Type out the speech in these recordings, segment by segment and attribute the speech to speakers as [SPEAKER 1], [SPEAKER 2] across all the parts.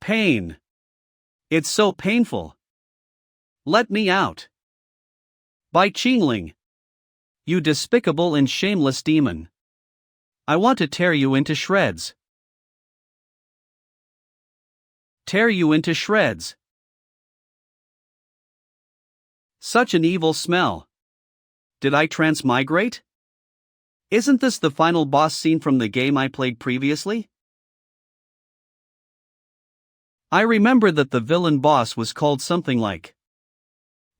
[SPEAKER 1] Pain. It's so painful. Let me out. Bai Qingling. You despicable and shameless demon. I want to tear you into shreds. Tear you into shreds. Such an evil smell. Did I transmigrate? Isn't this the final boss scene from the game I played previously? I remember that the villain boss was called something like.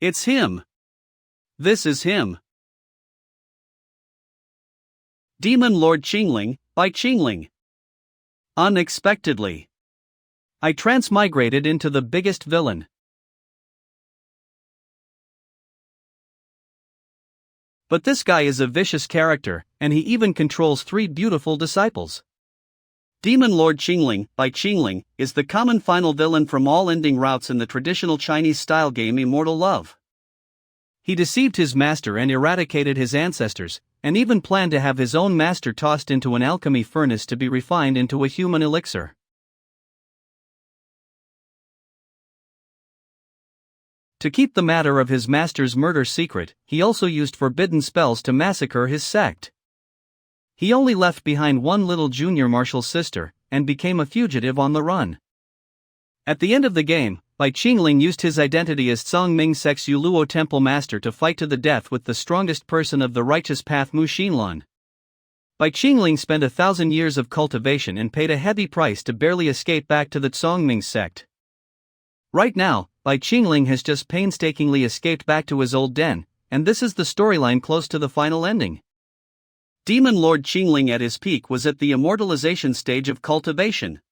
[SPEAKER 1] It's him. This is him. Demon Lord Qingling, Bai Qingling. Unexpectedly, I transmigrated into the biggest villain. But this guy is a vicious character, and he even controls 3 beautiful disciples. Demon Lord Qingling, Bai Qingling, is the common final villain from all ending routes in the traditional Chinese-style game Immortal Love. He deceived his master and eradicated his ancestors, and even planned to have his own master tossed into an alchemy furnace to be refined into a human elixir. To keep the matter of his master's murder secret, he also used forbidden spells to massacre his sect. He only left behind one little junior martial sister, and became a fugitive on the run. At the end of the game, Bai Qingling used his identity as Zhongming Sect's Yuluo Temple Master to fight to the death with the strongest person of the righteous path Mu Xinlan. Bai Qingling spent 1,000 years of cultivation and paid a heavy price to barely escape back to the Zhongming Sect. Right now, Bai Qingling has just painstakingly escaped back to his old den, and this is the storyline close to the final ending. Demon Lord Qingling at his peak was at the immortalization stage of cultivation.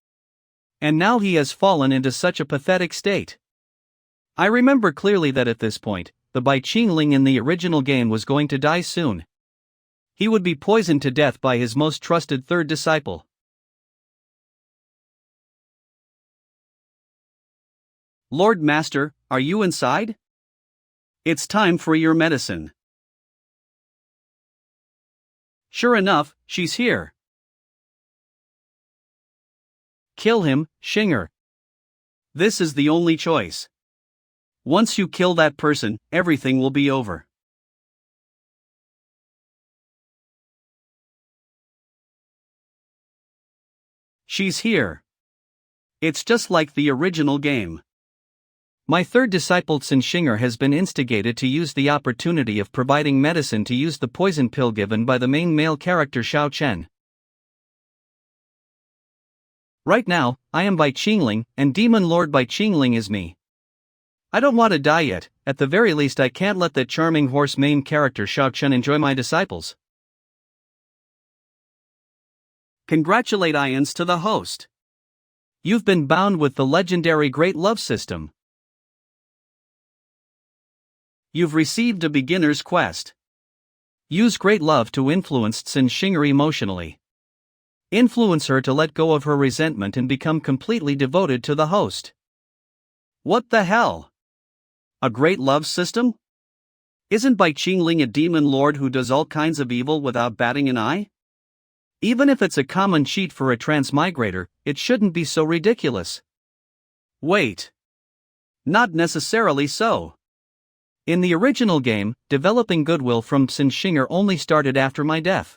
[SPEAKER 1] And now he has fallen into such a pathetic state. I remember clearly that at this point, the Bai Qingling in the original game was going to die soon. He would be poisoned to death by his most trusted 3rd disciple. Lord Master, are you inside? It's time for your medicine. Sure enough, she's here. Kill him, Xinger. This is the only choice. Once you kill that person, everything will be over. She's here. It's just like the original game. My 3rd disciple Xin Xinger has been instigated to use the opportunity of providing medicine to use the poison pill given by the main male character Xiao Chen. Right now, I am Bai Qingling, and Demon Lord Bai Qingling is me. I don't want to die yet. At the very least I can't let that charming horse main character Xiao Chen enjoy my disciples. Congratulations to the host. You've been bound with the legendary Great Love System. You've received a beginner's quest. Use Great Love to influence Xin Xinger emotionally. Influence her to let go of her resentment and become completely devoted to the host. What the hell? A Great Love System? Isn't Bai Qingling a demon lord who does all kinds of evil without batting an eye? Even if it's a common cheat for a transmigrator, it shouldn't be so ridiculous. Wait. Not necessarily so. In the original game, developing goodwill from Xin Xinger only started after my death.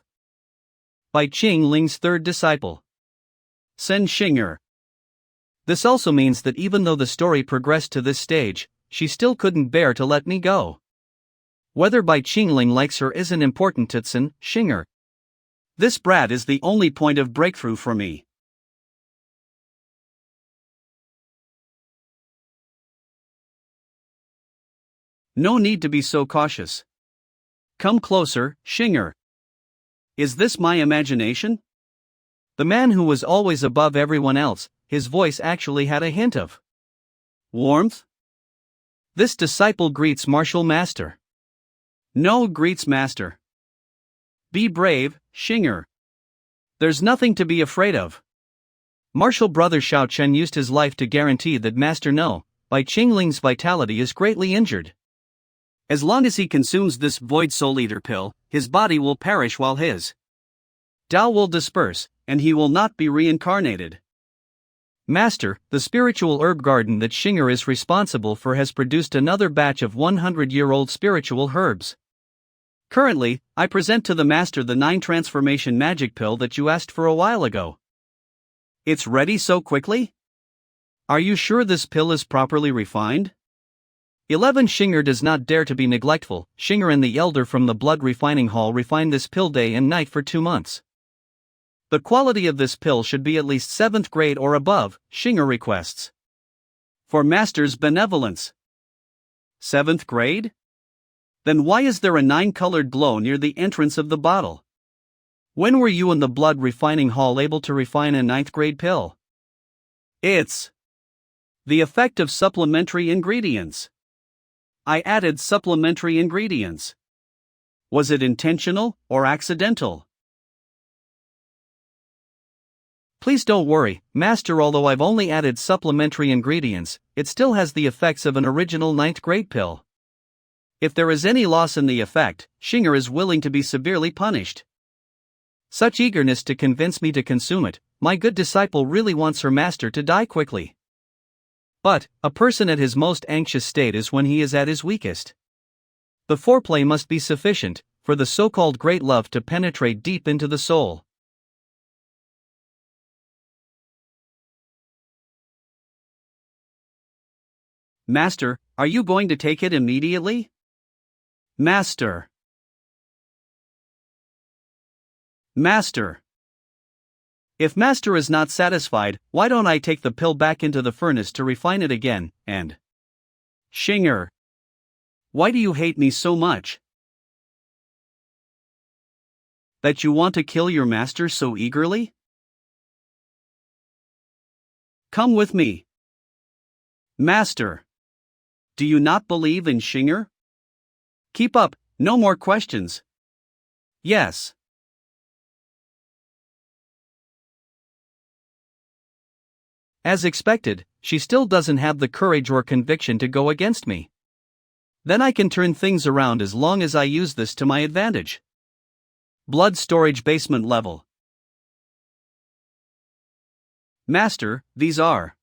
[SPEAKER 1] Bai Qingling's 3rd disciple. Xin Xinger. This also means that even though the story progressed to this stage, she still couldn't bear to let me go. Whether Bai Qingling likes her isn't important to Xin Xinger. This brat is the only point of breakthrough for me. No need to be so cautious. Come closer, Xinger. Is this my imagination? The man who was always above everyone else, his voice actually had a hint of warmth. This disciple greets martial master. No greets master. Be brave, Xinger. There's nothing to be afraid of. Martial brother Xiao Chen used his life to guarantee that Master No, Bai Qingling's vitality is greatly injured. As long as he consumes this Void Soul Eater pill, his body will perish while his Tao will disperse, and he will not be reincarnated. Master, the spiritual herb garden that Shinger is responsible for has produced another batch of 100-year-old spiritual herbs. Currently, I present to the Master the 9 transformation magic pill that you asked for a while ago. It's ready so quickly? Are you sure this pill is properly refined? 11. Shinger does not dare to be neglectful. Shinger and the elder from the blood refining hall refined this pill day and night for 2 months. The quality of this pill should be at least 7th grade or above, Shinger requests. For Master's benevolence. 7th grade? Then why is there a 9-colored glow near the entrance of the bottle? When were you in the blood refining hall able to refine a 9th grade pill? It's the effect of supplementary ingredients. I added supplementary ingredients. Was it intentional or accidental? Please don't worry, Master. Although I've only added supplementary ingredients, it still has the effects of an original 9th grade pill. If there is any loss in the effect, Shinger is willing to be severely punished. Such eagerness to convince me to consume it, my good disciple really wants her master to die quickly. But, a person at his most anxious state is when he is at his weakest. The foreplay must be sufficient, for the so-called great love to penetrate deep into the soul. Master, are you going to take it immediately? Master. Master. If Master is not satisfied, why don't I take the pill back into the furnace to refine it again, and... Shinger. Why do you hate me so much? That you want to kill your master so eagerly? Come with me. Master. Do you not believe in Shinger? Keep up, no more questions. Yes. As expected, she still doesn't have the courage or conviction to go against me. Then I can turn things around as long as I use this to my advantage. Blood storage basement level. Master, these are.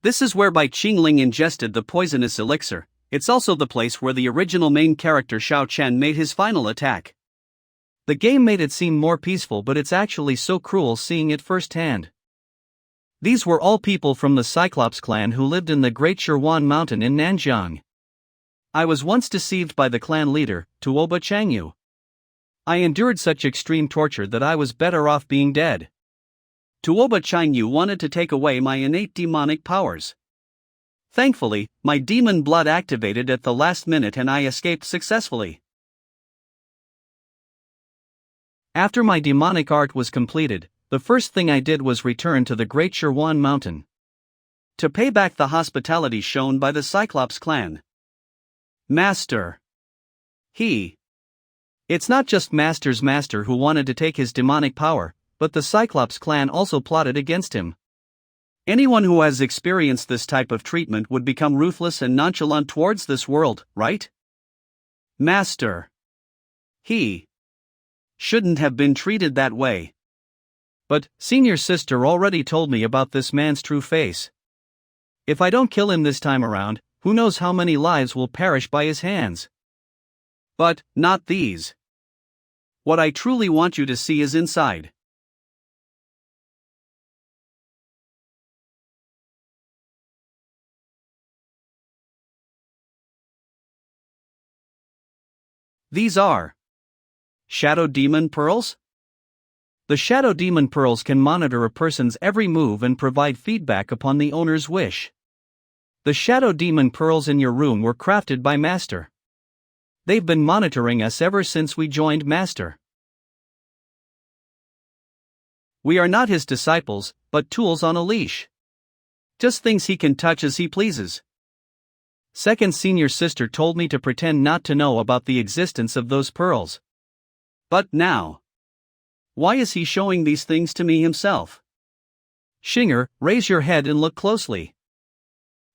[SPEAKER 1] This is where Bai Qingling ingested the poisonous elixir. It's also the place where the original main character Shao Chen made his final attack. The game made it seem more peaceful, but it's actually so cruel seeing it firsthand. These were all people from the Cyclops clan who lived in the Great Shirwan Mountain in Nanjiang. I was once deceived by the clan leader, Tuoba Changyu. I endured such extreme torture that I was better off being dead. Tuoba Changyu wanted to take away my innate demonic powers. Thankfully, my demon blood activated at the last minute and I escaped successfully. After my demonic art was completed, the first thing I did was return to the Great Shirwan Mountain to pay back the hospitality shown by the Cyclops clan. Master. It's not just Master's master who wanted to take his demonic power, but the Cyclops clan also plotted against him. Anyone who has experienced this type of treatment would become ruthless and nonchalant towards this world, right? Master. He shouldn't have been treated that way. But, senior sister already told me about this man's true face. If I don't kill him this time around, who knows how many lives will perish by his hands. But, not these. What I truly want you to see is inside. These are Shadow Demon Pearls? The Shadow Demon Pearls can monitor a person's every move and provide feedback upon the owner's wish. The Shadow Demon Pearls in your room were crafted by Master. They've been monitoring us ever since we joined Master. We are not his disciples, but tools on a leash. Just things he can touch as he pleases. Second senior sister told me to pretend not to know about the existence of those pearls. But now, why is he showing these things to me himself? Shinger, raise your head and look closely.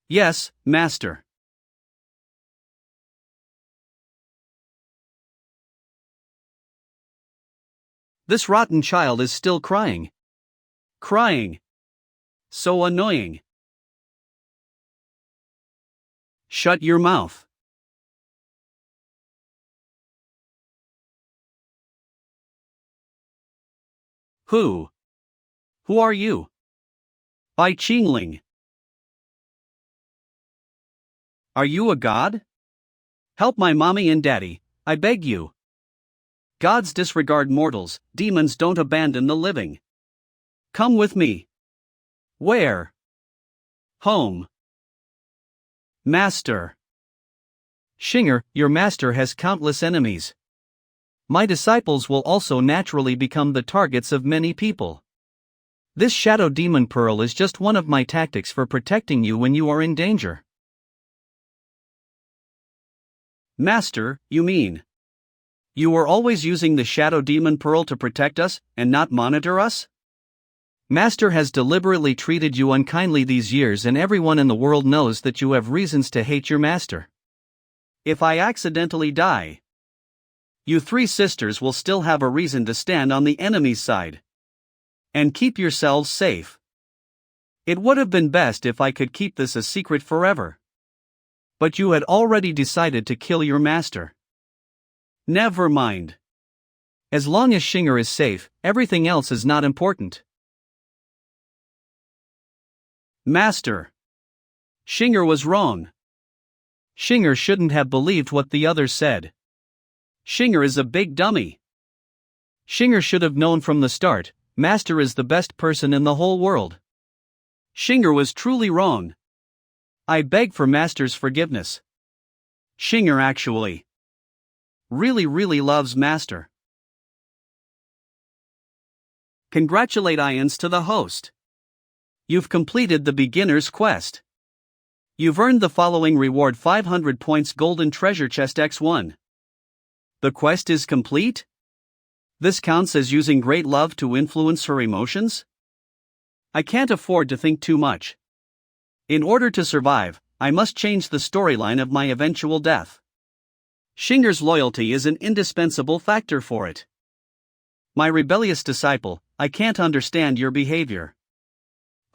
[SPEAKER 1] Yes, Master. This rotten child is still crying. Crying.
[SPEAKER 2] So annoying. Shut your mouth. Who? Who are you? Bai Qingling. Are you a god? Help my mommy and daddy, I beg you. Gods disregard mortals, demons don't abandon the living. Come with me. Where? Home. Master.
[SPEAKER 1] Xing'er, your master has countless enemies. My disciples will also naturally become the targets of many people. This shadow demon pearl is just one of my tactics for protecting you when you are in danger.
[SPEAKER 2] Master, you mean? You were always using the shadow demon pearl to protect us, and not monitor us?
[SPEAKER 1] Master has deliberately treated you unkindly these years, and everyone in the world knows that you have reasons to hate your master.
[SPEAKER 2] If I accidentally die, you three sisters will still have a reason to stand on the enemy's side. And keep yourselves safe. It would have been best if I could keep this a secret forever. But you had already decided to kill your master. Never mind.
[SPEAKER 1] As long as Xing'er is safe, everything else is not important.
[SPEAKER 2] Master. Xing'er was wrong.
[SPEAKER 1] Xing'er shouldn't have believed what the others said.
[SPEAKER 2] Xing'er is a big dummy.
[SPEAKER 1] Xing'er should have known from the start, Master is the best person in the whole world.
[SPEAKER 2] Xing'er was truly wrong. I beg for Master's forgiveness. Xing'er actually really loves Master. Congratulations to the host. You've completed the beginner's quest. You've earned the following reward: 500 points golden treasure chest x1. The quest is complete? This counts as using great love to influence her emotions? I can't afford to think too much. In order to survive, I must change the storyline of my eventual death. Xing'er's loyalty is an indispensable factor for it. My rebellious disciple, I can't understand your behavior.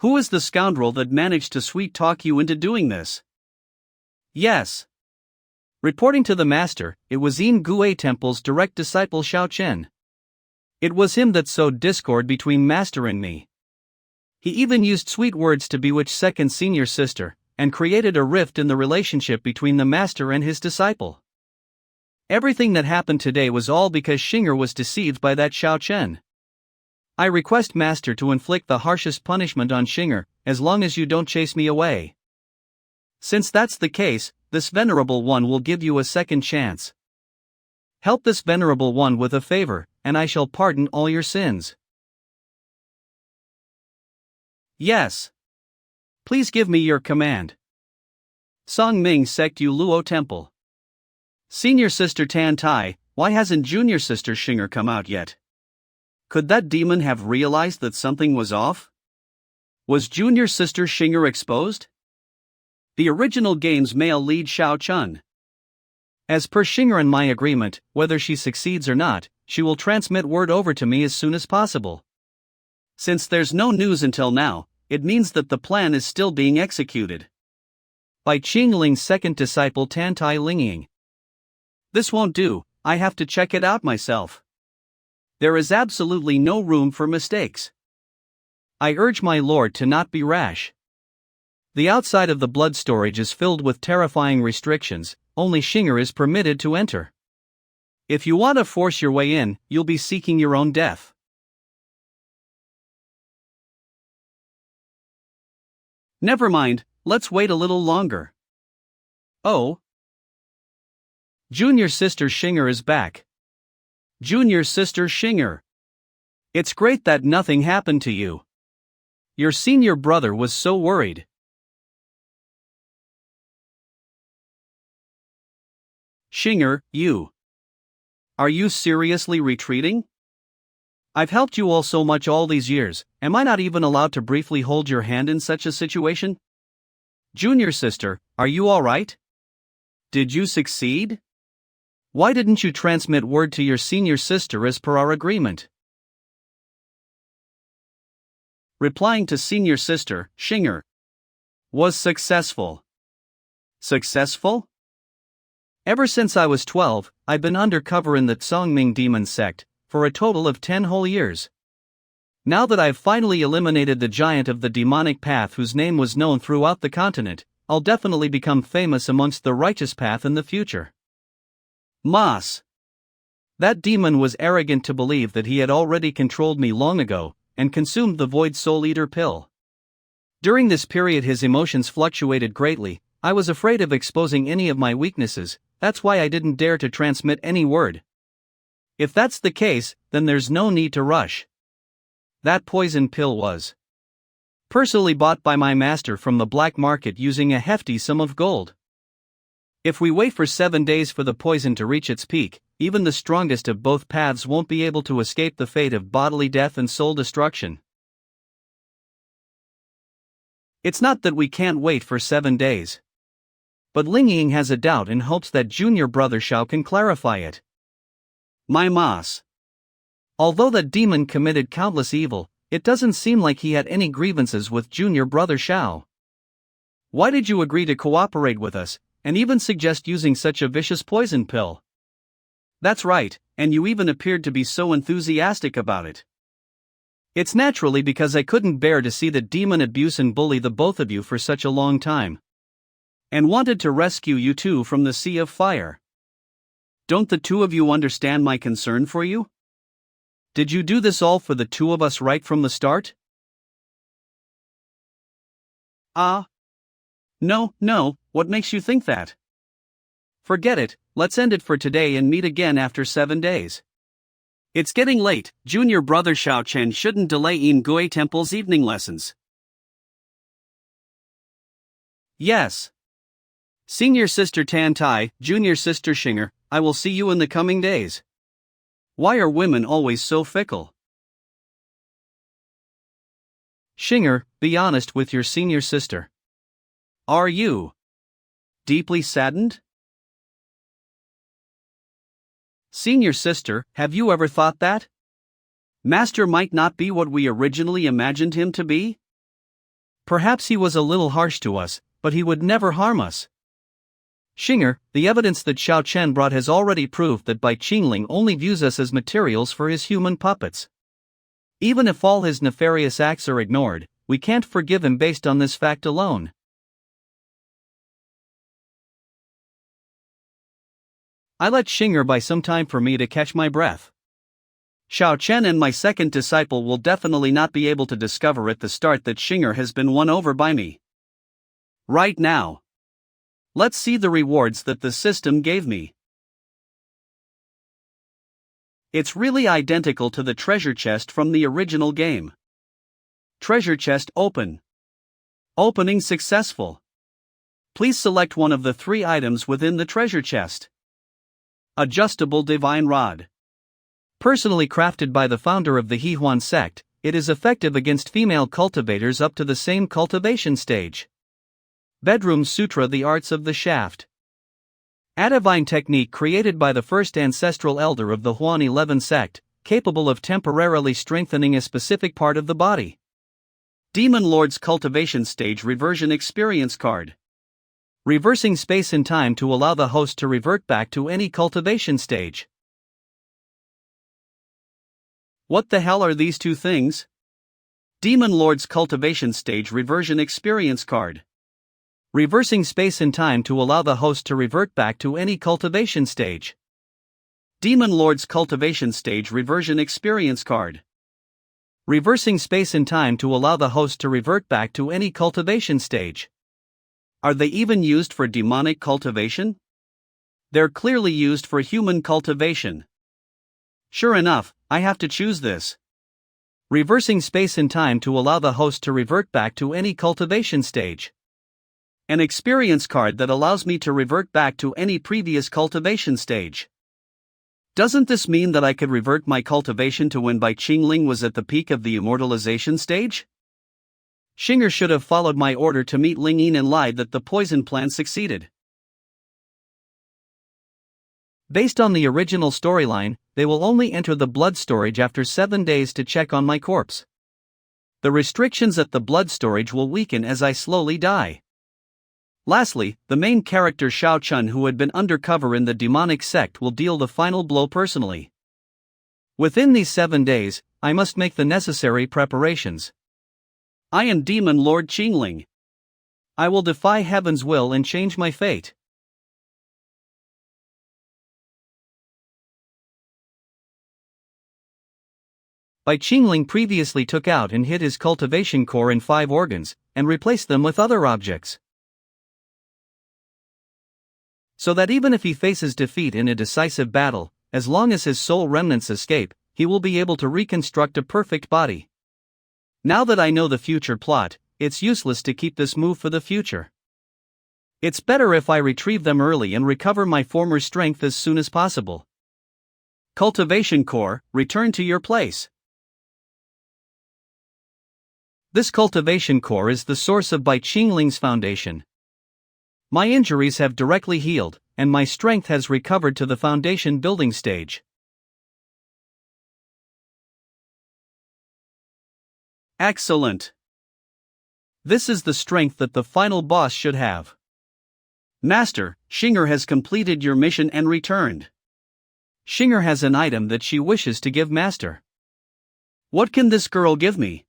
[SPEAKER 2] Who is the scoundrel that managed to sweet-talk you into doing this? Yes.
[SPEAKER 1] Reporting to the master, it was Yin Gue Temple's direct disciple Xiao Chen. It was him that sowed discord between master and me. He even used sweet words to bewitch second senior sister, and created a rift in the relationship between the master and his disciple. Everything that happened today was all because Xing'er was deceived by that Xiao Chen. I request master to inflict the harshest punishment on Xing'er, as long as you don't chase me away. Since that's the case, this venerable one will give you a second chance. Help this venerable one with a favor, and I shall pardon all your sins.
[SPEAKER 2] Yes. Please give me your command. Songming Sect Yu Luo Temple. Senior Sister Tan Tai, why hasn't Junior Sister Xing'er come out yet? Could that demon have realized that something was off? Was Junior Sister Xing'er exposed? The original game's male lead Xiao Chun.
[SPEAKER 1] As per Xing'er and my agreement, whether she succeeds or not, she will transmit word over to me as soon as possible.
[SPEAKER 2] Since there's no news until now, it means that the plan is still being executed.
[SPEAKER 1] By Qingling's second disciple Tan Tai Lingying.
[SPEAKER 2] This won't do, I have to check it out myself. There is absolutely no room for mistakes.
[SPEAKER 1] I urge my lord to not be rash. The outside of the blood storage is filled with terrifying restrictions, only Xing'er is permitted to enter. If you want to force your way in, you'll be seeking your own death.
[SPEAKER 2] Never mind, let's wait a little longer. Oh.
[SPEAKER 1] Junior Sister Xing'er is back.
[SPEAKER 2] Junior Sister Xing'er. It's great that nothing happened to you. Your senior brother was so worried. Xing'er, you. Are you seriously retreating? I've helped you all so much all these years, am I not even allowed to briefly hold your hand in such a situation? Junior sister, are you alright? Did you succeed? Why didn't you transmit word to your senior sister as per our agreement? replying to senior sister, Xinger, was successful. Successful?
[SPEAKER 1] Ever since I was 12, I've been undercover in the Tsongming demon sect, for a total of 10 whole years. Now that I've finally eliminated the giant of the demonic path whose name was known throughout the continent, I'll definitely become famous amongst the righteous path in the future.
[SPEAKER 2] Mas.
[SPEAKER 1] That demon was arrogant to believe that he had already controlled me long ago, and consumed the Void Soul Eater pill. During this period his emotions fluctuated greatly. I was afraid of exposing any of my weaknesses, that's why I didn't dare to transmit any word. If that's the case, then there's no need to rush. That poison pill was personally bought by my master from the black market using a hefty sum of gold. If we wait for 7 days for the poison to reach its peak, even the strongest of both paths won't be able to escape the fate of bodily death and soul destruction. It's not that we can't wait for 7 days. But Ling Ying has a doubt and hopes that junior brother Xiao can clarify it.
[SPEAKER 2] My Mas.
[SPEAKER 1] Although that demon committed countless evil, it doesn't seem like he had any grievances with junior brother Xiao. Why did you agree to cooperate with us, and even suggest using such a vicious poison pill?
[SPEAKER 2] That's right, and you even appeared to be so enthusiastic about it.
[SPEAKER 1] It's naturally because I couldn't bear to see the demon abuse and bully the both of you for such a long time.
[SPEAKER 2] And wanted to rescue you two from the sea of fire. Don't the two of you understand my concern for you?
[SPEAKER 1] Did you do this all for the two of us right from the start?
[SPEAKER 2] No, what makes you think that?
[SPEAKER 1] Forget it, let's end it for today and meet again after 7 days.
[SPEAKER 2] It's getting late, junior brother Xiao Chen shouldn't delay in Gui Temple's evening lessons.
[SPEAKER 1] Yes. Senior sister Tan Tai, junior sister Xinger, I will see you in the coming days.
[SPEAKER 2] Why are women always so fickle?
[SPEAKER 1] Xinger, be honest with your senior sister.
[SPEAKER 2] Are you deeply saddened?
[SPEAKER 1] Senior sister, have you ever thought that?
[SPEAKER 2] Master might not be what we originally imagined him to be?
[SPEAKER 1] Perhaps he was a little harsh to us, but he would never harm us. Xinger, the evidence that Xiao Chen brought has already proved that Bai Qingling only views us as materials for his human puppets. Even if all his nefarious acts are ignored, we can't forgive him based on this fact alone. I let Xinger buy some time for me to catch my breath.
[SPEAKER 2] Xiao Chen and my second disciple will definitely not be able to discover at the start that Xinger has been won over by me. Right now. Let's see the rewards that the system gave me. It's really identical to the treasure chest from the original game. Treasure chest open. Opening successful. Please select one of the 3 items within the treasure chest. Adjustable divine rod.
[SPEAKER 1] Personally crafted by the founder of the Hehuan sect, it is effective against female cultivators up to the same cultivation stage. Bedroom Sutra, the arts of the shaft. Adivine technique created by the first ancestral elder of the Huan 11 sect, capable of temporarily strengthening a specific part of the body.
[SPEAKER 2] Demon Lord's cultivation stage reversion experience card.
[SPEAKER 1] Reversing space and time to allow the host to revert back to any cultivation stage.
[SPEAKER 2] What the hell are these two things? Demon Lord's cultivation stage reversion experience card.
[SPEAKER 1] Reversing space and time to allow the host to revert back to any cultivation stage.
[SPEAKER 2] Demon Lord's cultivation stage reversion experience card.
[SPEAKER 1] Reversing space and time to allow the host to revert back to any cultivation stage.
[SPEAKER 2] Are they even used for demonic cultivation? They're clearly used for human cultivation. Sure enough, I have to choose this.
[SPEAKER 1] Reversing space and time to allow the host to revert back to any cultivation stage.
[SPEAKER 2] An experience card that allows me to revert back to any previous cultivation stage. Doesn't this mean that I could revert my cultivation to when Bai Qingling was at the peak of the immortalization stage?
[SPEAKER 1] Xinger should have followed my order to meet Ling Yin and lied that the poison plan succeeded. Based on the original storyline, they will only enter the blood storage after 7 days to check on my corpse.
[SPEAKER 2] The restrictions at the blood storage will weaken as I slowly die. Lastly, the main character Xiao Chun, who had been undercover in the demonic sect, will deal the final blow personally. Within these 7 days, I must make the necessary preparations. I am Demon Lord Qingling. I will defy heaven's will and change my fate. Bai Qingling previously took out and hid his cultivation core in 5 organs, and replaced them with other objects. So that even if he faces defeat in a decisive battle, as long as his soul remnants escape, he will be able to reconstruct a perfect body. Now that I know the future plot, it's useless to keep this move for the future. It's better if I retrieve them early and recover my former strength as soon as possible. Cultivation core, return to your place. This cultivation core is the source of Bai Qingling's foundation. My injuries have directly healed, and my strength has recovered to the foundation building stage. Excellent. This is the strength that the final boss should have. Master, Xinger has completed your mission and returned. Xinger has an item that she wishes to give Master. What can this girl give me?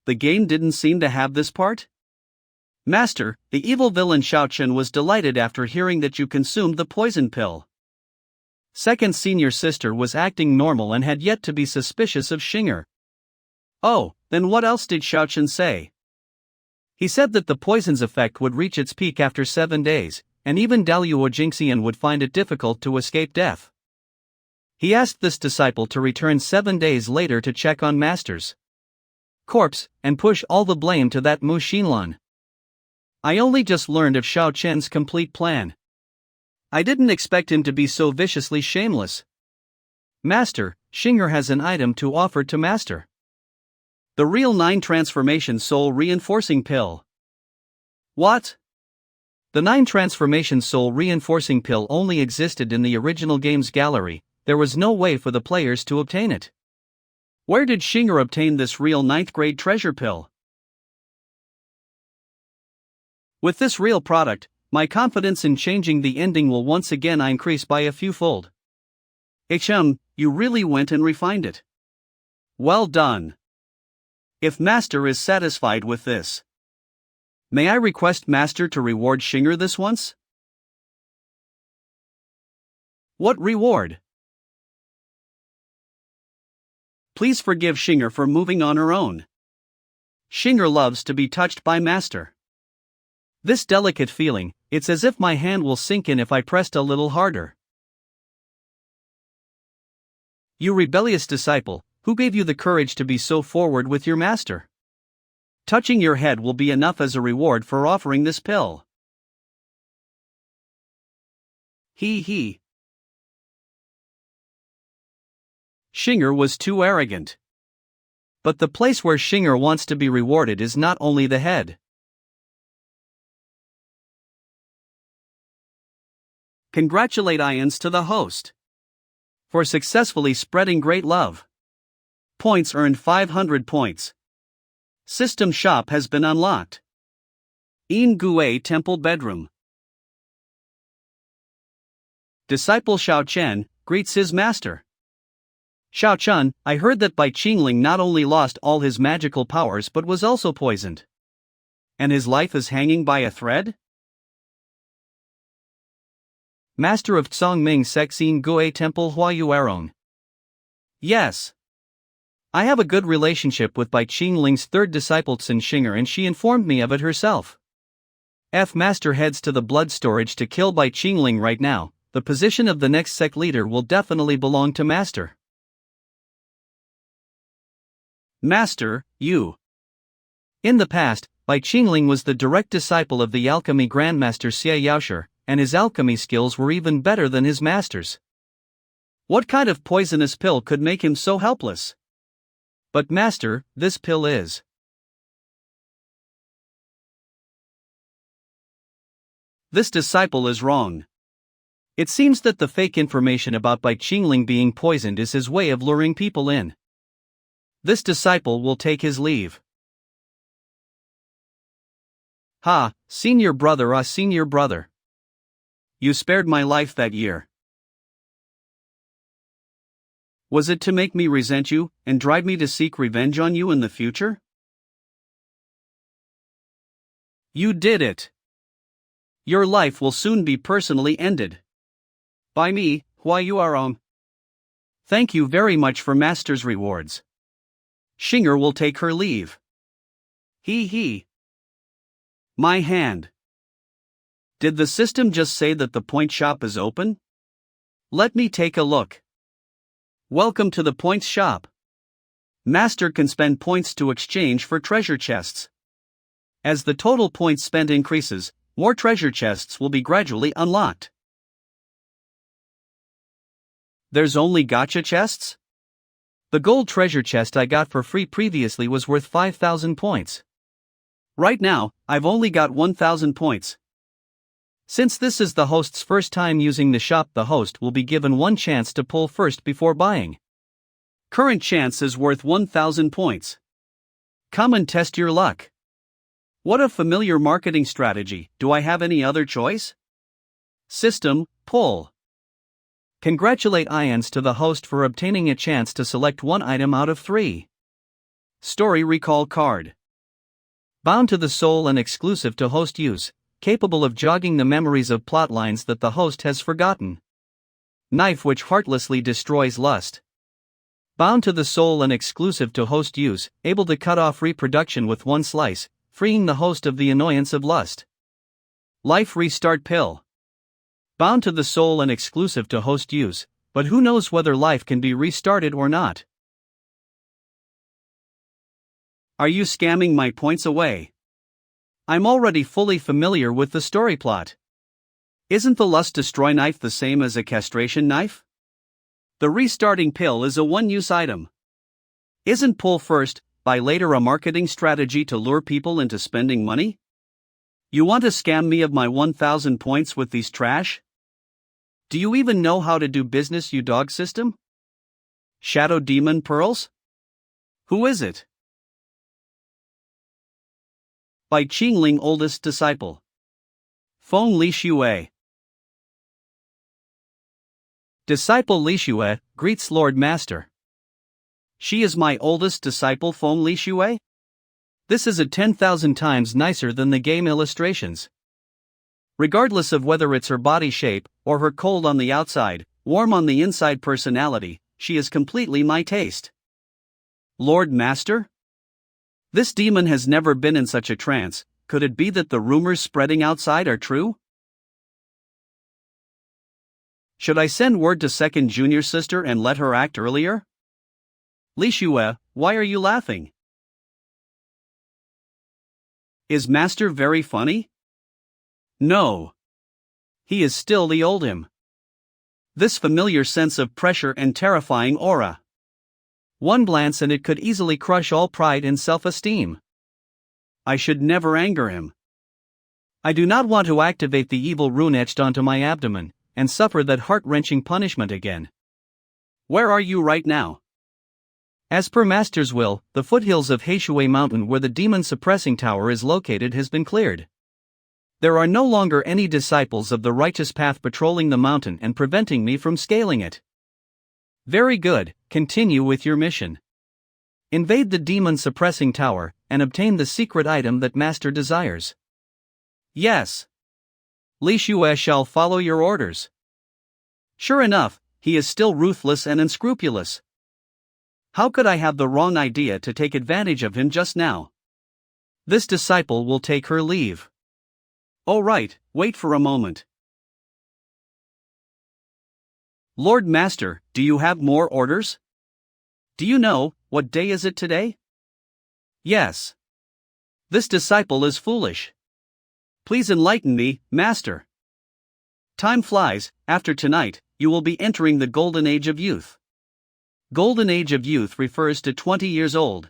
[SPEAKER 2] The game didn't seem to have this part? Master, the evil villain Xiao Chun was delighted after hearing that you consumed the poison pill. Second senior sister was acting normal and had yet to be suspicious of Xinger. Oh, then what else did Xiao Chun say? He said that the poison's effect would reach its peak after 7 days, and even Daluo Jingxian would find it difficult to escape death. He asked this disciple to return 7 days later to check on Master's corpse, and push all the blame to that Mu Xinlan. I only just learned of Xiao Chen's complete plan. I didn't expect him to be so viciously shameless. Master, Xinger has an item to offer to Master. The real 9 transformation soul reinforcing pill. What? The 9 transformation soul reinforcing pill only existed in the original game's gallery. There was no way for the players to obtain it. Where did Xinger obtain this real 9th grade treasure pill? With this real product, my confidence in changing the ending will once again increase by a few-fold. HM, you really went and refined it. Well done. If Master is satisfied with this, may I request Master to reward Xinger this once? What reward? Please forgive Xinger for moving on her own. Xinger loves to be touched by Master. This delicate feeling, it's as if my hand will sink in if I pressed a little harder. You rebellious disciple, who gave you the courage to be so forward with your Master? Touching your head will be enough as a reward for offering this pill. He. Xinger was too arrogant. But the place where Xinger wants to be rewarded is not only the head. Congratulate Ians to the host for successfully spreading great love. Points earned 500 points. System shop has been unlocked. In Gue Temple Bedroom. Disciple Xiao Chen greets his master. Xiao Chun, I heard that Bai Qingling not only lost all his magical powers but was also poisoned. And his life is hanging by a thread? Master of Tsongming Sexin Gue Temple Huayuerong. Yes. I have a good relationship with Bai Qingling's 3rd disciple Tsun Xinger, and she informed me of it herself. Master heads to the blood storage to kill Bai Qingling right now. The position of the next sect leader will definitely belong to Master. Master, you. In the past, Bai Qingling was the direct disciple of the alchemy grandmaster Xie Yaoshi, and his alchemy skills were even better than his master's. What kind of poisonous pill could make him so helpless? But Master, this pill is. This disciple is wrong. It seems that the fake information about Bai Qingling being poisoned is his way of luring people in.
[SPEAKER 1] This disciple will take his leave. Ha, senior brother, senior brother. You spared my life that year. Was it to make me resent you, and drive me to seek revenge on you in the future? You did it. Your life will soon be personally ended. By me, Hua Yuarong. Thank you very much for master's rewards. Xinger will take her leave. He. My hand. Did the system just say that the point shop is open? Let me take a look. Welcome to the points shop. Master can spend points to exchange for treasure chests. As the total points spent increases, more treasure chests will be gradually unlocked. There's only gacha chests? The gold treasure chest I got for free previously was worth 5,000 points. Right now, I've only got 1,000 points. Since this is the host's first time using the shop, the host will be given one chance to pull first before buying. Current chance is worth 1,000 points. Come and test your luck. What a familiar marketing strategy. Do I have any other choice? System, pull. Congratulate IANs to the host for obtaining a chance to select one item out of 3. Story recall card. Bound to the soul and exclusive to host use, capable of jogging the memories of plotlines that the host has forgotten. Knife which heartlessly destroys lust. Bound to the soul and exclusive to host use, able to cut off reproduction with one slice, freeing the host of the annoyance of lust. Life restart pill. Bound to the soul and exclusive to host use, but who knows whether life can be restarted or not. Are you scamming my points away? I'm already fully familiar with the story plot. Isn't the lust destroy knife the same as a castration knife? The restarting pill is a one-use item. Isn't pull first, buy later a marketing strategy to lure people into spending money? You want to scam me of my 1,000 points with these trash? Do you even know how to do business, you dog system? Shadow Demon Pearls? Who is it? By Qingling oldest disciple. Feng Li Xue. Disciple Li Xue greets Lord Master. She is my oldest disciple, Feng Li Xue? This is 10,000 times nicer than the game illustrations. Regardless of whether it's her body shape, or her cold on the outside, warm on the inside personality, she is completely my taste. Lord Master? This demon has never been in such a trance. Could it be that the rumors spreading outside are true? Should I send word to second junior sister and let her act earlier? Li Xue, why are you laughing? Is Master very funny? No. He is still the old him. This familiar sense of pressure and terrifying aura. One glance and it could easily crush all pride and self-esteem. I should never anger him. I do not want to activate the evil rune etched onto my abdomen, and suffer that heart-wrenching punishment again. Where are you right now? As per Master's will, the foothills of Heishui Mountain where the demon suppressing tower is located has been cleared. There are no longer any disciples of the righteous path patrolling the mountain and preventing me from scaling it. Very good, continue with your mission. Invade the demon suppressing tower, and obtain the secret item that Master desires. Yes. Li Xue shall follow your orders. Sure enough, he is still ruthless and unscrupulous. How could I have the wrong idea to take advantage of him just now? This disciple will take her leave. Oh right, wait for a moment. Lord Master, do you have more orders? Do you know, what day is it today? Yes. This disciple is foolish. Please enlighten me, Master. Time flies, after tonight, you will be entering the Golden Age of Youth. Golden Age of Youth refers to 20 years old.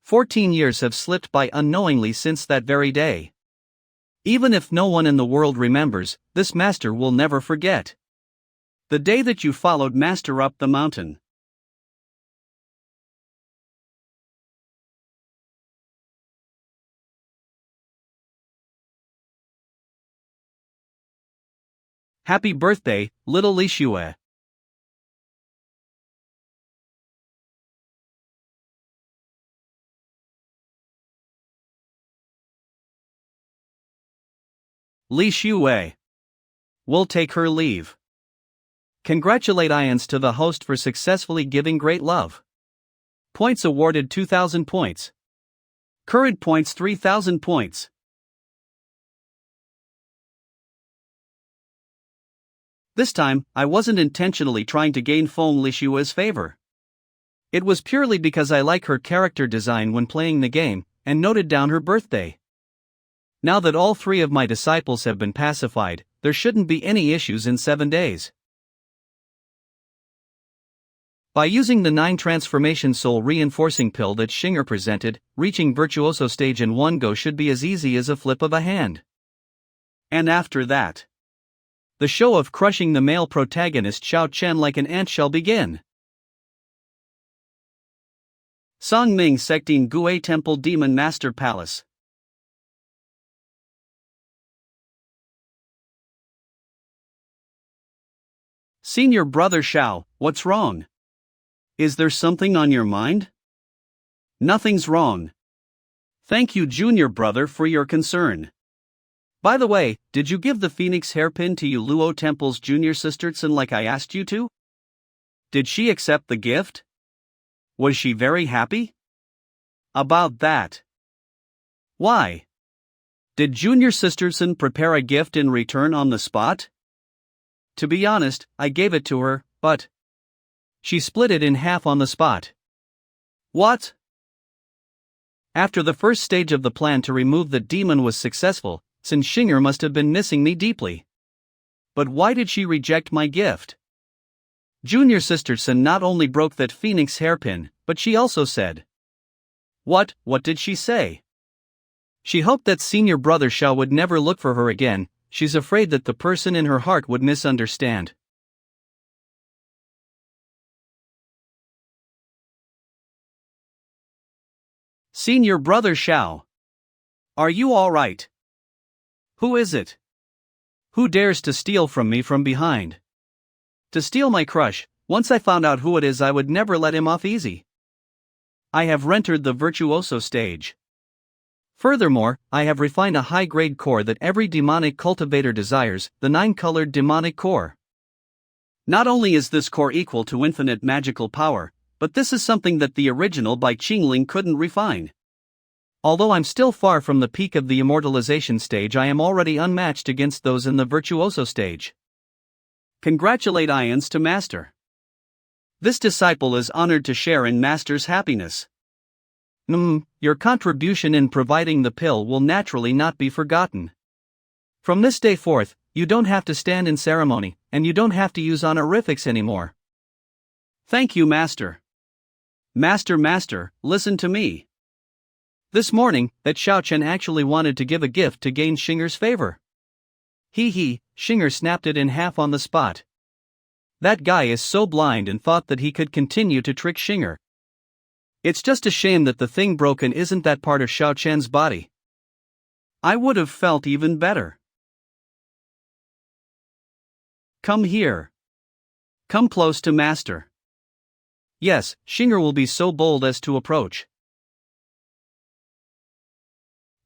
[SPEAKER 1] "14 years have slipped by unknowingly since that very day. Even if no one in the world remembers, this master will never forget.
[SPEAKER 2] The day that you followed Master up the mountain. Happy birthday, little Li Xue. Li Xue. We'll take her leave. Congratulate Ians to the host for successfully giving great love. Points awarded 2,000 points. Current points 3,000 points. This time, I wasn't intentionally trying to gain Feng Li Xue's favor. It was purely because I like her character design when playing the game, and noted down her birthday. Now that all 3 of my disciples have been pacified, there shouldn't be any issues in 7 days. By using the 9 transformation soul reinforcing pill that Xinger presented, reaching Virtuoso stage in one go should be as easy as a flip of a hand. And after that, the show of crushing the male protagonist Xiao Chen like an ant shall begin. Songming Secting Gue Temple Demon Master Palace. Senior brother Xiao, what's wrong? Is there something on your mind? Nothing's wrong. Thank you, junior brother, for your concern. By the way, did you give the Phoenix hairpin to Luo Temple's junior sister Tsun like I asked you to? Did she accept the gift? Was she very happy? About that. Why? Did junior sister Tsun prepare a gift in return on the spot? To be honest, I gave it to her, but she split it in half on the spot. What? After the first stage of the plan to remove the demon was successful, Sun Xinger must have been missing me deeply. But why did she reject my gift? Junior sister Sun not only broke that Phoenix hairpin, but she also said. What did she say? She hoped that senior brother Xiao would never look for her again. She's afraid that the person in her heart would misunderstand. Senior brother Xiao. Are you all right? Who is it? Who dares to steal from me from behind? To steal my crush, once I found out who it is I would never let him off easy. I have rentered the virtuoso stage. Furthermore, I have refined a high-grade core that every demonic cultivator desires, the 9-colored demonic core. Not only is this core equal to infinite magical power, but this is something that the original by Qingling couldn't refine. Although I'm still far from the peak of the immortalization stage, I am already unmatched against those in the virtuoso stage. Congratulate Ians to Master. This disciple is honored to share in Master's happiness. Your contribution in providing the pill will naturally not be forgotten. From this day forth, you don't have to stand in ceremony, and you don't have to use honorifics anymore. Thank you, Master. Master, listen to me. This morning, that Xiao Chen actually wanted to give a gift to gain Xinger's favor. Xinger snapped it in half on the spot. That guy is so blind and thought that he could continue to trick Xinger. It's just a shame that the thing broken isn't that part of Xiao Chen's body. I would have felt even better. Come here. Come close to Master. Yes, Xinger will be so bold as to approach.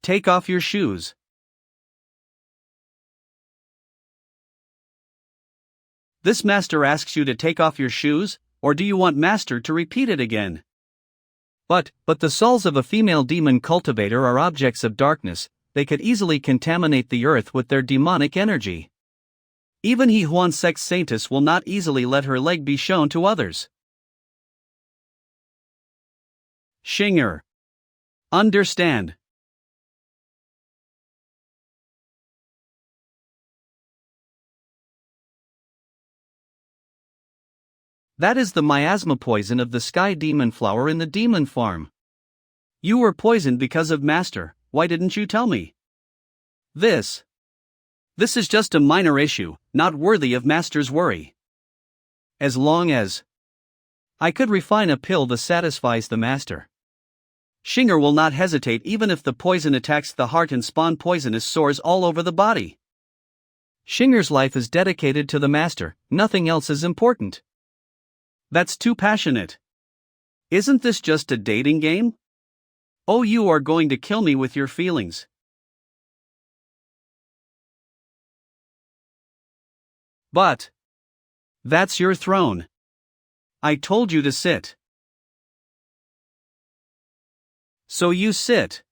[SPEAKER 2] Take off your shoes. This Master asks you to take off your shoes, or do you want Master to repeat it again? But the souls of a female demon cultivator are objects of darkness, they could easily contaminate the earth with their demonic energy. Even He Huan Sex Saintess will not easily let her leg be shown to others. Xinger. Understand. That is the miasma poison of the sky demon flower in the demon farm. You were poisoned because of Master, why didn't you tell me? This is just a minor issue, not worthy of Master's worry.
[SPEAKER 1] As long as I could refine a pill that satisfies the master.
[SPEAKER 2] Shinger will not hesitate even if the poison attacks the heart and spawn poisonous sores all over the body.
[SPEAKER 1] Shinger's life is dedicated to the master, nothing else is important.
[SPEAKER 2] That's too passionate. Isn't this just a dating game? Oh, you are going to kill me with your feelings.
[SPEAKER 1] But
[SPEAKER 2] that's your throne. I told you to sit. So you sit.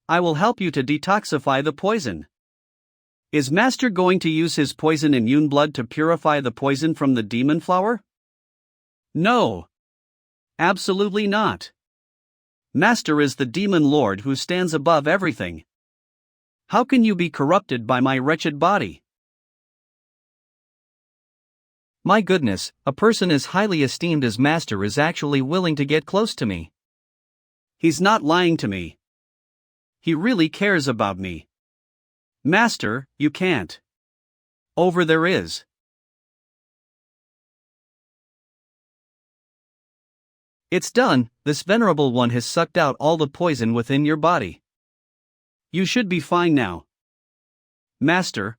[SPEAKER 2] I will help you to detoxify the poison. Is Master going to use his poison immune blood to purify the poison from the demon flower? No. Absolutely not. Master is the demon lord who stands above everything. How can you be corrupted by my wretched body?
[SPEAKER 1] My goodness, a person as highly esteemed as Master is actually willing to get close to me.
[SPEAKER 2] He's not lying to me. He really cares about me. Master, you can't. Over there is.
[SPEAKER 1] It's done, this venerable one has sucked out all the poison within your body.
[SPEAKER 2] You should be fine now. Master,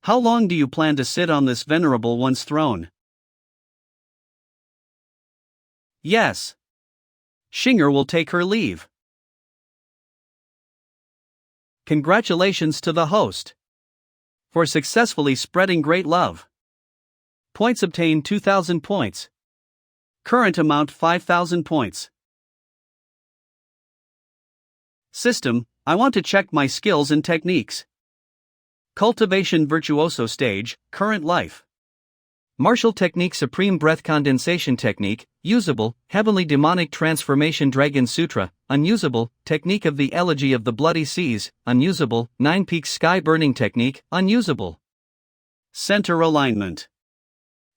[SPEAKER 2] How long do you plan to sit on this venerable one's throne? Yes. Shinger will take her leave.
[SPEAKER 1] Congratulations to the host
[SPEAKER 2] for successfully spreading great love.
[SPEAKER 1] Points obtained 2,000 points.
[SPEAKER 2] Current amount 5,000 points. System, I want to check my skills and techniques. Cultivation Virtuoso Stage, Current Life.
[SPEAKER 1] Martial Technique Supreme Breath Condensation Technique, Usable, Heavenly Demonic Transformation Dragon Sutra, Unusable, Technique of the Elegy of the Bloody Seas, Unusable, Nine Peaks Sky Burning Technique, Unusable.
[SPEAKER 2] Center Alignment.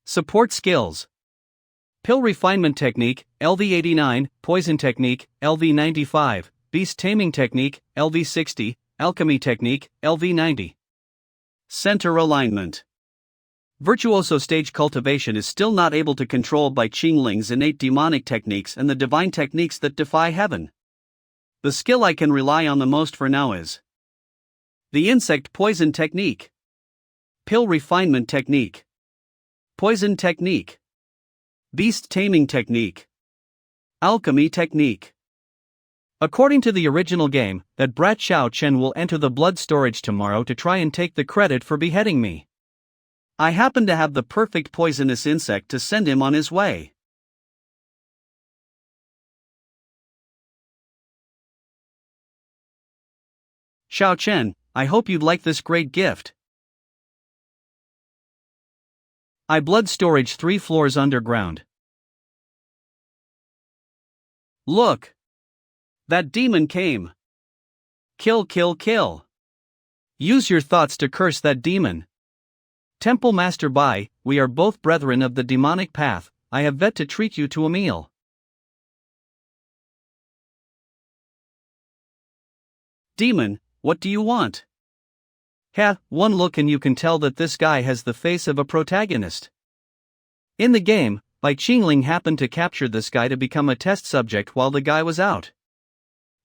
[SPEAKER 1] Support Skills. Pill Refinement Technique, LV89, Poison Technique, LV95, Beast Taming Technique, LV60, Alchemy Technique, LV90.
[SPEAKER 2] Center Alignment. Virtuoso Stage Cultivation is still not able to control by Qingling's innate demonic techniques and the divine techniques that defy heaven. The skill I can rely on the most for now is the Insect Poison Technique, Pill Refinement Technique, Poison Technique, Beast Taming Technique, Alchemy Technique.
[SPEAKER 1] According to the original game, that brat Xiao Chen will enter the blood storage tomorrow to try and take the credit for beheading me.
[SPEAKER 2] I happen to have the perfect poisonous insect to send him on his way. Xiao Chen, I hope you'd like this great gift.
[SPEAKER 1] I blood storage 3 floors underground.
[SPEAKER 2] Look! That demon came. Kill, kill, kill.
[SPEAKER 1] Use your thoughts to curse that demon. Temple Master Bai, we are both brethren of the demonic path, I have vet to treat you to a meal.
[SPEAKER 2] Demon, what do you want?
[SPEAKER 1] One look and you can tell that this guy has the face of a protagonist. In the game, Bai Qingling happened to capture this guy to become a test subject while the guy was out.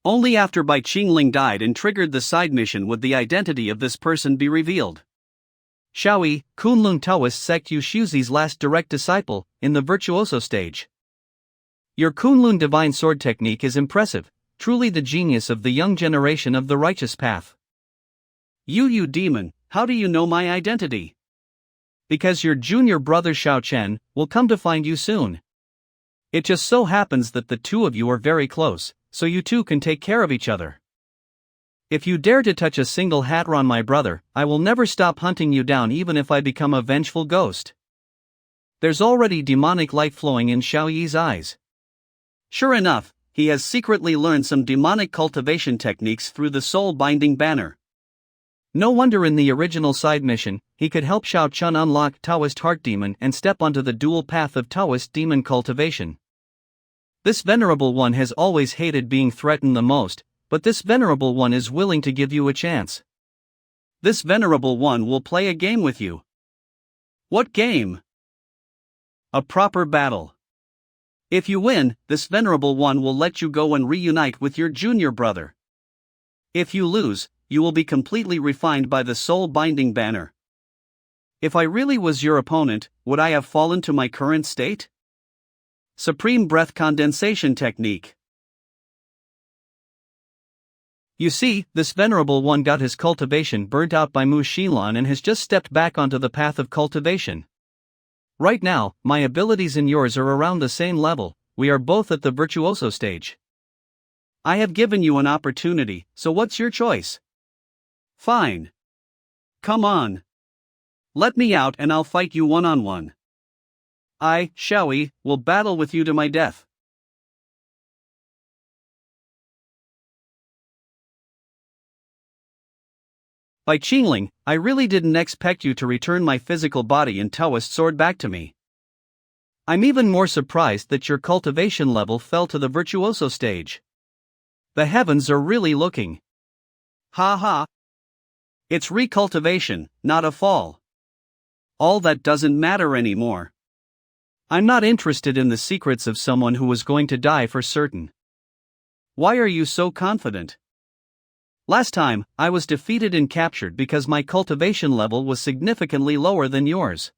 [SPEAKER 2] Only after Bai Qingling died and triggered the side mission would the identity of this person be revealed.
[SPEAKER 1] Xiaoyi, Kunlun Taoist sect Yu Shuzi's last direct disciple, in the Virtuoso Stage. Your Kunlun Divine Sword technique is impressive, truly the genius of the young generation of the righteous path.
[SPEAKER 2] You demon, how do you know my identity?
[SPEAKER 1] Because your junior brother Xiao Chen will come to find you soon. It just so happens that the two of you are very close, so you two can take care of each other. If you dare to touch a single hatter on my brother, I will never stop hunting you down even if I become a vengeful ghost. There's already demonic light flowing in Xiaoyi's eyes.
[SPEAKER 2] Sure enough, he has secretly learned some demonic cultivation techniques through the soul-binding banner.
[SPEAKER 1] No wonder in the original side mission, he could help Xiao Chun unlock Taoist Heart Demon and step onto the dual path of Taoist demon cultivation. This venerable one has always hated being threatened the most, but this venerable one is willing to give you a chance.
[SPEAKER 2] This venerable one will play a game with you. What game? A proper battle. If you win, this venerable one will let you go and reunite with your junior brother. If you lose, you will be completely refined by the soul-binding banner. If I really was your opponent, would I have fallen to my current state? Supreme breath condensation technique.
[SPEAKER 1] You see, this venerable one got his cultivation burnt out by Mu Xilon and has just stepped back onto the path of cultivation. Right now, my abilities and yours are around the same level, we are both at the virtuoso stage.
[SPEAKER 2] I have given you an opportunity, so what's your choice? Fine. Come on. Let me out and I'll fight you one-on-one. I, Xiaoyi, will battle with you to my death.
[SPEAKER 1] By Qingling, I really didn't expect you to return my physical body and Taoist sword back to me. I'm even more surprised that your cultivation level fell to the virtuoso stage. The heavens are really looking.
[SPEAKER 2] Ha ha. It's recultivation, not a fall. All that doesn't matter anymore.
[SPEAKER 1] I'm not interested in the secrets of someone who was going to die for certain.
[SPEAKER 2] Why are you so confident?
[SPEAKER 1] Last time, I was defeated and captured because my cultivation level was significantly lower than yours.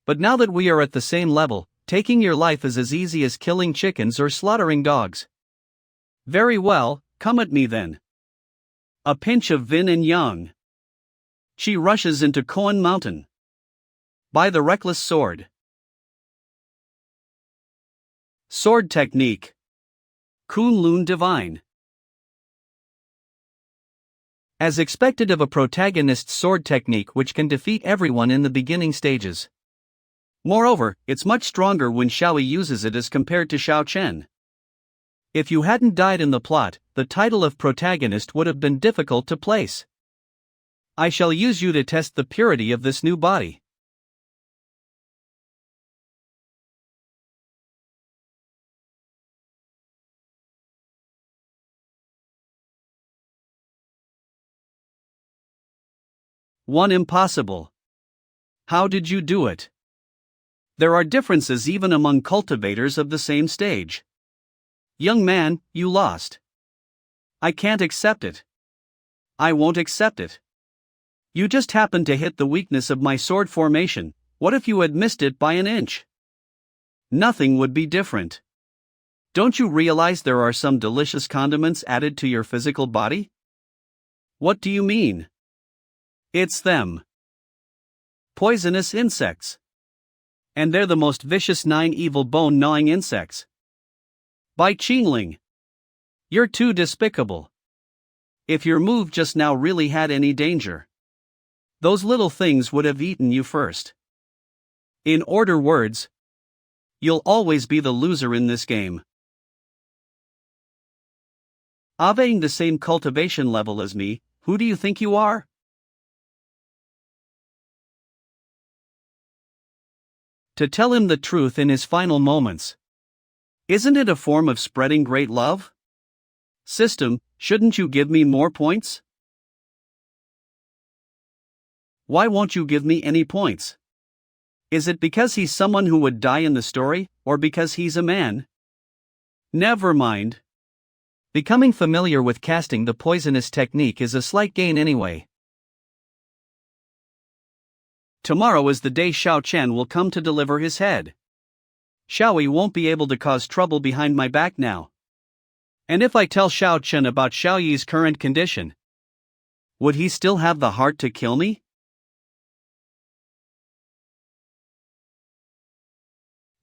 [SPEAKER 1] But now that we are at the same level, taking your life is as easy as killing chickens or slaughtering dogs.
[SPEAKER 2] Very well, come at me then. A pinch of yin and yang. Qi rushes into Koan Mountain. By the reckless sword. Sword technique. Kunlun divine.
[SPEAKER 1] As expected of a protagonist's sword technique which can defeat everyone in the beginning stages.
[SPEAKER 2] Moreover, it's much stronger when Xiaoyi uses it as compared to Xiao Chen.
[SPEAKER 1] If you hadn't died in the plot, the title of protagonist would have been difficult to place. I shall use you to test the purity of this new body.
[SPEAKER 2] One impossible. How did you do it? There are differences even among cultivators of the same stage. Young man, you lost. I can't accept it. I won't accept it. You just happened to hit the weakness of my sword formation. What if you had missed it by an inch? Nothing would be different. Don't you realize there are some delicious condiments added to your physical body? What do you mean? It's them. Poisonous insects. And they're the most vicious 9 evil bone-gnawing insects. By Qingling. You're too despicable. If your move just now really had any danger, those little things would have eaten you first. In order words, you'll always be the loser in this game. Avaying the same cultivation level as me, who do you think you are? To tell him the truth in his final moments. Isn't it a form of spreading great love? System, shouldn't you give me more points? Why won't you give me any points? Is it because he's someone who would die in the story, or because he's a man? Never mind.
[SPEAKER 1] Becoming familiar with casting the poisonous technique is a slight gain anyway.
[SPEAKER 2] Tomorrow is the day Xiao Chen will come to deliver his head. Xiaoyi won't be able to cause trouble behind my back now. And if I tell Xiao Chen about Xiaoyi's current condition, would he still have the heart to kill me?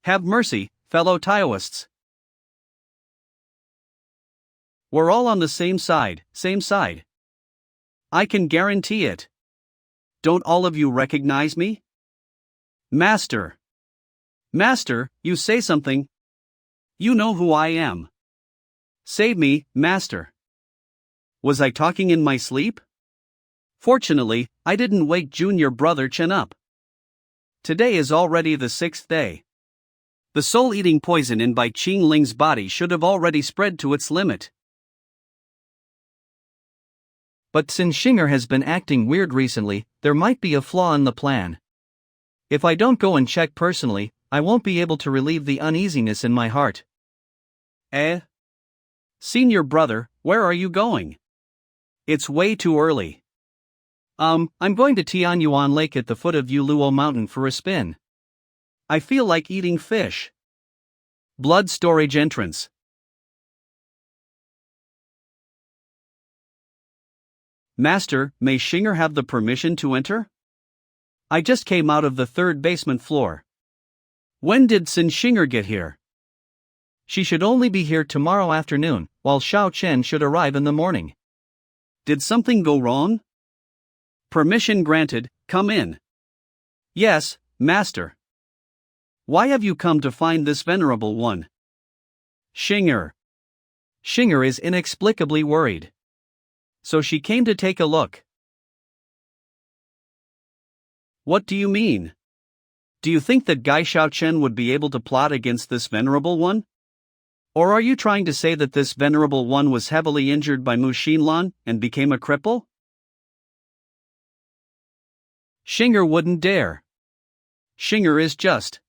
[SPEAKER 2] Have mercy, fellow Taoists. We're all on the same side, same side. I can guarantee it. Don't all of you recognize me? Master. Master, you say something. You know who I am. Save me, Master. Was I talking in my sleep? Fortunately, I didn't wake junior brother Chen up. Today is already the 6th day. The soul-eating poison in Bai Qingling's body should have already spread to its limit.
[SPEAKER 1] But since Xinger has been acting weird recently, there might be a flaw in the plan. If I don't go and check personally, I won't be able to relieve the uneasiness in my heart.
[SPEAKER 2] Senior brother, where are you going? It's way too early.
[SPEAKER 1] I'm going to Tianyuan Lake at the foot of Yuluo Mountain for a spin.
[SPEAKER 2] I feel like eating fish. Blood storage entrance. Master, may Shinger have the permission to enter? I just came out of the third basement floor. When did Sin Shinger get here?
[SPEAKER 1] She should only be here tomorrow afternoon, while Xiao Chen should arrive in the morning.
[SPEAKER 2] Did something go wrong? Permission granted, come in. Yes, Master. Why have you come to find this venerable one? Shinger.
[SPEAKER 1] Shinger is inexplicably worried.
[SPEAKER 2] So she came to take a look. What do you mean? Do you think that Gai Xiaochen would be able to plot against this venerable one? Or are you trying to say that this venerable one was heavily injured by Mu Xinlan and became a cripple?
[SPEAKER 1] Shinger wouldn't dare.
[SPEAKER 2] Shinger is just.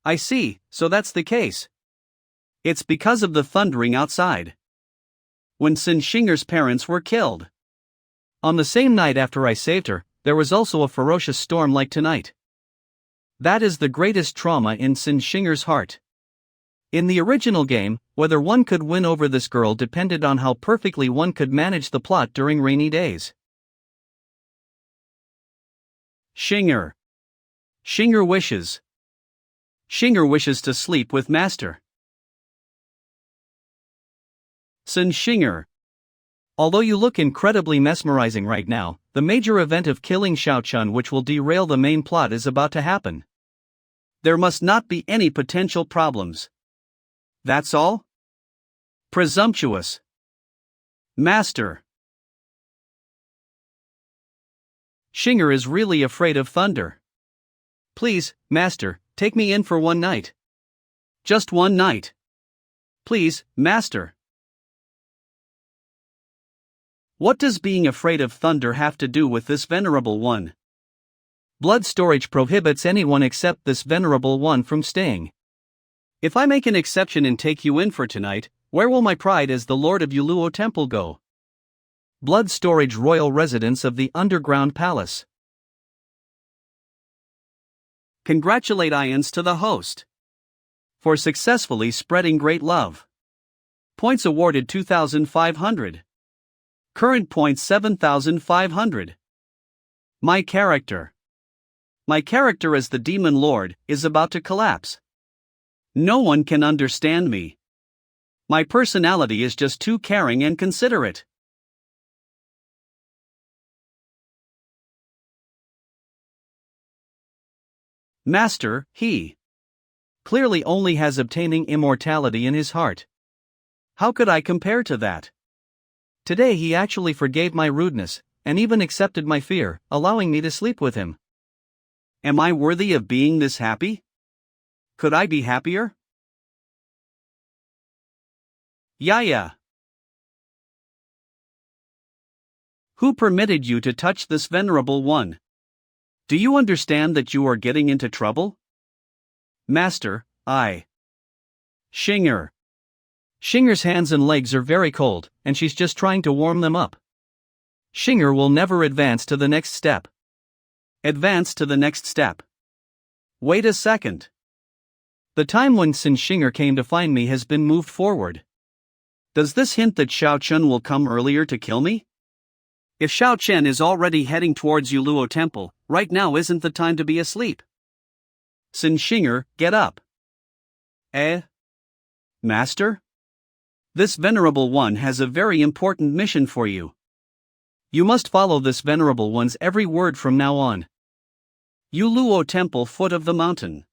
[SPEAKER 2] I see, so that's the case. It's because of the thundering outside. When Sin Shinger's parents were killed.
[SPEAKER 1] On the same night after I saved her, there was also a ferocious storm like tonight. That is the greatest trauma in Sin Shinger's heart. In the original game, whether one could win over this girl depended on how perfectly one could manage the plot during rainy days.
[SPEAKER 2] Shinger wishes. Shinger wishes to sleep with Master. Sin Shinger.
[SPEAKER 1] Although you look incredibly mesmerizing right now, the major event of killing Xiaochun, which will derail the main plot, is about to happen.
[SPEAKER 2] There must not be any potential problems. That's all? Presumptuous. Master.
[SPEAKER 1] Shinger is really afraid of thunder. Please, Master, take me in for one night.
[SPEAKER 2] Just one night. Please, Master. What does being afraid of thunder have to do with this venerable one?
[SPEAKER 1] Blood storage prohibits anyone except this venerable one from staying.
[SPEAKER 2] If I make an exception and take you in for tonight, where will my pride as the Lord of Yuluo Temple go?
[SPEAKER 1] Blood storage royal residence of the underground palace.
[SPEAKER 2] Congratulate Ians to the host for successfully spreading great love. Points awarded 2,500. Current points 7,500. My character as the Demon Lord is about to collapse. No one can understand me. My personality is just too caring and considerate. Master, he clearly only has obtaining immortality in his heart. How could I compare to that?
[SPEAKER 1] Today he actually forgave my rudeness, and even accepted my fear, allowing me to sleep with him.
[SPEAKER 2] Am I worthy of being this happy? Could I be happier? Yaya. Who permitted you to touch this venerable one? Do you understand that you are getting into trouble? Master, I. Shinger.
[SPEAKER 1] Shinger's hands and legs are very cold, and she's just trying to warm them up. Shinger will never advance to the next step.
[SPEAKER 2] Advance to the next step. Wait a second.
[SPEAKER 1] The time when Sin Shinger came to find me has been moved forward.
[SPEAKER 2] Does this hint that Xiao Chun will come earlier to kill me? If Xiao Chen is already heading towards Yuluo Temple, right now isn't the time to be asleep. Sin Shinger, get up. Master? This venerable one has a very important mission for you.
[SPEAKER 1] You must follow this venerable one's every word from now on.
[SPEAKER 2] Yuluo Temple, foot of the mountain.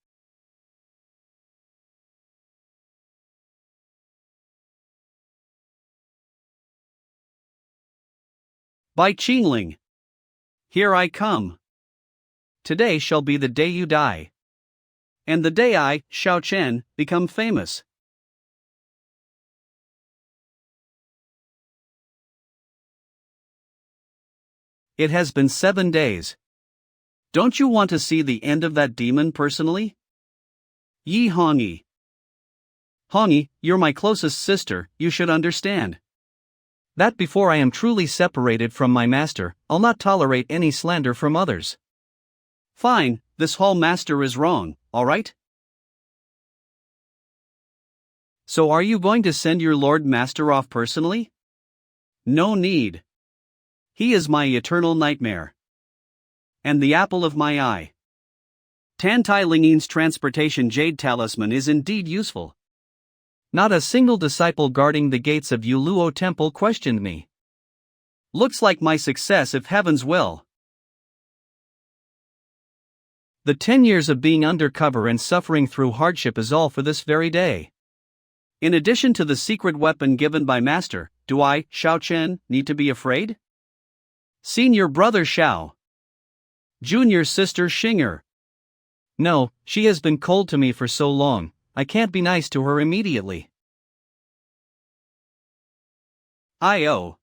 [SPEAKER 2] By Qingling. Here I come. Today shall be the day you die. And the day I, Xiao Chen, become famous.
[SPEAKER 1] It has been 7 days.
[SPEAKER 2] Don't you want to see the end of that demon personally? Yi Hongyi. Hongyi, you're my closest sister, you should understand.
[SPEAKER 1] That before I am truly separated from my master, I'll not tolerate any slander from others.
[SPEAKER 2] Fine, this hall master is wrong, alright? So are you going to send your Lord Master off personally? No need. He is my eternal nightmare. And the apple of my eye. Tantai Lingin's transportation jade talisman is indeed useful.
[SPEAKER 1] Not a single disciple guarding the gates of Yuluo Temple questioned me.
[SPEAKER 2] Looks like my success if heaven's will.
[SPEAKER 1] The 10 years of being undercover and suffering through hardship is all for this very day.
[SPEAKER 2] In addition to the secret weapon given by Master, do I, Xiao Chen, need to be afraid? Senior brother Xiao. Junior sister Xinger.
[SPEAKER 1] No, she has been cold to me for so long, I can't be nice to her immediately.
[SPEAKER 2] I.O.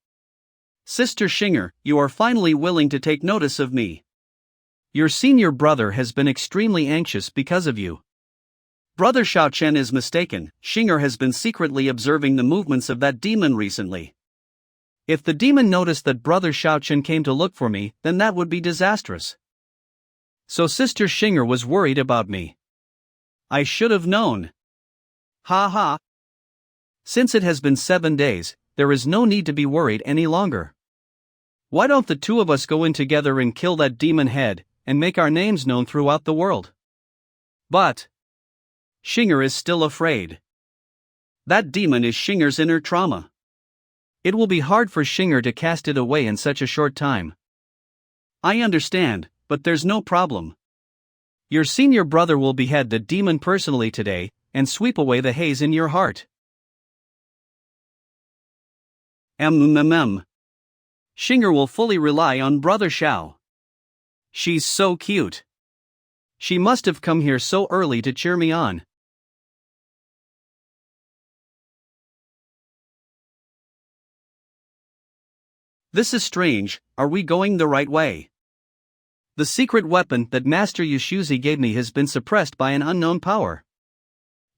[SPEAKER 2] Sister Xinger, you are finally willing to take notice of me.
[SPEAKER 1] Your senior brother has been extremely anxious because of you.
[SPEAKER 2] Brother Xiao Chen is mistaken, Xinger has been secretly observing the movements of that demon recently.
[SPEAKER 1] If the demon noticed that Brother Xiao Chen came to look for me, then that would be disastrous. So Sister Xinger was worried about me.
[SPEAKER 2] I should have known. Ha ha.
[SPEAKER 1] Since it has been 7 days, there is no need to be worried any longer. Why don't the two of us go in together and kill that demon head, and make our names known throughout the world?
[SPEAKER 2] But Xinger is still afraid. That demon is Xinger's inner trauma.
[SPEAKER 1] It will be hard for Xinger to cast it away in such a short time.
[SPEAKER 2] I understand, but there's no problem.
[SPEAKER 1] Your senior brother will behead the demon personally today, and sweep away the haze in your heart.
[SPEAKER 2] Xinger will fully rely on Brother Xiao. She's so cute.
[SPEAKER 1] She must have come here so early to cheer me on.
[SPEAKER 2] This is strange, are we going the right way?
[SPEAKER 1] The secret weapon that Master Yushuzi gave me has been suppressed by an unknown power.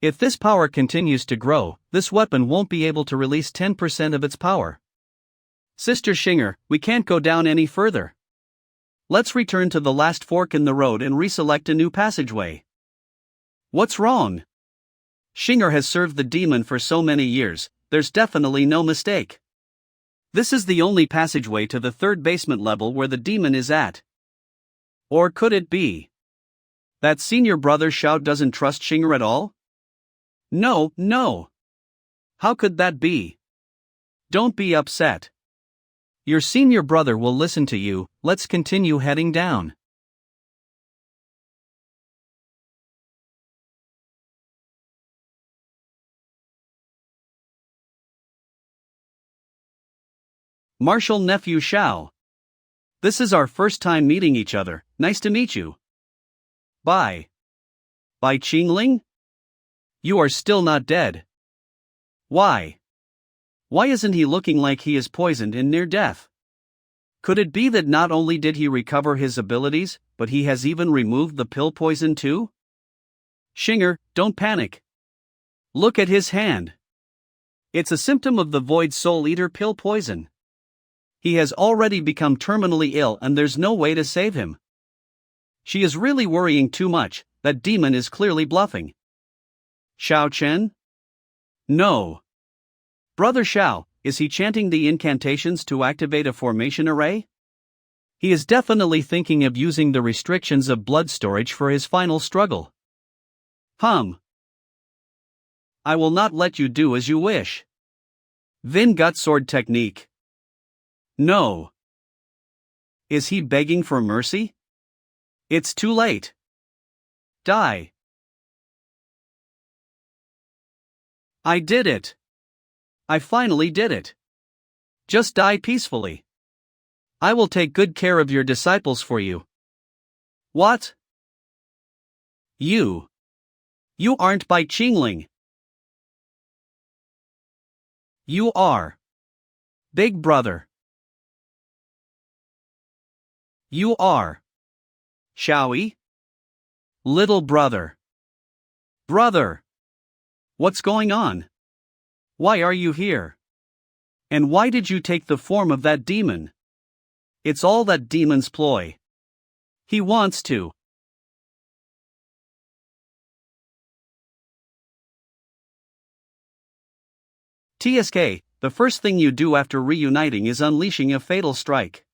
[SPEAKER 1] If this power continues to grow, this weapon won't be able to release 10% of its power.
[SPEAKER 2] Sister Xinger, we can't go down any further. Let's return to the last fork in the road and reselect a new passageway. What's wrong? Xinger has served the demon for so many years, there's definitely no mistake. This is the only passageway to the third basement level where the demon is at. Or could it be that senior brother Xiao doesn't trust Xinger at all? No. How could that be? Don't be upset.
[SPEAKER 1] Your senior brother will listen to you, let's continue heading down.
[SPEAKER 2] Marshal Nephew Xiao. This is our first time meeting each other, nice to meet you. By Qingling? You are still not dead. Why? Why isn't he looking like he is poisoned and near death? Could it be that not only did he recover his abilities, but he has even removed the pill poison too? Xinger, don't panic. Look at his hand. It's a symptom of the Void Soul Eater pill poison. He has already become terminally ill and there's no way to save him. She is really worrying too much, that demon is clearly bluffing. Xiao Chen? No. Brother Xiao, is he chanting the incantations to activate a formation array?
[SPEAKER 1] He is definitely thinking of using the restrictions of blood storage for his final struggle.
[SPEAKER 2] I will not let you do as you wish. Vin Gut Sword Technique. No. Is he begging for mercy? It's too late. Die. I did it. I finally did it. Just die peacefully. I will take good care of your disciples for you. What? You aren't Bai Qingling. You are. Big brother. You are. Shaoi? Little brother. Brother! What's going on? Why are you here? And why did you take the form of that demon? It's all that demon's ploy. He wants to. TSK, the first thing you do after reuniting is unleashing a fatal strike.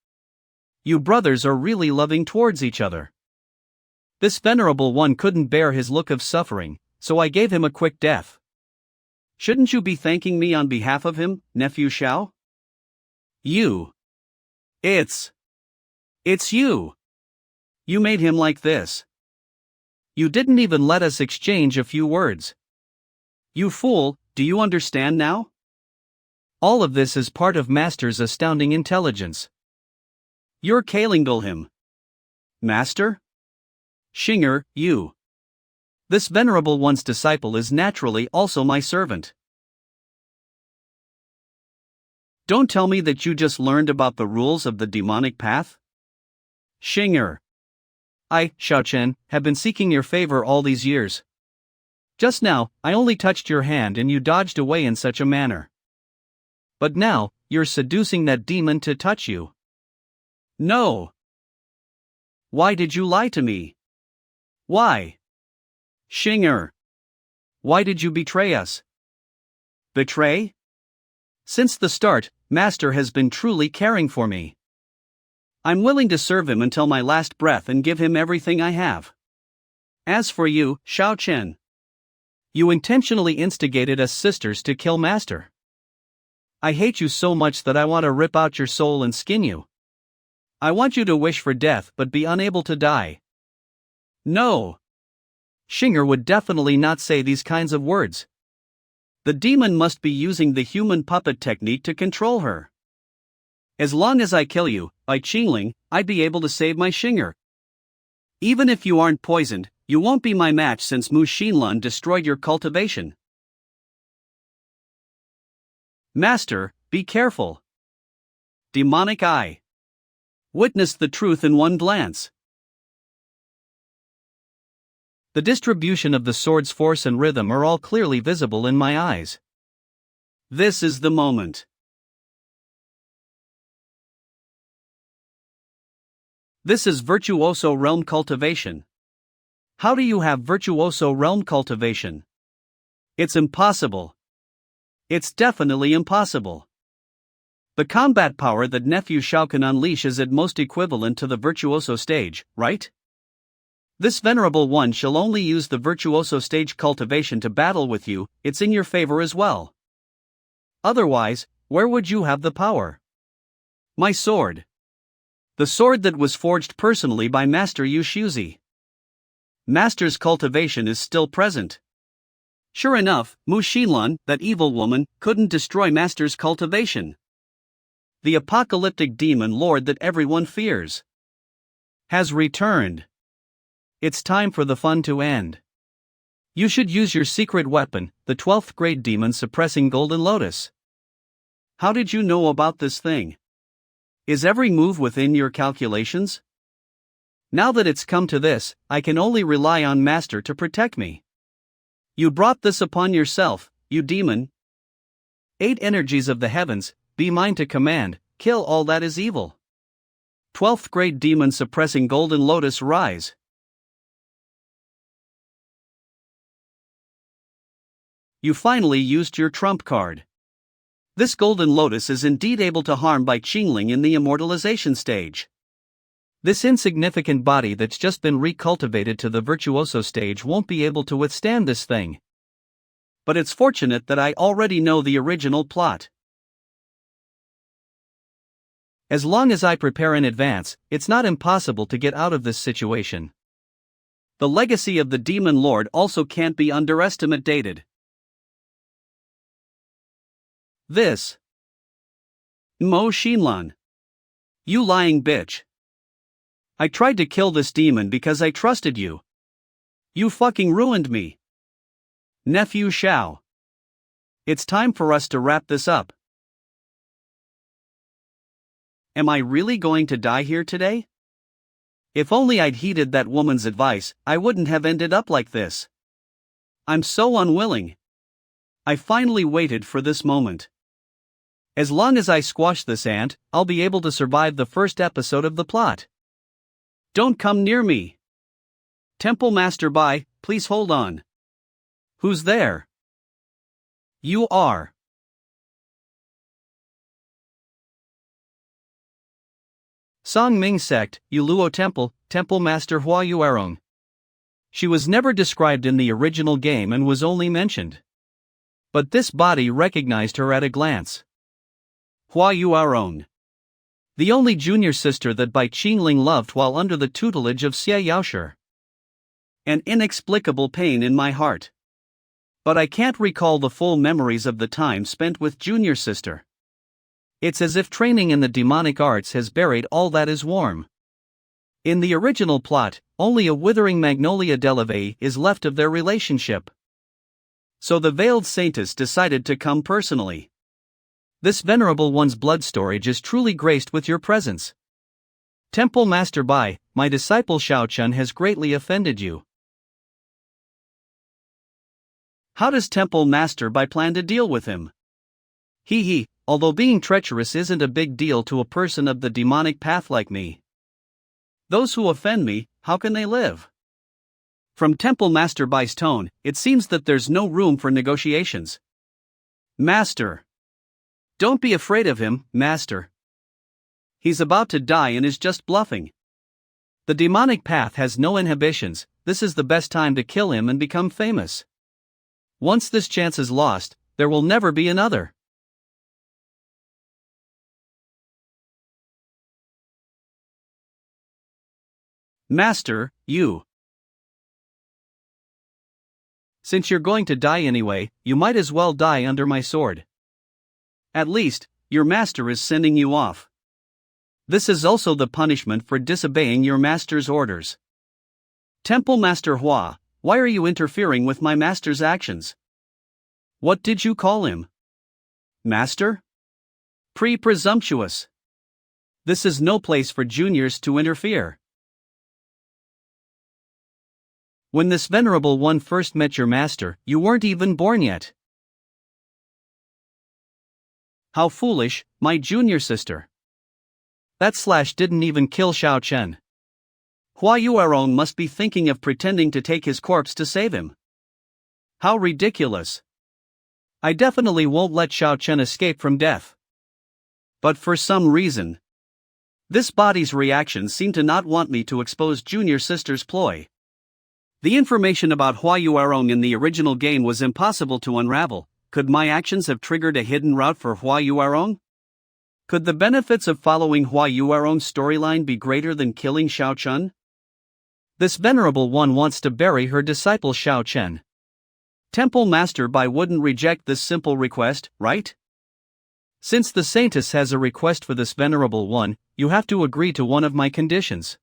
[SPEAKER 2] You brothers are really loving towards each other. This venerable one couldn't bear his look of suffering, so I gave him a quick death. Shouldn't you be thanking me on behalf of him, nephew Xiao? You. It's you. You made him like this. You didn't even let us exchange a few words. You fool, do you understand now? All of this is part of Master's astounding intelligence. You're Kalingal him. Master? Xinger, you. This venerable one's disciple is naturally also my servant. Don't tell me that you just learned about the rules of the demonic path? Xinger. I, Xiaochen, have been seeking your favor all these years. Just now, I only touched your hand and you dodged away in such a manner. But now, you're seducing that demon to touch you. No. Why did you lie to me? Why? Xinger. Why did you betray us? Betray? Since the start, Master has been truly caring for me. I'm willing to serve him until my last breath and give him everything I have. As for you, Xiao Chen, you intentionally instigated us sisters to kill Master. I hate you so much that I want to rip out your soul and skin you. I want you to wish for death but be unable to die. No. Xinger would definitely not say these kinds of words. The demon must be using the human puppet technique to control her. As long as I kill you, by Qingling, I'd be able to save my Xinger. Even if you aren't poisoned, you won't be my match since Mu Xinlan destroyed your cultivation. Master, be careful. Demonic eye. Witness the truth in one glance. The distribution of the sword's force and rhythm are all clearly visible in my eyes. This is the moment. This is virtuoso realm cultivation. How do you have virtuoso realm cultivation? It's impossible. It's definitely impossible. The combat power that nephew Xiao can unleash is at most equivalent to the virtuoso stage, right? This venerable one shall only use the virtuoso stage cultivation to battle with you, it's in your favor as well. Otherwise, where would you have the power? My sword. The sword that was forged personally by Master Yu Shuzi. Master's cultivation is still present. Sure enough, Mu Xinlan, that evil woman, couldn't destroy Master's cultivation. The apocalyptic demon lord that everyone fears has returned. It's time for the fun to end. You should use your secret weapon, the 12th grade demon suppressing Golden Lotus. How did you know about this thing? Is every move within your calculations? Now that it's come to this, I can only rely on Master to protect me. You brought this upon yourself, you demon. 8 energies of the heavens, be mine to command, kill all that is evil. 12th grade demon suppressing Golden Lotus rise. You finally used your trump card. This Golden Lotus is indeed able to harm by Qingling in the immortalization stage. This insignificant body that's just been recultivated to the virtuoso stage won't be able to withstand this thing. But it's fortunate that I already know the original plot. As long as I prepare in advance, it's not impossible to get out of this situation. The legacy of the Demon Lord also can't be underestimated. This. Mo Xinlan. You lying bitch. I tried to kill this demon because I trusted you. You fucking ruined me. Nephew Xiao. It's time for us to wrap this up. Am I really going to die here today? If only I'd heeded that woman's advice, I wouldn't have ended up like this. I'm so unwilling. I finally waited for this moment. As long as I squash this ant, I'll be able to survive the first episode of the plot. Don't come near me. Temple Master Bai, please hold on. Who's there? You are.
[SPEAKER 1] Song Ming Sect, Yuluo Temple, Temple Master Hua Yuarong. She was never described in the original game and was only mentioned. But this body recognized her at a glance.
[SPEAKER 2] Hua Yuarong.
[SPEAKER 1] The only junior sister that Bai Qingling loved while under the tutelage of Xie Yaoshi.
[SPEAKER 2] An inexplicable pain in my heart. But I can't recall the full memories of the time spent with junior sister.
[SPEAKER 1] It's as if training in the demonic arts has buried all that is warm. In the original plot, only a withering magnolia deleve is left of their relationship.
[SPEAKER 2] So the veiled saintess decided to come personally.
[SPEAKER 1] This venerable one's blood storage is truly graced with your presence. Temple Master Bai, my disciple Xiaochun has greatly offended you.
[SPEAKER 2] How does Temple Master Bai plan to deal with him?
[SPEAKER 1] Although being treacherous isn't a big deal to a person of the demonic path like me.
[SPEAKER 2] Those who offend me, how can they live? From Temple Master Bai's tone, it seems that there's no room for negotiations. Master. Don't be afraid of him, Master. He's about to die and is just bluffing.
[SPEAKER 1] The demonic path has no inhibitions, this is the best time to kill him and become famous. Once this chance is lost, there will never be another.
[SPEAKER 2] Master, you.
[SPEAKER 1] Since you're going to die anyway, you might as well die under my sword.
[SPEAKER 2] At least, your master is sending you off. This is also the punishment for disobeying your master's orders. Temple Master Hua, why are you interfering with my master's actions? What did you call him? Master? Presumptuous. This is no place for juniors to interfere.
[SPEAKER 1] When this venerable one first met your master, you weren't even born yet.
[SPEAKER 2] How foolish, my junior sister.
[SPEAKER 1] That slash didn't even kill Xiao Chen.
[SPEAKER 2] Hua Yuarong must be thinking of pretending to take his corpse to save him. How ridiculous.
[SPEAKER 1] I definitely won't let Xiao Chen escape from death.
[SPEAKER 2] But for some reason, this body's reactions seem to not want me to expose junior sister's ploy. The information about Hua Yuarong in the original game was impossible to unravel. Could my actions have triggered a hidden route for Hua Yuarong? Could the benefits of following Hua Yuarong's storyline be greater than killing Xiao Chun?
[SPEAKER 1] This venerable one wants to bury her disciple Xiao Chen.
[SPEAKER 2] Temple Master Bai wouldn't reject this simple request, right?
[SPEAKER 1] Since the saintess has a request for this venerable one, you have to agree to one of my conditions.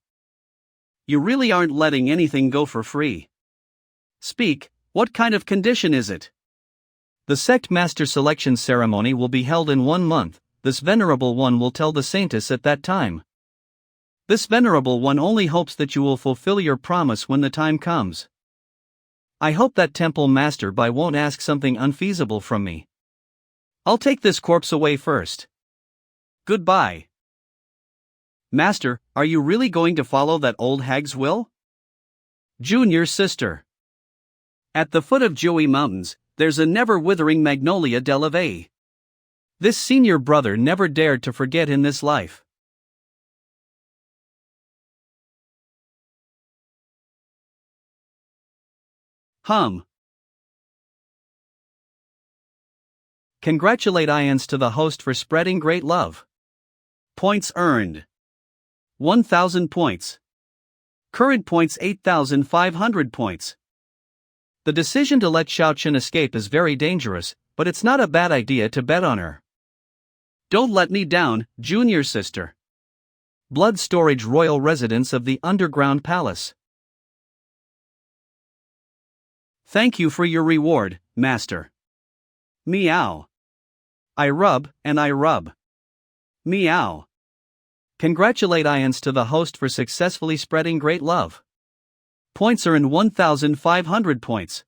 [SPEAKER 2] You really aren't letting anything go for free. Speak, what kind of condition is it?
[SPEAKER 1] The sect master selection ceremony will be held in 1 month, this venerable one will tell the saintess at that time. This venerable one only hopes that you will fulfill your promise when the time comes. I hope that Temple Master Bai won't ask something unfeasible from me. I'll take this corpse away first.
[SPEAKER 2] Goodbye. Master, are you really going to follow that old hag's will? Junior sister. At the foot of Joey Mountains, there's a never-withering magnolia deleve.
[SPEAKER 1] This senior brother never dared to forget in this life. Congratulate Ians to the host for spreading great love.
[SPEAKER 2] Points earned. 1,000 points. Current points 8,500 points.
[SPEAKER 1] The decision to let Xiao Chen escape is very dangerous, but it's not a bad idea to bet on her.
[SPEAKER 2] Don't let me down, junior sister.
[SPEAKER 1] Blood storage royal residence of the underground palace.
[SPEAKER 2] Thank you for your reward, master. Meow. I rub, and I rub. Meow.
[SPEAKER 1] Congratulate Ians to the host for successfully spreading great love. Points earned 1,500 points.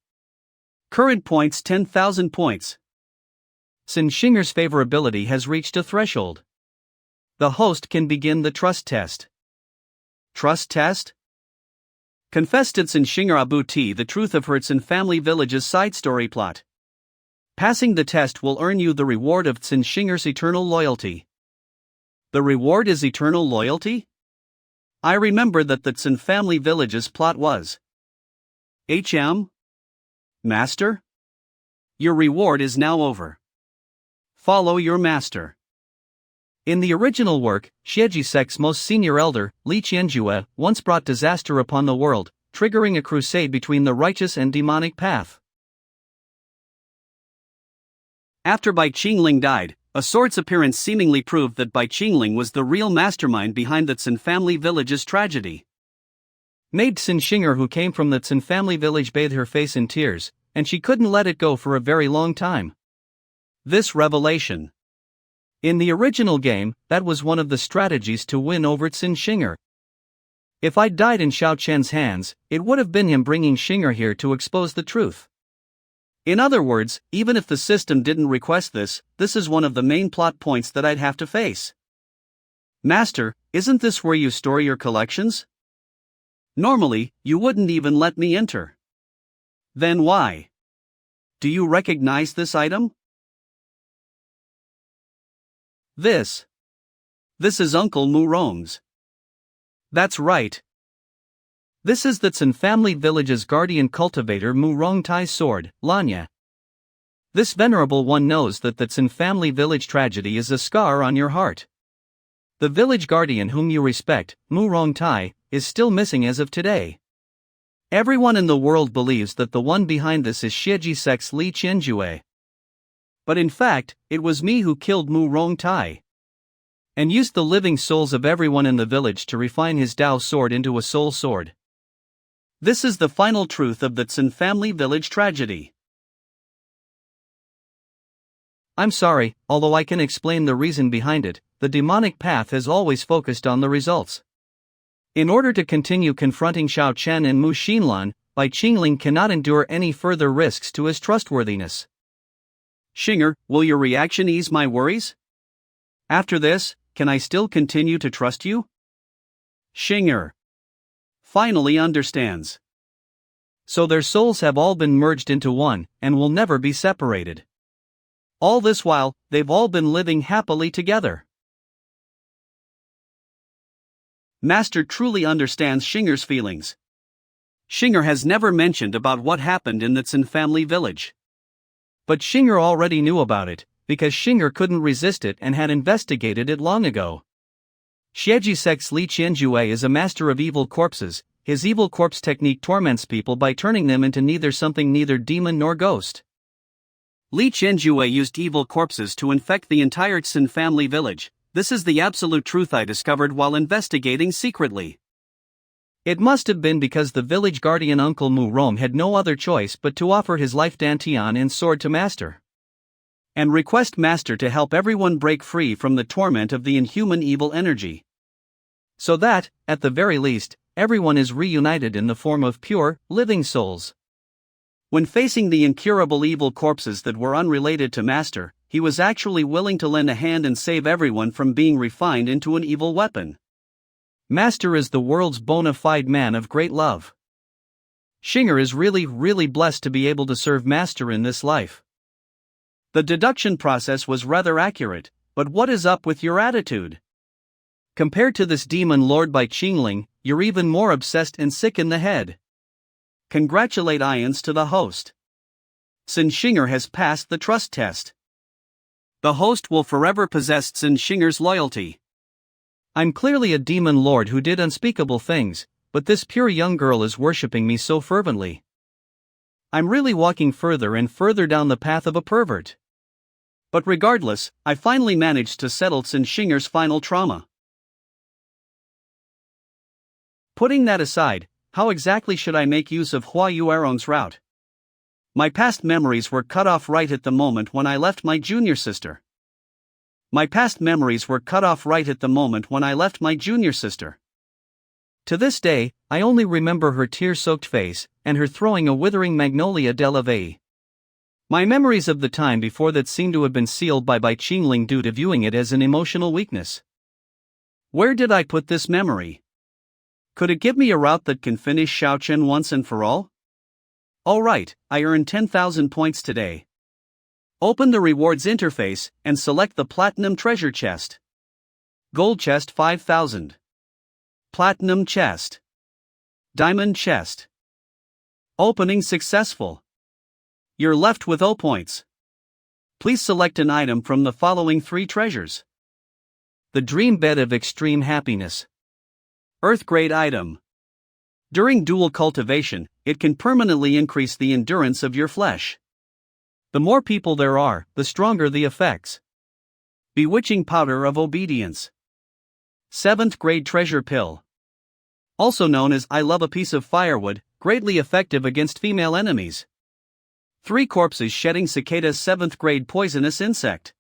[SPEAKER 1] Current points 10,000 points. Sin Shinger's favorability has reached a threshold. The host can begin the trust test. Trust test? Confessed Sin Shinger Abu T the truth of Hertz and Family Village's side story plot. Passing the test will earn you the reward of Sin Shinger's eternal loyalty. The reward is eternal loyalty? I remember that the Tsin Family Village's plot was HM? Master? Your reward is now over. Follow your master. In the original work, Xieji sect's most senior elder, Li Qianjue, once brought disaster upon the world, triggering a crusade between the righteous and demonic path. After Bai Qingling died, a sword's appearance seemingly proved that Bai Qingling was the real mastermind behind the Tsin Family Village's tragedy. Maid Sin Shinger, who came from the Tsin Family Village, bathed her face in tears, and she couldn't let it go for a very long time. This revelation. In the original game, that was one of the strategies to win over Sin Shinger. If I'd died in Xiao Chen's hands, it would have been him bringing Shinger here to expose the truth. In other words, even if the system didn't request this, this is one of the main plot points that I'd have to face. Master, isn't this where you store your collections? Normally, you wouldn't even let me enter. Then why? Do you recognize this item? This is Uncle Mu Rong's. That's right. This is the Tsin Family Village's guardian cultivator Mu Rong Tai's sword, Lanya. This venerable one knows that the Tsin Family Village tragedy is a scar on your heart. The village guardian whom you respect, Mu Rong Tai, is still missing as of today. Everyone in the world believes that the one behind this is Xieji sect's Li Qianjue. But in fact, it was me who killed Mu Rong Tai. And used the living souls of everyone in the village to refine his Dao sword into a soul sword. This is the final truth of the Tsin Family Village tragedy. I'm sorry, although I can explain the reason behind it, the demonic path has always focused on the results. In order to continue confronting Xiao Chen and Mu Xinlan, Bai Qingling cannot endure any further risks to his trustworthiness. Shinger, will your reaction ease my worries? After this, can I still continue to trust you? Shinger finally understands. So their souls have all been merged into one, and will never be separated. All this while, they've all been living happily together. Master truly understands Shinger's feelings. Shinger has never mentioned about what happened in the Tsin Family Village. But Shinger already knew about it, because Shinger couldn't resist it and had investigated it long ago. Xieji sect's Li Qianjue is a master of evil corpses. His evil corpse technique torments people by turning them into neither demon nor ghost. Li Qianjue used evil corpses to infect the entire Tsin Family Village. This is the absolute truth I discovered while investigating secretly. It must have been because the village guardian Uncle Mu Rong had no other choice but to offer his life dantian and sword to Master. And request Master to help everyone break free from the torment of the inhuman evil energy. So that, at the very least, everyone is reunited in the form of pure, living souls. When facing the incurable evil corpses that were unrelated to Master, he was actually willing to lend a hand and save everyone from being refined into an evil weapon. Master is the world's bona fide man of great love. Shinger is really blessed to be able to serve Master in this life. The deduction process was rather accurate, but what is up with your attitude? Compared to this demon lord Bai Qingling, you're even more obsessed and sick in the head. Congratulate Ians to the host. Sin Shinger has passed the trust test. The host will forever possess Sin Shinger's loyalty. I'm clearly a demon lord who did unspeakable things, but this pure young girl is worshipping me so fervently. I'm really walking further and further down the path of a pervert. But regardless, I finally managed to settle Sin Shinger's final trauma. Putting that aside, how exactly should I make use of Hua Yuerong's route? My past memories were cut off right at the moment when I left my junior sister.
[SPEAKER 2] My past memories were cut off right at the moment when I left my junior sister.
[SPEAKER 1] To this day, I only remember her tear-soaked face, and her throwing a withering magnolia de la veille. My memories of the time before that seem to have been sealed by Qingling due to viewing it as an emotional weakness.
[SPEAKER 2] Where did I put this memory? Could it give me a route that can finish Shaochen once and for all? Alright, I earned 10,000 points today. Open the rewards interface, and select the Platinum Treasure Chest. Gold Chest 5,000. Platinum Chest. Diamond Chest. Opening successful. You're left with O points. Please select an item from the following 3 treasures.
[SPEAKER 1] The Dream Bed of Extreme Happiness.
[SPEAKER 2] Earth Grade item. During dual cultivation, it can permanently increase the endurance of your flesh.
[SPEAKER 1] The more people there are, the stronger the effects.
[SPEAKER 2] Bewitching Powder of Obedience. 7th Grade Treasure Pill. Also known as I Love a Piece of Firewood, greatly effective against female enemies. 3 corpses shedding Cicada's 7th grade poisonous insect.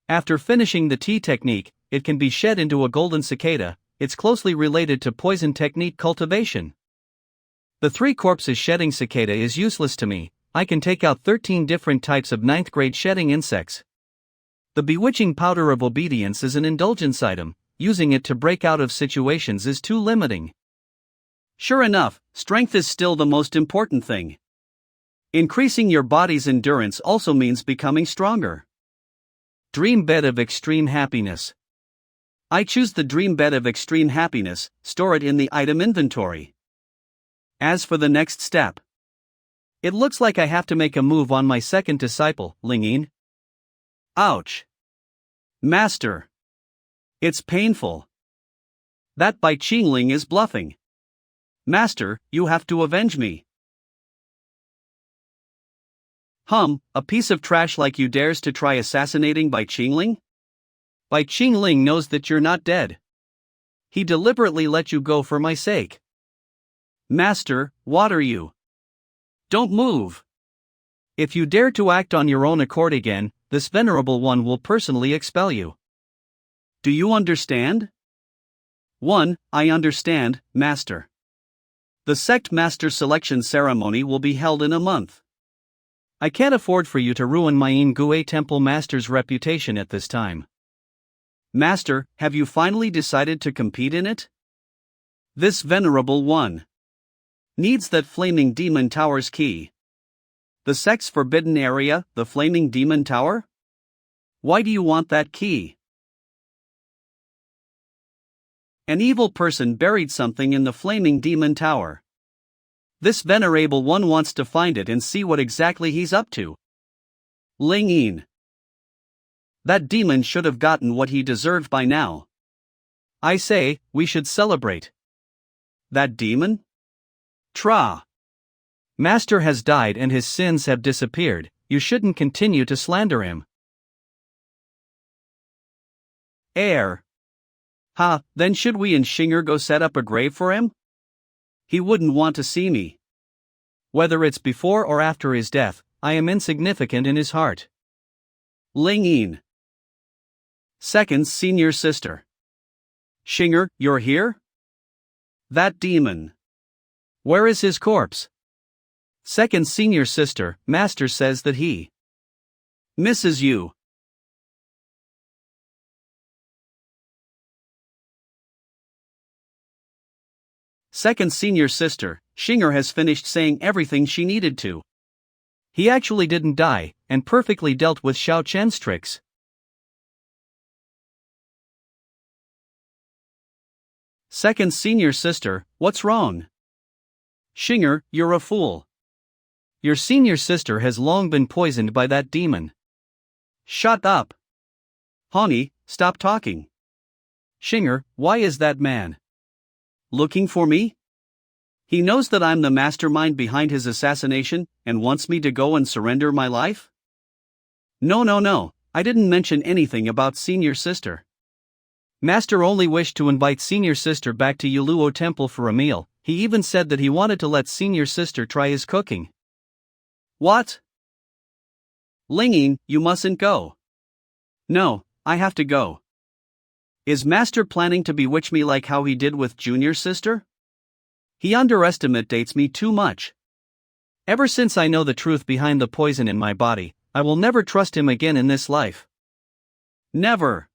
[SPEAKER 1] After finishing the tea technique, it can be shed into a golden cicada. It's closely related to poison technique cultivation. The 3 corpses shedding cicada is useless to me. I can take out 13 different types of 9th grade shedding insects. The Bewitching Powder of Obedience is an indulgence item. Using it to break out of situations is too limiting.
[SPEAKER 2] Sure enough, strength is still the most important thing. Increasing your body's endurance also means becoming stronger.
[SPEAKER 1] Dream Bed of Extreme Happiness.
[SPEAKER 2] I choose the Dream Bed of Extreme Happiness, store it in the item inventory. As for the next step,
[SPEAKER 1] it looks like I have to make a move on my second disciple, Lingyin.
[SPEAKER 2] Ouch. Master. It's painful. That Qingling is bluffing. Master, you have to avenge me. A piece of trash like you dares to try assassinating Qingling?
[SPEAKER 1] Qingling knows that you're not dead. He deliberately let you go for my sake.
[SPEAKER 2] Master, what are you? Don't move.
[SPEAKER 1] If you dare to act on your own accord again, this venerable one will personally expel you.
[SPEAKER 2] Do you understand? 1. I understand, Master. The sect master selection ceremony will be held in a month.
[SPEAKER 1] I can't afford for you to ruin my Yin Temple Master's reputation at this time.
[SPEAKER 2] Master, have you finally decided to compete in it? This venerable one needs that Flaming Demon Tower's key. The sect's forbidden area, the Flaming Demon Tower? Why do you want that key? An evil person buried something in the Flaming Demon Tower. This venerable one wants to find it and see what exactly he's up to. Lingyin. That demon should have gotten what he deserved by now.
[SPEAKER 1] I say, we should celebrate.
[SPEAKER 2] That demon? Tra.
[SPEAKER 1] Master has died and his sins have disappeared. You shouldn't continue to slander him.
[SPEAKER 2] Air. Then should we and Xinger go set up a grave for him? He wouldn't want to see me.
[SPEAKER 1] Whether it's before or after his death, I am insignificant in his heart.
[SPEAKER 2] Lingyin. Second's senior sister. Xinger, you're here? That demon.
[SPEAKER 1] Where is his corpse? Second senior sister, Master says that he
[SPEAKER 2] misses you. Second senior sister, Xinger has finished saying everything she needed to.
[SPEAKER 1] He actually didn't die, and perfectly dealt with Xiao Chen's tricks.
[SPEAKER 2] Second senior sister, what's wrong? Xinger, you're a fool.
[SPEAKER 1] Your senior sister has long been poisoned by that demon.
[SPEAKER 2] Shut up. Honey, stop talking.
[SPEAKER 1] Xinger, why is that man
[SPEAKER 2] looking for me? He knows that I'm the mastermind behind his assassination and wants me to go and surrender my life? No, I didn't mention anything about senior sister.
[SPEAKER 1] Master only wished to invite senior sister back to Yuluo Temple for a meal. He even said that he wanted to let senior sister try his cooking.
[SPEAKER 2] What? Lingyin, you mustn't go. No, I have to go. Is Master planning to bewitch me like how he did with Junior's sister? He underestimates me too much.
[SPEAKER 1] Ever since I know the truth behind the poison in my body, I will never trust him again in this life.
[SPEAKER 2] Never.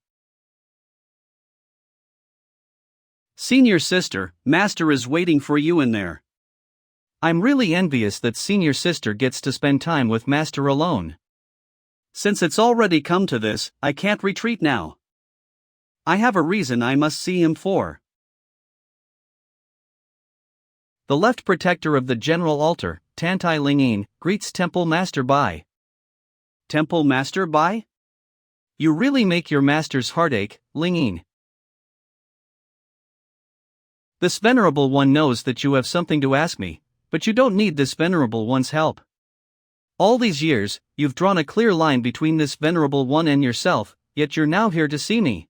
[SPEAKER 2] Senior sister, Master is waiting for you in there.
[SPEAKER 1] I'm really envious that senior sister gets to spend time with Master alone.
[SPEAKER 2] Since it's already come to this, I can't retreat now. I have a reason I must see him for.
[SPEAKER 1] The left protector of the general altar, Tantai Lingyin, greets Temple Master Bai.
[SPEAKER 2] Temple Master Bai?
[SPEAKER 1] You really make your master's heart ache, Lingyin. This venerable one knows that you have something to ask me, but you don't need this venerable one's help. All these years, you've drawn a clear line between this venerable one and yourself, yet you're now here to see me.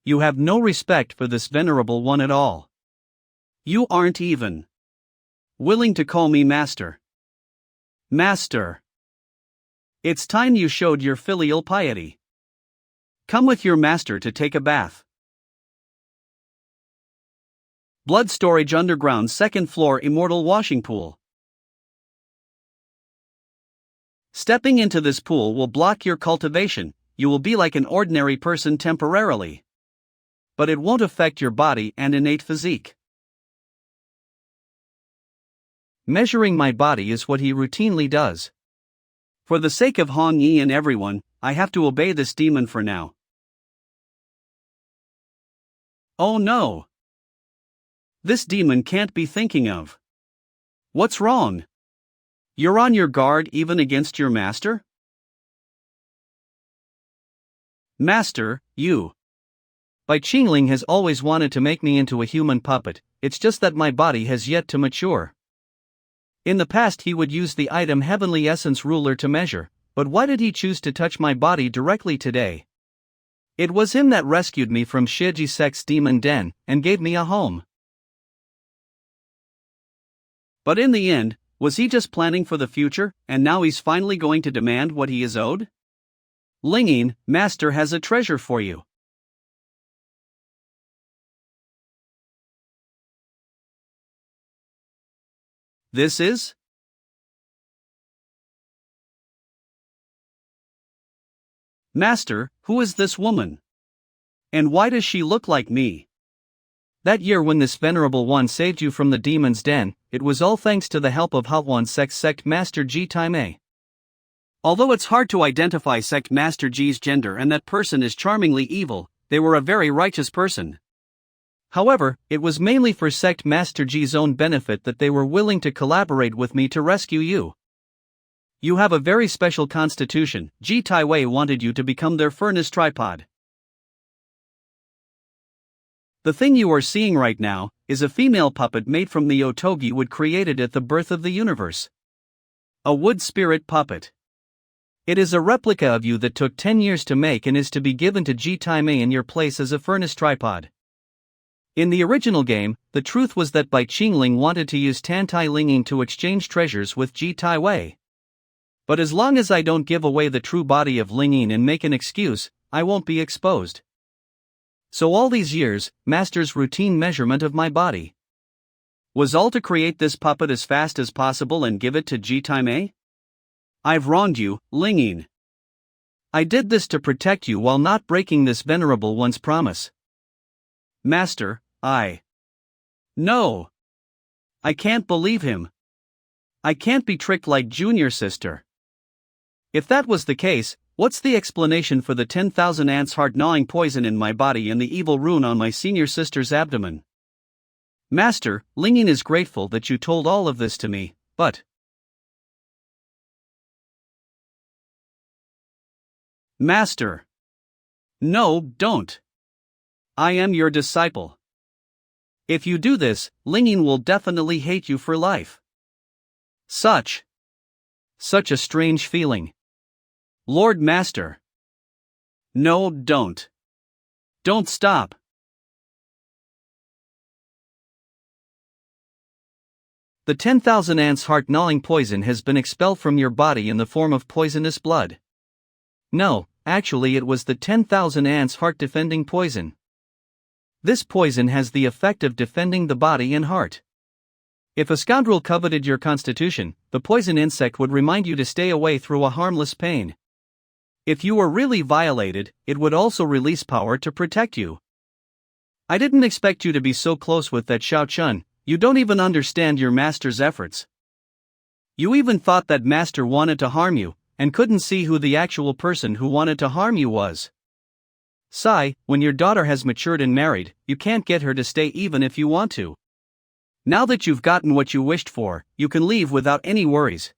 [SPEAKER 1] You have no respect for this venerable one at all.
[SPEAKER 2] You aren't even willing to call me Master. Master. It's time you showed your filial piety. Come with your master to take a bath. Blood storage underground, second floor, immortal washing pool. Stepping into this pool will block your cultivation. You will be like an ordinary person temporarily. But it won't affect your body and innate physique.
[SPEAKER 1] Measuring my body is what he routinely does.
[SPEAKER 2] For the sake of Hong Yi and everyone, I have to obey this demon for now. Oh no! This demon can't be thinking of. What's wrong? You're on your guard even against your master? Master, you.
[SPEAKER 1] Bai Qingling has always wanted to make me into a human puppet, it's just that my body has yet to mature. In the past he would use the item Heavenly Essence Ruler to measure, but why did he choose to touch my body directly today? It was him that rescued me from Shiji Sek's demon den, and gave me a home.
[SPEAKER 2] But in the end, was he just planning for the future, and now he's finally going to demand what he is owed? Lingyin, Master has a treasure for you. This is? Master, who is this woman? And why does she look like me?
[SPEAKER 1] That year when this venerable one saved you from the demon's den, it was all thanks to the help of Haoan Sek's sect master Ji Taimei.
[SPEAKER 2] Although it's hard to identify sect master Ji's gender and that person is charmingly evil, they were a very righteous person.
[SPEAKER 1] However, it was mainly for sect master Ji's own benefit that they were willing to collaborate with me to rescue you. You have a very special constitution. Ji Taiwei wanted you to become their furnace tripod. The thing you are seeing right now is a female puppet made from the otogi wood created at the birth of the universe. A wood spirit puppet. It is a replica of you that took 10 years to make and is to be given to Ji Taimei in your place as a furnace tripod. In the original game, the truth was that Bai Qingling wanted to use Tantai Lingyin to exchange treasures with Ji Taiwei. But as long as I don't give away the true body of Lingyin and make an excuse, I won't be exposed. So all these years, Master's routine measurement of my body was all to create this puppet as fast as possible and give it to Ji Taimei? I've wronged you, Lingyin. I did this to protect you while not breaking this venerable one's promise. Master, No. I can't believe him. I can't be tricked like Junior sister. If that was the case, what's the explanation for the 10,000 ants heart-gnawing poison in my body and the evil rune on my senior sister's abdomen? Master, Lingyin is grateful that you told all of this to me, but... Master. No, don't. I am your disciple. If you do this, Lingyin will definitely hate you for life. Such a strange feeling. Lord Master. No, don't. Don't stop. The 10,000 ants heart-gnawing poison has been expelled from your body in the form of poisonous blood. No, actually it was the 10,000 ants heart-defending poison. This poison has the effect of defending the body and heart. If a scoundrel coveted your constitution, the poison insect would remind you to stay away through a harmless pain. If you were really violated, it would also release power to protect you. I didn't expect you to be so close with that Xiao Chun. You don't even understand your master's efforts. You even thought that master wanted to harm you, and couldn't see who the actual person who wanted to harm you was. Sai, when your daughter has matured and married, you can't get her to stay even if you want to. Now that you've gotten what you wished for, you can leave without any worries.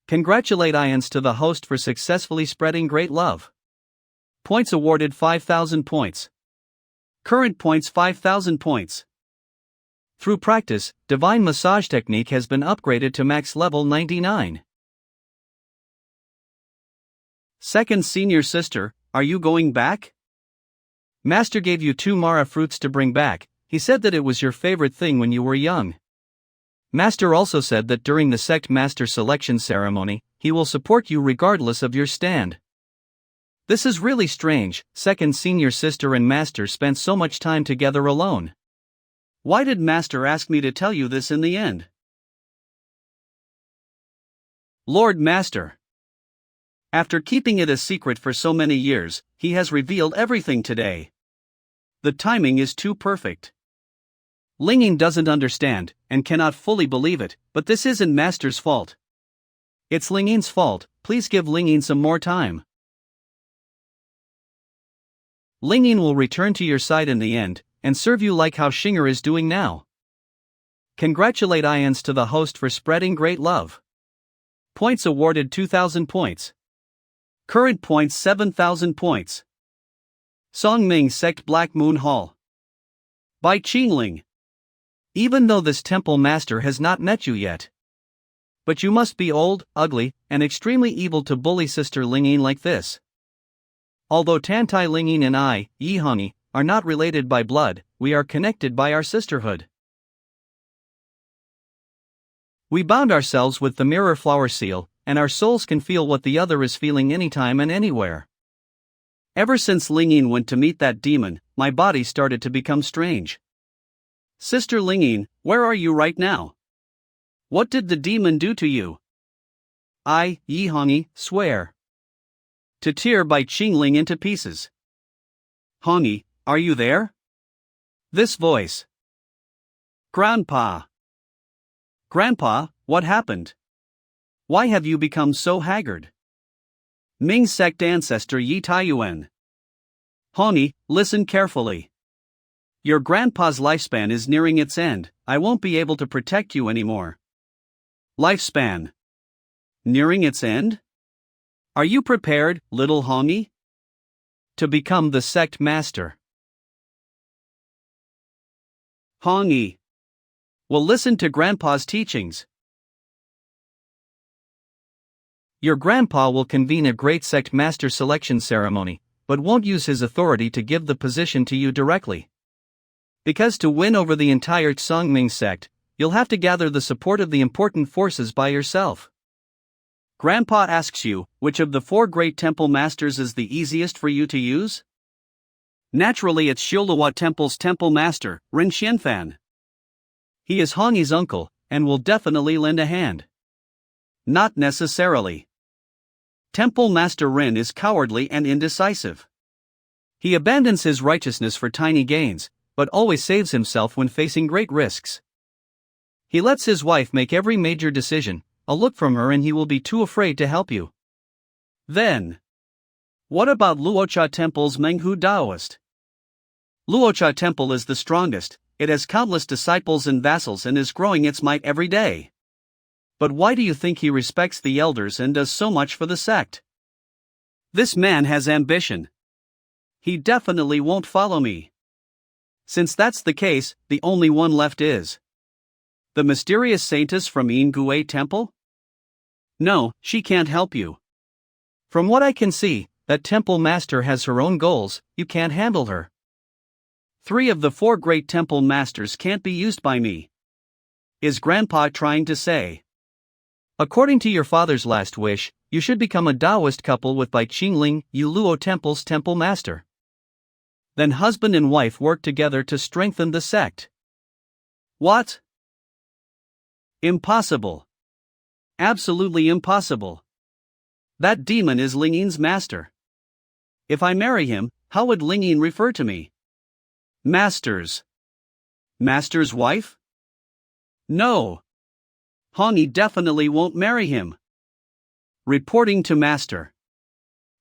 [SPEAKER 1] Congratulate Ians to the host for successfully spreading great love. Points awarded 5,000 points. Current points 5,000 points. Through practice, divine massage technique has been upgraded to max level 99. Second senior sister, are you going back? Master gave you 2 Mara fruits to bring back. He said that it was your favorite thing when you were young. Master also said that during the sect master selection ceremony, he will support you regardless of your stand. This is really strange. Second senior sister and master spent so much time together alone. Why did master ask me to tell you this in the end? Lord Master. After keeping it a secret for so many years, he has revealed everything today. The timing is too perfect. Lingyin doesn't understand, and cannot fully believe it, but this isn't master's fault. It's Lingyin's fault. Please give Lingyin some more time. Lingyin will return to your side in the end, and serve you like how Xinger is doing now. Congratulate Ians to the host for spreading great love. Points awarded 2,000 points. Current points 7,000 points. Songming Sect Black Moon Hall. By Qingling. Even though this temple master has not met you yet. But you must be old, ugly, and extremely evil to bully Sister Lingyin like this. Although Tantai Lingyin and I, Yihongi, are not related by blood, we are connected by our sisterhood. We bound ourselves with the mirror flower seal, and our souls can feel what the other is feeling anytime and anywhere. Ever since Lingyin went to meet that demon, my body started to become strange. Sister Lingyin, where are you right now? What did the demon do to you? I, Yihongi, swear to tear by Qingling into pieces. Hongi, are you there? This voice. Grandpa. Grandpa, what happened? Why have you become so haggard? Ming sect ancestor Yi Taiyuan. Hongi, listen carefully. Your grandpa's lifespan is nearing its end. I won't be able to protect you anymore. Lifespan. Nearing its end? Are you prepared, little Hongi? To become the sect master. Hongi. Well, listen to Grandpa's teachings. Your grandpa will convene a great sect master selection ceremony, but won't use his authority to give the position to you directly. Because to win over the entire Songming sect, you'll have to gather the support of the important forces by yourself. Grandpa asks you, which of the 4 great temple masters is the easiest for you to use? Naturally it's Shiluwa Temple's temple master, Ren Xianfan. He is Hongi's uncle, and will definitely lend a hand. Not necessarily. Temple Master Ren is cowardly and indecisive. He abandons his righteousness for tiny gains, but always saves himself when facing great risks. He lets his wife make every major decision. A look from her and he will be too afraid to help you. Then, what about Luocha Temple's Menghu Taoist? Luocha Temple is the strongest, it has countless disciples and vassals and is growing its might every day. But why do you think he respects the elders and does so much for the sect? This man has ambition. He definitely won't follow me. Since that's the case, the only one left is the mysterious saintess from Yingguei Temple? No, she can't help you. From what I can see, that temple master has her own goals, you can't handle her. 3 of the 4 great temple masters can't be used by me. Is Grandpa trying to say According to your father's last wish, you should become a Taoist couple with Bai Qingling, Yuluo Temple's temple master. Then husband and wife work together to strengthen the sect.
[SPEAKER 2] What? Impossible. Absolutely impossible. That demon is Lingyin's master. If I marry him, how would Lingyin refer to me? Master's. Master's wife? No. Hongyi definitely won't marry him. Reporting to Master.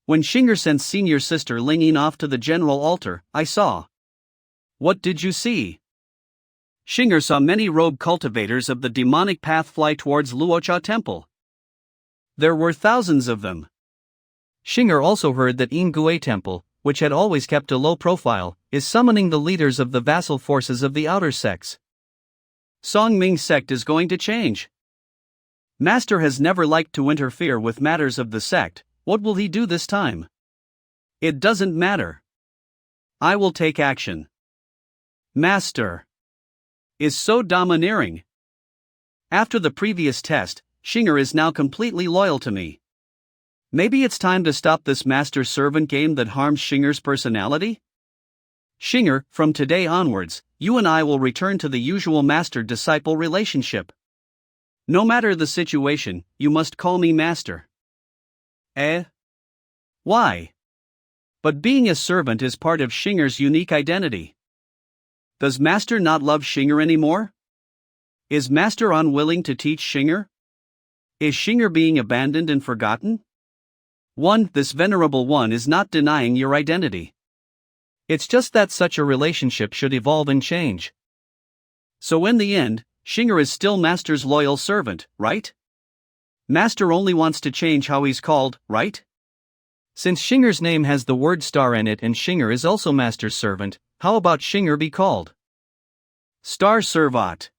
[SPEAKER 2] When Xinger sent senior sister Lingyin off to the general altar, I saw. What did you see? Xinger saw many rogue cultivators of the demonic path fly towards Luocha Temple. There were thousands of them.
[SPEAKER 1] Xinger also heard that Ingui Temple, which had always kept a low profile, is summoning the leaders of the vassal forces of the outer sects.
[SPEAKER 2] Songming sect is going to change. Master has never liked to interfere with matters of the sect. What will he do this time? It doesn't matter. I will take action. Master is so domineering. After the previous test, Xinger is now completely loyal to me. Maybe it's time to stop this master-servant game that harms Xinger's personality? Xinger, from today onwards, you and I will return to the usual master-disciple relationship. No matter the situation, you must call me master. Why? But being a servant is part of Xinger's unique identity. Does master not love Xinger anymore? Is master unwilling to teach Xinger? Is Xinger being abandoned and forgotten? This venerable one is not denying your identity.
[SPEAKER 1] It's just that such a relationship should evolve and change.
[SPEAKER 2] So in the end, Xinger is still Master's loyal servant, right? Master only wants to change how he's called, right?
[SPEAKER 1] Since Xinger's name has the word star in it and Xinger is also Master's servant, how about Xinger be called
[SPEAKER 2] Star Servant?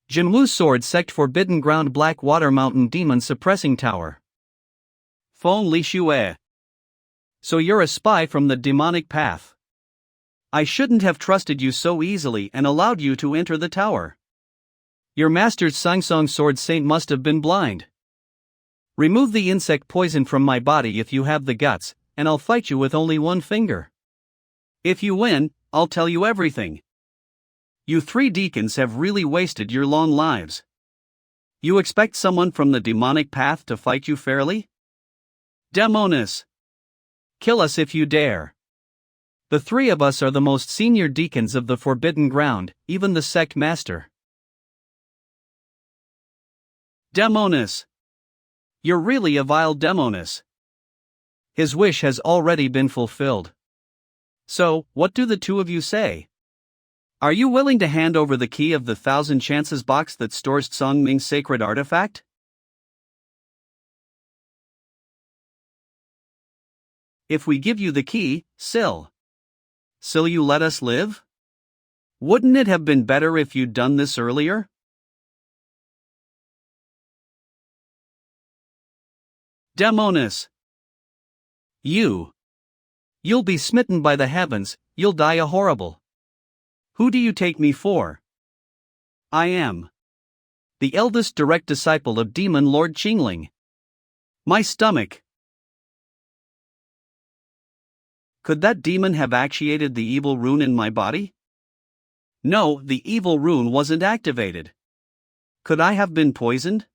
[SPEAKER 1] Jinwu's sword sect Forbidden Ground Black Water Mountain Demon Suppressing Tower.
[SPEAKER 2] Feng Li Xue. So you're a spy from the demonic path. I shouldn't have trusted you so easily and allowed you to enter the tower.
[SPEAKER 1] Your master's Sangsong sword saint must have been blind. Remove the insect poison from my body if you have the guts, and I'll fight you with only one finger.
[SPEAKER 2] If you win, I'll tell you everything. You three deacons have really wasted your long lives. You expect someone from the demonic path to fight you fairly? Demonis! Kill us if you dare.
[SPEAKER 1] The three of us are the most senior deacons of the Forbidden Ground, even the sect master.
[SPEAKER 2] Demonis! You're really a vile demonis.
[SPEAKER 1] His wish has already been fulfilled.
[SPEAKER 2] So, what do the two of you say? Are you willing to hand over the key of the 1,000 chances box that stores Songming's sacred artifact? If we give you the key, Sil you let us live? Wouldn't it have been better if you'd done this earlier? Demonis! You'll
[SPEAKER 1] be smitten by the heavens, you'll die a horrible.
[SPEAKER 2] Who do you take me for? I am the eldest direct disciple of Demon Lord Qingling. My stomach. Could that demon have actuated the evil rune in my body? No, the evil rune wasn't activated. Could I have been poisoned?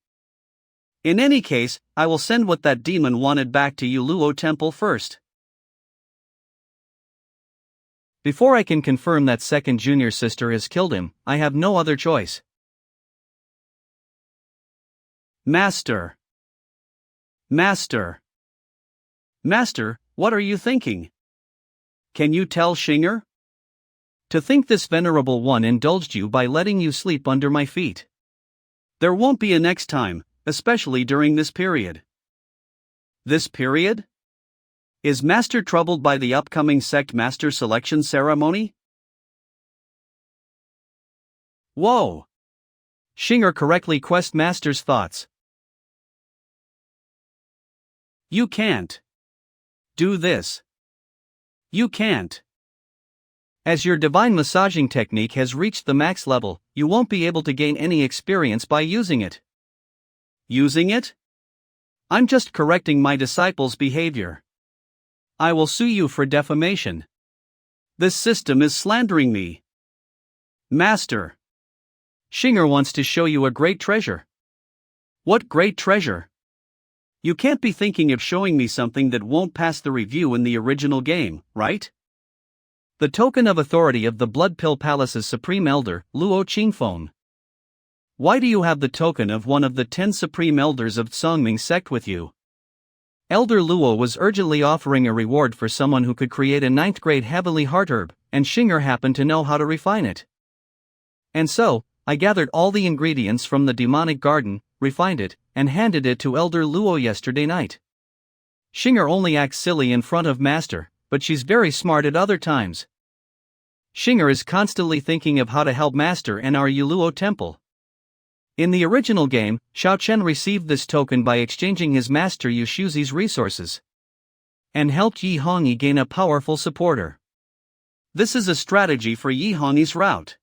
[SPEAKER 2] In any case, I will send what that demon wanted back to Yuluo Temple first.
[SPEAKER 1] Before I can confirm that second junior sister has killed him, I have no other choice.
[SPEAKER 2] Master! Master! Master, what are you thinking? Can you tell Xinger?
[SPEAKER 1] To think this venerable one indulged you by letting you sleep under my feet.
[SPEAKER 2] There won't be a next time, especially during this period. This period? Is Master troubled by the upcoming sect master selection ceremony? Whoa!
[SPEAKER 1] Xinger correctly questioned Master's thoughts.
[SPEAKER 2] You can't do this. You can't.
[SPEAKER 1] As your divine massaging technique has reached the max level, you won't be able to gain any experience by using it.
[SPEAKER 2] Using it? I'm just correcting my disciple's behavior. I will sue you for defamation. This system is slandering me. Master.
[SPEAKER 1] Shinger wants to show you a great treasure.
[SPEAKER 2] What great treasure? You can't be thinking of showing me something that won't pass the review in the original game, right?
[SPEAKER 1] The token of authority of the Blood Pill Palace's Supreme Elder, Luo Qingfeng.
[SPEAKER 2] Why do you have the token of one of the 10 Supreme Elders of Songming sect with you?
[SPEAKER 1] Elder Luo was urgently offering a reward for someone who could create a 9th grade heavenly heart herb, and Shinger happened to know how to refine it. And so, I gathered all the ingredients from the demonic garden, refined it, and handed it to Elder Luo yesterday night. Shinger only acts silly in front of Master, but she's very smart at other times. Shinger is constantly thinking of how to help Master and our Yuluo temple. In the original game, Xiao Chen received this token by exchanging his master Yushuzi's resources, and helped Yi Hongyi gain a powerful supporter.
[SPEAKER 2] This is a strategy for Yi Hongyi's route.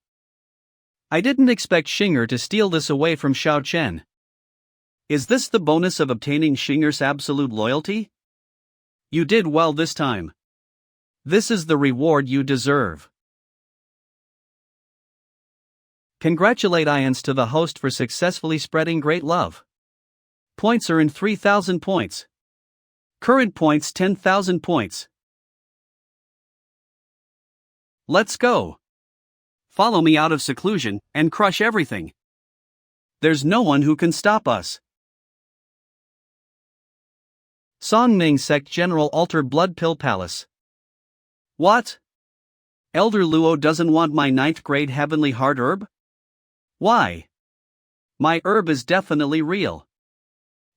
[SPEAKER 1] I didn't expect Shinger to steal this away from Xiao Chen.
[SPEAKER 2] Is this the bonus of obtaining Shinger's absolute loyalty? You did well this time. This is the reward you deserve.
[SPEAKER 1] Congratulate Ions to the host for successfully spreading great love.
[SPEAKER 2] Points earned 3,000 points. Current points 10,000 points. Let's go. Follow me out of seclusion and crush everything. There's no one who can stop us.
[SPEAKER 1] Songming Sect General Altar Blood Pill Palace.
[SPEAKER 2] What? Elder Luo doesn't want my 9th grade heavenly heart herb? Why? My herb is definitely real.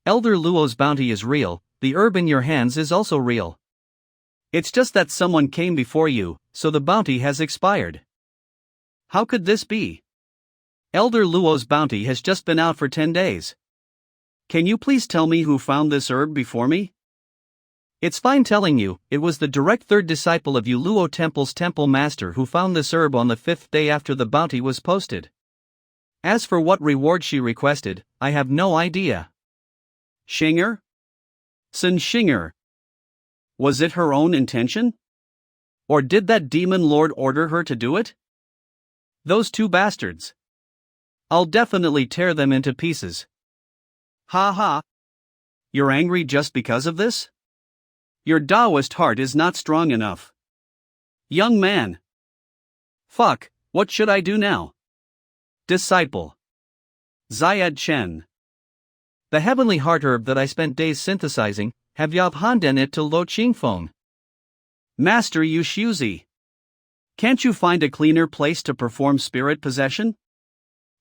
[SPEAKER 1] Elder Luo's bounty is real, the herb in your hands is also real.
[SPEAKER 2] It's just that someone came before you, so the bounty has expired. How could this be? Elder Luo's bounty has just been out for 10 days. Can you please tell me who found this herb before me?
[SPEAKER 1] It's fine telling you, it was the direct 3rd disciple of Yuluo Temple's temple master who found this herb on the 5th day after the bounty was posted. As for what reward she requested, I have no idea.
[SPEAKER 2] Shinger? Sun Shinger. Was it her own intention? Or did that demon lord order her to do it? Those 2 bastards. I'll definitely tear them into pieces. Ha ha. You're angry just because of this? Your Taoist heart is not strong enough. Young man. Fuck, what should I do now? Disciple. Zayad Chen.
[SPEAKER 1] The heavenly heart herb that I spent days synthesizing, have Yav Handen it to Lo Qingfeng.
[SPEAKER 2] Master Yushuzi. Can't you find a cleaner place to perform spirit possession?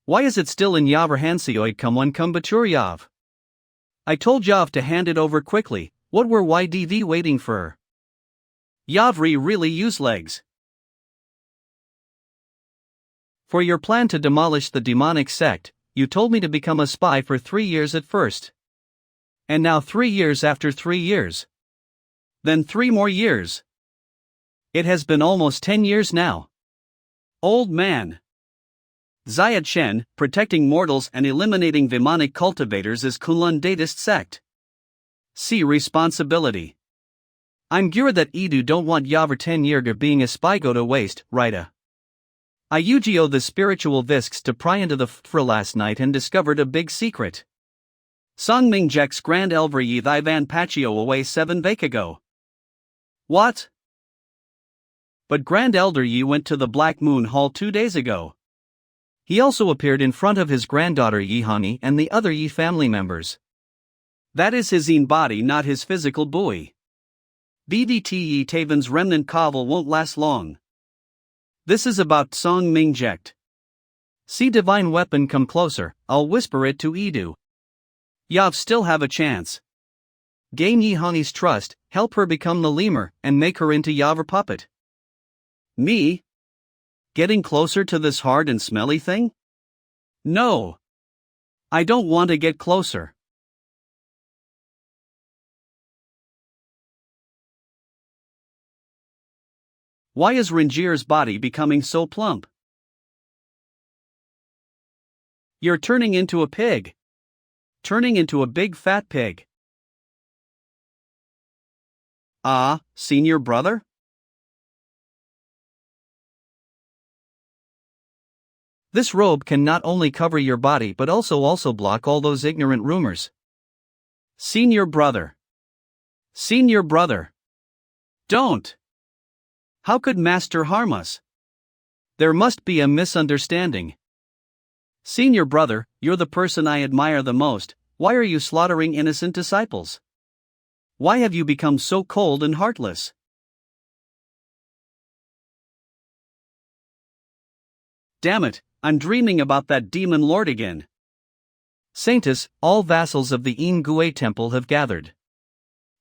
[SPEAKER 1] Why is it still in Yavar Hanseoid Kumwan Kumbatur Yav? I told Yav to hand it over quickly, what were YDV waiting for?
[SPEAKER 2] Yavri really use legs.
[SPEAKER 1] For your plan to demolish the demonic sect, you told me to become a spy for 3 years at first. And now 3 years after 3 years.
[SPEAKER 2] Then 3 more years. It has been almost 10 years now. Old man. Zayad Shen, protecting mortals and eliminating demonic cultivators is Kunlun Datist sect. See responsibility.
[SPEAKER 1] I'm sure that Edu don't want Yavar 10 Yerga being a spy go to waste, Rita. I Yu-Gi-Oh the spiritual visks to pry into the for last night and discovered a big secret.
[SPEAKER 2] Songming Jek's Grand Elver Yi Thy Van Pachio away 7 week ago. What? But Grand Elder Yi went to the Black Moon Hall 2 days ago.
[SPEAKER 1] He also appeared in front of his granddaughter Yi Hani and the other Yi family members.
[SPEAKER 2] That is his Yin body, not his physical buoy. BDT Yi Taven's remnant covel won't last long. This is about Song Ming Jekt.
[SPEAKER 1] See divine weapon come closer, I'll whisper it to Edu.
[SPEAKER 2] Yav still have a chance.
[SPEAKER 1] Gain Yi Hani's trust, help her become the lemur, and make her into Yavar puppet.
[SPEAKER 2] Me? Getting closer to this hard and smelly thing? No. I don't want to get closer. Why is Rangier's body becoming so plump? You're turning into a pig. Turning into a big fat pig. Ah, senior brother?
[SPEAKER 1] This robe can not only cover your body but also block all those ignorant rumors.
[SPEAKER 2] Senior brother. Senior brother. Don't. How could Master harm us?
[SPEAKER 1] There must be a misunderstanding.
[SPEAKER 2] Senior brother, you're the person I admire the most. Why are you slaughtering innocent disciples? Why have you become so cold and heartless? Damn it, I'm dreaming about that demon lord again.
[SPEAKER 1] Saintess, all vassals of the Yin temple have gathered.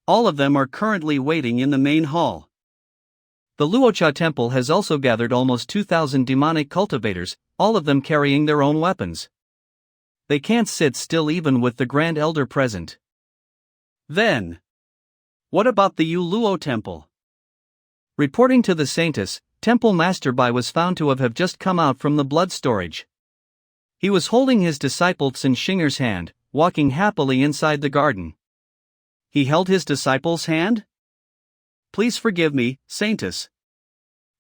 [SPEAKER 2] All of them are currently waiting in the main hall.
[SPEAKER 1] The Luocha temple has also gathered almost 2,000 demonic cultivators, all of them carrying their own weapons. They can't sit still even with the Grand Elder present.
[SPEAKER 2] Then, what about the Yu Luo temple?
[SPEAKER 1] Reporting to the Saintess, Temple Master Bai was found to have just come out from the blood storage. He was holding his disciple Tsin Shinger's hand, walking happily inside the garden.
[SPEAKER 2] He held his disciple's hand? Please forgive me, Saintess.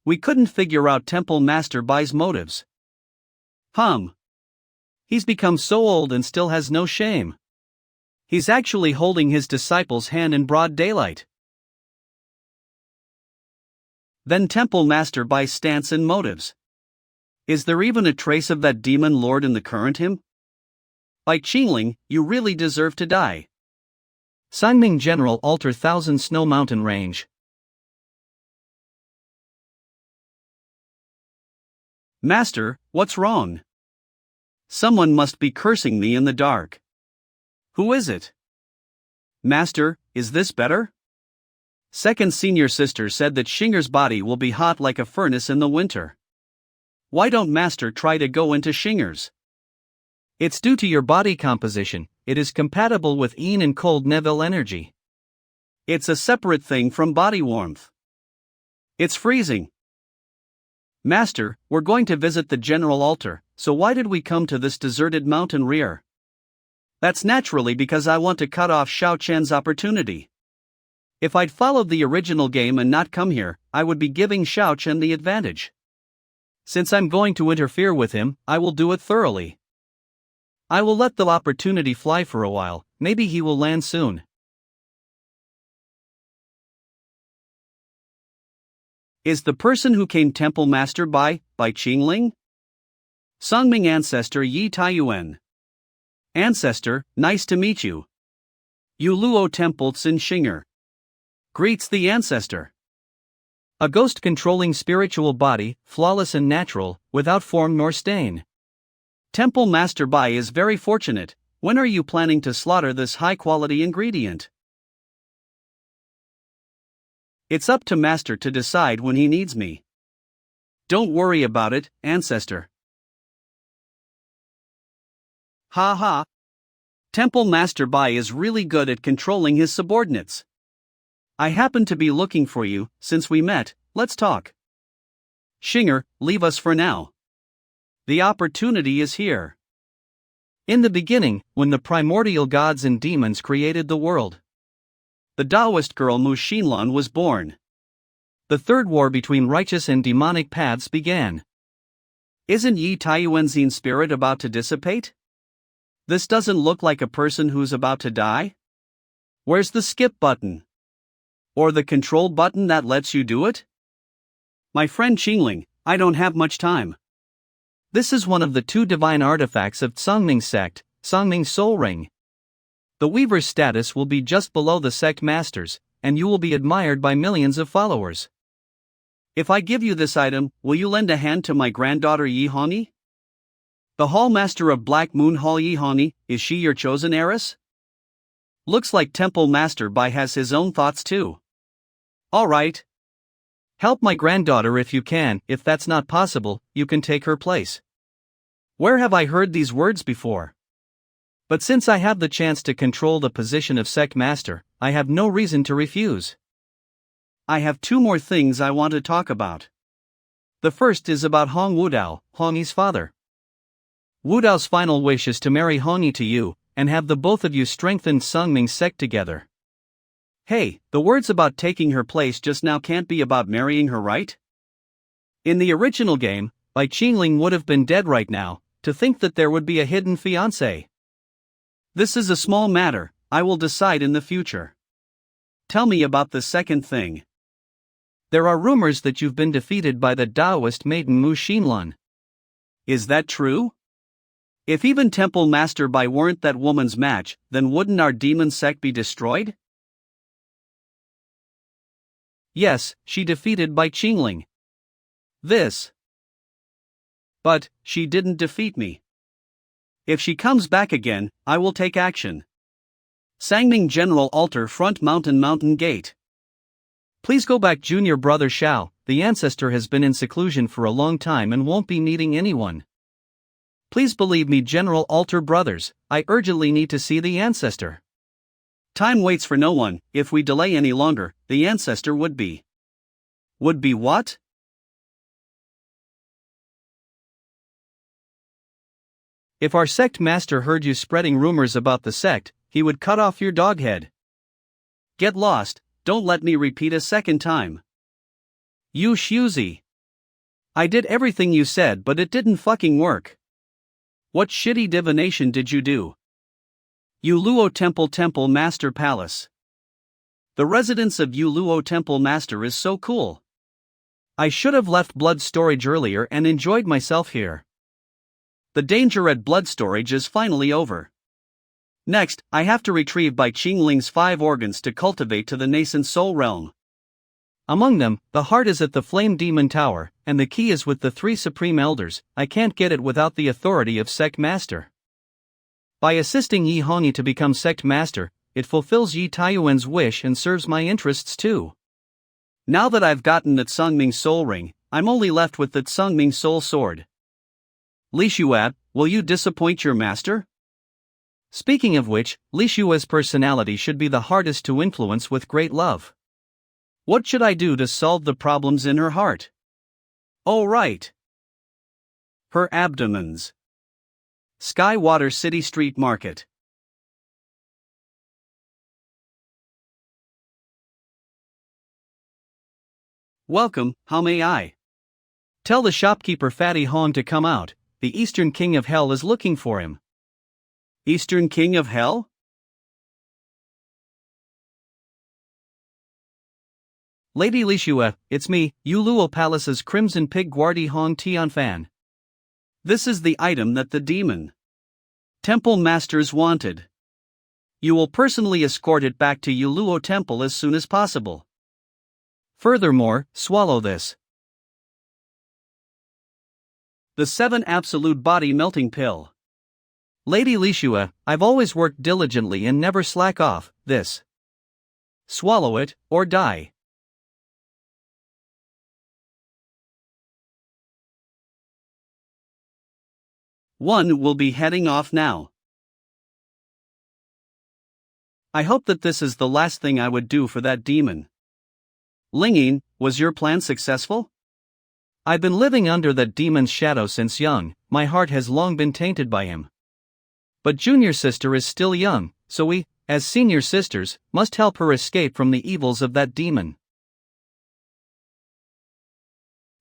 [SPEAKER 2] We couldn't figure out Temple Master Bai's motives. He's become so old and still has no shame. He's actually holding his disciple's hand in broad daylight. Then Temple Master Bai's stance and motives. Is there even a trace of that demon lord in the current hymn? By Qingling, you really deserve to die.
[SPEAKER 1] Sangming General Altar Thousand Snow Mountain Range.
[SPEAKER 2] Master, what's wrong? Someone must be cursing me in the dark. Who is it? Master, is this better? Second senior sister said that Shinger's body will be hot like a furnace in the winter. Why don't Master try to go into Shinger's?
[SPEAKER 1] It's due to your body composition, it is compatible with Yin and cold Neville energy.
[SPEAKER 2] It's a separate thing from body warmth. It's freezing. Master, we're going to visit the general altar, so why did we come to this deserted mountain rear? That's naturally because I want to cut off Xiao Chen's opportunity. If I'd followed the original game and not come here, I would be giving Xiao Chen the advantage. Since I'm going to interfere with him, I will do it thoroughly. I will let the opportunity fly for a while, maybe he will land soon. Is the person who came Temple Master by Qingling? Songming Ancestor Yi Taiyuan. Ancestor, nice to meet you. Yu Luo Temple Tsin Shinger. Greets the ancestor.
[SPEAKER 1] A ghost-controlling spiritual body, flawless and natural, without form nor stain.
[SPEAKER 2] Temple Master Bai is very fortunate. When are you planning to slaughter this high-quality ingredient? It's up to Master to decide when he needs me. Don't worry about it, ancestor. Ha ha. Temple Master Bai is really good at controlling his subordinates. I happen to be looking for you. Since we met, let's talk. Shinger, leave us for now. The opportunity is here.
[SPEAKER 1] In the beginning, when the primordial gods and demons created the world,
[SPEAKER 2] the Taoist girl Mu Xinlan was born.
[SPEAKER 1] The third war between righteous and demonic paths began.
[SPEAKER 2] Isn't Yi Taiyuan's spirit about to dissipate? This doesn't look like a person who's about to die. Where's the skip button? Or the control button that lets you do it? My friend Qingling, I don't have much time.
[SPEAKER 1] This is one of the two divine artifacts of Songming sect, Songming Soul Ring. The Weaver's status will be just below the sect master's, and you will be admired by millions of followers.
[SPEAKER 2] If I give you this item, will you lend a hand to my granddaughter Yi Honi? The Hall Master of Black Moon Hall Yi Honi, is she your chosen heiress? Looks like Temple Master Bai has his own thoughts too. Alright.
[SPEAKER 1] Help my granddaughter if you can. If that's not possible, you can take her place.
[SPEAKER 2] Where have I heard these words before?
[SPEAKER 1] But since I have the chance to control the position of sect master, I have no reason to refuse.
[SPEAKER 2] I have two more things I want to talk about. The first is about Hong Wudao, Hongyi's father.
[SPEAKER 1] Wu Dao's final wish is to marry Hongyi to you, and have the both of you strengthen Sungming's sect together.
[SPEAKER 2] Hey, the words about taking her place just now can't be about marrying her, right?
[SPEAKER 1] In the original game, Bai Qingling would have been dead right now. To think that there would be a hidden fiancé.
[SPEAKER 2] This is a small matter, I will decide in the future. Tell me about the second thing.
[SPEAKER 1] There are rumors that you've been defeated by the Taoist maiden Mu Xinlun.
[SPEAKER 2] Is that true? If even Temple Master Bai weren't that woman's match, then wouldn't our demon sect be destroyed?
[SPEAKER 1] Yes, she defeated Bai Qingling.
[SPEAKER 2] But she didn't defeat me. If she comes back again, I will take action. Sangming General Altar Front Mountain Gate.
[SPEAKER 1] Please go back, junior brother Xiao. The ancestor has been in seclusion for a long time and won't be needing anyone. Please believe me, General Altar brothers, I urgently need to see the ancestor.
[SPEAKER 2] Time waits for no one. If we delay any longer, the ancestor would be. Would be what?
[SPEAKER 1] If our sect master heard you spreading rumors about the sect, he would cut off your dog head.
[SPEAKER 2] Get lost, don't let me repeat a second time.
[SPEAKER 1] You Shuzi. I did everything you said, but it didn't fucking work.
[SPEAKER 2] What shitty divination did you do? Yuluo Temple Master Palace. The residence of Yuluo Temple Master is so cool.
[SPEAKER 1] I should have left blood storage earlier and enjoyed myself here.
[SPEAKER 2] The danger at blood storage is finally over. Next, I have to retrieve Bai Qingling's 5 organs to cultivate to the nascent soul realm.
[SPEAKER 1] Among them, the heart is at the Flame Demon Tower, and the key is with the 3 Supreme Elders. I can't get it without the authority of Sect Master. By assisting Yi Hongyi to become Sect Master, it fulfills Yi Taiyuan's wish and serves my interests too.
[SPEAKER 2] Now that I've gotten the Tsungming Soul Ring, I'm only left with the Tsungming Soul Sword. Li Xuab, will you disappoint your master?
[SPEAKER 1] Speaking of which, Li Xua's personality should be the hardest to influence with great love.
[SPEAKER 2] What should I do to solve the problems in her heart? Oh right. Her abdomens. Skywater City Street Market. Welcome, how may I?
[SPEAKER 1] Tell the shopkeeper Fatty Hong to come out. The Eastern King of Hell is looking for him.
[SPEAKER 2] Eastern King of Hell?
[SPEAKER 1] Lady Li Xue, it's me, Yuluo Palace's Crimson Pig Guardi Hong Tianfan.
[SPEAKER 2] This is the item that the demon Temple Masters wanted. You will personally escort it back to Yuluo Temple as soon as possible.
[SPEAKER 1] Furthermore, swallow this.
[SPEAKER 2] The 7 Absolute Body Melting Pill.
[SPEAKER 1] Lady Li Xue, I've always worked diligently and never slack off. This. Swallow it, or die.
[SPEAKER 2] One will be heading off now. I hope that this is the last thing I would do for that demon. Lingyin, was your plan successful?
[SPEAKER 1] I've been living under that demon's shadow since young, my heart has long been tainted by him. But junior sister is still young, so we, as senior sisters, must help her escape from the evils of that demon.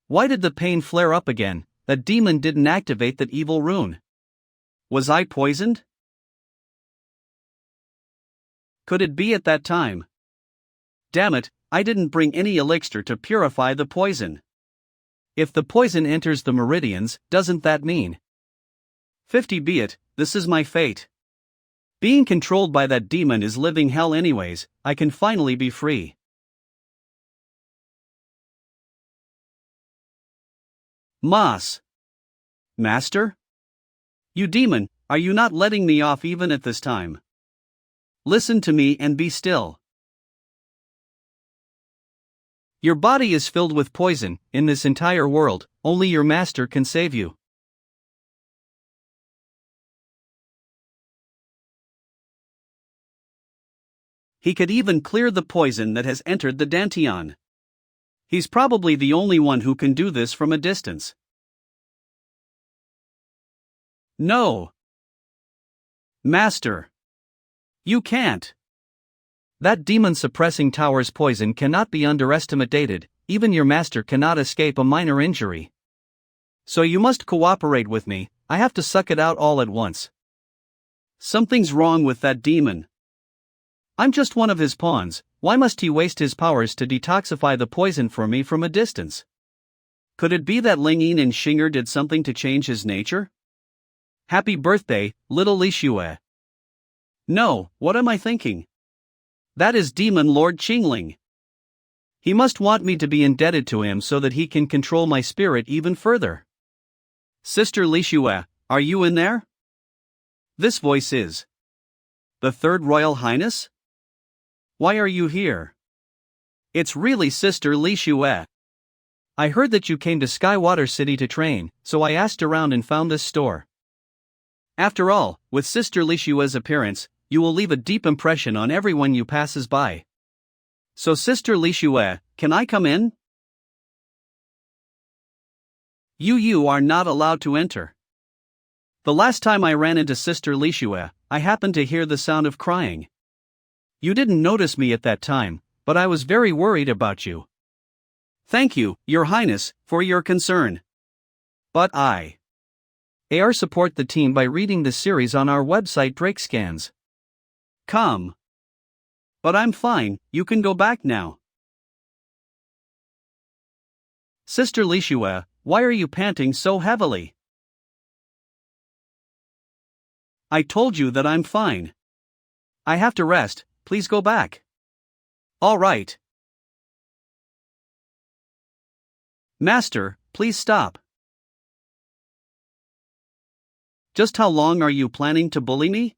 [SPEAKER 1] Why did the pain flare up again? That demon didn't activate that evil rune.
[SPEAKER 2] Was I poisoned? Could it be at that time? Damn it, I didn't bring any elixir to purify the poison.
[SPEAKER 1] If the poison enters the meridians, doesn't that mean?
[SPEAKER 2] 50 be it, this is my fate. Being controlled by that demon is living hell anyways, I can finally be free. Mas. Master? You demon, are you not letting me off even at this time? Listen to me and be still.
[SPEAKER 1] Your body is filled with poison. In this entire world, only your master can save you.
[SPEAKER 2] He could even clear the poison that has entered the Dantian. He's probably the only one who can do this from a distance. No. Master. You can't.
[SPEAKER 1] That demon-suppressing tower's poison cannot be underestimated, even your master cannot escape a minor injury.
[SPEAKER 2] So you must cooperate with me, I have to suck it out all at once. Something's wrong with that demon. I'm just one of his pawns, why must he waste his powers to detoxify the poison for me from a distance? Could it be that Lingyin and Xinger did something to change his nature? Happy birthday, little Li Xue. No, what am I thinking? That is Demon Lord Qingling. He must want me to be indebted to him so that he can control my spirit even further. Sister Li Xue, are you in there? This voice is the Third Royal Highness? Why are you here? It's really Sister Li Xue.
[SPEAKER 1] I heard that you came to Skywater City to train, so I asked around and found this store.
[SPEAKER 2] After all, with Sister Li Xue's appearance, you will leave a deep impression on everyone you passes by. So Sister Li Xue, can I come in? You are not allowed to enter. The last time I ran into Sister Li Xue, I happened to hear the sound of crying. You didn't notice me at that time, but I was very worried about you. Thank you, Your Highness, for your concern. But I
[SPEAKER 1] AR support the team by reading the series on our website Drakescans.
[SPEAKER 2] Come. But I'm fine, you can go back now. Sister Li Xue, why are you panting so heavily? I told you that I'm fine. I have to rest, please go back. All right. Master, please stop. Just how long are you planning to bully me?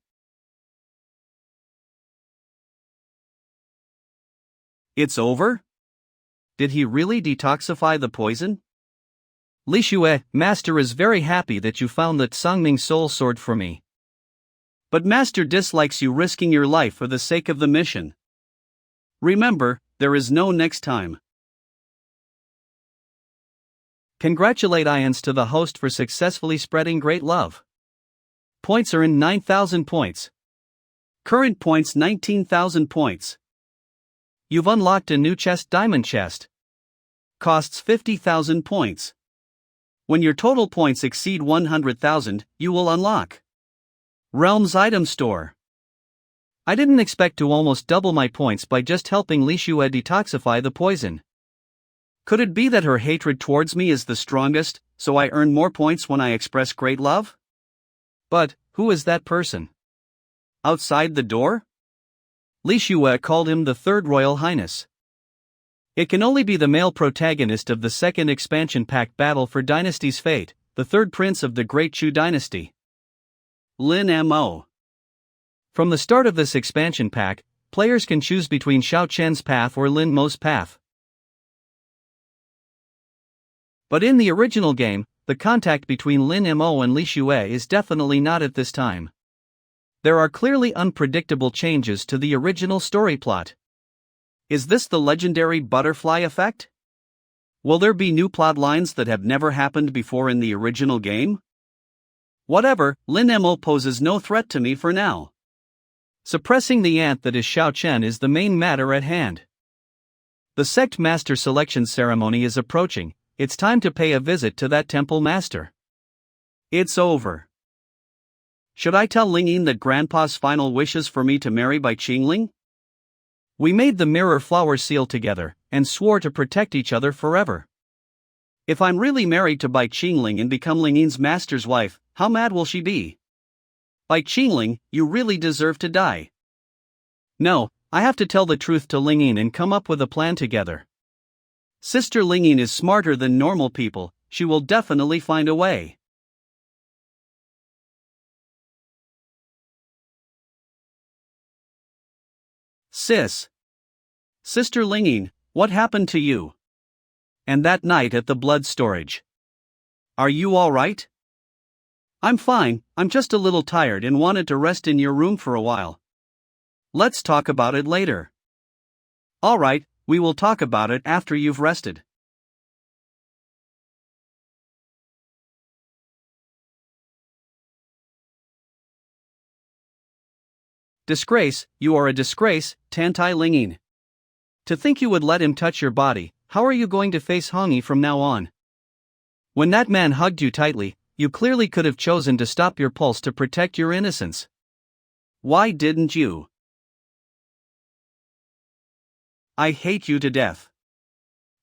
[SPEAKER 2] It's over? Did he really detoxify the poison?
[SPEAKER 1] Li Xue, Master is very happy that you found that Songming soul sword for me.
[SPEAKER 2] But Master dislikes you risking your life for the sake of the mission. Remember, there is no next time.
[SPEAKER 1] Congratulate Ians to the host for successfully spreading great love. Points are in 9,000 points.
[SPEAKER 2] Current points 19,000 points.
[SPEAKER 1] You've unlocked a new chest, diamond chest.
[SPEAKER 2] Costs 50,000 points. When your total points exceed 100,000, you will unlock Realms Item Store.
[SPEAKER 1] I didn't expect to almost double my points by just helping Li Xue detoxify the poison.
[SPEAKER 2] Could it be that her hatred towards me is the strongest, so I earn more points when I express great love?
[SPEAKER 1] But, who is that person?
[SPEAKER 2] Outside the door?
[SPEAKER 1] Li Xue called him the Third Royal Highness. It can only be the male protagonist of the second expansion pack Battle for Dynasty's Fate, the third prince of the Great Chu Dynasty.
[SPEAKER 2] Lin Mo.
[SPEAKER 1] From the start of this expansion pack, players can choose between Xiao Chen's path or Lin Mo's path. But in the original game, the contact between Lin Mo and Li Xue is definitely not at this time. There are clearly unpredictable changes to the original story plot.
[SPEAKER 2] Is this the legendary butterfly effect? Will there be new plot lines that have never happened before in the original game? Whatever, Lin Mo poses no threat to me for now.
[SPEAKER 1] Suppressing the ant that is Xiao Chen is the main matter at hand. The sect master selection ceremony is approaching, it's time to pay a visit to that temple master.
[SPEAKER 2] It's over. Should I tell Lingyin that Grandpa's final wish is for me to marry Bai Qingling?
[SPEAKER 1] We made the mirror flower seal together, and swore to protect each other forever.
[SPEAKER 2] If I'm really married to Bai Qingling and become Lingyin's master's wife, how mad will she be? Bai Qingling, you really deserve to die.
[SPEAKER 1] No, I have to tell the truth to Lingyin and come up with a plan together.
[SPEAKER 2] Sister Lingyin is smarter than normal people, she will definitely find a way. Sis. Sister Lingyin, what happened to you? And that night at the blood storage. Are you alright? I'm fine, I'm just a little tired and wanted to rest in your room for a while. Let's talk about it later. Alright, we will talk about it after you've rested. Disgrace, you are a disgrace, Tantai Linging. To think you would let him touch your body, how are you going to face Hongi from now on? When that man hugged you tightly, you clearly could have chosen to stop your pulse to protect your innocence. Why didn't you? I hate you to death.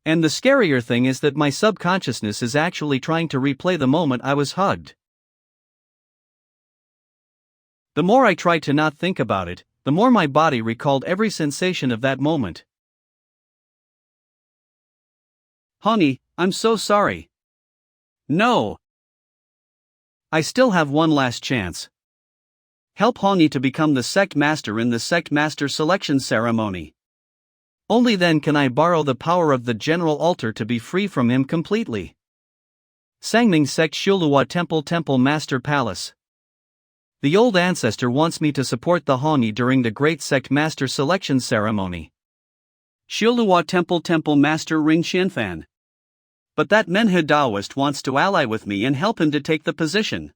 [SPEAKER 2] And the scarier thing is that my subconsciousness is actually trying to replay the moment I was hugged. The more I tried to not think about it, the more my body recalled every sensation of that moment. Honey, I'm so sorry. No. I still have one last chance. Help Hongi to become the sect master in the sect master selection ceremony. Only then can I borrow the power of the general altar to be free from him completely. Sangming Sect Shulua Temple Master Palace. The old ancestor wants me to support the Hongi during the great sect master selection ceremony. Shulua Temple Master Ring Shinfan. But that Manhwa Taoist wants to ally with me and help him to take the position.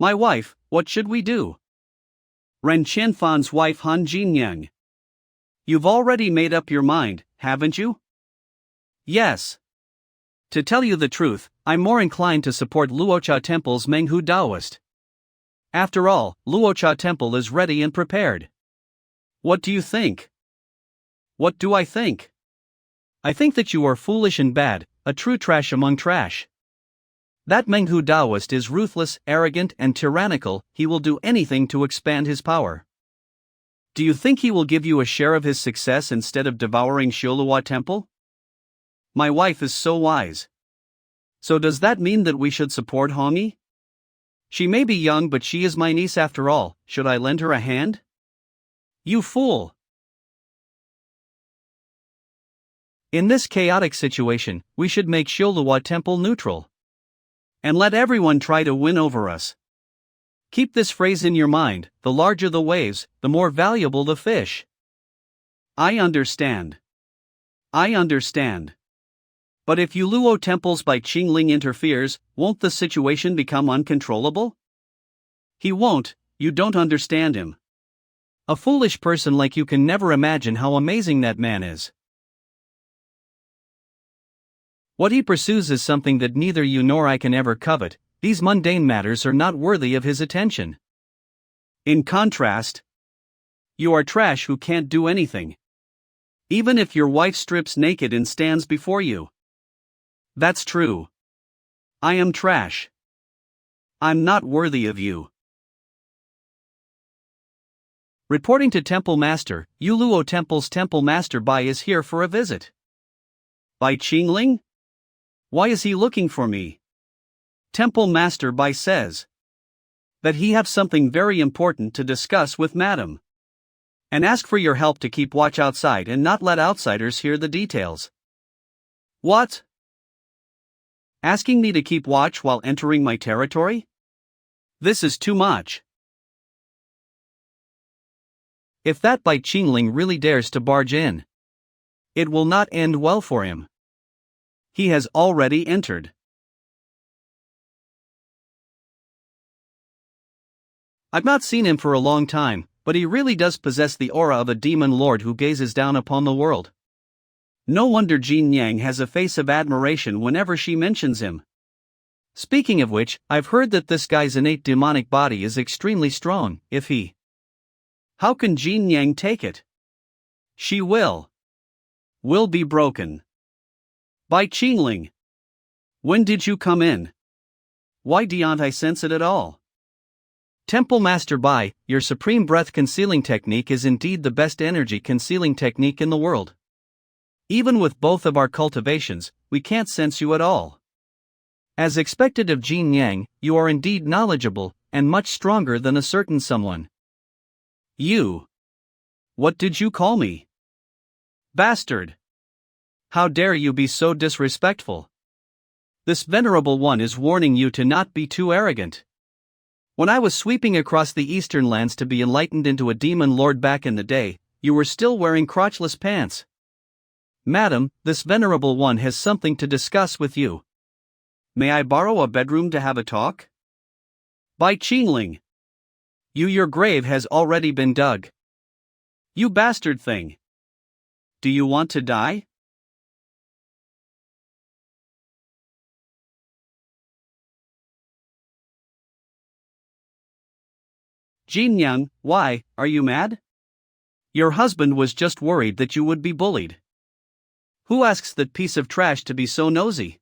[SPEAKER 2] My wife, what should we do? Ren Chinfan's wife Han Jinyang. You've already made up your mind, haven't you? Yes. To tell you the truth, I'm more inclined to support Luocha Temple's Manhwa Taoist. After all, Luocha Temple is ready and prepared. What do you think? What do I think? I think that you are foolish and bad, a true trash among trash. That Manhwa Taoist is ruthless, arrogant, and tyrannical. He will do anything to expand his power. Do you think he will give you a share of his success instead of devouring Shulua Temple? My wife is so wise. So does that mean that we should support Hongi? She may be young, but she is my niece after all. Should I lend her a hand? You fool! In this chaotic situation, we should make Shulua Temple neutral. And let everyone try to win over us. Keep this phrase in your mind: the larger the waves, the more valuable the fish. I understand. I understand. But if Luo Temples by Qingling interferes, won't the situation become uncontrollable? He won't, you don't understand him. A foolish person like you can never imagine how amazing that man is. What he pursues is something that neither you nor I can ever covet. These mundane matters are not worthy of his attention. In contrast, you are trash who can't do anything. Even if your wife strips naked and stands before you. That's true. I am trash. I'm not worthy of you. Reporting to Temple Master, Luo Temple's Temple Master Bai is here for a visit. Bai Qingling? Why is he looking for me? Temple Master Bai says that he have something very important to discuss with Madam. And ask for your help to keep watch outside and not let outsiders hear the details. What? Asking me to keep watch while entering my territory? This is too much. If that Bai Qingling really dares to barge in, it will not end well for him. He has already entered. I've not seen him for a long time, but he really does possess the aura of a demon lord who gazes down upon the world. No wonder Jin Yang has a face of admiration whenever she mentions him. Speaking of which, I've heard that this guy's innate demonic body is extremely strong. How can Jin Yang take it? She will be broken. Bai Qingling, when did you come in? Why don't I sense it at all? Temple Master Bai, your supreme breath concealing technique is indeed the best energy concealing technique in the world. Even with both of our cultivations, we can't sense you at all. As expected of Jin Yang, you are indeed knowledgeable, and much stronger than a certain someone. You. What did you call me? Bastard. How dare you be so disrespectful? This venerable one is warning you to not be too arrogant. When I was sweeping across the eastern lands to be enlightened into a demon lord back in the day, you were still wearing crotchless pants. Madam, this venerable one has something to discuss with you. May I borrow a bedroom to have a talk? Bai Qingling. Your grave has already been dug. You bastard thing. Do you want to die? Jin Young, why, are you mad? Your husband was just worried that you would be bullied. Who asks that piece of trash to be so nosy?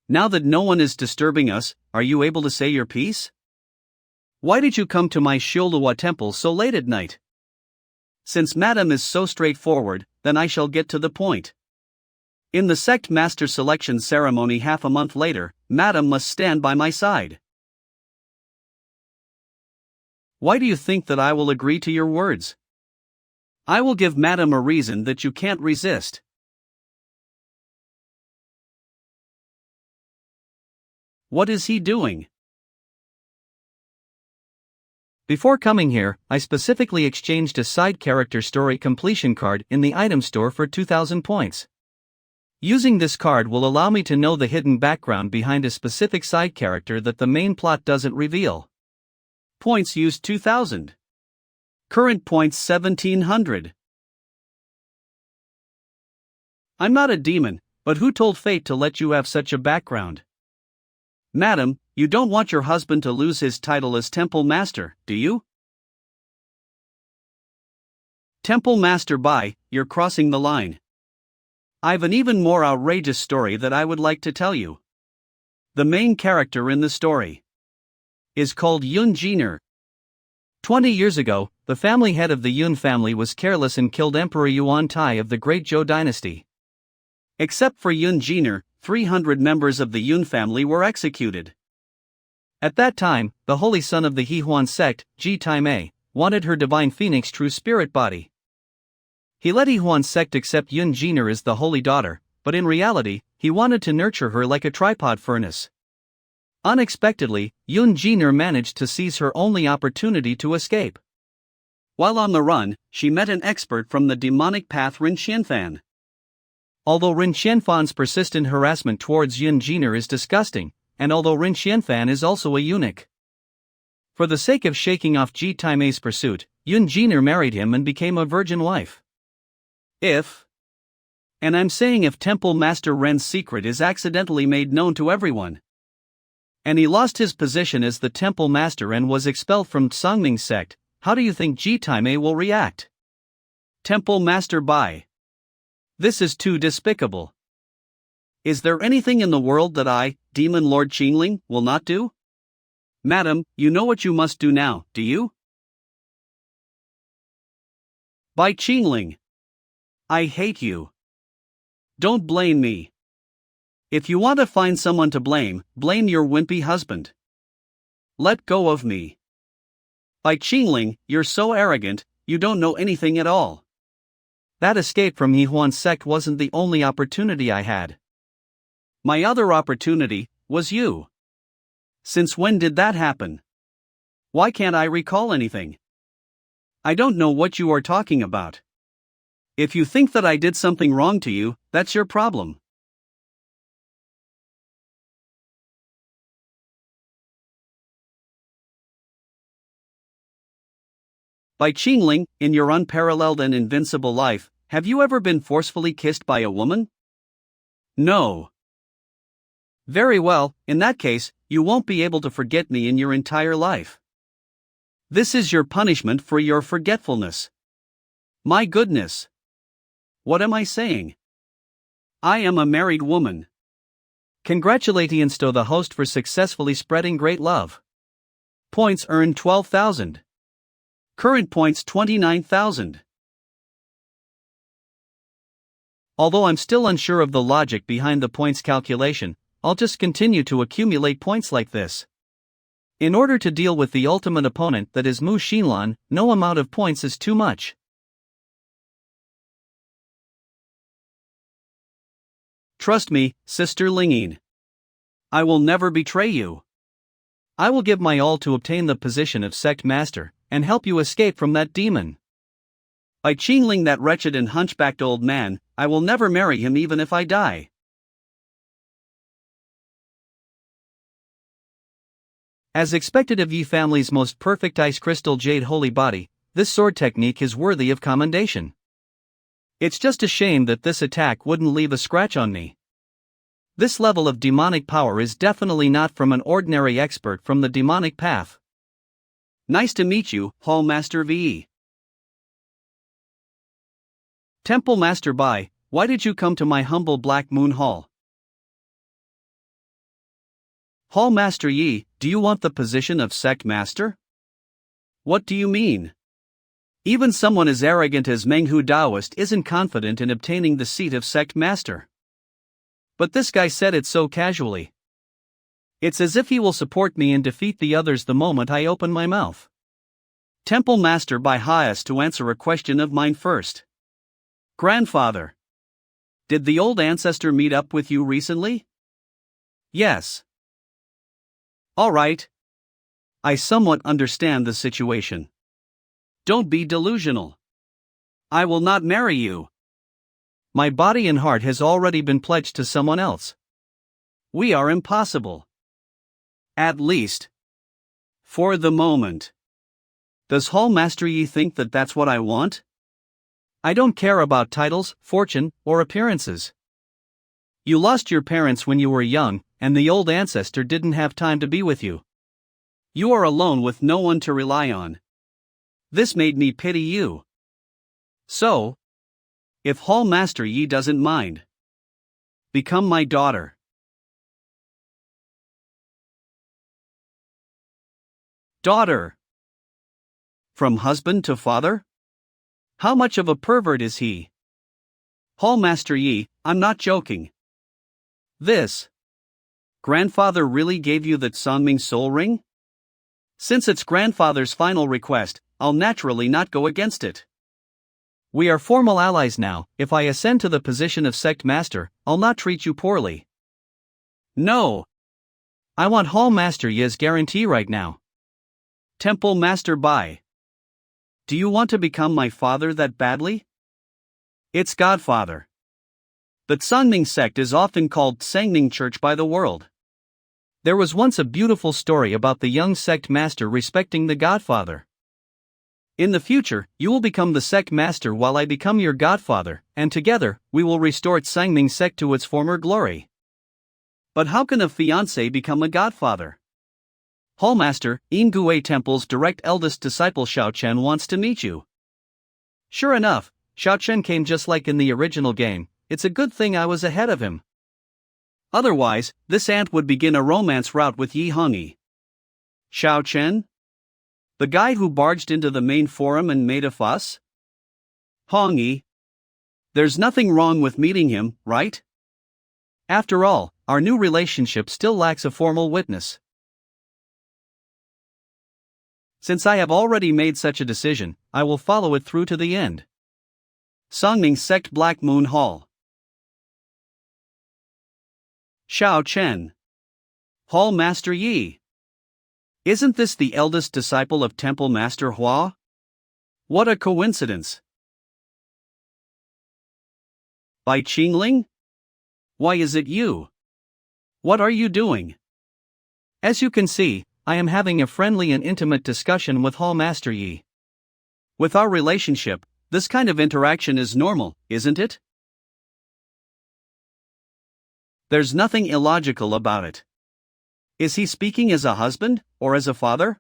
[SPEAKER 2] Now that no one is disturbing us, are you able to say your piece? Why did you come to my Shildewa temple so late at night? Since Madam is so straightforward, then I shall get to the point. In the sect master selection ceremony half a month later, Madam must stand by my side. Why do you think that I will agree to your words? I will give Madam a reason that you can't resist. What is he doing?
[SPEAKER 1] Before coming here, I specifically exchanged a side character story completion card in the item store for 2000 points. Using this card will allow me to know the hidden background behind a specific side character that the main plot doesn't reveal.
[SPEAKER 2] Points used 2000. Current points 1700. I'm not a demon, but who told fate to let you have such a background? Madam, you don't want your husband to lose his title as Temple Master, do you? Temple Master Bai, you're crossing the line. I've an even more outrageous story that I would like to tell you. The main character in the story is called Yun Jiner. 20 years ago, the family head of the Yun family was careless and killed Emperor Yuan Tai of the Great Zhou dynasty. Except for Yun Jiner, 300 members of the Yun family were executed. At that time, the holy son of the Hehuan sect, Ji Taimei, wanted her divine phoenix true spirit body. He let Hehuan sect accept Yun Jiner as the holy daughter, but in reality, he wanted to nurture her like a tripod furnace. Unexpectedly, Yun Jiner managed to seize her only opportunity to escape. While on the run, she met an expert from the demonic path Rin Xianfan. Although Rin Xianfan's persistent harassment towards Yun Jiner is disgusting, and although Rin Xianfan is also a eunuch. For the sake of shaking off Ji Taimei's pursuit, Yun Jiner married him and became a virgin wife. And I'm saying if Temple Master Ren's secret is accidentally made known to everyone, and he lost his position as the Temple Master and was expelled from Songming sect, how do you think Ji Taimei will react? Temple Master Bai. This is too despicable. Is there anything in the world that I, Demon Lord Qingling, will not do? Madam, you know what you must do now, do you? By Qingling. I hate you. Don't blame me. If you want to find someone to blame, blame your wimpy husband. Let go of me. By Qingling, you're so arrogant, you don't know anything at all. That escape from Hehuan's sect wasn't the only opportunity I had. My other opportunity was you. Since when did that happen? Why can't I recall anything? I don't know what you are talking about. If you think that I did something wrong to you, that's your problem. By Qingling, in your unparalleled and invincible life, have you ever been forcefully kissed by a woman? No. Very well, in that case, you won't be able to forget me in your entire life. This is your punishment for your forgetfulness. My goodness. What am I saying? I am a married woman. Congratulations to the host for successfully spreading great love. Points earned 12,000. Current points 29,000. Although I'm still unsure of the logic behind the points calculation, I'll just continue to accumulate points like this. In order to deal with the ultimate opponent that is Mu Xinlan, no amount of points is too much. Trust me, Sister Lingyin. I will never betray you. I will give my all to obtain the position of sect master, and help you escape from that demon. By Qingling, that wretched and hunchbacked old man, I will never marry him even if I die.
[SPEAKER 1] As expected of Yi family's most perfect ice crystal jade holy body, this sword technique is worthy of commendation. It's just a shame that this attack wouldn't leave a scratch on me. This level of demonic power is definitely not from an ordinary expert from the demonic path.
[SPEAKER 2] Nice to meet you, Hall Master VE. Temple Master Bai, why did you come to my humble Black Moon Hall? Hall Master Yi, do you want the position of Sect Master? What do you mean? Even someone as arrogant as Manhwa Daoist isn't confident in obtaining the seat of Sect Master. But this guy said it so casually. It's as if he will support me and defeat the others the moment I open my mouth. Temple Master Bai has to answer a question of mine first. Grandfather. Did the old ancestor meet up with you recently?
[SPEAKER 1] Yes.
[SPEAKER 2] Alright. I somewhat understand the situation. Don't be delusional. I will not marry you.
[SPEAKER 1] My body and heart has already been pledged to someone else.
[SPEAKER 2] We are impossible. At least. For the moment. Does Hall Master Yi think that that's what I want?
[SPEAKER 1] I don't care about titles, fortune, or appearances. You lost your parents when you were young, and the old ancestor didn't have time to be with you.
[SPEAKER 2] You are alone with no one to rely on. This made me pity you. So, if Hall Master Yi doesn't mind, become my daughter. Daughter. From husband to father? How much of a pervert is he? Hall Master Yi, I'm not joking. This. Grandfather really gave you that Songming soul ring? Since it's grandfather's final request, I'll naturally not go against it.
[SPEAKER 1] We are formal allies now. If I ascend to the position of Sect Master, I'll not treat you poorly.
[SPEAKER 2] No.
[SPEAKER 1] I want Hall Master Yi's guarantee right now.
[SPEAKER 2] Temple Master Bai. Do you want to become my father that badly? It's Godfather. The Songming sect is often called Sangming Church by the world.
[SPEAKER 1] There was once a beautiful story about the young sect master respecting the Godfather. In the future, you will become the sect master while I become your godfather, and together, we will restore Sangming sect to its former glory.
[SPEAKER 2] But how can a fiancé become a godfather? Hallmaster, Ingui Temple's direct eldest disciple Xiao Chen wants to meet you.
[SPEAKER 1] Sure enough, Xiao Chen came just like in the original game. It's a good thing I was ahead of him.
[SPEAKER 2] Otherwise, this ant would begin a romance route with Yi Hongyi. Xiao Chen? The guy who barged into the main forum and made a fuss? Hongyi. There's nothing wrong with meeting him, right?
[SPEAKER 1] After all, our new relationship still lacks a formal witness.
[SPEAKER 2] Since I have already made such a decision, I will follow it through to the end. Songming Sect Black Moon Hall. Xiao Chen. Hall Master Yi. Isn't this the eldest disciple of Temple Master Hua? What a coincidence. Bai Qingling? Why is it you? What are you doing?
[SPEAKER 1] As you can see, I am having a friendly and intimate discussion with Hall Master Yi.
[SPEAKER 2] With our relationship, this kind of interaction is normal, isn't it? There's nothing illogical about it. Is he speaking as a husband, or as a father?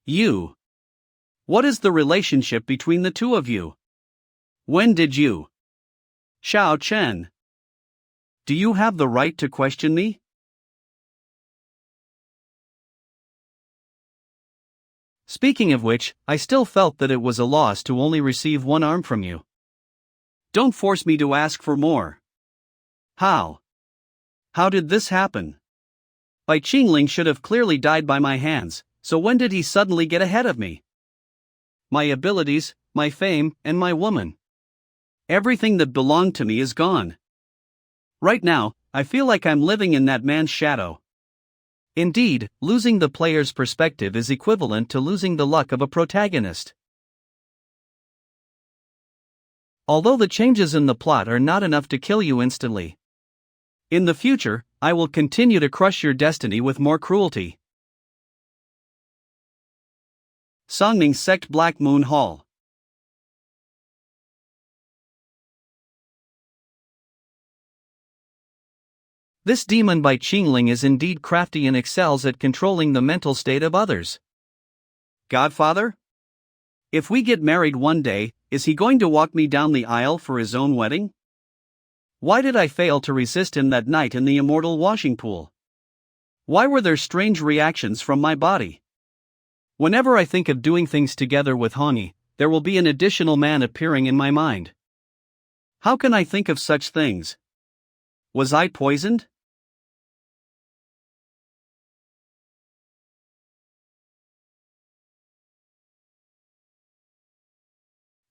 [SPEAKER 2] You. What is the relationship between the two of you? When did you? Xiao Chen. Do you have the right to question me?
[SPEAKER 1] Speaking of which, I still felt that it was a loss to only receive one arm from you.
[SPEAKER 2] Don't force me to ask for more. How? How did this happen? Bai Qingling should have clearly died by my hands, so when did he suddenly get ahead of me? My abilities, my fame, and my woman. Everything that belonged to me is gone. Right now, I feel like I'm living in that man's shadow.
[SPEAKER 1] Indeed, losing the player's perspective is equivalent to losing the luck of a protagonist. Although the changes in the plot are not enough to kill you instantly. In the future,
[SPEAKER 2] I will continue to crush your destiny with more cruelty. Songming Sect Black Moon Hall.
[SPEAKER 1] This demon by Qingling is indeed crafty and excels at controlling the mental state of others.
[SPEAKER 2] Godfather? If we get married one day, is he going to walk me down the aisle for his own wedding? Why did I fail to resist him that night in the immortal washing pool? Why were there strange reactions from my body? Whenever I think of doing things together with Hongi, there will be an additional man appearing in my mind. How can I think of such things? Was I poisoned?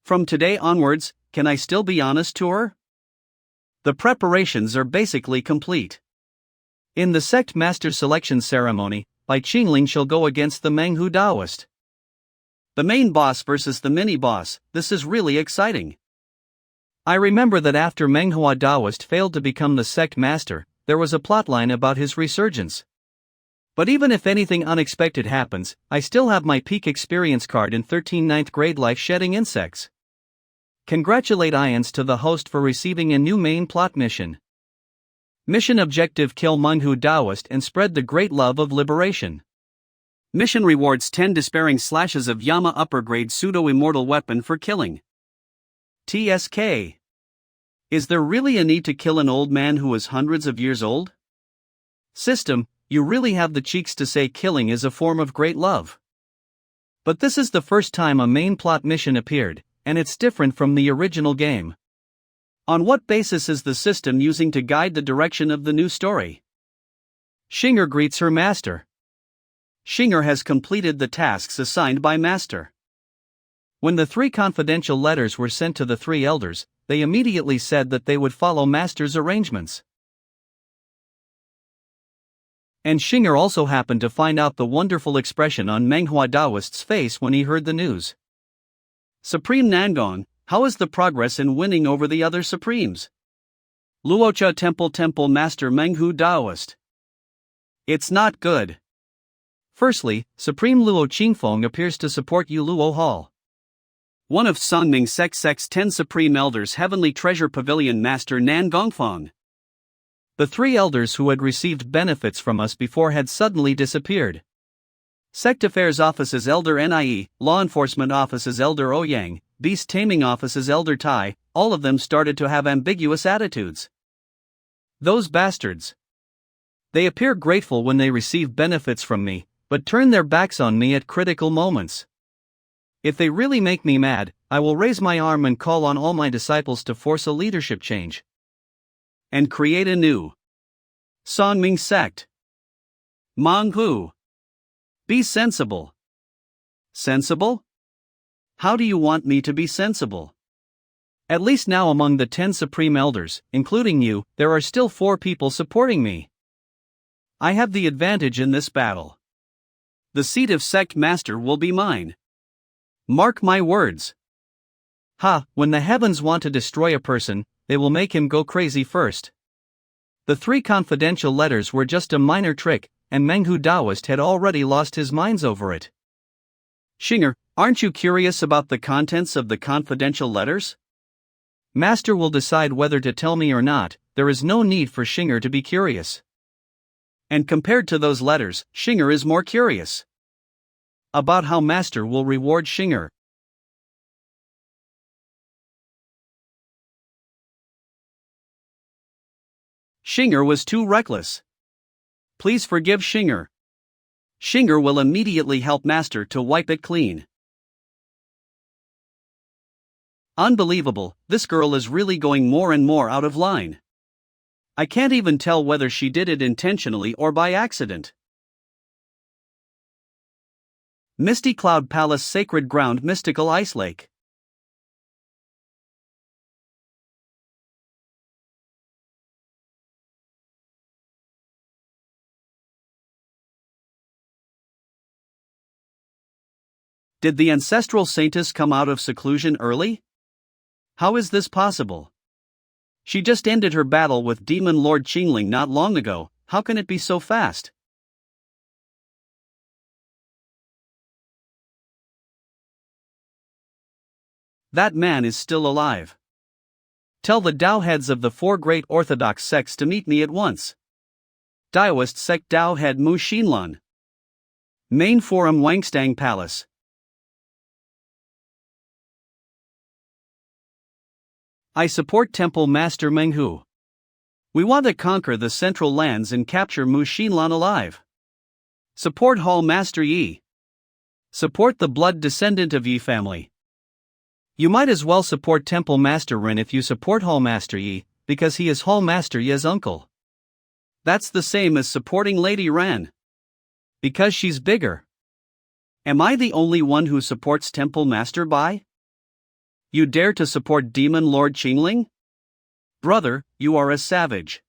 [SPEAKER 2] From today onwards, can I still be honest to her? The preparations are basically complete.
[SPEAKER 1] In the sect master selection ceremony, Bai Qingling shall go against the Manhwa Taoist.
[SPEAKER 2] The main boss versus the mini-boss, this is really exciting.
[SPEAKER 1] I remember that after Manhwa Taoist failed to become the sect master, there was a plotline about his resurgence. But even if anything unexpected happens, I still have my peak experience card in 13 ninth grade life shedding insects. Congratulate Ians to the host for receiving a new main plot mission. Mission objective: kill Manhwa Taoist and spread the great love of liberation.
[SPEAKER 2] Mission rewards 10 despairing slashes of Yama upper grade pseudo-immortal weapon for killing.
[SPEAKER 1] TSK.
[SPEAKER 2] Is there really a need to kill an old man who is hundreds of years old?
[SPEAKER 1] System, you really have the cheeks to say killing is a form of great love. But this is the first time a main plot mission appeared, and it's different from the original game.
[SPEAKER 2] On what basis is the system using to guide the direction of the new story?
[SPEAKER 1] Xinger greets her master.
[SPEAKER 2] Xinger has completed the tasks assigned by master.
[SPEAKER 1] When the 3 confidential letters were sent to the 3 elders, they immediately said that they would follow master's arrangements. And Xinger also happened to find out the wonderful expression on Manhwa Taoist's face when he heard the news.
[SPEAKER 2] Supreme Nangong, how is the progress in winning over the other Supremes? Luocha Temple Master Manhwa Taoist. It's not good.
[SPEAKER 1] Firstly, Supreme Luo Qingfeng appears to support Yu Luo Hall.
[SPEAKER 2] One of Songming Sect's 10 Supreme Elders Heavenly Treasure Pavilion Master Nan Gongfeng.
[SPEAKER 1] The 3 elders who had received benefits from us before had suddenly disappeared.
[SPEAKER 2] Sect Affairs Office's Elder Nie, Law Enforcement Office's Elder Ouyang, Beast Taming Office's Elder Tai, all of them started to have ambiguous attitudes.
[SPEAKER 1] Those bastards. They appear grateful when they receive benefits from me, but turn their backs on me at critical moments. If they really make me mad, I will raise my arm and call on all my disciples to force a leadership change.
[SPEAKER 2] And create a new Songming sect. Manhua. Be sensible. Sensible? How do you want me to be sensible?
[SPEAKER 1] At least now among the 10 Supreme Elders, including you, there are still 4 people supporting me.
[SPEAKER 2] I have the advantage in this battle. The seat of Sect Master will be mine. Mark my words.
[SPEAKER 1] When the heavens want to destroy a person, they will make him go crazy first. The 3 confidential letters were just a minor trick, and Manhwa Taoist had already lost his minds over it.
[SPEAKER 2] Xinger, aren't you curious about the contents of the confidential letters?
[SPEAKER 1] Master will decide whether to tell me or not. There is no need for Xinger to be curious.
[SPEAKER 2] And compared to those letters, Xinger is more curious. About how Master will reward Xinger. Xinger was too reckless. Please forgive Xinger. Xinger will immediately help Master to wipe it clean. Unbelievable, this girl is really going more and more out of line. I can't even tell whether she did it intentionally or by accident. Misty Cloud Palace Sacred Ground Mystical Ice Lake. Did the ancestral saintess come out of seclusion early? How is this possible? She just ended her battle with Demon Lord Qingling not long ago, how can it be so fast? That man is still alive. Tell the Tao heads of the 4 great Orthodox sects to meet me at once. Daoist sect Tao head Mu Xinlan. Main Forum Wangstang Palace. I support Temple Master Menghu. We want to conquer the central lands and capture Mu Xinlan alive. Support Hall Master Yi. Support the blood descendant of Yi family. You might as well support Temple Master Rin if you support Hall Master Yi, because he is Hall Master Yi's uncle. That's the same as supporting Lady Ran. Because she's bigger. Am I the only one who supports Temple Master Bai? You dare to support Demon Lord Qingling? Brother, you are a savage.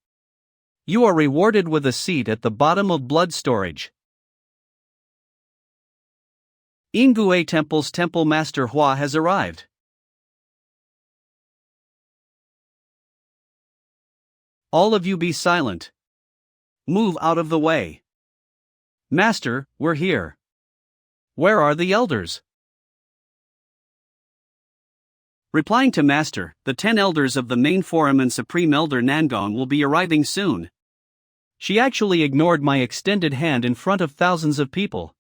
[SPEAKER 2] You are rewarded with a seat at the bottom of blood storage. Yingue Temple's Temple Master Hua has arrived. All of you be silent. Move out of the way. Master, we're here. Where are the elders? Replying to Master, the 10 elders of the main forum and Supreme Elder Nangong will be arriving soon. She actually ignored my extended hand in front of thousands of people.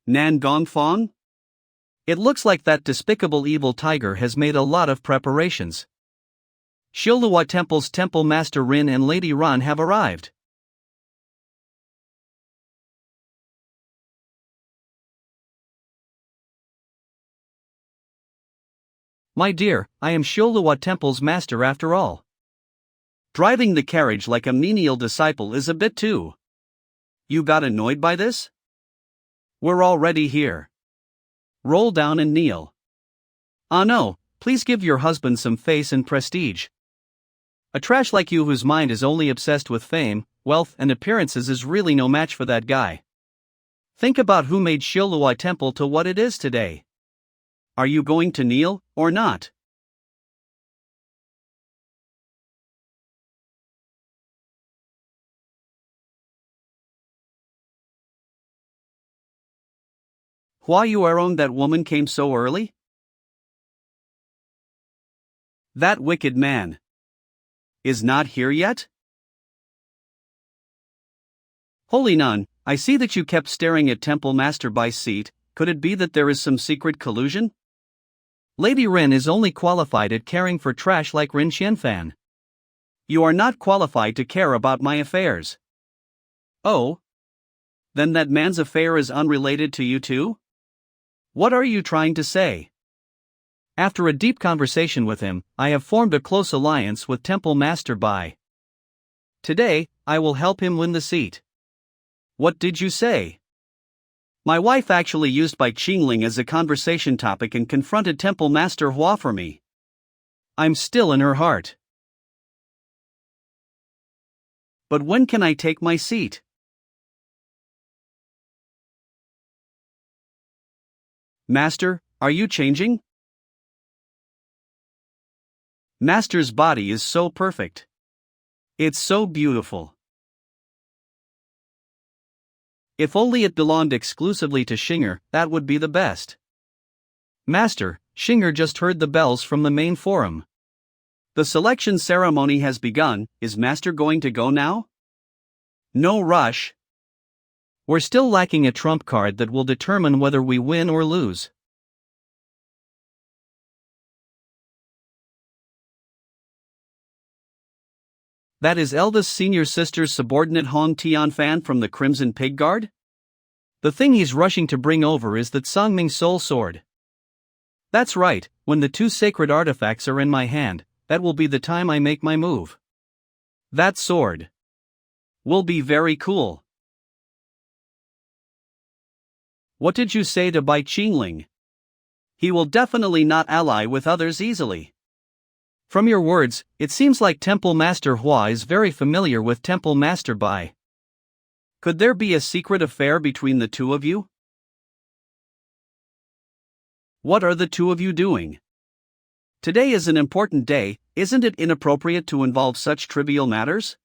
[SPEAKER 2] Nangong Fong? It looks like that despicable evil tiger has made a lot of preparations. Shilua Temple's Temple Master Rin and Lady Ran have arrived. My dear, I am Shilua Temple's master after all. Driving the carriage like a menial disciple is a bit too. You got annoyed by this? We're already here. Roll down and kneel. Ah no, please give your husband some face and prestige. A trash like you whose mind is only obsessed with fame, wealth and appearances is really no match for that guy. Think about who made Shilua Temple to what it is today. Are you going to kneel, or not? Why you own that woman came so early? That wicked man is not here yet? Holy nun, I see that you kept staring at Temple Master Bai's seat. Could it be that there is some secret collusion? Lady Rin is only qualified at caring for trash like Rin Xianfan. You are not qualified to care about my affairs. Oh? Then that man's affair is unrelated to you too? What are you trying to say? After a deep conversation with him, I have formed a close alliance with Temple Master Bai. Today, I will help him win the seat. What did you say? My wife actually used Bai Qingling as a conversation topic and confronted Temple Master Hua for me. I'm still in her heart. But when can I take my seat? Master, are you changing? Master's body is so perfect. It's so beautiful. If only it belonged exclusively to Xinger, that would be the best. Master, Xinger just heard the bells from the main forum. The selection ceremony has begun. Is Master going to go now? No rush. We're still lacking a trump card that will determine whether we win or lose. That is eldest senior sister's subordinate Hong Tianfan from the Crimson Pig Guard? The thing he's rushing to bring over is that Songming Soul Sword. That's right, when the 2 sacred artifacts are in my hand, that will be the time I make my move. That sword will be very cool. What did you say to Bai Qingling? He will definitely not ally with others easily. From your words, it seems like Temple Master Hua is very familiar with Temple Master Bai. Could there be a secret affair between the two of you? What are the two of you doing? Today is an important day, isn't it inappropriate to involve such trivial matters?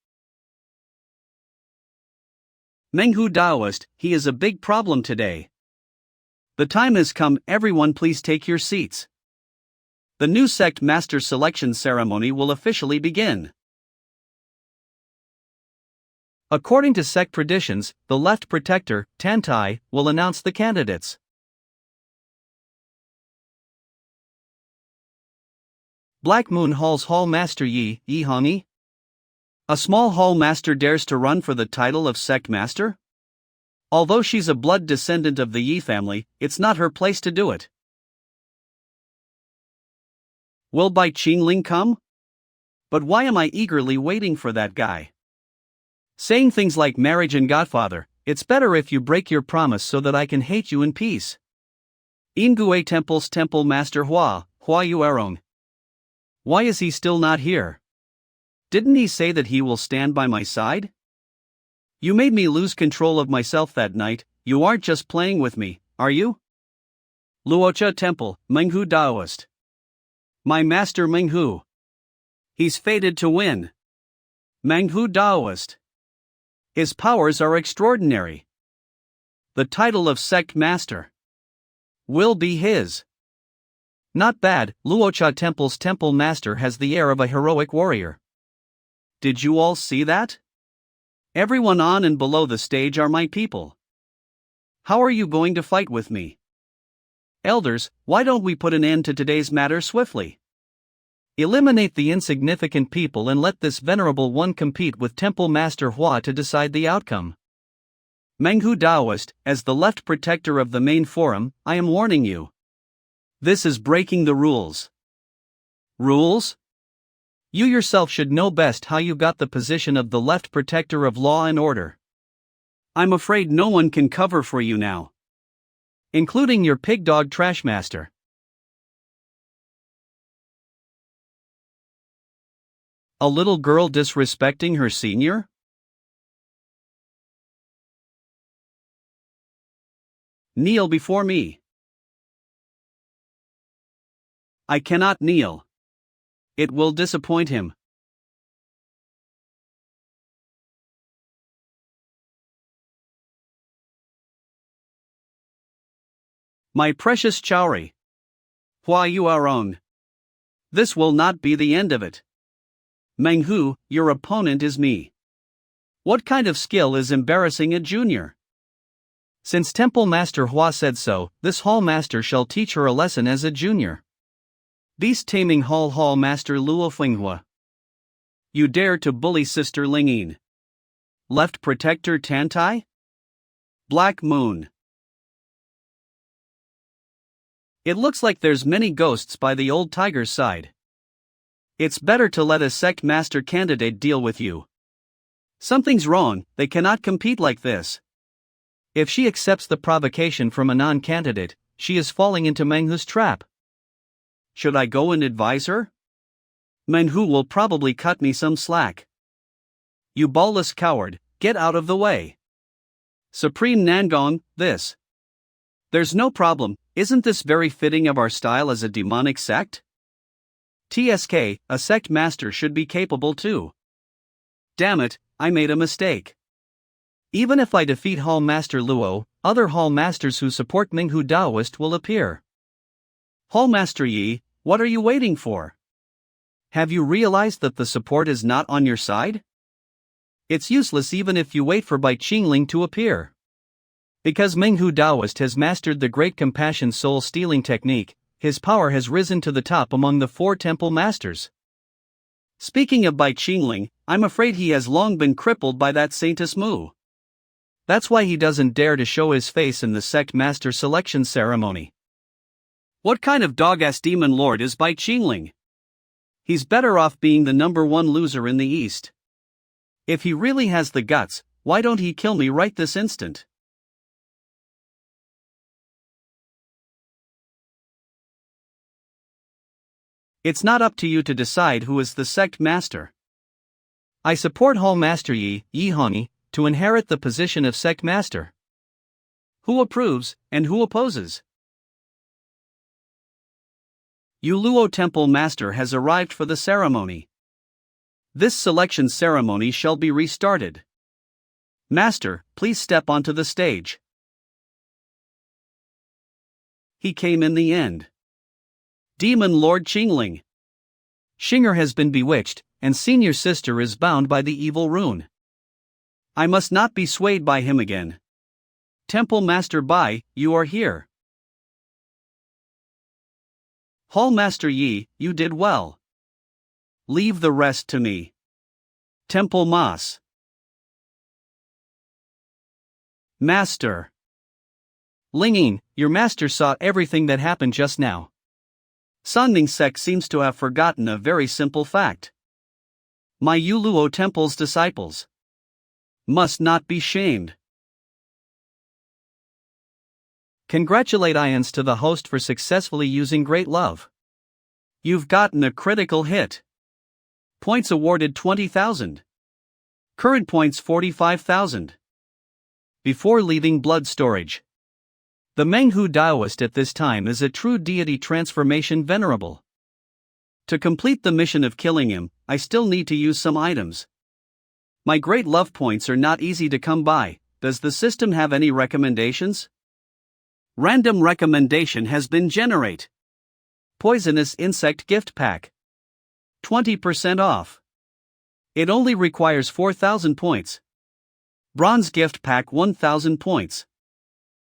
[SPEAKER 2] Menghu Daoist, he is a big problem today. The time has come, everyone please take your seats. The new sect master selection ceremony will officially begin.
[SPEAKER 1] According to sect traditions, the left protector, Tantai, will announce the candidates. Black Moon Hall's Hall Master Yi Honey?
[SPEAKER 2] A small hall master dares to run for the title of sect master? Although she's a blood descendant of the Yi family, it's not her place to do it. Will Bai Qingling come? But why am I eagerly waiting for that guy? Saying things like marriage and godfather, it's better if you break your promise so that I can hate you in peace. Ingue Temple's Temple Master Hua Yuerong. Why is he still not here? Didn't he say that he will stand by my side? You made me lose control of myself that night. You aren't just playing with me, are you? Luocha Temple, Menghu Daoist. My master Menghu. He's fated to win. Menghu Daoist. His powers are extraordinary. The title of sect master will be his.
[SPEAKER 1] Not bad, Luocha Temple's temple master has the air of a heroic warrior.
[SPEAKER 2] Did you all see that? Everyone on and below the stage are my people. How are you going to fight with me? Elders, why don't we put an end to today's matter swiftly?
[SPEAKER 1] Eliminate the insignificant people and let this venerable one compete with Temple Master Hua to decide the outcome.
[SPEAKER 2] Menghu Daoist, as the left protector of the main forum, I am warning you. This is breaking the rules. Rules?
[SPEAKER 1] You yourself should know best how you got the position of the left protector of law and order.
[SPEAKER 2] I'm afraid no one can cover for you now.
[SPEAKER 1] Including your pig dog trash master.
[SPEAKER 2] A little girl disrespecting her senior? Kneel before me. I cannot kneel. It will disappoint him. My precious Chowri. Hua Yuerong. This will not be the end of it. Menghu, your opponent is me. What kind of skill is embarrassing a junior?
[SPEAKER 1] Since Temple Master Hua said so, this hall master shall teach her a lesson as a junior.
[SPEAKER 2] Beast taming hall master Luo Finghua. You dare to bully Sister Lingyin. Left protector Tantai? Black Moon. It looks like there's many ghosts by the old tiger's side. It's better to let a sect master candidate deal with you. Something's wrong, they cannot compete like this.
[SPEAKER 1] If she accepts the provocation from a non-candidate, she is falling into Menghu's trap.
[SPEAKER 2] Should I go and advise her? Menghu will probably cut me some slack. You ballless coward, get out of the way. Supreme Nangong, this. There's no problem, isn't this very fitting of our style as a demonic sect? TSK, a sect master should be capable too. Damn it, I made a mistake.
[SPEAKER 1] Even if I defeat Hall Master Luo, other Hall Masters who support Menghu Daoist will appear.
[SPEAKER 2] Hall Master Yi, what are you waiting for? Have you realized that the support is not on your side?
[SPEAKER 1] It's useless even if you wait for Bai Qingling to appear. Because Menghu Daoist has mastered the Great Compassion Soul Stealing technique, his power has risen to the top among the 4 temple masters.
[SPEAKER 2] Speaking of Bai Qingling, I'm afraid he has long been crippled by that Saintus Mu.
[SPEAKER 1] That's why he doesn't dare to show his face in the sect master selection ceremony.
[SPEAKER 2] What kind of dog-ass demon lord is Bai Qingling? He's better off being the number 1 loser in the East. If he really has the guts, why don't he kill me right this instant? It's not up to you to decide who is the sect master.
[SPEAKER 1] I support Hall Master Yi Honey, to inherit the position of sect master.
[SPEAKER 2] Who approves, and who opposes? Yuluo Temple Master has arrived for the ceremony. This selection ceremony shall be restarted. Master, please step onto the stage. He came in the end. Demon Lord Qingling.
[SPEAKER 1] Xinger has been bewitched, and senior sister is bound by the evil rune.
[SPEAKER 2] I must not be swayed by him again. Temple Master Bai, you are here. Hall Master Yi, you did well. Leave the rest to me. Temple Mas. Master.
[SPEAKER 1] Lingyin, your master saw everything that happened just now.
[SPEAKER 2] Sanming Sect seems to have forgotten a very simple fact. My Yuluo Temple's disciples must not be shamed.
[SPEAKER 1] Congratulate Ions to the host for successfully using Great Love.
[SPEAKER 2] You've gotten a critical hit. Points awarded 20,000. Current points 45,000. Before leaving blood storage.
[SPEAKER 1] The Menghu Daoist at this time is a true deity transformation venerable.
[SPEAKER 2] To complete the mission of killing him, I still need to use some items. My great love points are not easy to come by. Does the system have any recommendations? Random recommendation has been generate. Poisonous Insect Gift Pack. 20% off. It only requires 4,000 points. Bronze Gift Pack 1,000 points.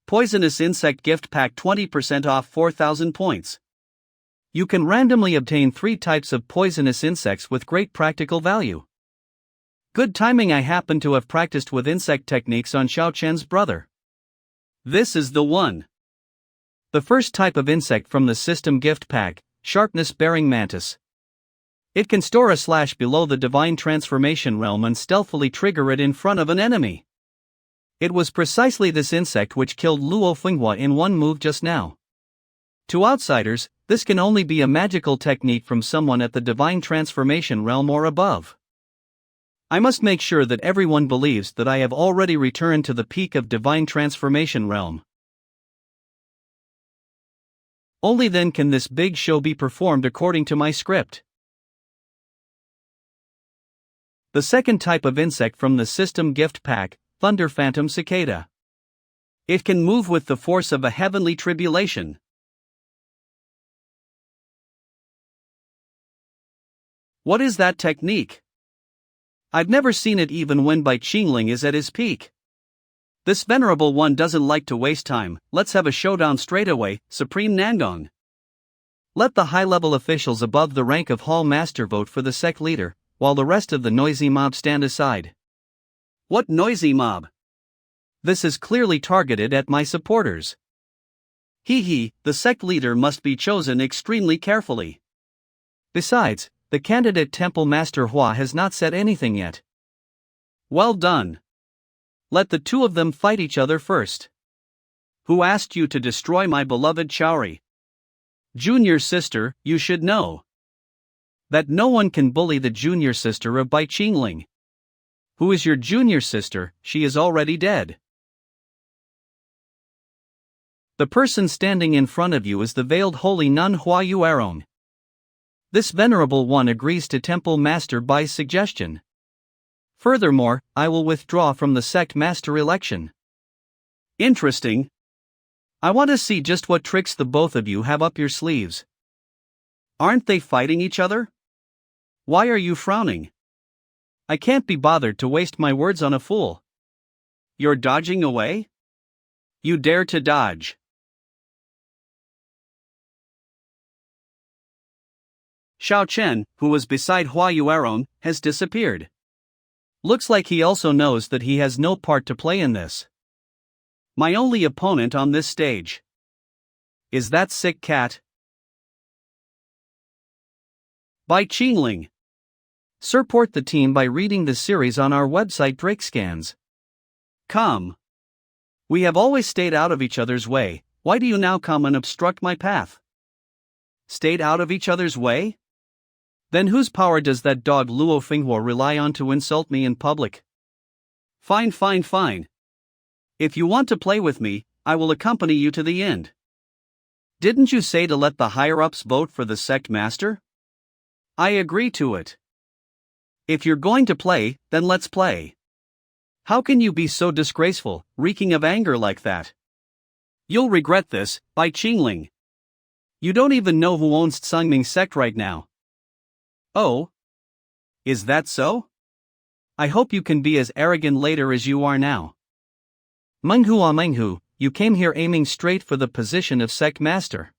[SPEAKER 2] Poisonous Insect Gift Pack 20% off 4,000 points.
[SPEAKER 1] You can randomly obtain 3 types of poisonous insects with great practical value. Good timing, I happen to have practiced with insect techniques on Xiao Chen's brother.
[SPEAKER 2] This is the one.
[SPEAKER 1] The first type of insect from the system gift pack, Sharpness-Bearing Mantis. It can store a slash below the divine transformation realm and stealthily trigger it in front of an enemy. It was precisely this insect which killed Luo Finghua in one move just now. To outsiders, this can only be a magical technique from someone at the divine transformation realm or above. I must make sure that everyone believes that I have already returned to the peak of divine transformation realm. Only then can this big show be performed according to my script. The second type of insect from the system gift pack, Thunder Phantom Cicada.
[SPEAKER 2] It can move with the force of a heavenly tribulation. What is that technique? I've never seen it even when Bai Qingling is at his peak. This venerable one doesn't like to waste time. Let's have a showdown straight away, Supreme Nangong.
[SPEAKER 1] Let the high-level officials above the rank of Hall Master vote for the sect leader, while the rest of the noisy mob stand aside.
[SPEAKER 2] What noisy mob?
[SPEAKER 1] This is clearly targeted at my supporters.
[SPEAKER 2] The sect leader must be chosen extremely carefully.
[SPEAKER 1] Besides, the candidate Temple Master Hua has not said anything yet.
[SPEAKER 2] Well done. Let the two of them fight each other first. Who asked you to destroy my beloved Chauri? Junior sister, you should know
[SPEAKER 1] that no one can bully the junior sister of Bai Qingling. Who is your junior sister? She is already dead. The person standing in front of you is the veiled holy nun Hua Yuerong. This venerable one agrees to Temple Master Bai's suggestion. Furthermore, I will withdraw from the sect master election.
[SPEAKER 2] Interesting.
[SPEAKER 1] I want to see just what tricks the both of you have up your sleeves.
[SPEAKER 2] Aren't they fighting each other? Why are you frowning?
[SPEAKER 1] I can't be bothered to waste my words on a fool.
[SPEAKER 2] You're dodging away? You dare to dodge. Xiao Chen, who was beside Hua Yuerong, has disappeared.
[SPEAKER 1] Looks like he also knows that he has no part to play in this.
[SPEAKER 2] My only opponent on this stage is that sick cat. Bai Qingling.
[SPEAKER 1] Support the team by reading the series on our website Drakescans.
[SPEAKER 2] Come. We have always stayed out of each other's way. Why do you now come and obstruct my path? Stayed out of each other's way?
[SPEAKER 1] Then whose power does that dog Luo Finghua rely on to insult me in public?
[SPEAKER 2] Fine. If you want to play with me, I will accompany you to the end. Didn't you say to let the higher-ups vote for the sect master? I agree to it. If you're going to play, then let's play. How can you be so disgraceful, reeking of anger like that? You'll regret this, Bai Qingling. You don't even know who owns Tsangming sect right now. Oh? Is that so? I hope you can be as arrogant later as you are now.
[SPEAKER 1] Manhua, you came here aiming straight for the position of sect master.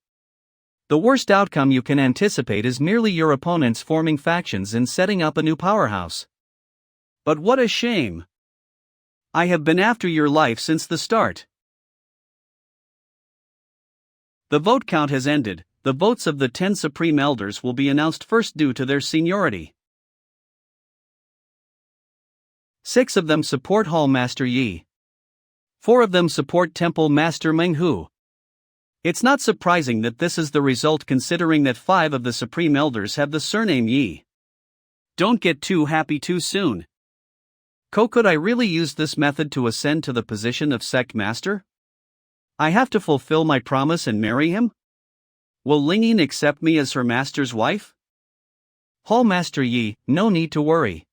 [SPEAKER 1] The worst outcome you can anticipate is merely your opponents forming factions and setting up a new powerhouse.
[SPEAKER 2] But what a shame! I have been after your life since the start. The vote count has ended. The votes of the 10 Supreme Elders will be announced first due to their seniority.
[SPEAKER 1] 6 of them support Hall Master Yi. 4 of them support Temple Master Menghu.
[SPEAKER 2] It's not surprising that this is the result considering that 5 of the Supreme Elders have the surname Yi. Don't get too happy too soon. Could I really use this method to ascend to the position of sect master? I have to fulfill my promise and marry him? Will Lingyin accept me as her master's wife?
[SPEAKER 1] Hall Master Yi, no need to worry.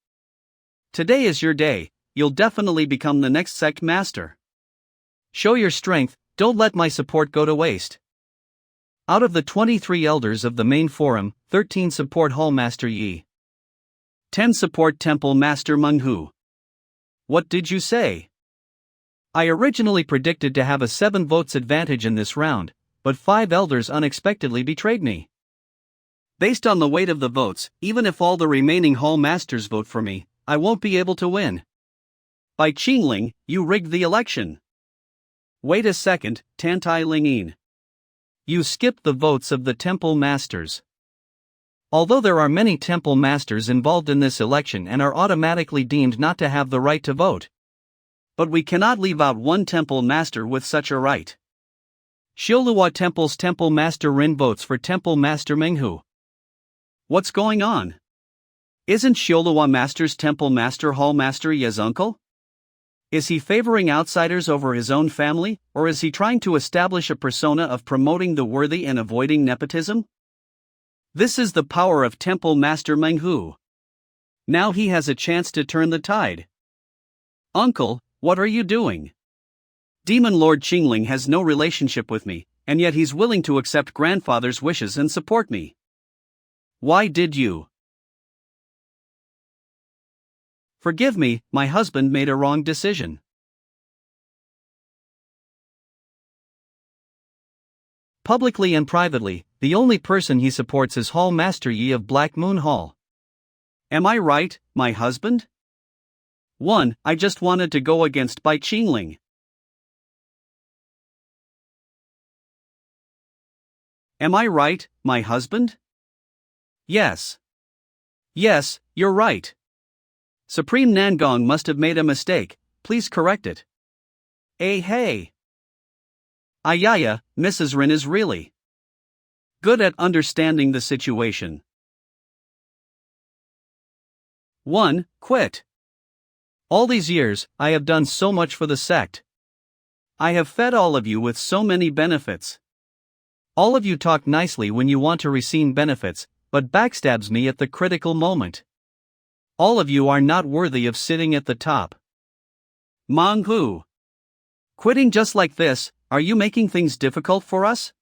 [SPEAKER 2] Today is your day, you'll definitely become the next sect master.
[SPEAKER 1] Show your strength, don't let my support go to waste. Out of the 23 elders of the main forum, 13 support Hall Master Yi.
[SPEAKER 2] 10 support Temple Master Menghu. What did you say?
[SPEAKER 1] I originally predicted to have a 7 votes advantage in this round, but 5 elders unexpectedly betrayed me.
[SPEAKER 2] Based on the weight of the votes, even if all the remaining Hall Masters vote for me, I won't be able to win. Bai Qingling, you rigged the election. Wait a second, Tantai Lingyin.
[SPEAKER 1] You skipped the votes of the Temple Masters. Although there are many Temple Masters involved in this election and are automatically deemed not to have the right to vote.
[SPEAKER 2] But we cannot leave out one Temple Master with such a right.
[SPEAKER 1] Shioluwa Temple's Temple Master Rin votes for Temple Master Menghu.
[SPEAKER 2] What's going on? Isn't Shioluwa Master's Temple Master Hall Master Ye's uncle? Is he favoring outsiders over his own family, or is he trying to establish a persona of promoting the worthy and avoiding nepotism? This is the power of Temple Master Menghu. Now he has a chance to turn the tide. Uncle, what are you doing? Demon Lord Qingling has no relationship with me, and yet he's willing to accept grandfather's wishes and support me. Why did you? Forgive me, my husband made a wrong decision.
[SPEAKER 1] Publicly and privately, the only person he supports is Hall Master Yi of Black Moon Hall.
[SPEAKER 2] Am I right, my husband? 1. I just wanted to go against Bai Qingling. Am I right, my husband? Yes. Yes, you're right. Supreme Nangong must have made a mistake, please correct it. Hey. Ayaya, Mrs. Rin is really good at understanding the situation. 1. Quit.
[SPEAKER 1] All these years, I have done so much for the sect.
[SPEAKER 2] I have fed all of you with so many benefits.
[SPEAKER 1] All of you talk nicely when you want to receive benefits, but backstabs me at the critical moment. All of you are not worthy of sitting at the top.
[SPEAKER 2] Menghu. Quitting just like this, are you making things difficult for us?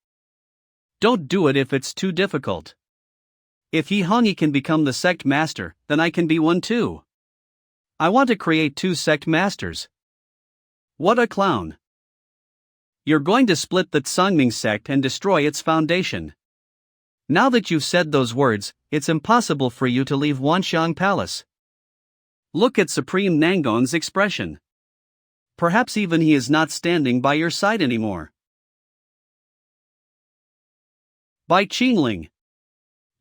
[SPEAKER 2] Don't do it if it's too difficult. If He Hongyi can become the sect master, then I can be one too. I want to create 2 sect masters. What a clown. You're going to split the Tsangming sect and destroy its foundation.
[SPEAKER 1] Now that you've said those words, it's impossible for you to leave Wanxiang Palace.
[SPEAKER 2] Look at Supreme Nangong's expression. Perhaps even he is not standing by your side anymore. Bai Qingling.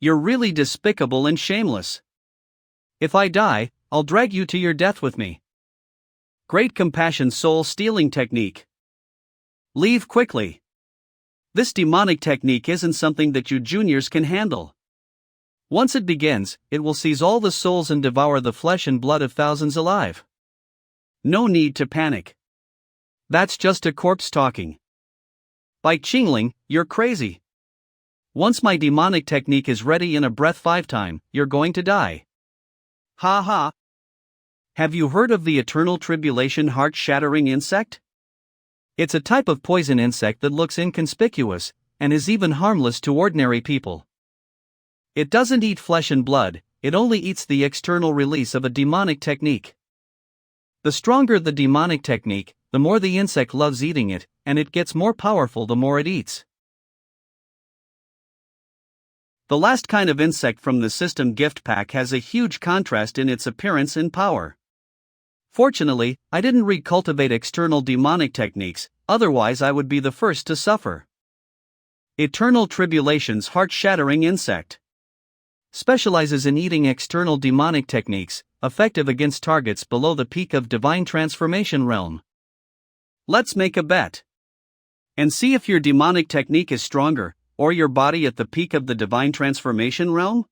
[SPEAKER 2] You're really despicable and shameless.
[SPEAKER 1] If I die, I'll drag you to your death with me.
[SPEAKER 2] Great compassion soul stealing technique. Leave quickly. This demonic technique isn't something that you juniors can handle.
[SPEAKER 1] Once it begins, it will seize all the souls and devour the flesh and blood of thousands alive.
[SPEAKER 2] No need to panic. That's just a corpse talking.
[SPEAKER 1] Bai Qingling, you're crazy. Once my demonic technique is ready in a breath 5 times, you're going to die.
[SPEAKER 2] Ha ha. Have you heard of the eternal tribulation heart-shattering insect?
[SPEAKER 1] It's a type of poison insect that looks inconspicuous, and is even harmless to ordinary people. It doesn't eat flesh and blood, it only eats the external release of a demonic technique. The stronger the demonic technique, the more the insect loves eating it, and it gets more powerful the more it eats.
[SPEAKER 2] The last kind of insect from the system gift pack has a huge contrast in its appearance and power. Fortunately, I didn't read Cultivate External Demonic Techniques, otherwise I would be the first to suffer. Eternal Tribulation's heart-shattering insect specializes in eating external demonic techniques, effective against targets below the peak of divine transformation realm.
[SPEAKER 1] Let's make a bet and see if your demonic technique is stronger, or your body at the peak of the divine transformation realm?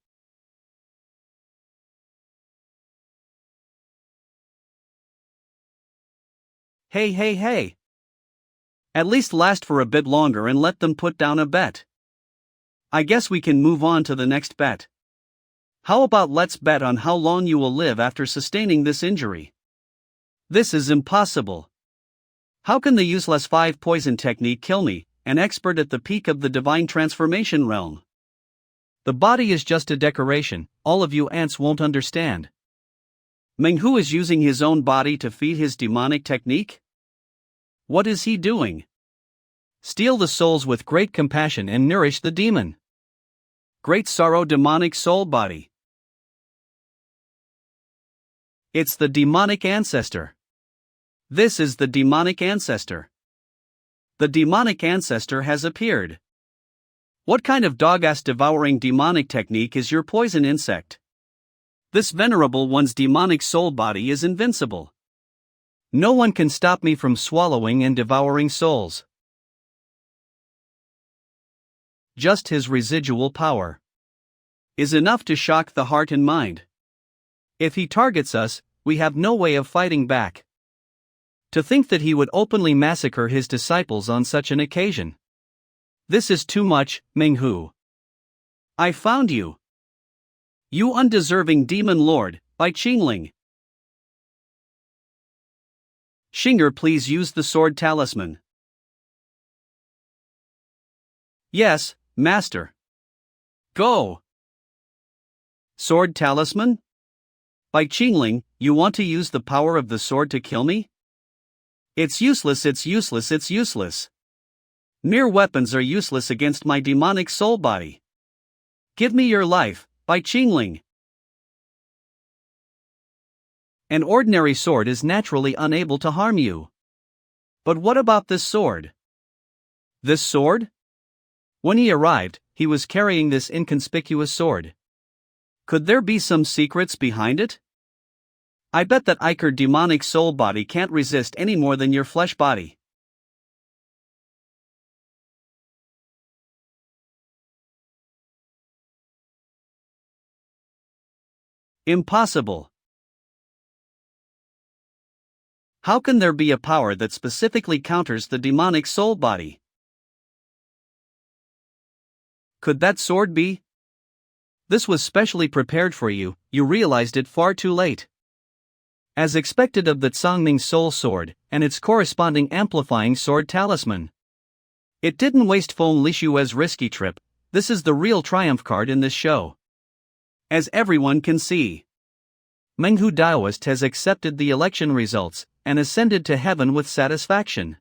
[SPEAKER 1] Hey. At least last for a bit longer and let them put down a bet. I guess we can move on to the next bet. How about let's bet on how long you will live after sustaining this injury? This is impossible. How can the useless 5 poison technique kill me, an expert at the peak of the divine transformation realm? The body is just a decoration, all of you ants won't understand. Manhua is using his own body to feed his demonic technique? What is he doing? Steal the souls with great compassion and nourish the demon. Great sorrow demonic soul body. It's the demonic ancestor. This is the demonic ancestor. The demonic ancestor has appeared. What kind of dog-ass devouring demonic technique is your poison insect? This venerable one's demonic soul body is invincible. No one can stop me from swallowing and devouring souls. Just his residual power is enough to shock the heart and mind. If he targets us, we have no way of fighting back. To think that he would openly massacre his disciples on such an occasion. This is too much, Manhua. I found you. You undeserving demon lord, by Qingling. Xinger, please use the sword talisman. Yes, master. Go. Sword talisman? By Qingling, you want to use the power of the sword to kill me? It's useless. Mere weapons are useless against my demonic soul body. Give me your life, by Qingling. An ordinary sword is naturally unable to harm you. But what about this sword? This sword? When he arrived, he was carrying this inconspicuous sword. Could there be some secrets behind it? I bet that Iker demonic soul body can't resist any more than your flesh body. Impossible. How can there be a power that specifically counters the demonic soul body? Could that sword be? This was specially prepared for you, you realized it far too late. As expected of the Tsangming soul sword, and its corresponding amplifying sword talisman. It didn't waste Feng Lishue's risky trip, this is the real triumph card in this show. As everyone can see, Manhua Daoist has accepted the election results, and ascended to heaven with satisfaction.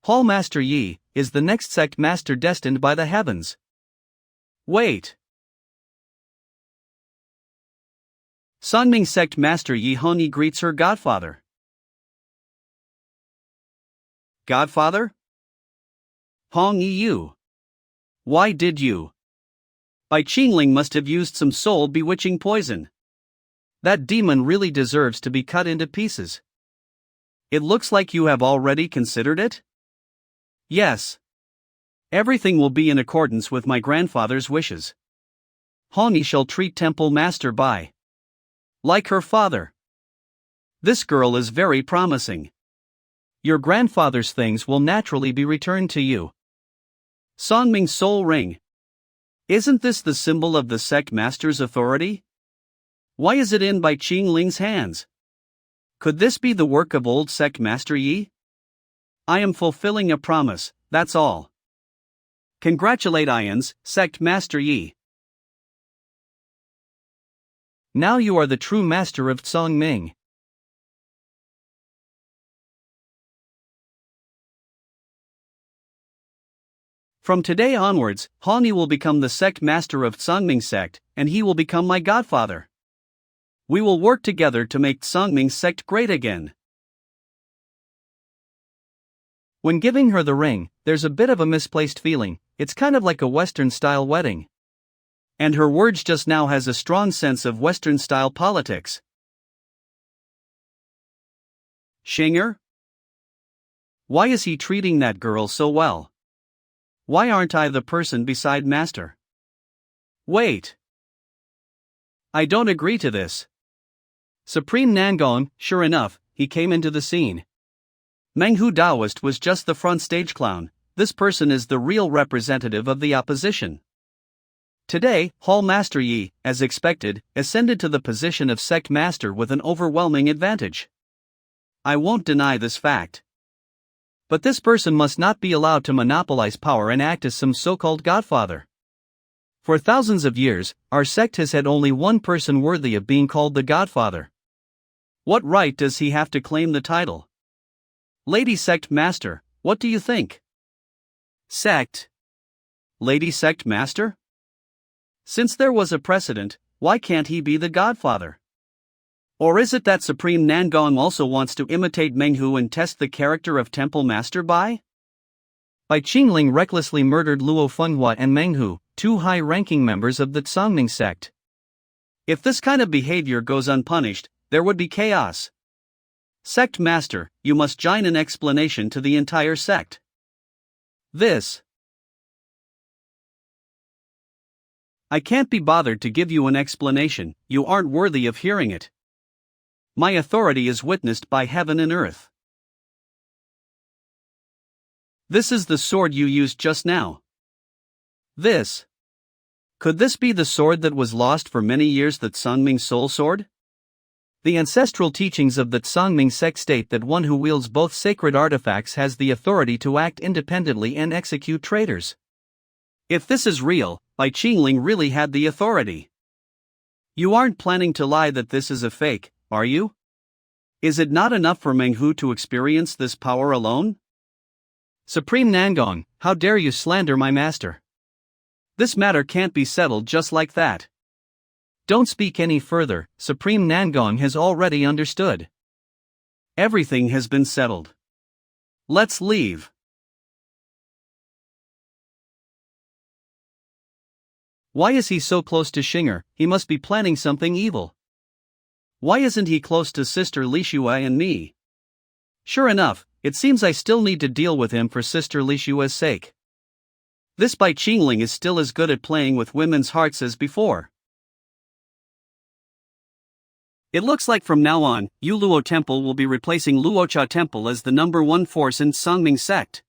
[SPEAKER 1] Hall Master Yi is the next sect master destined by the heavens. Wait. Songming sect master Yi Hongyi greets her godfather. Godfather? Hong Yu. Why did you? By Qingling must have used some soul bewitching poison. That demon really deserves to be cut into pieces. It looks like you have already considered it? Yes. Everything will be in accordance with my grandfather's wishes. Hongyi shall treat temple master by like her father. This girl is very promising. Your grandfather's things will naturally be returned to you. Songming soul ring. Isn't this the symbol of the sect master's authority? Why is it in by Qingling's hands?
[SPEAKER 2] Could this be the work of old sect Master Yi? I am fulfilling a promise, that's all. Congratulate Ians, sect Master Yi.
[SPEAKER 1] Now you are the true master of Tsongming.
[SPEAKER 2] From today onwards, Hani will become the sect master of Tsongming sect, and he will become my godfather. We will work together to make Tsongming sect great again.
[SPEAKER 1] When giving her the ring, there's a bit of a misplaced feeling. It's kind of like a Western-style wedding.
[SPEAKER 2] And her words just now has a strong sense of Western-style politics. Shinger? Why is he treating that girl so well? Why aren't I the person beside Master? Wait. I don't agree to this.
[SPEAKER 1] Supreme Nangong, sure enough, he came into the scene.
[SPEAKER 2] Manhwa Daoist was just the front stage clown. This person is the real representative of the opposition. Today, Hall Master Yi, as expected, ascended to the position of sect master with an overwhelming advantage. I won't deny this fact.
[SPEAKER 1] But this person must not be allowed to monopolize power and act as some so-called godfather. For thousands of years, our sect has had only one person worthy of being called the godfather.
[SPEAKER 2] What right does he have to claim the title? Lady Sect Master, what do you think? Sect? Lady Sect Master? Since there was a precedent, why can't he be the godfather? Or is it that Supreme Nangong also wants to imitate Menghu and test the character of Temple Master Bai?
[SPEAKER 1] Bai Qingling recklessly murdered Luo Fenghua and Menghu, two high-ranking members of the Tsongming sect.
[SPEAKER 2] If this kind of behavior goes unpunished, there would be chaos. Sect Master, you must join an explanation to the entire sect. This. I can't be bothered to give you an explanation, you aren't worthy of hearing it. My authority is witnessed by heaven and earth. This is the sword you used just now. This. Could this be the sword that was lost for many years, the Tsongming soul sword?
[SPEAKER 1] The ancestral teachings of the Tsongming sect state that one who wields both sacred artifacts has the authority to act independently and execute traitors.
[SPEAKER 2] If this is real, Bai Qingling really had the authority. You aren't planning to lie that this is a fake, are you? Is it not enough for Menghu to experience this power alone?
[SPEAKER 1] Supreme Nangong, how dare you slander my master?
[SPEAKER 2] This matter can't be settled just like that.
[SPEAKER 1] Don't speak any further, Supreme Nangong has already understood.
[SPEAKER 2] Everything has been settled. Let's leave.
[SPEAKER 1] Why is he so close to Shinger? He must be planning something evil.
[SPEAKER 2] Why isn't he close to Sister Lishuai and me? Sure enough, it seems I still need to deal with him for Sister Lishua's sake. This Bai Qingling is still as good at playing with women's hearts as before. It looks like from now on, Yu Luo Temple will be replacing Luocha Temple as the #1 force in Tsongming sect.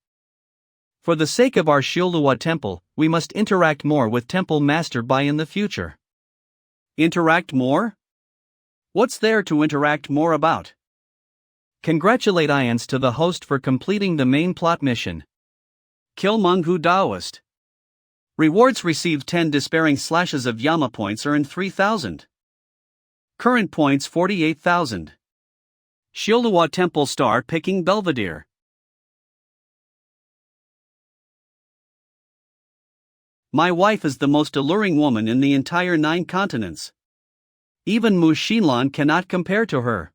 [SPEAKER 1] For the sake of our Shioluo Temple, we must interact more with Temple Master Bai in the future.
[SPEAKER 2] Interact more? What's there to interact more about?
[SPEAKER 1] Congratulate Ians to the host for completing the main plot mission.
[SPEAKER 2] Kill Manhwa Daoist. Rewards received 10 despairing slashes of Yama points earned 3,000. Current points 48,000. Shioluo Temple Star Picking Belvedere. My wife is the most alluring woman in the entire 9 continents. Even Mu Xinlan cannot compare to her.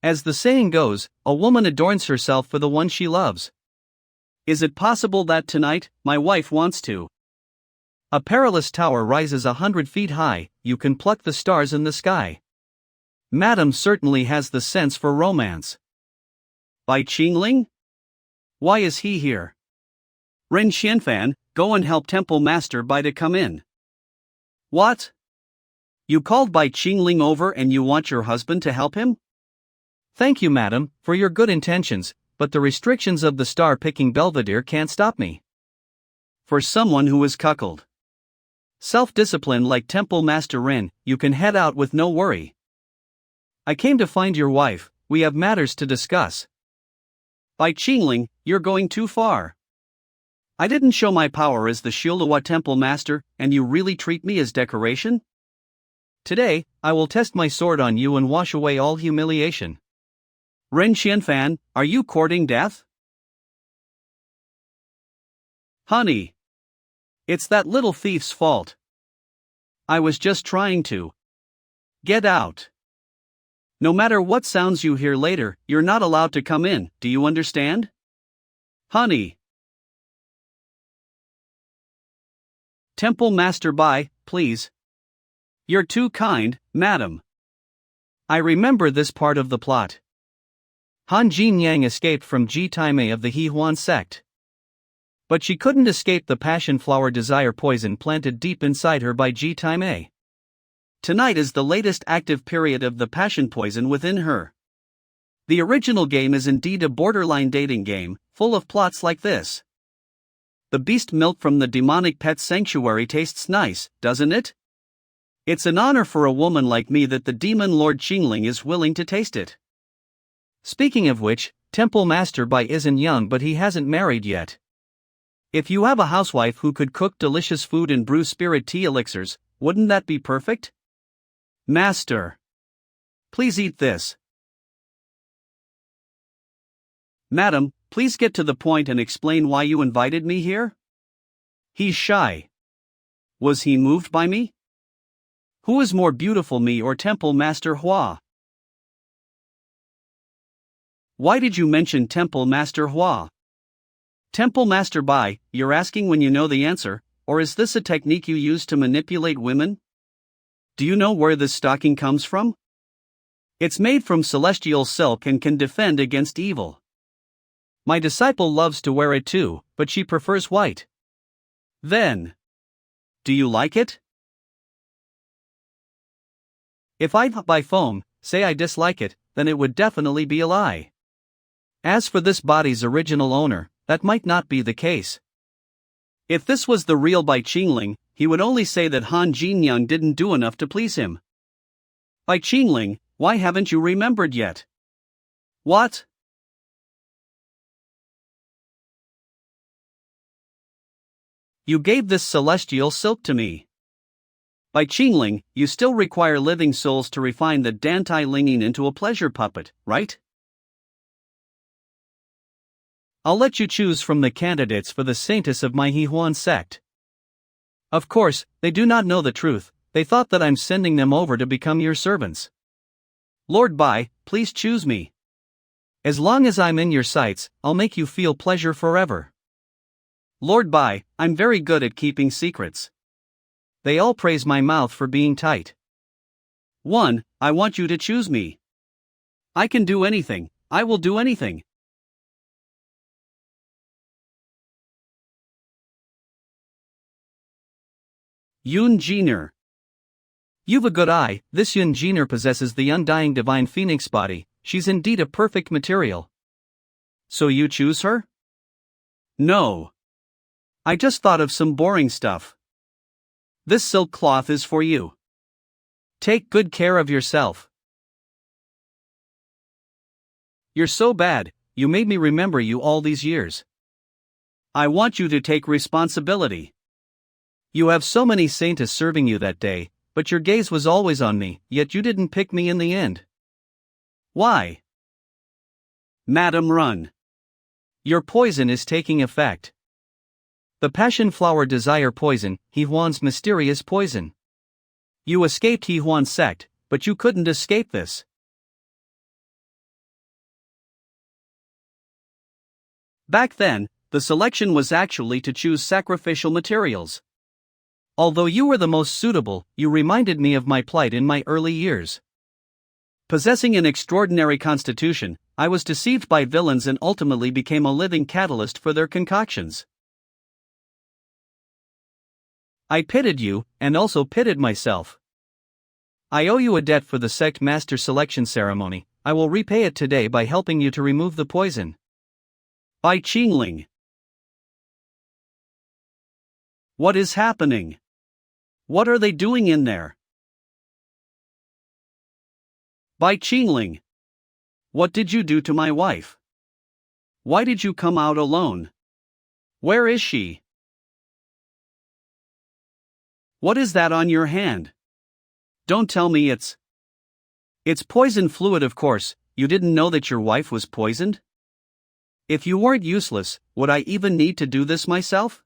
[SPEAKER 1] As the saying goes, a woman adorns herself for the one she loves.
[SPEAKER 2] Is it possible that tonight, my wife wants to?
[SPEAKER 1] A perilous tower rises 100 feet high, you can pluck the stars in the sky. Madam certainly has the sense for romance.
[SPEAKER 2] Bai Qingling? Why is he here? Ren Xianfan, go and help Temple Master Bai to come in. What? You called Bai Qingling over and you want your husband to help him?
[SPEAKER 1] Thank you, madam, for your good intentions, but the restrictions of the star-picking Belvedere can't stop me.
[SPEAKER 2] For someone who is cuckolded. Self-discipline like Temple Master Ren, you can head out with no worry.
[SPEAKER 1] I came to find your wife, we have matters to discuss.
[SPEAKER 2] Bai Qingling, you're going too far. I didn't show my power as the Shilua Temple Master, and you really treat me as decoration?
[SPEAKER 1] Today, I will test my sword on you and wash away all humiliation.
[SPEAKER 2] Ren Xianfan, are you courting death? Honey. It's that little thief's fault. I was just trying to. Get out. No matter what sounds you hear later, you're not allowed to come in, do you understand? Honey. Temple Master Bai, please. You're too kind, madam.
[SPEAKER 1] I remember this part of the plot. Han Jin Yang escaped from Ji Taimei of the He Huan sect. But she couldn't escape the passion flower desire poison planted deep inside her by Ji Taimei.
[SPEAKER 2] Tonight is the latest active period of the passion poison within her. The original game is indeed a borderline dating game, full of plots like this. The beast milk from the demonic pet sanctuary tastes nice, doesn't it? It's an honor for a woman like me that the demon Lord Qingling is willing to taste it.
[SPEAKER 1] Speaking of which, Temple Master Bai isn't young but he hasn't married yet. If you have a housewife who could cook delicious food and brew spirit tea elixirs, wouldn't that be perfect?
[SPEAKER 2] Master. Please eat this. Madam, please get to the point and explain why you invited me here? He's shy. Was he moved by me? Who is more beautiful, me or Temple Master Hua? Why did you mention Temple Master Hua? Temple Master Bai, you're asking when you know the answer, or is this a technique you use to manipulate women? Do you know where this stocking comes from? It's made from celestial silk and can defend against evil. My disciple loves to wear it too, but she prefers white. Then, do you like it?
[SPEAKER 1] If I by foam say I dislike it, then it would definitely be a lie. As for this body's original owner, that might not be the case.
[SPEAKER 2] If this was the real Bai Qingling, he would only say that Han Jinyang didn't do enough to please him. Bai Qingling, why haven't you remembered yet? What? You gave this celestial silk to me. Bai Qingling, you still require living souls to refine the Dantai Linging into a pleasure puppet, right?
[SPEAKER 1] I'll let you choose from the candidates for the saintess of my He Huan sect. Of course, they do not know the truth, they thought that I'm sending them over to become your servants.
[SPEAKER 2] Lord Bai, please choose me.
[SPEAKER 1] As long as I'm in your sights, I'll make you feel pleasure forever.
[SPEAKER 2] Lord Bai, I'm very good at keeping secrets.
[SPEAKER 1] They all praise my mouth for being tight.
[SPEAKER 2] 1. I want you to choose me. I can do anything, I will do anything. Yun Jiner.
[SPEAKER 1] You've a good eye, this Yun Jiner possesses the undying divine phoenix body, she's indeed a perfect material.
[SPEAKER 2] So you choose her? No. I just thought of some boring stuff. This silk cloth is for you.
[SPEAKER 1] Take good care of yourself.
[SPEAKER 2] You're so bad,
[SPEAKER 1] you made me remember you all these years.
[SPEAKER 2] I want you to take responsibility.
[SPEAKER 1] You have so many saints serving you that day, but your gaze was always on me, yet you didn't pick me in the end.
[SPEAKER 2] Why? Madam, run.
[SPEAKER 1] Your poison is taking effect. The passion flower desire poison, He Huan's mysterious poison. You escaped He Huan sect, but you couldn't escape this.
[SPEAKER 2] Back then, the selection was actually to choose sacrificial materials.
[SPEAKER 1] Although you were the most suitable, you reminded me of my plight in my early years.
[SPEAKER 2] Possessing an extraordinary constitution, I was deceived by villains and ultimately became a living catalyst for their concoctions.
[SPEAKER 1] I pitied you, and also pitied myself. I owe you a debt for the sect master selection ceremony. I will repay it today by helping you to remove the poison.
[SPEAKER 2] Bai Qingling. What is happening? What are they doing in there? Bai Qingling. What did you do to my wife? Why did you come out alone? Where is she? What is that on your hand? Don't tell me it's poison fluid, of course. You didn't know that your wife was poisoned? If you weren't useless, would I even need to do this myself?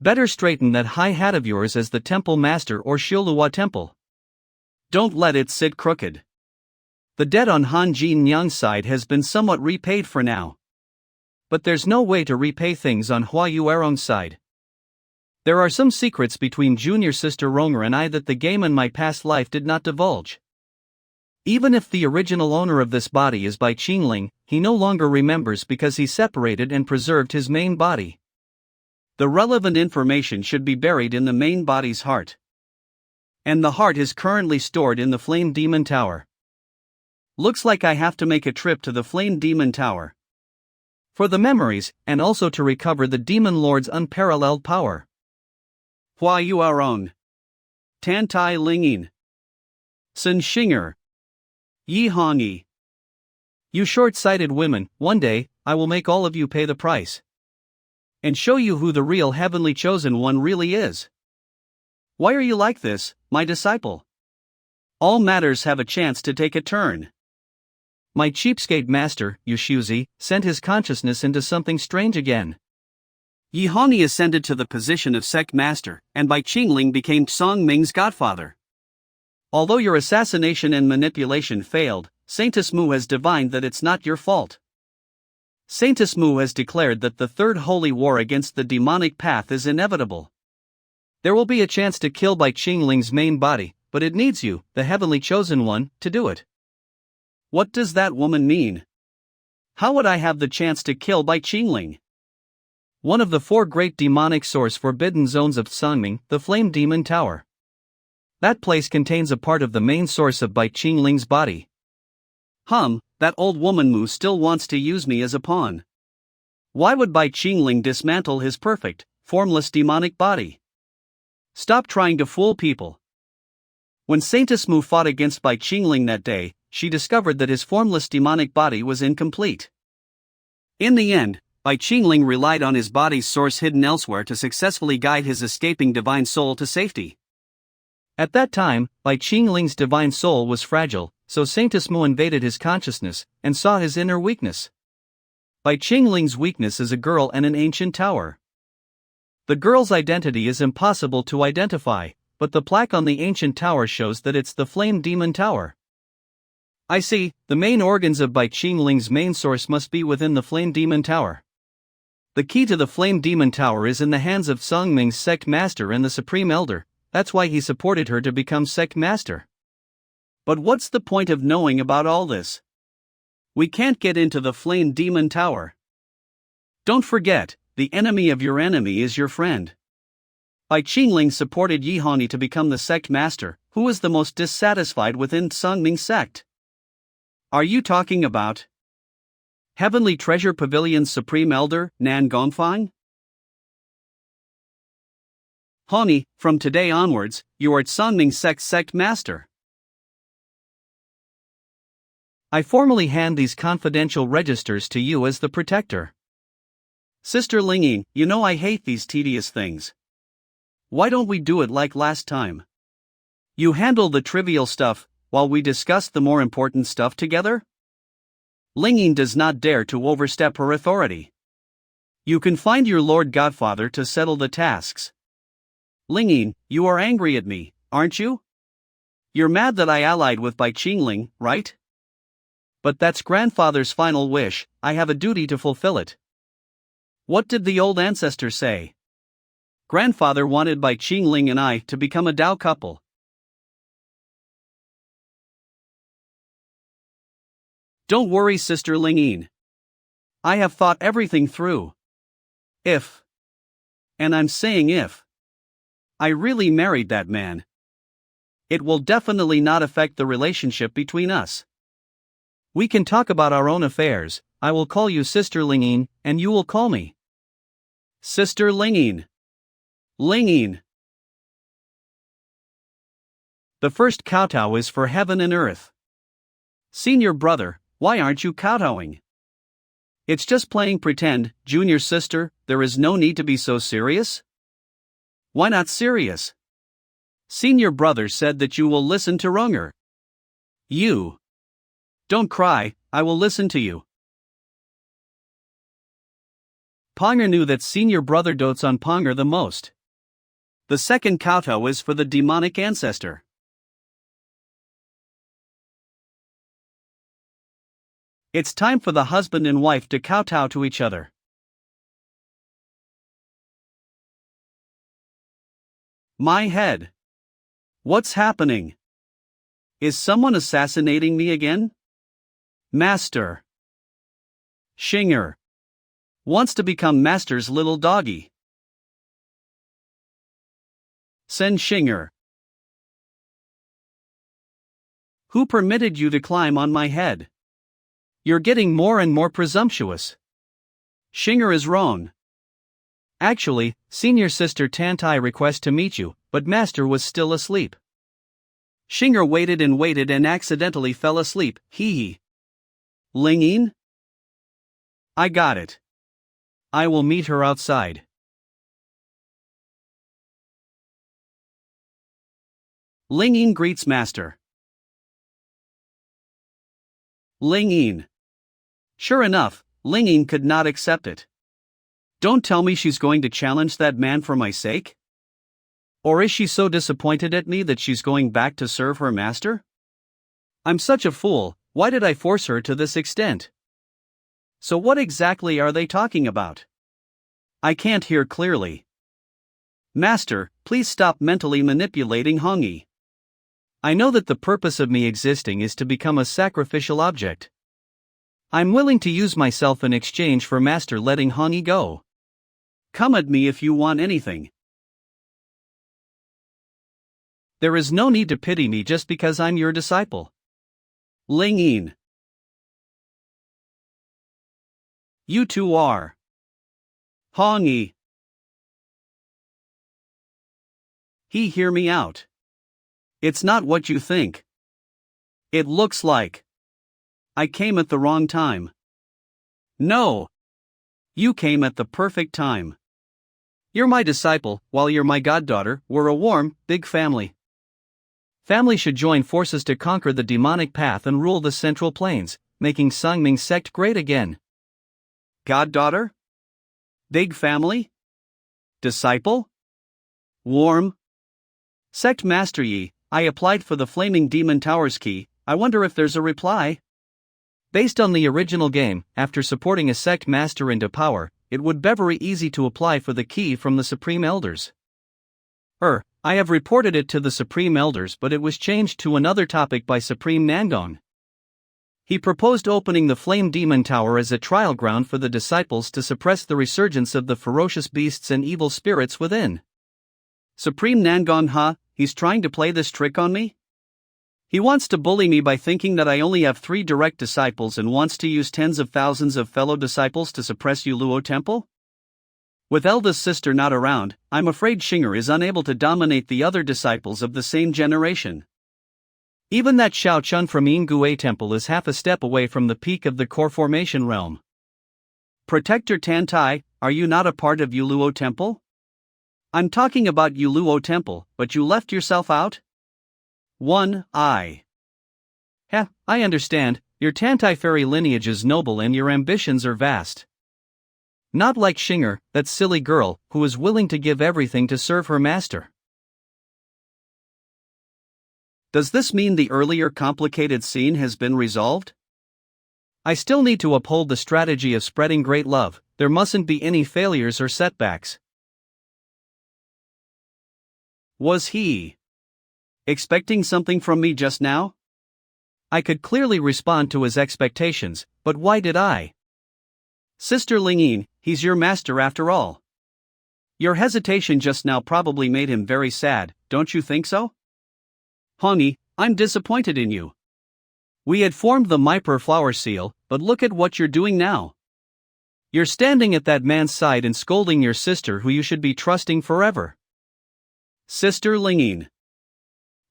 [SPEAKER 2] Better straighten that high hat of yours as the temple master or Shilua temple. Don't let it sit crooked. The debt on Han Jin Nyang's side has been somewhat repaid for now. But there's no way to repay things on Hua Yuerong's side. There are some secrets between junior sister Ronger and I that the game in my past life did not divulge. Even if the original owner of this body is Bai Qingling, he no longer remembers because he separated and preserved his main body. The relevant information should be buried in the main body's heart. And the heart is currently stored in the Flame Demon Tower. Looks like I have to make a trip to the Flame Demon Tower. For the memories, and also to recover the Demon Lord's unparalleled power. Hua Yuerong. Tan Tai Lingyin. Sun Xinger. Yi Hongyi. You short-sighted women, one day, I will make all of you pay the price. And show you who the real heavenly chosen one really is. Why are you like this, my disciple? All matters have a chance to take a turn. My cheapskate master, Yushuzi, sent his consciousness into something strange again. Yi Hongyi ascended to the position of sect master, and Bai Qingling became Song Ming's godfather. Although your assassination and manipulation failed, Saintess Mu has divined that it's not your fault. Saintess Mu has declared that the Third Holy War against the demonic path is inevitable. There will be a chance to kill Bai Qingling's main body, but it needs you, the heavenly chosen one, to do it. What does that woman mean? How would I have the chance to kill Bai Qingling? One of the 4 great demonic source forbidden zones of Sangming, the Flame Demon Tower. That place contains a part of the main source of Bai Qingling's body. That old woman Mu still wants to use me as a pawn. Why would Bai Qingling dismantle his perfect, formless demonic body? Stop trying to fool people. When Saintess Mu fought against Bai Qingling that day, she discovered that his formless demonic body was incomplete. In the end, Bai Qingling relied on his body's source hidden elsewhere to successfully guide his escaping divine soul to safety. At that time, Bai Qingling's divine soul was fragile, so Saintess Mu invaded his consciousness, and saw his inner weakness. Bai Qingling's weakness is a girl and an ancient tower. The girl's identity is impossible to identify, but the plaque on the ancient tower shows that it's the Flame Demon Tower. I see, the main organs of Bai Qingling's main source must be within the Flame Demon Tower. The key to the Flame Demon Tower is in the hands of Songming's sect master and the Supreme Elder. That's why he supported her to become sect master. But what's the point of knowing about all this? We can't get into the Flame Demon Tower. Don't forget, the enemy of your enemy is your friend. Bai Qingling supported Yi Hongyi to become the sect master, who is the most dissatisfied within Songming sect. Are you talking about Heavenly Treasure Pavilion's Supreme Elder, Nan Gongfang? Hongyi, from today onwards, you are Songming sect's sect master. I formally hand these confidential registers to you as the protector. Sister Lingyin, you know I hate these tedious things. Why don't we do it like last time? You handle the trivial stuff, while we discuss the more important stuff together? Lingyin does not dare to overstep her authority. You can find your Lord Godfather to settle the tasks. Lingyin, you are angry at me, aren't you? You're mad that I allied with Bai Qingling, right? But that's grandfather's final wish, I have a duty to fulfill it. What did the old ancestor say? Grandfather wanted Bai Qingling and I to become a Dao couple. Don't worry, Sister Lingyin. I have thought everything through. If, and I'm saying if, I really married that man, it will definitely not affect the relationship between us. We can talk about our own affairs. I will call you Sister Lingyin, and you will call me Sister Lingyin. Lingyin. The first kowtow is for heaven and earth. Senior brother, Why aren't you kowtowing? It's just playing pretend, junior sister, there is no need to be so serious. Why not serious? Senior brother said that you will listen to Runger. You. Don't cry, I will listen to you. Ponger knew that senior brother dotes on Ponger the most. The second kowtow is for the demonic ancestor. It's time for the husband and wife to kowtow to each other. My head. What's happening? Is someone assassinating me again? Master. Shinger. Wants to become Master's little doggy. Sen Shinger. Who permitted you to climb on my head? You're getting more and more presumptuous. Shinger is wrong. Actually, senior sister Tantai requests to meet you, but Master was still asleep. Shinger waited and accidentally fell asleep, hee. Lingyin? I got it. I will meet her outside. Lingyin greets Master. Lingyin. Sure enough, Lingyin could not accept it. Don't tell me she's going to challenge that man for my sake? Or is she so disappointed at me that she's going back to serve her master? I'm such a fool, why did I force her to this extent? So what exactly are they talking about? I can't hear clearly. Master, please stop mentally manipulating Hongyi. I know that the purpose of me existing is to become a sacrificial object. I'm willing to use myself in exchange for Master letting Hongyi go. Come at me if you want anything. There is no need to pity me just because I'm your disciple. Lingyin. You two are. Hongyi. Hear me out. It's not what you think. It looks like I came at the wrong time. No. You came at the perfect time. You're my disciple, while you're my goddaughter. We're a warm, big family. Family should join forces to conquer the demonic path and rule the Central Plains, making Sungming sect great again. Goddaughter? Big family? Disciple? Warm? Sect Master Yi, I applied for the Flaming Demon Tower's key, I wonder if there's a reply? Based on the original game, after supporting a sect master into power, it would be very easy to apply for the key from the Supreme Elders. I have reported it to the Supreme Elders, but it was changed to another topic by Supreme Nangong. He proposed opening the Flame Demon Tower as a trial ground for the disciples to suppress the resurgence of the ferocious beasts and evil spirits within. Supreme Nangong, he's trying to play this trick on me? He wants to bully me by thinking that I only have 3 direct disciples and wants to use tens of thousands of fellow disciples to suppress Yuluo Temple? With eldest sister not around, I'm afraid Shinger is unable to dominate the other disciples of the same generation. Even that Xiao Chun from Yingguei Temple is half a step away from the peak of the core formation realm. Protector Tantai, are you not a part of Yuluo Temple? I'm talking about Yuluo Temple, but you left yourself out? I understand, your Tantai fairy lineage is noble and your ambitions are vast. Not like Shinger, that silly girl, who is willing to give everything to serve her master. Does this mean the earlier complicated scene has been resolved? I still need to uphold the strategy of spreading great love, there mustn't be any failures or setbacks. Was he expecting something from me just now? I could clearly respond to his expectations, but why did I? Sister Lingyin, he's your master after all. Your hesitation just now probably made him very sad, don't you think so? Hongyi, I'm disappointed in you. We had formed the Myper flower seal, but look at what you're doing now. You're standing at that man's side and scolding your sister who you should be trusting forever. Sister Lingyin.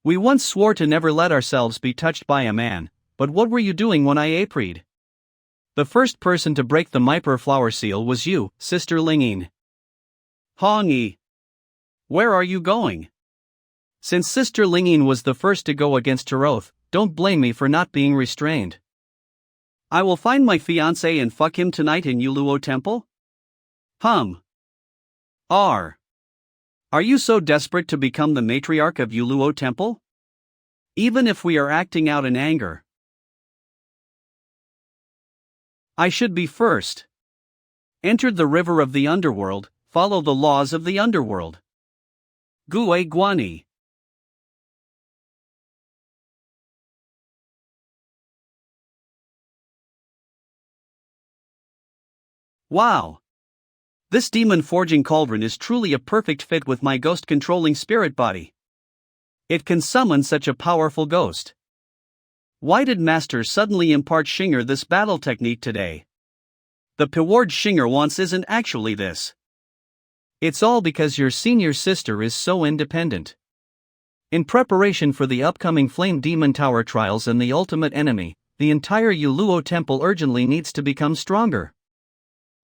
[SPEAKER 2] We once swore to never let ourselves be touched by a man,
[SPEAKER 1] but what were you doing when I aprede? The first person to break the Myper flower seal was you, Sister Lingyin.
[SPEAKER 2] Hongyi. Where are you going?
[SPEAKER 1] Since Sister Lingyin was the first to go against her oath, don't blame me for not being restrained.
[SPEAKER 2] I will find my fiancé and fuck him tonight in Yuluo Temple? Are you so desperate to become the matriarch of Yuluo Temple? Even if we are acting out in anger. I should be first. Entered the river of the underworld, follow the laws of the underworld. Gue Guani. Wow! This demon-forging cauldron is truly a perfect fit with my ghost-controlling spirit body. It can summon such a powerful ghost. Why did Master suddenly impart Shinger this battle technique today? The reward Shinger wants isn't actually this.
[SPEAKER 1] It's all because your senior sister is so independent. In preparation for the upcoming Flame Demon Tower trials and the ultimate enemy, the entire Yuluo Temple urgently needs to become stronger.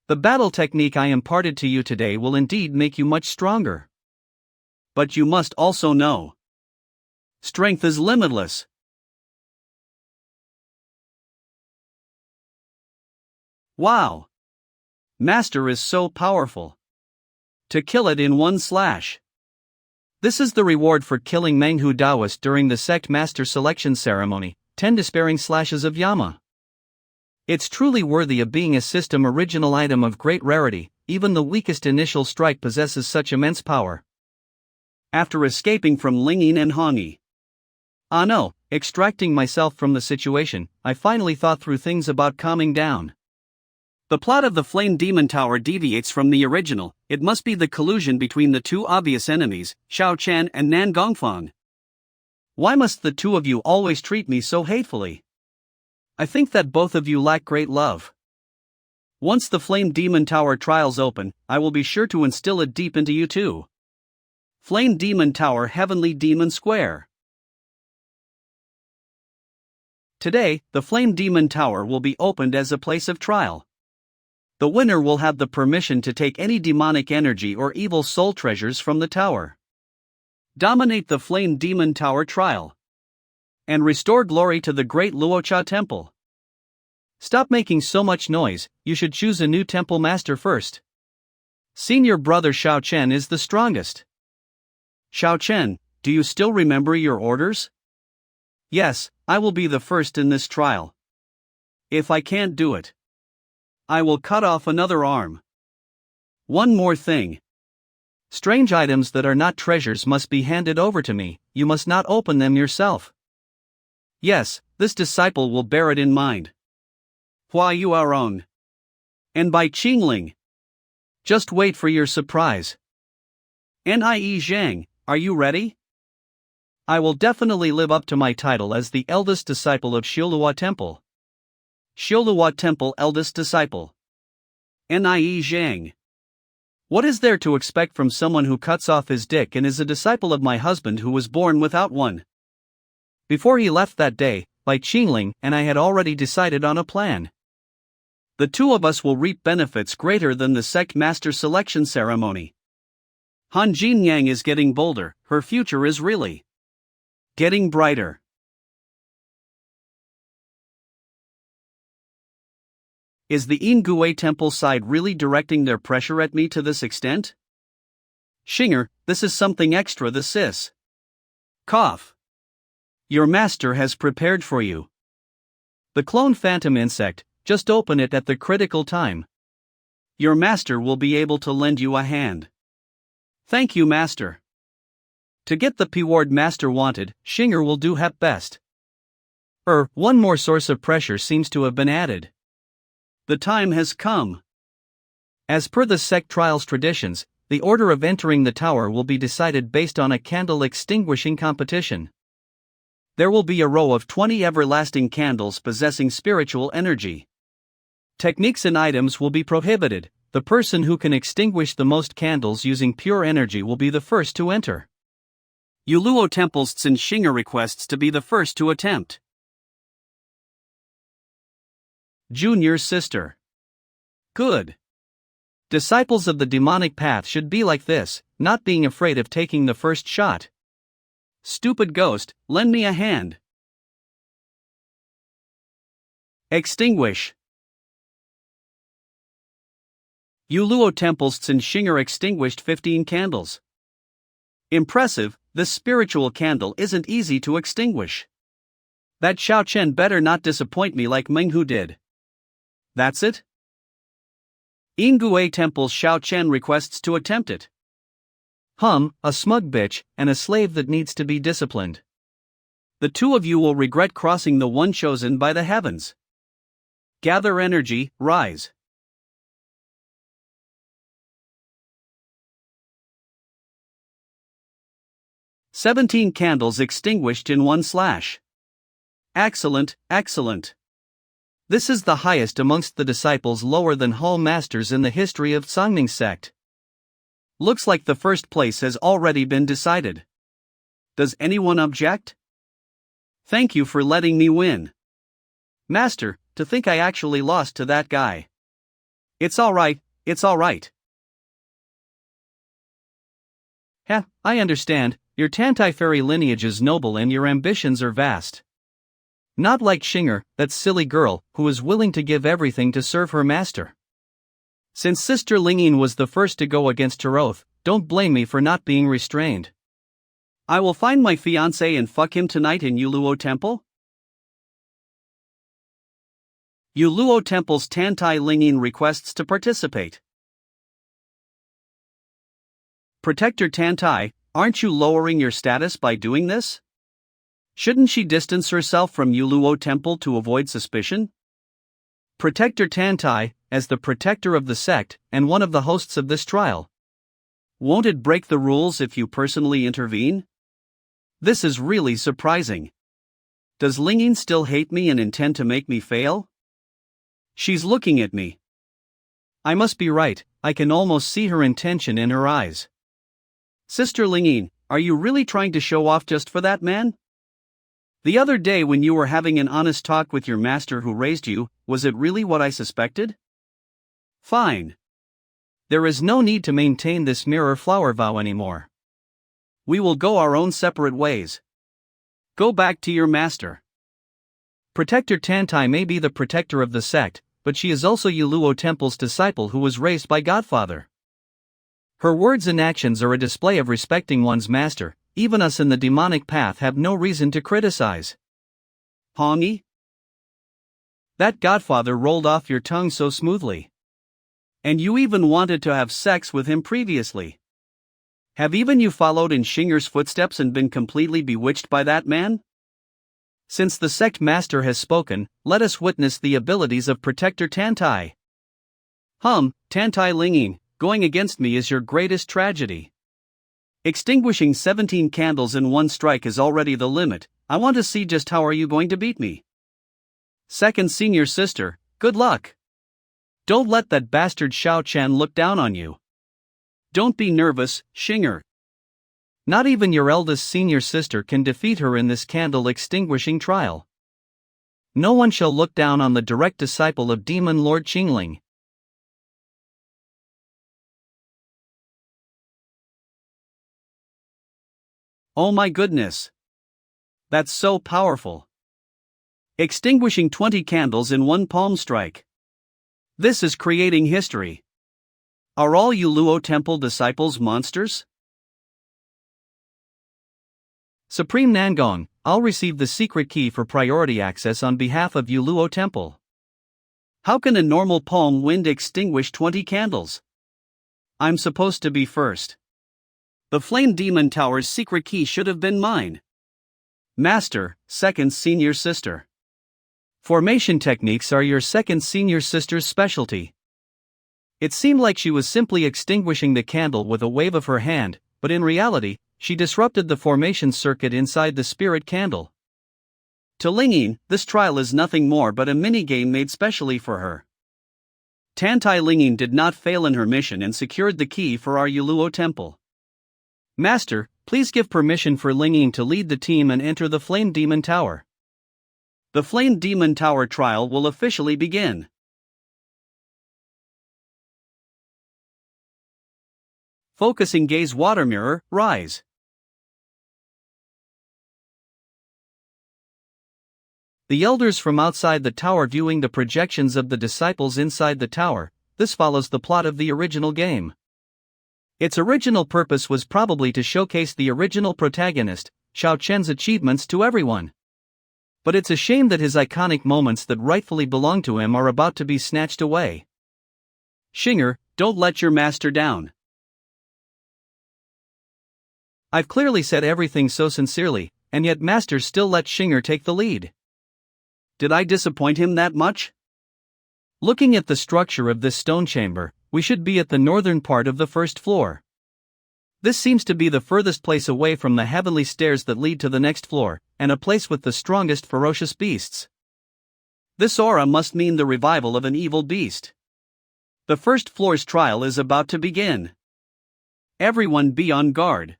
[SPEAKER 1] The battle technique I imparted to you today will indeed make you much stronger.
[SPEAKER 2] But you must also know, strength is limitless. Wow! Master is so powerful. To kill it in one slash.
[SPEAKER 1] This is the reward for killing Manhwa Daoist during the sect master selection ceremony, 10 despairing slashes of Yama. It's truly worthy of being a system original item of great rarity, even the weakest initial strike possesses such immense power.
[SPEAKER 2] After escaping from Lingyin and Hongyi.
[SPEAKER 1] No, extracting myself from the situation, I finally thought through things about calming down.
[SPEAKER 2] The plot of the Flame Demon Tower deviates from the original. It must be the collusion between the two obvious enemies, Shao Chen and Nan Gongfang.
[SPEAKER 1] Why must the two of you always treat me so hatefully? I think that both of you lack great love. Once the Flame Demon Tower trials open, I will be sure to instill it deep into you too.
[SPEAKER 2] Flame Demon Tower Heavenly Demon Square.
[SPEAKER 1] Today, the Flame Demon Tower will be opened as a place of trial. The winner will have the permission to take any demonic energy or evil soul treasures from the tower.
[SPEAKER 2] Dominate the Flame Demon Tower trial. And restore glory to the great Luocha Temple.
[SPEAKER 1] Stop making so much noise, you should choose a new temple master first. Senior brother Shao Chen is the strongest.
[SPEAKER 2] Shao Chen, do you still remember your orders?
[SPEAKER 1] Yes, I will be the first in this trial.
[SPEAKER 2] If I can't do it, I will cut off another arm. One more thing.
[SPEAKER 1] Strange items that are not treasures must be handed over to me, you must not open them yourself.
[SPEAKER 2] Yes, this disciple will bear it in mind. Hua Yuarong. And by Qingling.
[SPEAKER 1] Just wait for your surprise.
[SPEAKER 2] Nie Zhang, are you ready?
[SPEAKER 1] I will definitely live up to my title as the eldest disciple of Shiluo Temple.
[SPEAKER 2] Shiluo Temple eldest disciple. Nie Zhang.
[SPEAKER 1] What is there to expect from someone who cuts off his dick and is a disciple of my husband who was born without one? Before he left that day, Bai Qingling and I had already decided on a plan.
[SPEAKER 2] The two of us will reap benefits greater than the sect master selection ceremony. Han Jinyang is getting bolder, her future is really getting brighter. Is the Ingui Temple side really directing their pressure at me to this extent?
[SPEAKER 1] Shinger, this is something extra the sis.
[SPEAKER 2] Cough.
[SPEAKER 1] Your master has prepared for you. The clone phantom insect, just open it at the critical time.
[SPEAKER 2] Your master will be able to lend you a hand.
[SPEAKER 1] Thank you, master. To get the P-ward master wanted, Shinger will do hep best. One more source of pressure seems to have been added.
[SPEAKER 2] The time has come.
[SPEAKER 1] As per the sect trials traditions, the order of entering the tower will be decided based on a candle extinguishing competition. There will be a row of 20 everlasting candles possessing spiritual energy. Techniques and items will be prohibited. The person who can extinguish the most candles using pure energy will be the first to enter.
[SPEAKER 2] Yuluo Temple's Tsin Shinger requests to be the first to attempt. Junior sister. Good. Disciples of the demonic path should be like this, not being afraid of taking the first shot. Stupid ghost, lend me a hand. Extinguish. Yuluo Temple's Tsinshinger extinguished 15 candles. Impressive, this spiritual candle isn't easy to extinguish. That Xiao Chen better not disappoint me like Menghu did. That's it? Yingguo Temple's Xiao Chen requests to attempt it.
[SPEAKER 1] A smug bitch, and a slave that needs to be disciplined.
[SPEAKER 2] The two of you will regret crossing the one chosen by the heavens. Gather energy, rise. "17 candles extinguished in one slash. Excellent, excellent. This is the highest amongst the disciples, lower than Hall Masters in the history of Sangning sect. Looks like the first place has already been decided. Does anyone object? Thank you for letting me win. Master, to think I actually lost to that guy. It's alright, it's alright.
[SPEAKER 1] I understand, your Tantai fairy lineage is noble and your ambitions are vast. Not like Shinger, that silly girl, who is willing to give everything to serve her master. Since Sister Lingyin was the first to go against her oath, don't blame me for not being restrained.
[SPEAKER 2] I will find my fiancé and fuck him tonight in Yuluo Temple. Yuluo Temple's Tantai Lingyin requests to participate. Protector Tantai, aren't you lowering your status by doing this? Shouldn't she distance herself from Yuluo Temple to avoid suspicion?
[SPEAKER 1] Protector Tantai, as the protector of the sect, and one of the hosts of this trial.
[SPEAKER 2] Won't it break the rules if you personally intervene? This is really surprising. Does Lingyin still hate me and intend to make me fail? She's looking at me.
[SPEAKER 1] I must be right, I can almost see her intention in her eyes.
[SPEAKER 2] Sister Lingyin, are you really trying to show off just for that man? The other day when you were having an honest talk with your master who raised you, was it really what I suspected? Fine.
[SPEAKER 1] There is no need to maintain this mirror flower vow anymore.
[SPEAKER 2] We will go our own separate ways. Go back to your master.
[SPEAKER 1] Protector Tantai may be the protector of the sect, but she is also Yuluo Temple's disciple who was raised by Godfather. Her words and actions are a display of respecting one's master. Even us in the demonic path have no reason to criticize.
[SPEAKER 2] Hongi?
[SPEAKER 1] That Godfather rolled off your tongue so smoothly.
[SPEAKER 2] And you even wanted to have sex with him previously. Have even you followed in Shinger's footsteps and been completely bewitched by that man?
[SPEAKER 1] Since the sect master has spoken, let us witness the abilities of Protector Tantai.
[SPEAKER 2] Tantai Lingyin, going against me is your greatest tragedy. Extinguishing 17 candles in one strike is already the limit. I want to see just how are you going to beat me. Second senior sister, good luck. Don't let that bastard Xiao Chen look down on you. Don't be nervous, Shinger.
[SPEAKER 1] Not even your eldest senior sister can defeat her in this candle extinguishing trial. No one shall look down on the direct disciple of Demon Lord Qingling.
[SPEAKER 2] Oh my goodness. That's so powerful. Extinguishing 20 candles in one palm strike. This is creating history. Are all Yuluo Temple disciples monsters?
[SPEAKER 1] Supreme Nangong, I'll receive the secret key for priority access on behalf of Yuluo Temple.
[SPEAKER 2] How can a normal palm wind extinguish 20 candles? I'm supposed to be first. The Flame Demon Tower's secret key should have been mine. Master, second senior sister.
[SPEAKER 1] Formation techniques are your second senior sister's specialty. It seemed like she was simply extinguishing the candle with a wave of her hand, but in reality, she disrupted the formation circuit inside the spirit candle.
[SPEAKER 2] To Lingyin, this trial is nothing more but a minigame made specially for her. Tantai Lingyin did not fail in her mission and secured the key for our Yuluo Temple.
[SPEAKER 1] Master, please give permission for Lingyin to lead the team and enter the Flame Demon Tower.
[SPEAKER 2] The Flame Demon Tower trial will officially begin. Focusing gaze water mirror, rise. The elders from outside the tower viewing the projections of the disciples inside the tower. This follows the plot of the original game. Its original purpose was probably to showcase the original protagonist, Xiao Chen's achievements to everyone. But it's a shame that his iconic moments that rightfully belong to him are about to be snatched away. Xinger, don't let your master down. I've clearly said everything so sincerely, and yet Master still let Xinger take the lead. Did I disappoint him that much? Looking at the structure of this stone chamber, we should be at the northern part of the first floor. This seems to be the furthest place away from the heavenly stairs that lead to the next floor, and a place with the strongest ferocious beasts. This aura must mean the revival of an evil beast. The first floor's trial is about to begin. Everyone be on guard.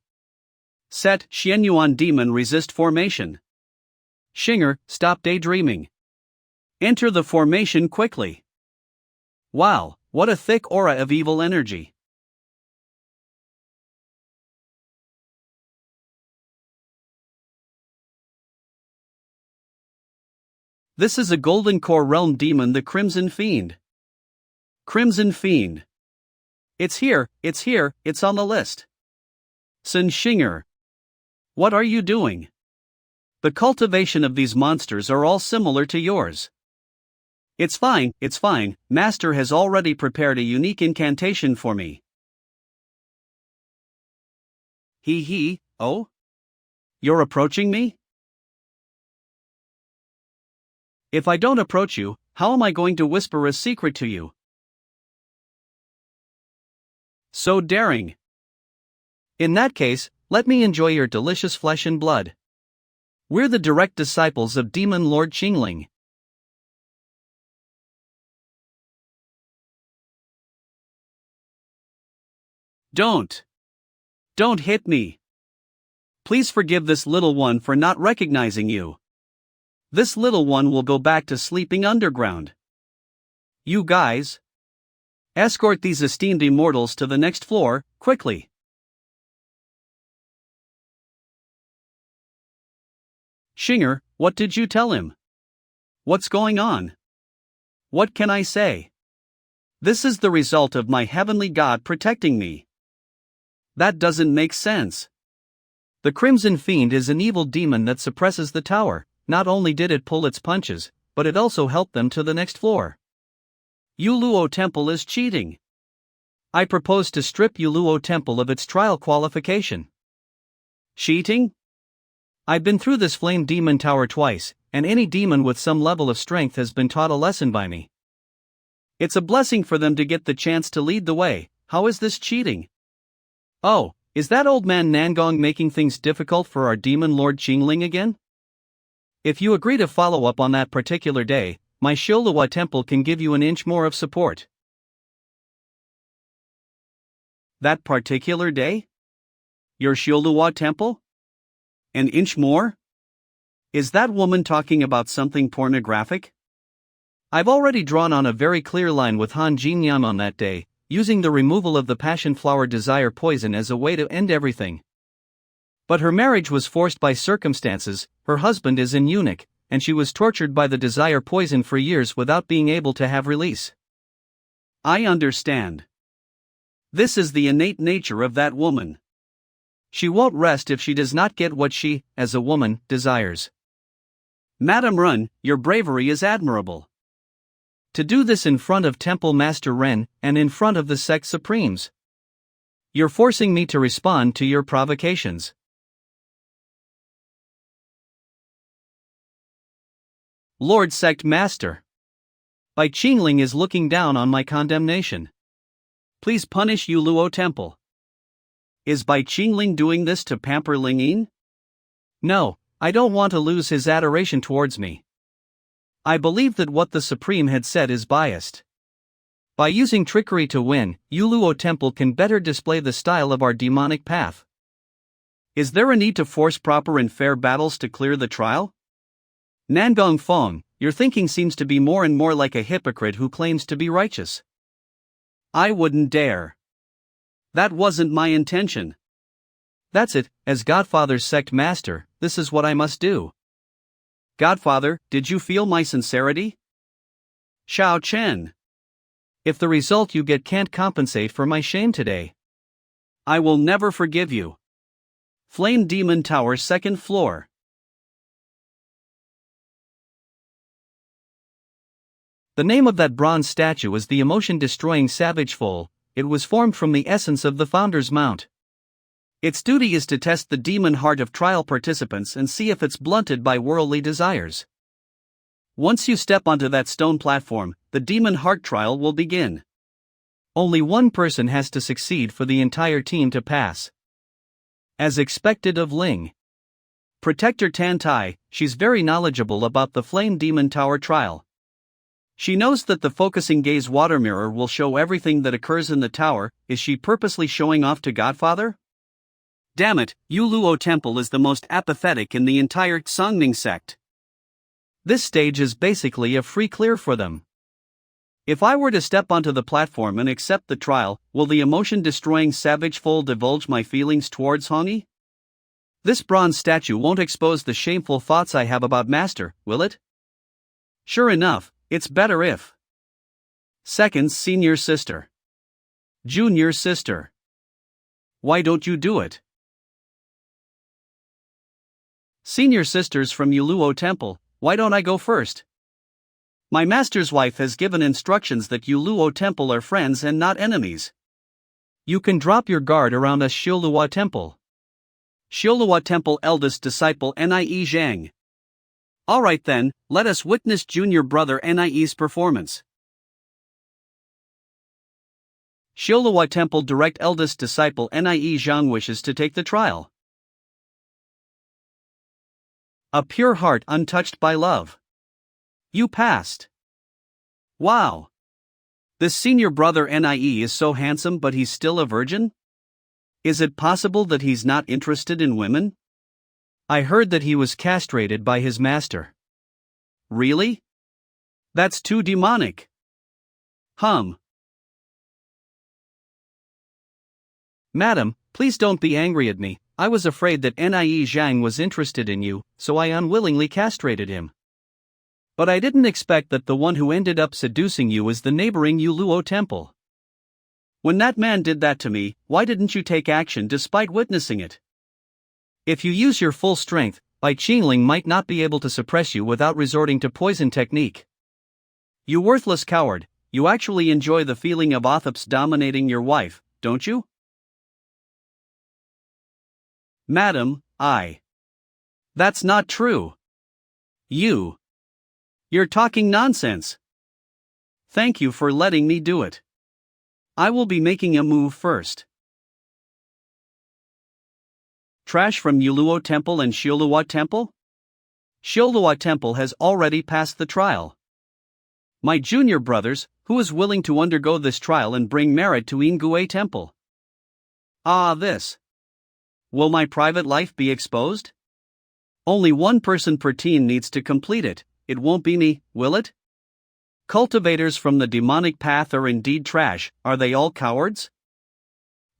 [SPEAKER 2] Set Xianyuan Demon Resist Formation. Xinger, stop daydreaming. Enter the formation quickly. Wow, what a thick aura of evil energy. This is a Golden Core Realm demon, the Crimson Fiend. Crimson Fiend. It's here, it's on the list. Sun Xinger. What are you doing? The cultivation of these monsters are all similar to yours. It's fine, Master has already prepared a unique incantation for me. Oh? You're approaching me? If I don't approach you, how am I going to whisper a secret to you? So daring. In that case, let me enjoy your delicious flesh and blood. We're the direct disciples of Demon Lord Qingling. Don't hit me. Please forgive this little one for not recognizing you. This little one will go back to sleeping underground. You guys, escort these esteemed immortals to the next floor, quickly. Xinger, what did you tell him? What's going on? What can I say? This is the result of my heavenly God protecting me. That doesn't make sense. The Crimson Fiend is an evil demon that suppresses the tower. Not only did it pull its punches, but it also helped them to the next floor. Yuluo Temple is cheating. I propose to strip Yuluo Temple of its trial qualification. Cheating? I've been through this Flame Demon Tower twice, and any demon with some level of strength has been taught a lesson by me. It's a blessing for them to get the chance to lead the way. How is this cheating? Oh, is that old man Nangong making things difficult for our Demon Lord Qingling again? If you agree to follow up on that particular day, my Shioluwa Temple can give you an inch more of support. That particular day? Your Shioluwa Temple? An inch more? Is that woman talking about something pornographic? I've already drawn on a very clear line with Han Jinyam on that day, using the removal of the passion flower desire poison as a way to end everything. But her marriage was forced by circumstances, her husband is an eunuch, and she was tortured by the desire poison for years without being able to have release. I understand. This is the innate nature of that woman. She won't rest if she does not get what she, as a woman, desires. Madam Run, your bravery is admirable. To do this in front of Temple Master Ren, and in front of the sect supremes. You're forcing me to respond to your provocations. Lord Sect Master. Bai Qingling is looking down on my condemnation. Please punish Yuluo Temple. Is Bai Qingling doing this to pamper Lingyin? No, I don't want to lose his adoration towards me. I believe that what the Supreme had said is biased. By using trickery to win, Yuluo Temple can better display the style of our demonic path. Is there a need to force proper and fair battles to clear the trial? Nangong Fong, your thinking seems to be more and more like a hypocrite who claims to be righteous. I wouldn't dare. That wasn't my intention.
[SPEAKER 1] That's it, as Godfather's sect master, this is what I must do.
[SPEAKER 2] Godfather, did you feel my sincerity? Xiao Chen.
[SPEAKER 1] If the result you get can't compensate for my shame today,
[SPEAKER 2] I will never forgive you. Flame Demon Tower, 2nd floor.
[SPEAKER 1] The name of that bronze statue is the emotion-destroying Savage Foal. It was formed from the essence of the Founder's Mount.
[SPEAKER 2] Its duty is to test the demon heart of trial participants and see if it's blunted by worldly desires. Once you step onto that stone platform, the demon heart trial will begin.
[SPEAKER 1] Only one person has to succeed for the entire team to pass. As expected of Ling.
[SPEAKER 2] Protector Tan Tai, she's very knowledgeable about the Flame Demon Tower trial. She knows that the focusing gaze water mirror will show everything that occurs in the tower. Is she purposely showing off to Godfather? Damn it, Yu Luo Temple is the most apathetic in the entire Songning sect.
[SPEAKER 1] This stage is basically a free clear for them.
[SPEAKER 2] If I were to step onto the platform and accept the trial, will the emotion-destroying Savage Foal divulge my feelings towards Hongi? This bronze statue won't expose the shameful thoughts I have about Master, will it? Sure enough, it's better if. Second's senior sister. Junior sister. Why don't you do it? Senior sisters from Yuluo Temple, why don't I go first? My master's wife has given instructions that Yuluo Temple are friends and not enemies.
[SPEAKER 1] You can drop your guard around us Shioluo Temple.
[SPEAKER 2] Shioluo Temple eldest disciple Nie Zhang. Alright then, let us witness junior brother Nie's performance. Shioluo Temple direct eldest disciple Nie Zhang wishes to take the trial. A pure heart untouched by love. You passed. Wow. This senior brother Nie is so handsome but he's still a virgin? Is it possible that he's not interested in women?
[SPEAKER 1] I heard that he was castrated by his master.
[SPEAKER 2] Really? That's too demonic.
[SPEAKER 1] Madam, please don't be angry at me. I was afraid that Nie Zhang was interested in you, so I unwillingly castrated him. But I didn't expect that the one who ended up seducing you was the neighboring Yuluo Temple.
[SPEAKER 2] When that man did that to me, why didn't you take action despite witnessing it?
[SPEAKER 1] If you use your full strength, Bai Qingling might not be able to suppress you without resorting to poison technique.
[SPEAKER 2] You worthless coward, you actually enjoy the feeling of Othops dominating your wife, don't you? Madam, That's not true. You're talking nonsense. Thank you for letting me do it. I will be making a move first. Trash from Yuluo Temple and Shioluo Temple? Shioluo Temple has already passed the trial. My junior brothers, who is willing to undergo this trial and bring merit to Ingue Temple? This. Will my private life be exposed? Only one person per team needs to complete it. It won't be me, will it? Cultivators from the demonic path are indeed trash. Are they all cowards?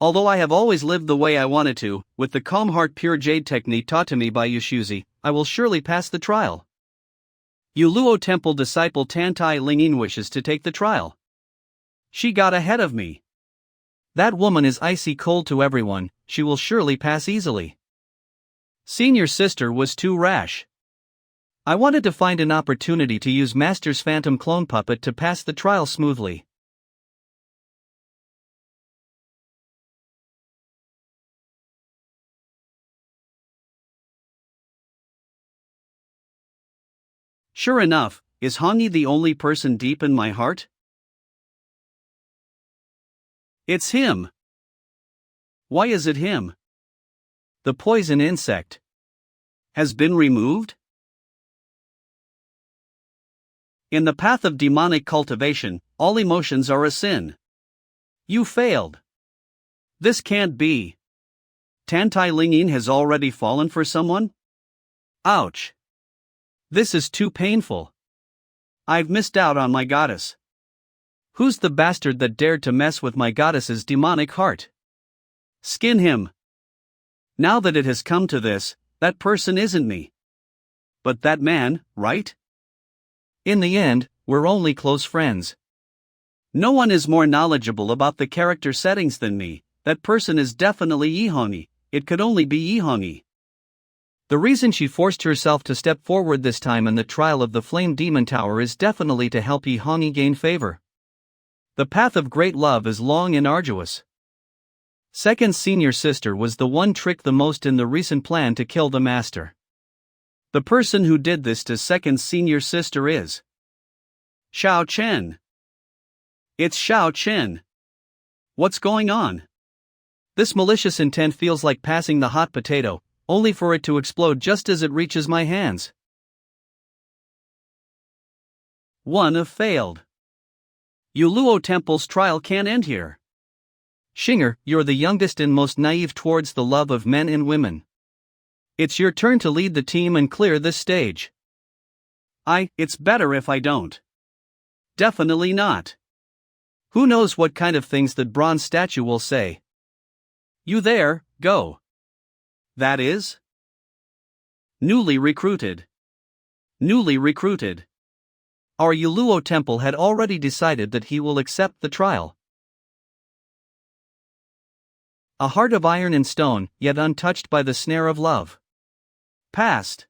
[SPEAKER 2] Although I have always lived the way I wanted to, with the calm heart pure jade technique taught to me by Yushuzi, I will surely pass the trial. Yuluo Temple disciple Tantai Lingyin wishes to take the trial. She got ahead of me.
[SPEAKER 1] That woman is icy cold to everyone, she will surely pass easily.
[SPEAKER 2] Senior sister was too rash.
[SPEAKER 1] I wanted to find an opportunity to use Master's Phantom Clone Puppet to pass the trial smoothly.
[SPEAKER 2] Sure enough, is Hongi the only person deep in my heart? It's him. Why is it him?
[SPEAKER 1] The poison insect
[SPEAKER 2] has been removed? In the path of demonic cultivation, all emotions are a sin. You failed. This can't be. Tantai Lingyin has already fallen for someone? Ouch. This is too painful. I've missed out on my goddess. Who's the bastard that dared to mess with my goddess's demonic heart? Skin him. Now that it has come to this, that person isn't me. But that man, right?
[SPEAKER 1] In the end, we're only close friends.
[SPEAKER 2] No one is more knowledgeable about the character settings than me. That person is definitely Ihongi. It could only be Ihongi.
[SPEAKER 1] The reason she forced herself to step forward this time in the trial of the Flame Demon Tower is definitely to help Ihongi gain favor. The path of great love is long and arduous. Second's senior sister was the one tricked the most in the recent plan to kill the master. The person who did this to Second's senior sister is Xiao Chen. It's Xiao Chen. What's going on? This malicious intent feels like passing the hot potato, only for it to explode just as it reaches my hands.
[SPEAKER 2] 1 of failed. Yuluo Temple's trial can't end here.
[SPEAKER 1] Shinger, you're the youngest and most naive towards the love of men and women. It's your turn to lead the team and clear this stage.
[SPEAKER 2] It's better if I don't. Definitely not.
[SPEAKER 1] Who knows what kind of things that bronze statue will say?
[SPEAKER 2] You there, go. That is? Newly recruited. Newly recruited.
[SPEAKER 1] Our Yuluo Temple had already decided that he will accept the trial. A heart of iron and stone, yet untouched by the snare of love.
[SPEAKER 2] Passed.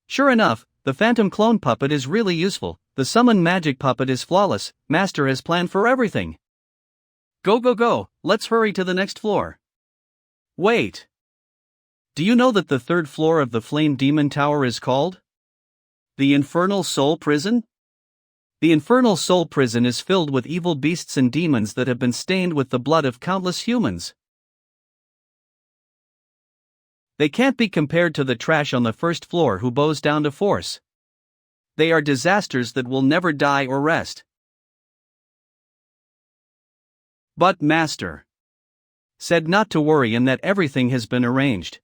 [SPEAKER 1] Sure enough, the phantom clone puppet is really useful. The summon magic puppet is flawless. Master has planned for everything.
[SPEAKER 2] Go go go, let's hurry to the next floor. Wait.
[SPEAKER 1] Do you know that the third floor of the Flame Demon Tower is called
[SPEAKER 2] the Infernal Soul Prison?
[SPEAKER 1] The Infernal Soul Prison is filled with evil beasts and demons that have been stained with the blood of countless humans. They can't be compared to the trash on the first floor who bows down to force. They are disasters that will never die or rest.
[SPEAKER 2] But Master
[SPEAKER 1] said not to worry and that everything has been arranged.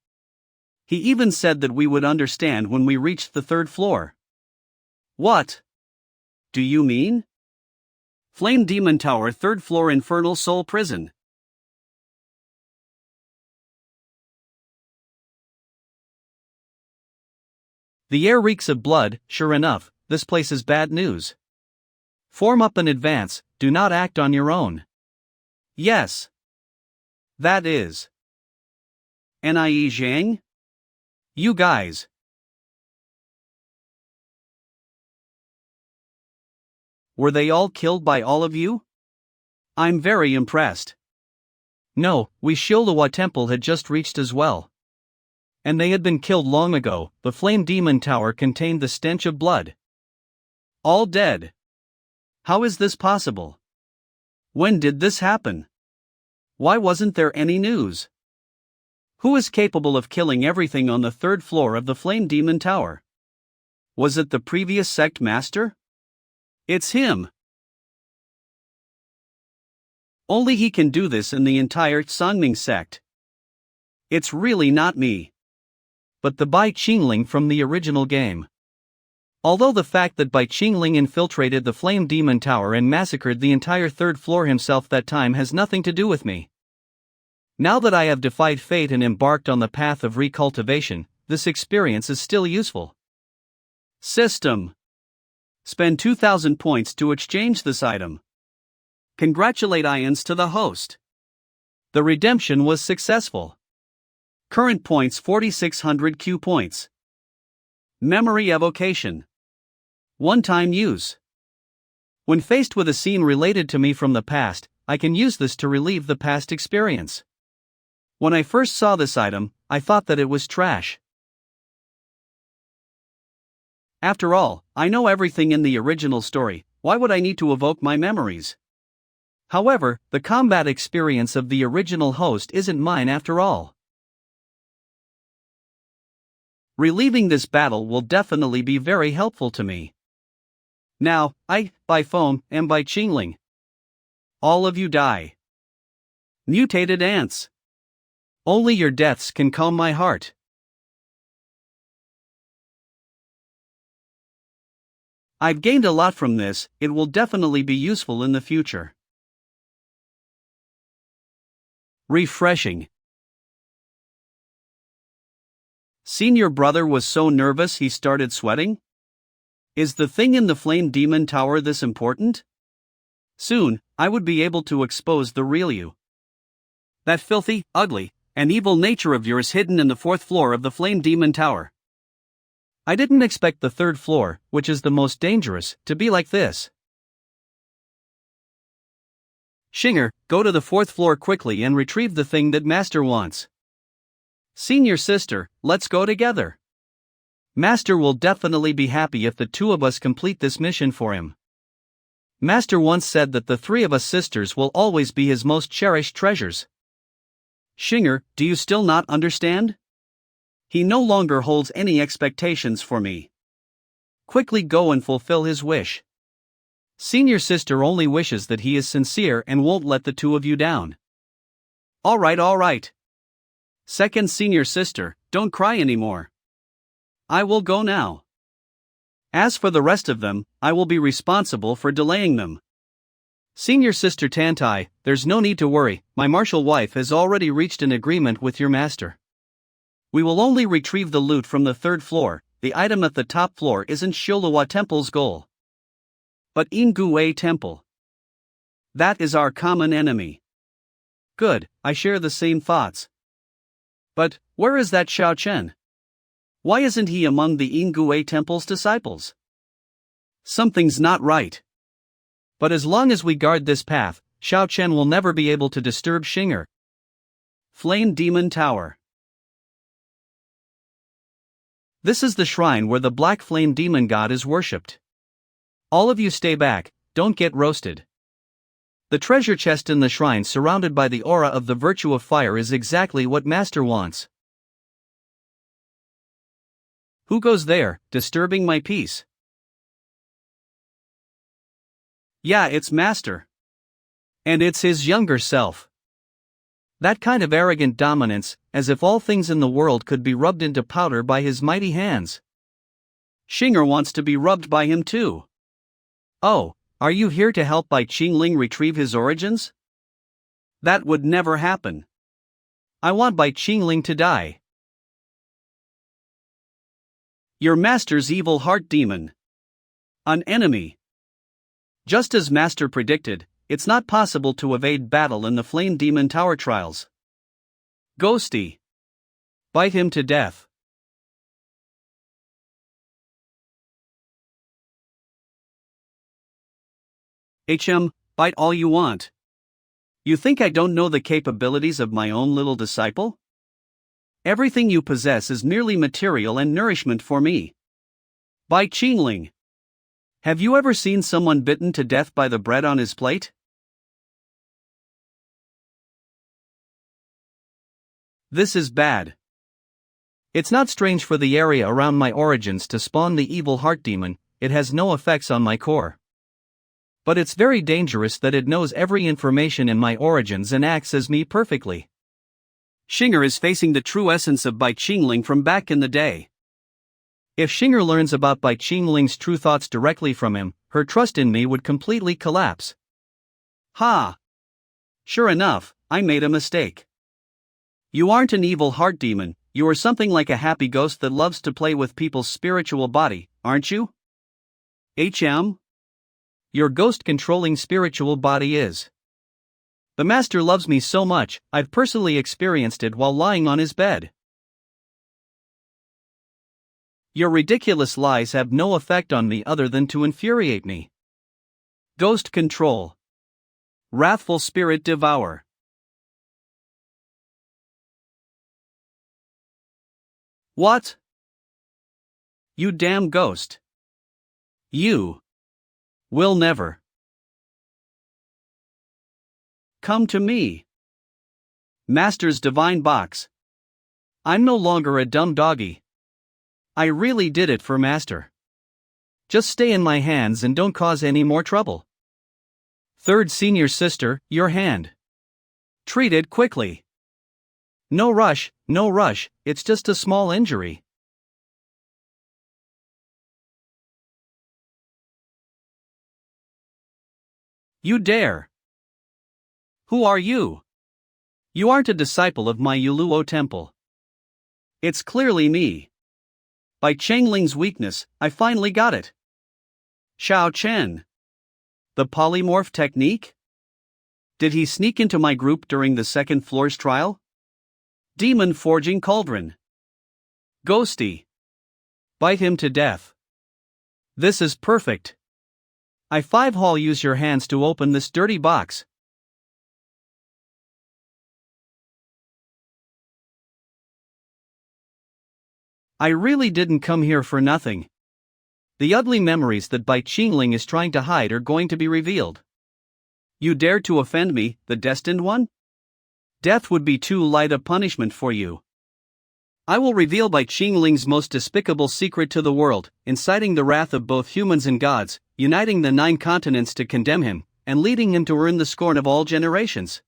[SPEAKER 2] He even said that we would understand when we reached the third floor. What do you mean? Flame Demon Tower, third floor, Infernal Soul Prison.
[SPEAKER 1] The air reeks of blood. Sure enough, this place is bad news. Form up in advance, do not act on your own.
[SPEAKER 2] Yes. That is. Nie Zhang?
[SPEAKER 1] You guys.
[SPEAKER 2] Were they all killed by all of you? I'm very impressed.
[SPEAKER 1] No, we Shilua Temple had just reached as well. And they had been killed long ago. The Flame Demon Tower contained the stench of blood.
[SPEAKER 2] All dead. How is this possible? When did this happen? Why wasn't there any news? Who is capable of killing everything on the third floor of the Flame Demon Tower? Was it the previous sect master? It's him. Only he can do this in the entire Sangming sect. It's really not me.
[SPEAKER 1] But the Bai Qingling from the original game. Although the fact that Bai Qingling infiltrated the Flame Demon Tower and massacred the entire third floor himself that time has nothing to do with me. Now that I have defied fate and embarked on the path of recultivation, this experience is still useful.
[SPEAKER 2] System. Spend 2,000 points to exchange this item. Congratulate Ions to the host.
[SPEAKER 1] The redemption was successful.
[SPEAKER 2] Current points 4,600 Q points. Memory evocation. One-time use.
[SPEAKER 1] When faced with a scene related to me from the past, I can use this to relieve the past experience. When I first saw this item, I thought that it was trash.
[SPEAKER 2] After all, I know everything in the original story, why would I need to evoke my memories?
[SPEAKER 1] However, the combat experience of the original host isn't mine after all.
[SPEAKER 2] Relieving this battle will definitely be very helpful to me. Now, Bai Feng, and Bai Qingling. All of you die. Mutated ants.
[SPEAKER 1] Only your deaths can calm my heart.
[SPEAKER 2] I've gained a lot from this, it will definitely be useful in the future. Refreshing. Senior brother was so nervous he started sweating? Is the thing in the Flame Demon Tower this important? Soon, I would be able to expose the real you. That filthy, ugly, and evil nature of yours hidden in the 4th floor of the Flame Demon Tower. I didn't expect the 3rd floor, which is the most dangerous, to be like this. Shinger, go to the 4th floor quickly and retrieve the thing that Master wants. Senior sister, let's go together. Master will definitely be happy if the 2 of us complete this mission for him. Master once said that the 3 of us sisters will always be his most cherished treasures. Shinger, do you still not understand? He no longer holds any expectations for me. Quickly go and fulfill his wish. Senior sister only wishes that he is sincere and won't let the 2 of you down. Alright. Second senior sister, don't cry anymore. I will go now. As for the rest of them, I will be responsible for delaying them. Senior sister Tantai, there's no need to worry, my martial wife has already reached an agreement with your master. We will only retrieve the loot from the 3rd floor, the item at the top floor isn't Shioluwa Temple's goal. But Ingue Temple. That is our common enemy. Good, I share the same thoughts. But, where is that Xiao Chen? Why isn't he among the Ingue Temple's disciples? Something's not right. But as long as we guard this path, Xiao Chen will never be able to disturb Shinger. Flame Demon Tower. This is the shrine where the Black Flame Demon God is worshipped. All of you stay back, don't get roasted. The treasure chest in the shrine surrounded by the aura of the virtue of fire is exactly what Master wants. Who goes there, disturbing my peace? Yeah, it's Master. And it's his younger self. That kind of arrogant dominance, as if all things in the world could be rubbed into powder by his mighty hands. Shinger wants to be rubbed by him too. Oh, are you here to help Bai Qingling retrieve his origins? That would never happen. I want Bai Qingling to die. Your master's evil heart demon. An enemy. Just as Master predicted, it's not possible to evade battle in the Flame Demon Tower trials. Ghosty. Bite him to death. Bite all you want. You think I don't know the capabilities of my own little disciple? Everything you possess is merely material and nourishment for me. Bai Qingling. Have you ever seen someone bitten to death by the bread on his plate? This is bad. It's not strange for the area around my origins to spawn the evil heart demon, it has no effects on my core. But it's very dangerous that it knows every information in my origins and acts as me perfectly. Shinger is facing the true essence of Bai Qingling from back in the day. If Shinger learns about Bai Qingling's true thoughts directly from him, her trust in me would completely collapse. Ha! Sure enough, I made a mistake. You aren't an evil heart demon, you are something like a happy ghost that loves to play with people's spiritual body, aren't you? Your ghost-controlling spiritual body is. The master loves me so much, I've personally experienced it while lying on his bed. Your ridiculous lies have no effect on me other than to infuriate me. Ghost control. Wrathful spirit devour. What? You damn ghost. You will never come to me. Master's divine box. I'm no longer a dumb doggy. I really did it for Master. Just stay in my hands and don't cause any more trouble. Third senior sister, your hand. Treat it quickly. No rush, it's just a small injury. You dare! Who are you? You aren't a disciple of my Yuluo temple. It's clearly me. By Changling's weakness, I finally got it. Xiao Chen. The polymorph technique? Did he sneak into my group during the second floor's trial? Demon forging cauldron. Ghosty. Bite him to death. This is perfect. I 5-haul use your hands to open this dirty box. I really didn't come here for nothing. The ugly memories that Bai Qingling is trying to hide are going to be revealed. You dare to offend me, the destined one? Death would be too light a punishment for you. I will reveal Bai Qingling's most despicable secret to the world, inciting the wrath of both humans and gods, uniting the 9 continents to condemn him, and leading him to earn the scorn of all generations.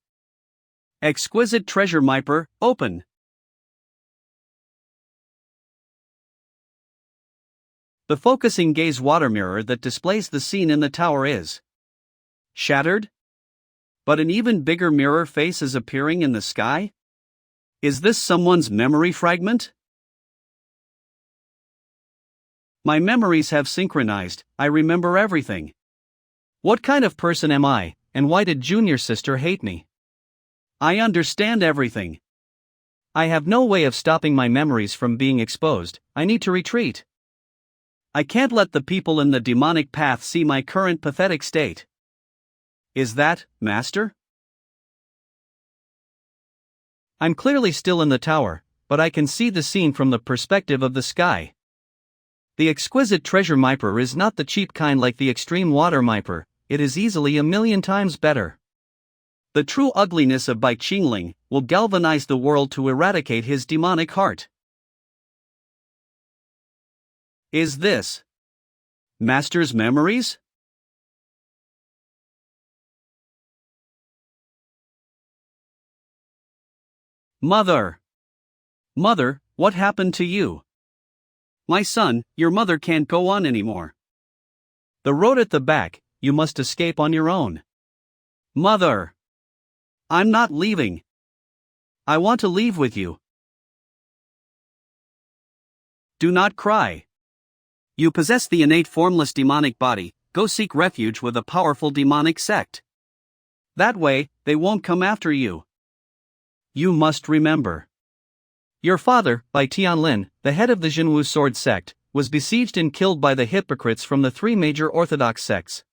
[SPEAKER 2] Exquisite treasure Miper, open. The focusing gaze water mirror that displays the scene in the tower is shattered? But an even bigger mirror face is appearing in the sky? Is this someone's memory fragment? My memories have synchronized, I remember everything. What kind of person am I, and why did Junior Sister hate me? I understand everything. I have no way of stopping my memories from being exposed, I need to retreat. I can't let the people in the demonic path see my current pathetic state. Is that, Master? I'm clearly still in the tower, but I can see the scene from the perspective of the sky. The exquisite treasure Miper is not the cheap kind like the extreme water Miper, it is easily a million times better. The true ugliness of Bai Qingling will galvanize the world to eradicate his demonic heart. Is this Master's memories? Mother! Mother, what happened to you? My son, your mother can't go on anymore. The road at the back, you must escape on your own. Mother! I'm not leaving. I want to leave with you. Do not cry. You possess the innate formless demonic body, go seek refuge with a powerful demonic sect. That way, they won't come after you. You must remember. Your father, Bai Tianlin, the head of the Jinwu sword sect, was besieged and killed by the hypocrites from the 3 major orthodox sects.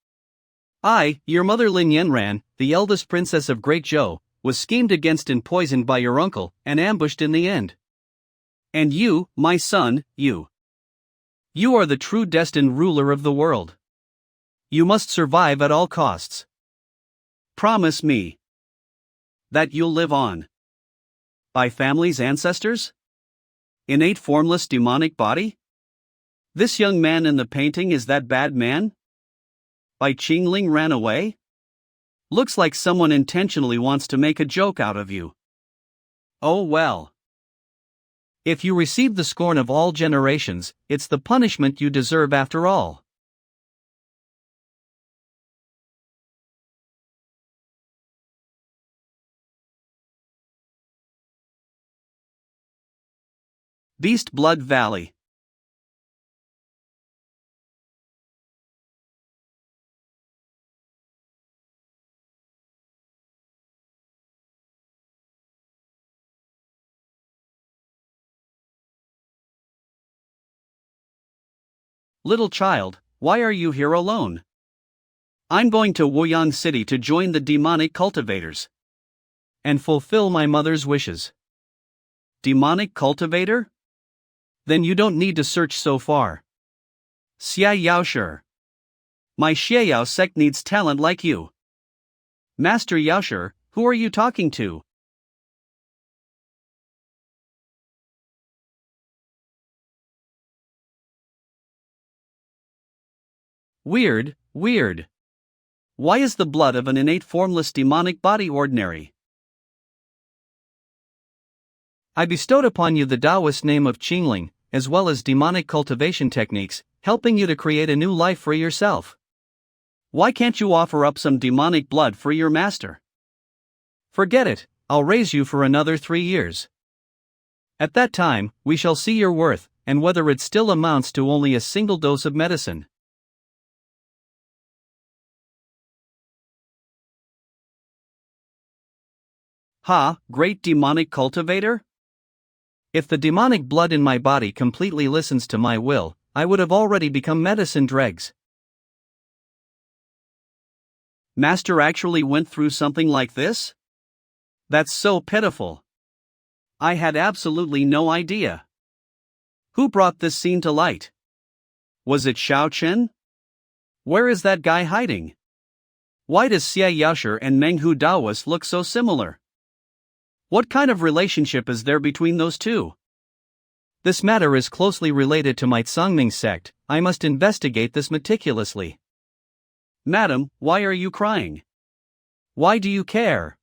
[SPEAKER 2] Your mother Lin Yanran, the eldest princess of Great Zhou, was schemed against and poisoned by your uncle, and ambushed in the end. And you, my son, you are the true destined ruler of the world. You must survive at all costs. Promise me that you'll live on. By family's ancestors? Innate formless demonic body? This young man in the painting is that bad man? Bai Qingling ran away? Looks like someone intentionally wants to make a joke out of you. Oh well. If you receive the scorn of all generations, it's the punishment you deserve after all. Beast Blood Valley. Little child, why are you here alone? I'm going to Wuyang City to join the demonic cultivators and fulfill my mother's wishes. Demonic cultivator? Then you don't need to search so far. Xia Yaoshi. My Xieyao sect needs talent like you. Master Yaoshi, who are you talking to? Weird. Why is the blood of an innate formless demonic body ordinary? I bestowed upon you the Taoist name of Qingling, as well as demonic cultivation techniques, helping you to create a new life for yourself. Why can't you offer up some demonic blood for your master?
[SPEAKER 1] Forget it, I'll raise you for another 3 years. At that time, we shall see your worth, and whether it still amounts to only a single dose of medicine.
[SPEAKER 2] Ha, great demonic cultivator?
[SPEAKER 1] If the demonic blood in my body completely listens to my will, I would have already become medicine dregs.
[SPEAKER 2] Master actually went through something like this? That's so pitiful. I had absolutely no idea. Who brought this scene to light? Was it Xiao Chen? Where is that guy hiding? Why does Xie Yaosher and Menghu Daoist look so similar? What kind of relationship is there between those two?
[SPEAKER 1] This matter is closely related to my Tsangming sect. I must investigate this meticulously.
[SPEAKER 2] Madam, why are you crying? Why do you care?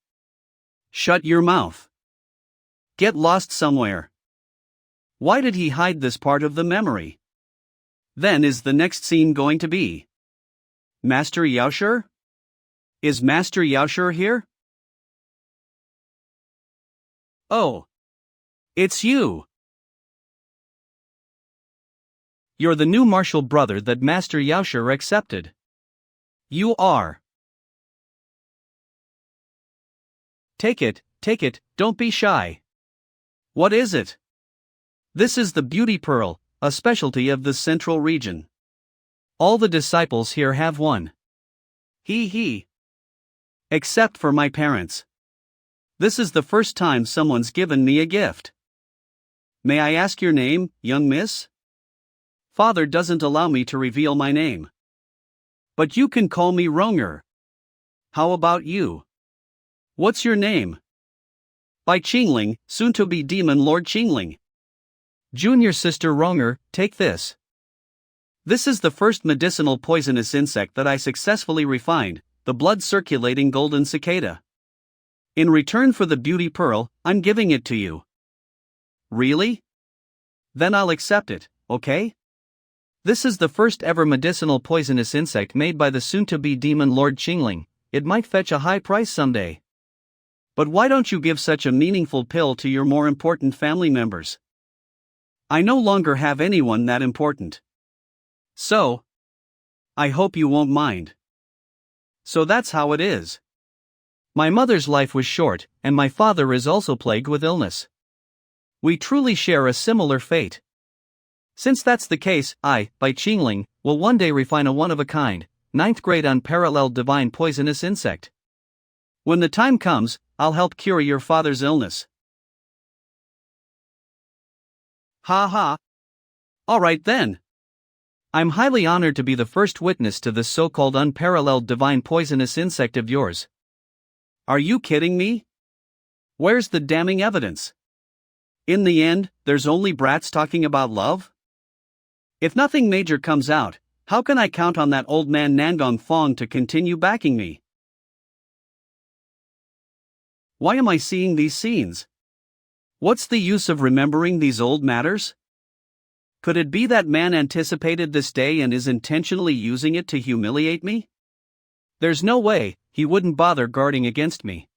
[SPEAKER 2] Shut your mouth. Get lost somewhere. Why did he hide this part of the memory? Then is the next scene going to be Master Yaosher? Is Master Yaosher here? Oh. It's you.
[SPEAKER 1] You're the new martial brother that Master Yaosher accepted.
[SPEAKER 2] You are. Take it, don't be shy. What is it? This is the beauty pearl, a specialty of the central region.
[SPEAKER 1] All the disciples here have one.
[SPEAKER 2] He. Except for my parents. This is the first time someone's given me a gift. May I ask your name, young miss? Father doesn't allow me to reveal my name. But you can call me Ronger. How about you? What's your name? By Qingling, soon to be Demon Lord Qingling.
[SPEAKER 1] Junior sister Ronger, take this.
[SPEAKER 2] This is the first medicinal poisonous insect that I successfully refined, the blood-circulating golden cicada. In return for the beauty pearl, I'm giving it to you. Really? Then I'll accept it, okay?
[SPEAKER 1] This is the first ever medicinal poisonous insect made by the soon-to-be Demon Lord Qingling. It might fetch a high price someday.
[SPEAKER 2] But why don't you give such a meaningful pill to your more important family members? I no longer have anyone that important. So, I hope you won't mind. So that's how it is.
[SPEAKER 1] My mother's life was short, and my father is also plagued with illness. We truly share a similar fate. Since that's the case, I, by Qingling, will one day refine a one-of-a-kind, 9th grade unparalleled divine poisonous insect. When the time comes, I'll help cure your father's illness.
[SPEAKER 2] Ha ha. Alright then.
[SPEAKER 1] I'm highly honored to be the first witness to this so-called unparalleled divine poisonous insect of yours.
[SPEAKER 2] Are you kidding me? Where's the damning evidence? In the end, there's only brats talking about love? If nothing major comes out, how can I count on that old man Nangong Fong to continue backing me? Why am I seeing these scenes? What's the use of remembering these old matters? Could it be that man anticipated this day and is intentionally using it to humiliate me?
[SPEAKER 1] There's no way he wouldn't bother guarding against me.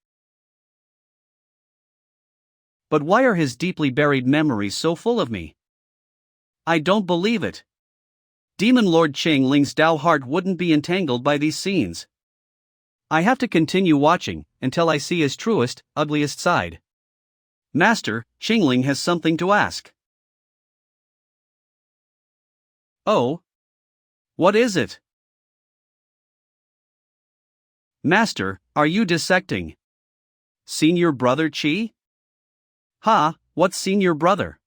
[SPEAKER 2] But why are his deeply buried memories so full of me? I don't believe it. Demon Lord Qingling's Dao heart wouldn't be entangled by these scenes. I have to continue watching until I see his truest, ugliest side. Master, Qingling has something to ask. Oh? What is it? Master, are you dissecting Senior Brother Qi? Ha, what's Senior Brother?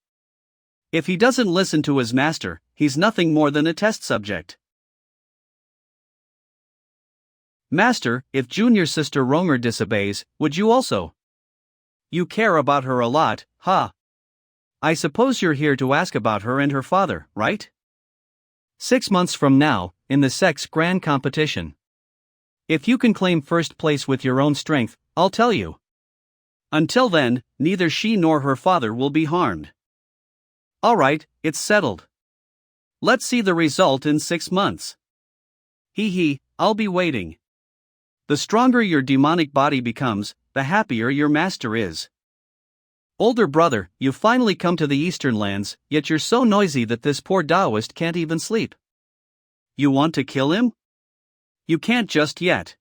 [SPEAKER 2] If he doesn't listen to his master, he's nothing more than a test subject.
[SPEAKER 1] Master, if Junior Sister Ronger disobeys, would you also?
[SPEAKER 2] You care about her a lot, huh? I suppose you're here to ask about her and her father, right?
[SPEAKER 1] 6 months from now, in the sect's grand competition. If you can claim first place with your own strength, I'll tell you.
[SPEAKER 2] Until then, neither she nor her father will be harmed. Alright, it's settled. Let's see the result in 6 months. I'll be waiting. The stronger your demonic body becomes, the happier your master is.
[SPEAKER 1] Older brother, you've finally come to the eastern lands, yet you're so noisy that this poor Taoist can't even sleep.
[SPEAKER 2] You want to kill him? You can't just yet.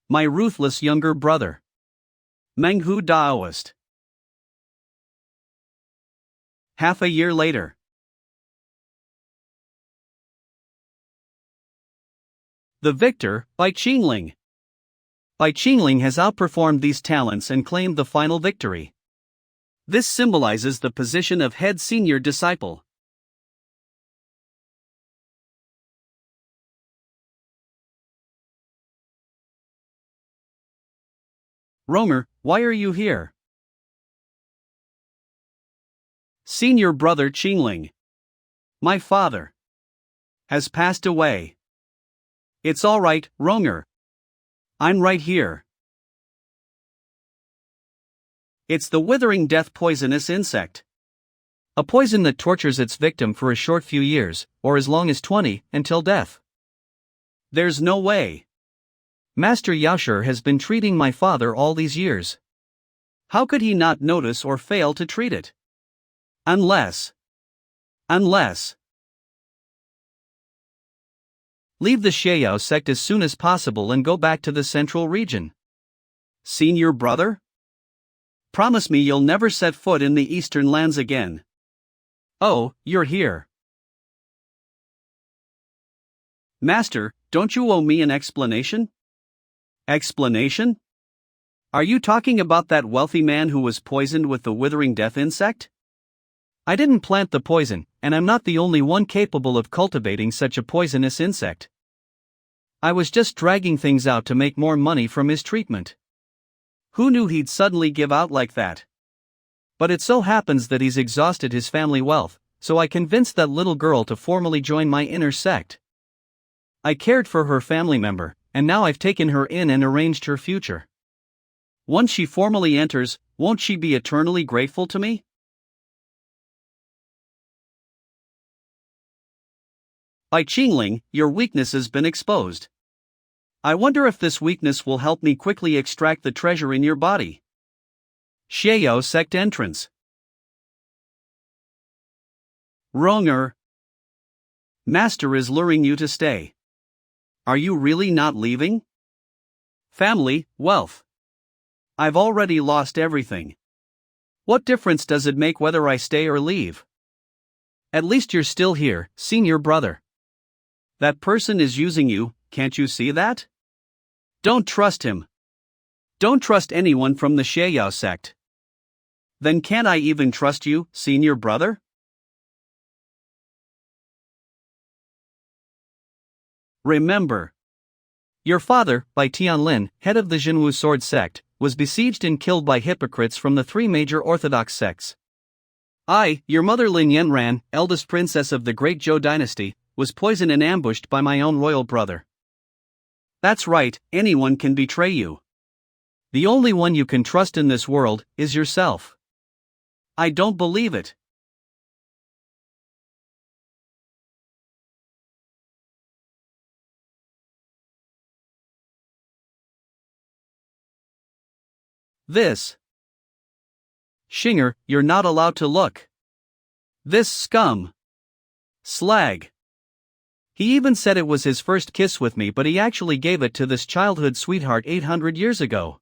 [SPEAKER 1] My ruthless younger brother.
[SPEAKER 2] Manhwa Daoist. Half a year later. The Victor, by Qingling.
[SPEAKER 1] Bai Qingling has outperformed these talents and claimed the final victory.
[SPEAKER 2] This symbolizes the position of head senior disciple.
[SPEAKER 1] Romer, why are you here?
[SPEAKER 2] Senior brother Qingling. My father has passed away. It's all right, Ronger. I'm right here. It's the withering death poisonous insect.
[SPEAKER 1] A poison that tortures its victim for a short few years, or as long as 20, until death.
[SPEAKER 2] There's no way.
[SPEAKER 1] Master Yaoshi has been treating my father all these years.
[SPEAKER 2] How could he not notice or fail to treat it? Unless.
[SPEAKER 1] Leave the Xiao sect as soon as possible and go back to the central region.
[SPEAKER 2] Senior brother? Promise me you'll never set foot in the eastern lands again.
[SPEAKER 1] Oh, you're here.
[SPEAKER 2] Master, don't you owe me an explanation? Explanation? Are you talking about that wealthy man who was poisoned with the withering death insect?
[SPEAKER 1] I didn't plant the poison, and I'm not the only one capable of cultivating such a poisonous insect. I was just dragging things out to make more money from his treatment.
[SPEAKER 2] Who knew he'd suddenly give out like that?
[SPEAKER 1] But it so happens that he's exhausted his family wealth, so I convinced that little girl to formally join my inner sect. I cared for her family member, and now I've taken her in and arranged her future.
[SPEAKER 2] Once she formally enters, won't she be eternally grateful to me? By Qingling, your weakness has been exposed. I wonder if this weakness will help me quickly extract the treasure in your body.
[SPEAKER 1] Xiao sect entrance.
[SPEAKER 2] Ronger. Master is luring you to stay. Are you really not leaving? Family, wealth. I've already lost everything. What difference does it make whether I stay or leave?
[SPEAKER 1] At least you're still here, senior brother.
[SPEAKER 2] That person is using you, can't you see that? Don't trust him. Don't trust anyone from the Xiao sect. Then can't I even trust you, senior brother? Remember.
[SPEAKER 1] Your father, Bai Tianlin, head of the Jinwu sword sect, was besieged and killed by hypocrites from the three major orthodox sects.
[SPEAKER 2] I, your mother Lin Yanran, eldest princess of the great Zhou dynasty, was poisoned and ambushed by my own royal brother. That's right, anyone can betray you.
[SPEAKER 1] The only one you can trust in this world is yourself.
[SPEAKER 2] I don't believe it. This.
[SPEAKER 1] Shinger, you're not allowed to look.
[SPEAKER 2] This scum. Slag.
[SPEAKER 1] He even said it was his first kiss with me, but he actually gave it to this childhood sweetheart 800 years ago.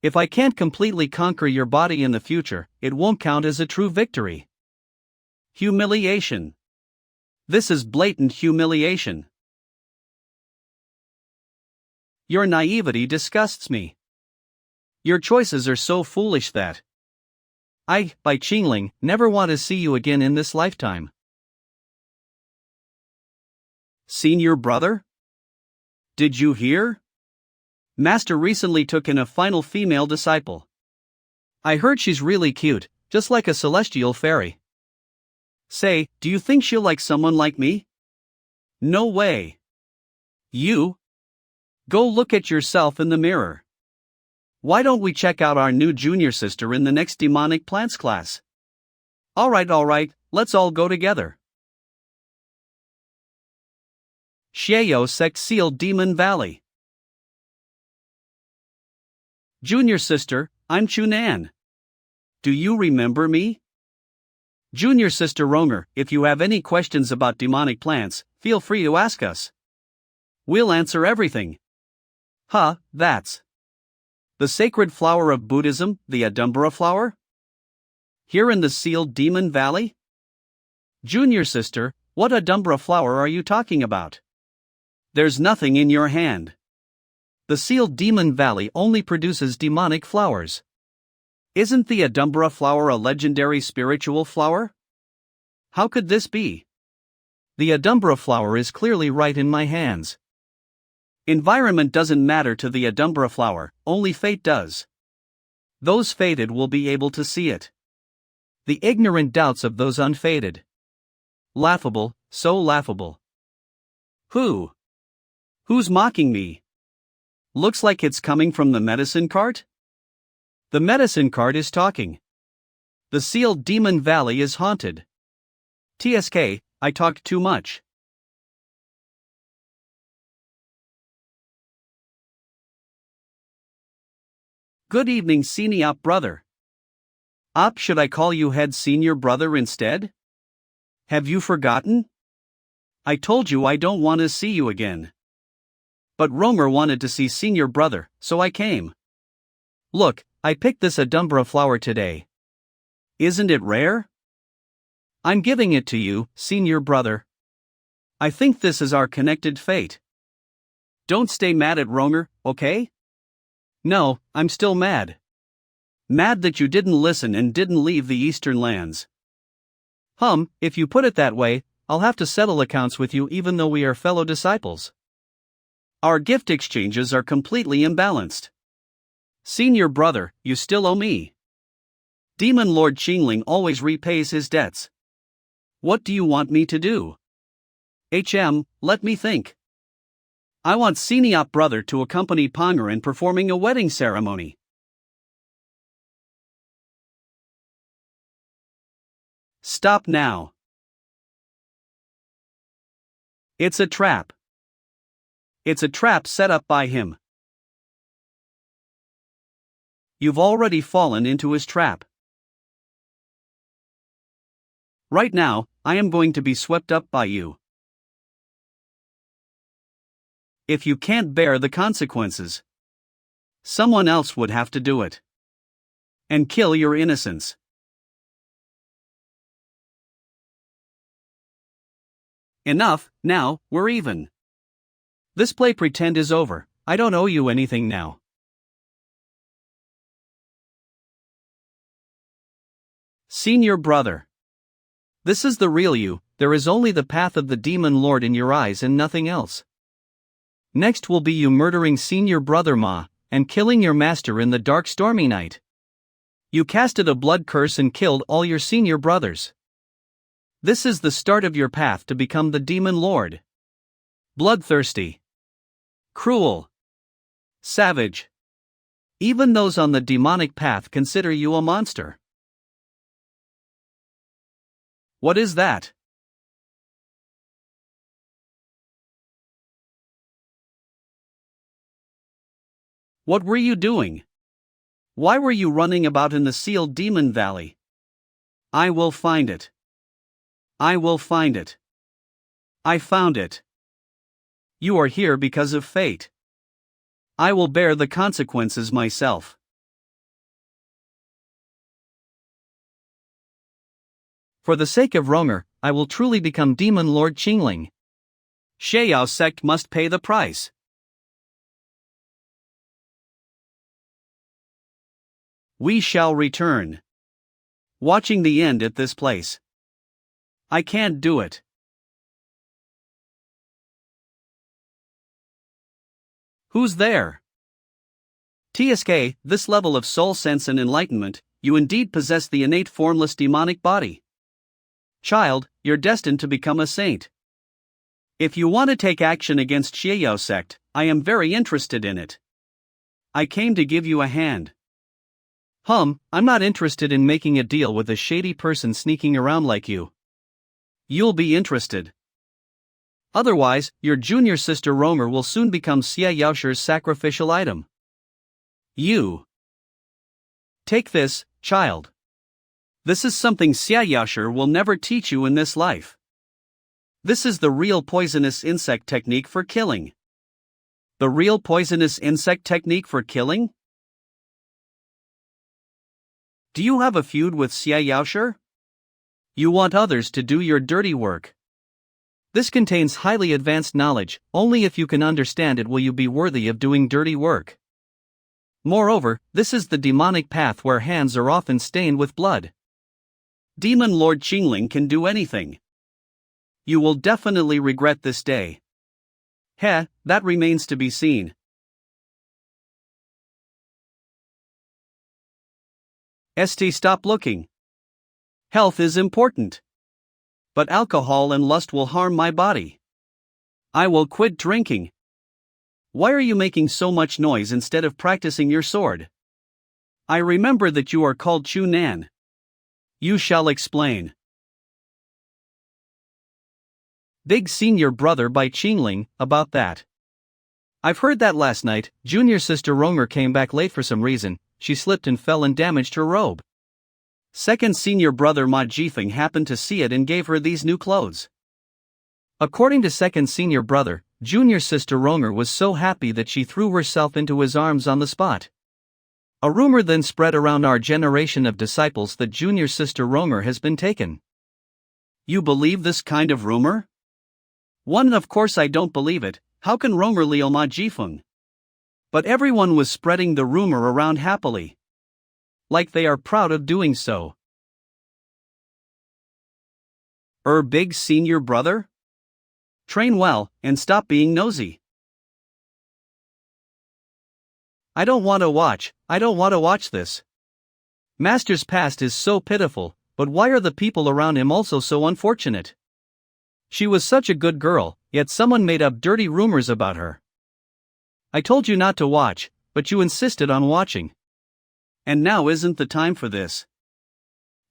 [SPEAKER 1] If I can't completely conquer your body in the future, it won't count as a true victory.
[SPEAKER 2] Humiliation. This is blatant humiliation. Your naivety disgusts me. Your choices are so foolish that
[SPEAKER 1] I, Bai Qingling, never want to see you again in this lifetime.
[SPEAKER 2] Senior brother? Did you hear? Master recently took in a final female disciple.
[SPEAKER 1] I heard she's really cute, just like a celestial fairy.
[SPEAKER 2] Say, do you think she'll like someone like me? No way. You? Go look at yourself in the mirror. Why don't we check out our new junior sister in the next demonic plants class? Alright, let's all go together. Xiao Sect Sealed Demon Valley. Junior sister, I'm Chunan. Do you remember me? Junior sister Ronger, if you have any questions about demonic plants, feel free to ask us. We'll answer everything. That's the sacred flower of Buddhism, the Adumbra flower? Here in the sealed demon valley? Junior sister, what Adumbra flower are you talking about? There's nothing in your hand. The sealed demon valley only produces demonic flowers. Isn't the Adumbra flower a legendary spiritual flower? How could this be? The Adumbra flower is clearly right in my hands. Environment doesn't matter to the Adumbra flower, only fate does. Those fated will be able to see it. The ignorant doubts of those unfated. Laughable, so laughable. Who's mocking me? Looks like it's coming from the medicine cart? The medicine cart is talking. The sealed demon valley is haunted. TSK, I talked too much. Good evening, senior brother. Should I call you head senior brother instead? Have you forgotten? I told you I don't want to see you again. But Romer wanted to see senior brother, so I came. Look, I picked this Adumbra flower today. Isn't it rare? I'm giving it to you, senior brother. I think this is our connected fate. Don't stay mad at Romer, okay? No, I'm still mad. Mad that you didn't listen and didn't leave the Eastern lands. If you put it that way, I'll have to settle accounts with you even though we are fellow disciples. Our gift exchanges are completely imbalanced. Senior brother, you still owe me. Demon Lord Qingling always repays his debts. What do you want me to do? Let me think. I want senior brother to accompany Ponger in performing a wedding ceremony. Stop now. It's a trap. It's a trap set up by him. You've already fallen into his trap. Right now, I am going to be swept up by you. If you can't bear the consequences, someone else would have to do it. And kill your innocence. Enough, now, we're even. This play pretend is over, I don't owe you anything now. Senior brother. This is the real you, there is only the path of the demon lord in your eyes and nothing else. Next will be you murdering senior brother Ma, and killing your master in the dark stormy night. You casted a blood curse and killed all your senior brothers. This is the start of your path to become the demon lord. Bloodthirsty. Cruel. Savage. Even those on the demonic path consider you a monster. What is that? What were you doing? Why were you running about in the sealed demon valley? I will find it. I will find it. I found it. You are here because of fate. I will bear the consequences myself. For the sake of Ronger, I will truly become Demon Lord Qingling. Xiao sect must pay the price. We shall return. Watching the end at this place. I can't do it. Who's there? TSK, this level of soul sense and enlightenment, you indeed possess the innate formless demonic body. Child, you're destined to become a saint. If you want to take action against Xiao sect, I am very interested in it. I came to give you a hand. I'm not interested in making a deal with a shady person sneaking around like you. You'll be interested. Otherwise, your junior sister Romer will soon become Xie Yaoshi's sacrificial item. You. Take this, child. This is something Xie Yaoshi will never teach you in this life. This is the real poisonous insect technique for killing. The real poisonous insect technique for killing? Do you have a feud with Xie Yaoshi? You want others to do your dirty work. This contains highly advanced knowledge. Only if you can understand it will you be worthy of doing dirty work. Moreover, this is the demonic path where hands are often stained with blood. Demon Lord Qingling can do anything. You will definitely regret this day. That remains to be seen. Stop looking. Health is important. But alcohol and lust will harm my body. I will quit drinking. Why are you making so much noise instead of practicing your sword? I remember that you are called Chu Nan. You shall explain. Big Senior Brother by Qingling, about that. I've heard that last night, junior sister Romer came back late for some reason. She slipped and fell and damaged her robe. Second senior brother Ma Jifeng happened to see it and gave her these new clothes. According to second senior brother, junior sister Romer was so happy that she threw herself into his arms on the spot. A rumor then spread around our generation of disciples that junior sister Romer has been taken. You believe this kind of rumor? Of course I don't believe it. How can Romer Liu Ma Jifeng? But everyone was spreading the rumor around happily. Like they are proud of doing so. Big senior brother? Train well, and stop being nosy. I don't want to watch this. Master's past is so pitiful, but why are the people around him also so unfortunate? She was such a good girl, yet someone made up dirty rumors about her. I told you not to watch, but you insisted on watching. And now isn't the time for this.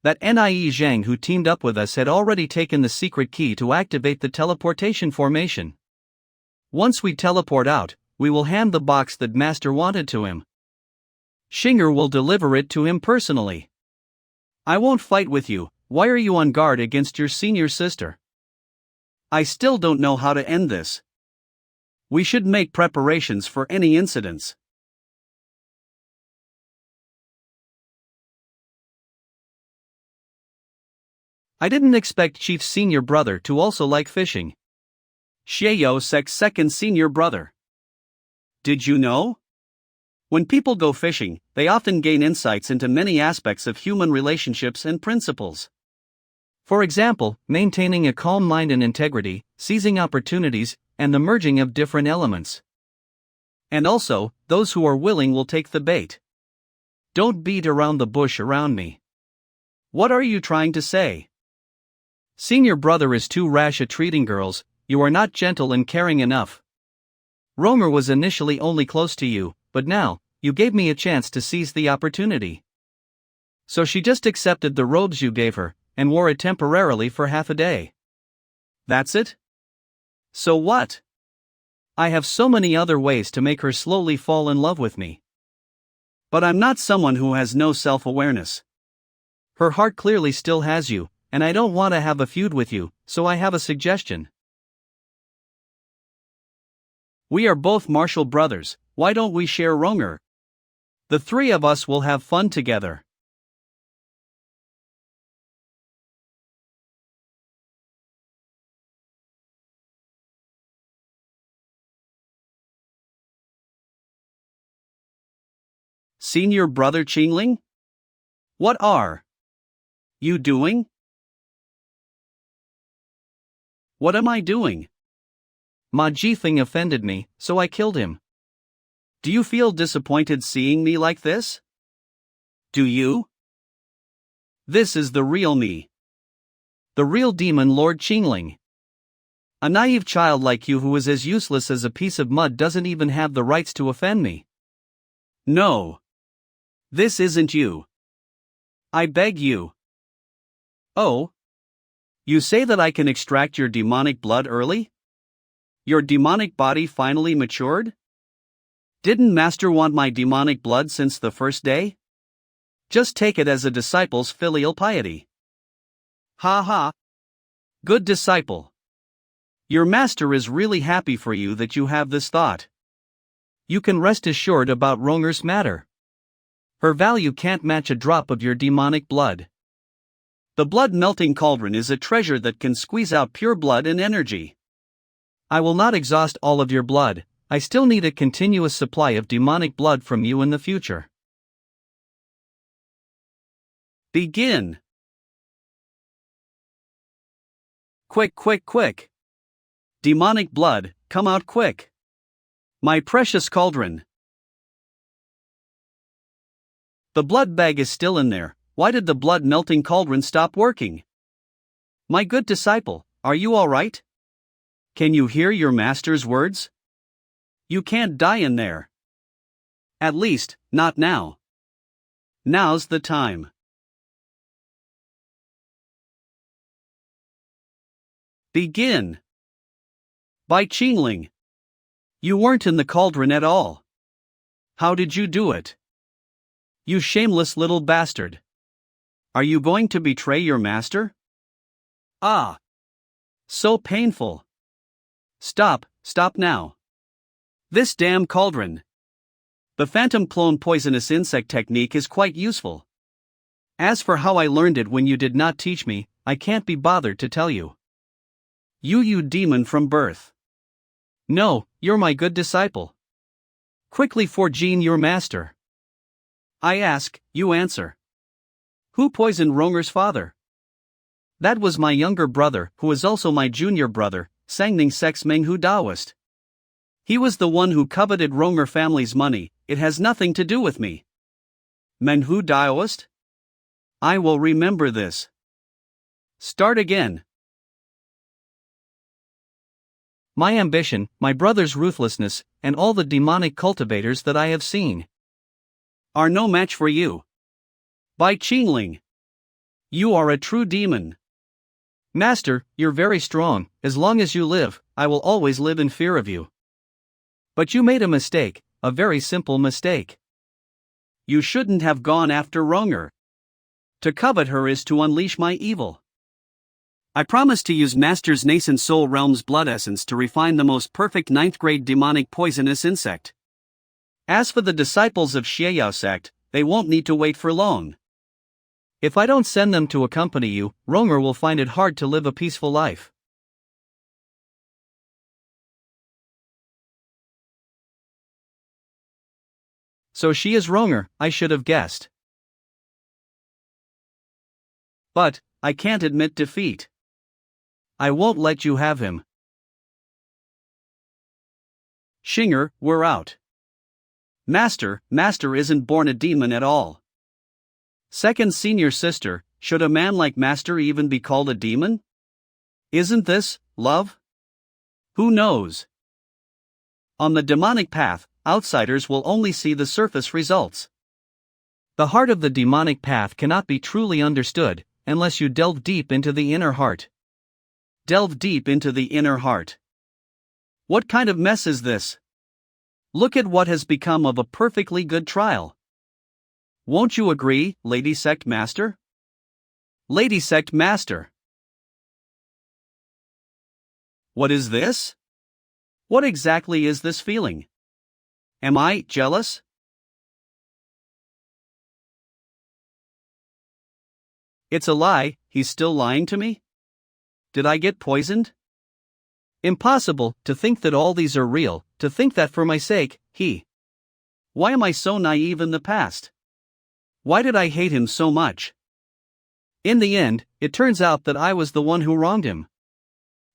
[SPEAKER 2] That Nie Zhang who teamed up with us had already taken the secret key to activate the teleportation formation. Once we teleport out, we will hand the box that Master wanted to him. Xinger will deliver it to him personally. I won't fight with you. Why are you on guard against your senior sister? I still don't know how to end this. We should make preparations for any incidents. I didn't expect Chief's senior brother to also like fishing. Xieyou Sek's second senior brother. Did you know? When people go fishing, they often gain insights into many aspects of human relationships and principles. For example, maintaining a calm mind and integrity, seizing opportunities, and the merging of different elements. And also, those who are willing will take the bait. Don't beat around the bush around me. What are you trying to say? Senior brother is too rash at treating girls. You are not gentle and caring enough. Romer was initially only close to you, but now, you gave me a chance to seize the opportunity. So she just accepted the robes you gave her, and wore it temporarily for half a day. That's it? So what? I have so many other ways to make her slowly fall in love with me. But I'm not someone who has no self-awareness. Her heart clearly still has you, and I don't want to have a feud with you, so I have a suggestion. We are both martial brothers, why don't we share Ronger? The three of us will have fun together. Senior brother Qingling? What are you doing? What am I doing? Ma Jifeng offended me, so I killed him. Do you feel disappointed seeing me like this? Do you? This is the real me. The real demon Lord Qingling. A naive child like you who is as useless as a piece of mud doesn't even have the rights to offend me. No. This isn't you. I beg you. Oh? You say that I can extract your demonic blood early? Your demonic body finally matured? Didn't Master want my demonic blood since the first day? Just take it as a disciple's filial piety. Ha ha. Good disciple. Your master is really happy for you that you have this thought.
[SPEAKER 1] You can rest assured about Ronger's matter. Her value can't match a drop of your demonic blood.
[SPEAKER 2] The blood-melting cauldron is a treasure that can squeeze out pure blood and energy.
[SPEAKER 1] I will not exhaust all of your blood. I still need a continuous supply of demonic blood from you in the future.
[SPEAKER 2] Begin. Quick, quick, quick. Demonic blood, come out quick. My precious cauldron. The blood bag is still in there. Why did the blood-melting cauldron stop working? My good disciple, are you all right? Can you hear your master's words? You can't die in there. At least, not now. Now's the time. Begin. By Qingling. You weren't in the cauldron at all. How did you do it? You shameless little bastard. Are you going to betray your master? Ah. So painful. Stop now. This damn cauldron. The phantom clone poisonous insect technique is quite useful. As for how I learned it when you did not teach me, I can't be bothered to tell you. You demon from birth. No, you're my good disciple. Quickly forgene your master. I ask, you answer. Who poisoned Ronger's father? That was my younger brother, who is also my junior brother, Sangning Sex Menghu Daoist. He was the one who coveted Ronger family's money. It has nothing to do with me. Manhwa Daoist? I will remember this. Start again.
[SPEAKER 1] My ambition, my brother's ruthlessness, and all the demonic cultivators that I have seen
[SPEAKER 2] are no match for you. By Qingling. You are a true demon.
[SPEAKER 1] Master, you're very strong. As long as you live, I will always live in fear of you. But you made a mistake, a very simple mistake.
[SPEAKER 2] You shouldn't have gone after Ronger. To covet her is to unleash my evil. I promise to use Master's nascent soul realm's blood essence to refine the most perfect 9th grade demonic poisonous insect. As for the disciples of Xieyao sect, they won't need to wait for long.
[SPEAKER 1] If I don't send them to accompany you, Ronger will find it hard to live a peaceful life. So she is Ronger, I should have guessed.
[SPEAKER 2] But, I can't admit defeat. I won't let you have him. Xinger, we're out. Master isn't born a demon at all. Second senior sister, should a man like Master even be called a demon? Isn't this love? Who knows? On the demonic path, outsiders will only see the surface results.
[SPEAKER 1] The heart of the demonic path cannot be truly understood unless you delve deep into the inner heart.
[SPEAKER 2] Delve deep into the inner heart. What kind of mess is this? Look at what has become of a perfectly good trial. Won't you agree, Lady Sect Master? Lady Sect Master. What is this? What exactly is this feeling? Am I jealous? It's a lie, he's still lying to me? Did I get poisoned?
[SPEAKER 1] Impossible, to think that all these are real, to think that for my sake, he.
[SPEAKER 2] Why am I so naive in the past? Why did I hate him so much?
[SPEAKER 1] In the end, it turns out that I was the one who wronged him.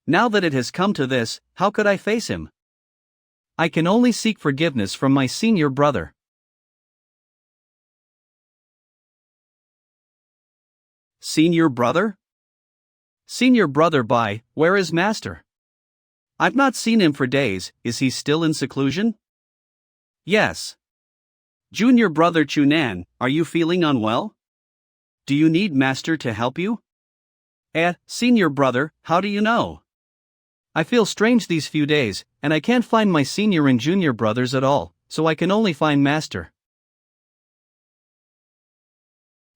[SPEAKER 2] Now that it has come to this, how could I face him?
[SPEAKER 1] I can only seek forgiveness from my senior brother.
[SPEAKER 2] Senior brother?
[SPEAKER 1] Senior brother by, where is Master?
[SPEAKER 2] I've not seen him for days, is he still in seclusion? Yes. Junior brother Chunan, are you feeling unwell? Do you need Master to help you? Senior brother, how do you know?
[SPEAKER 1] I feel strange these few days, and I can't find my senior and junior brothers at all, so I can only find Master.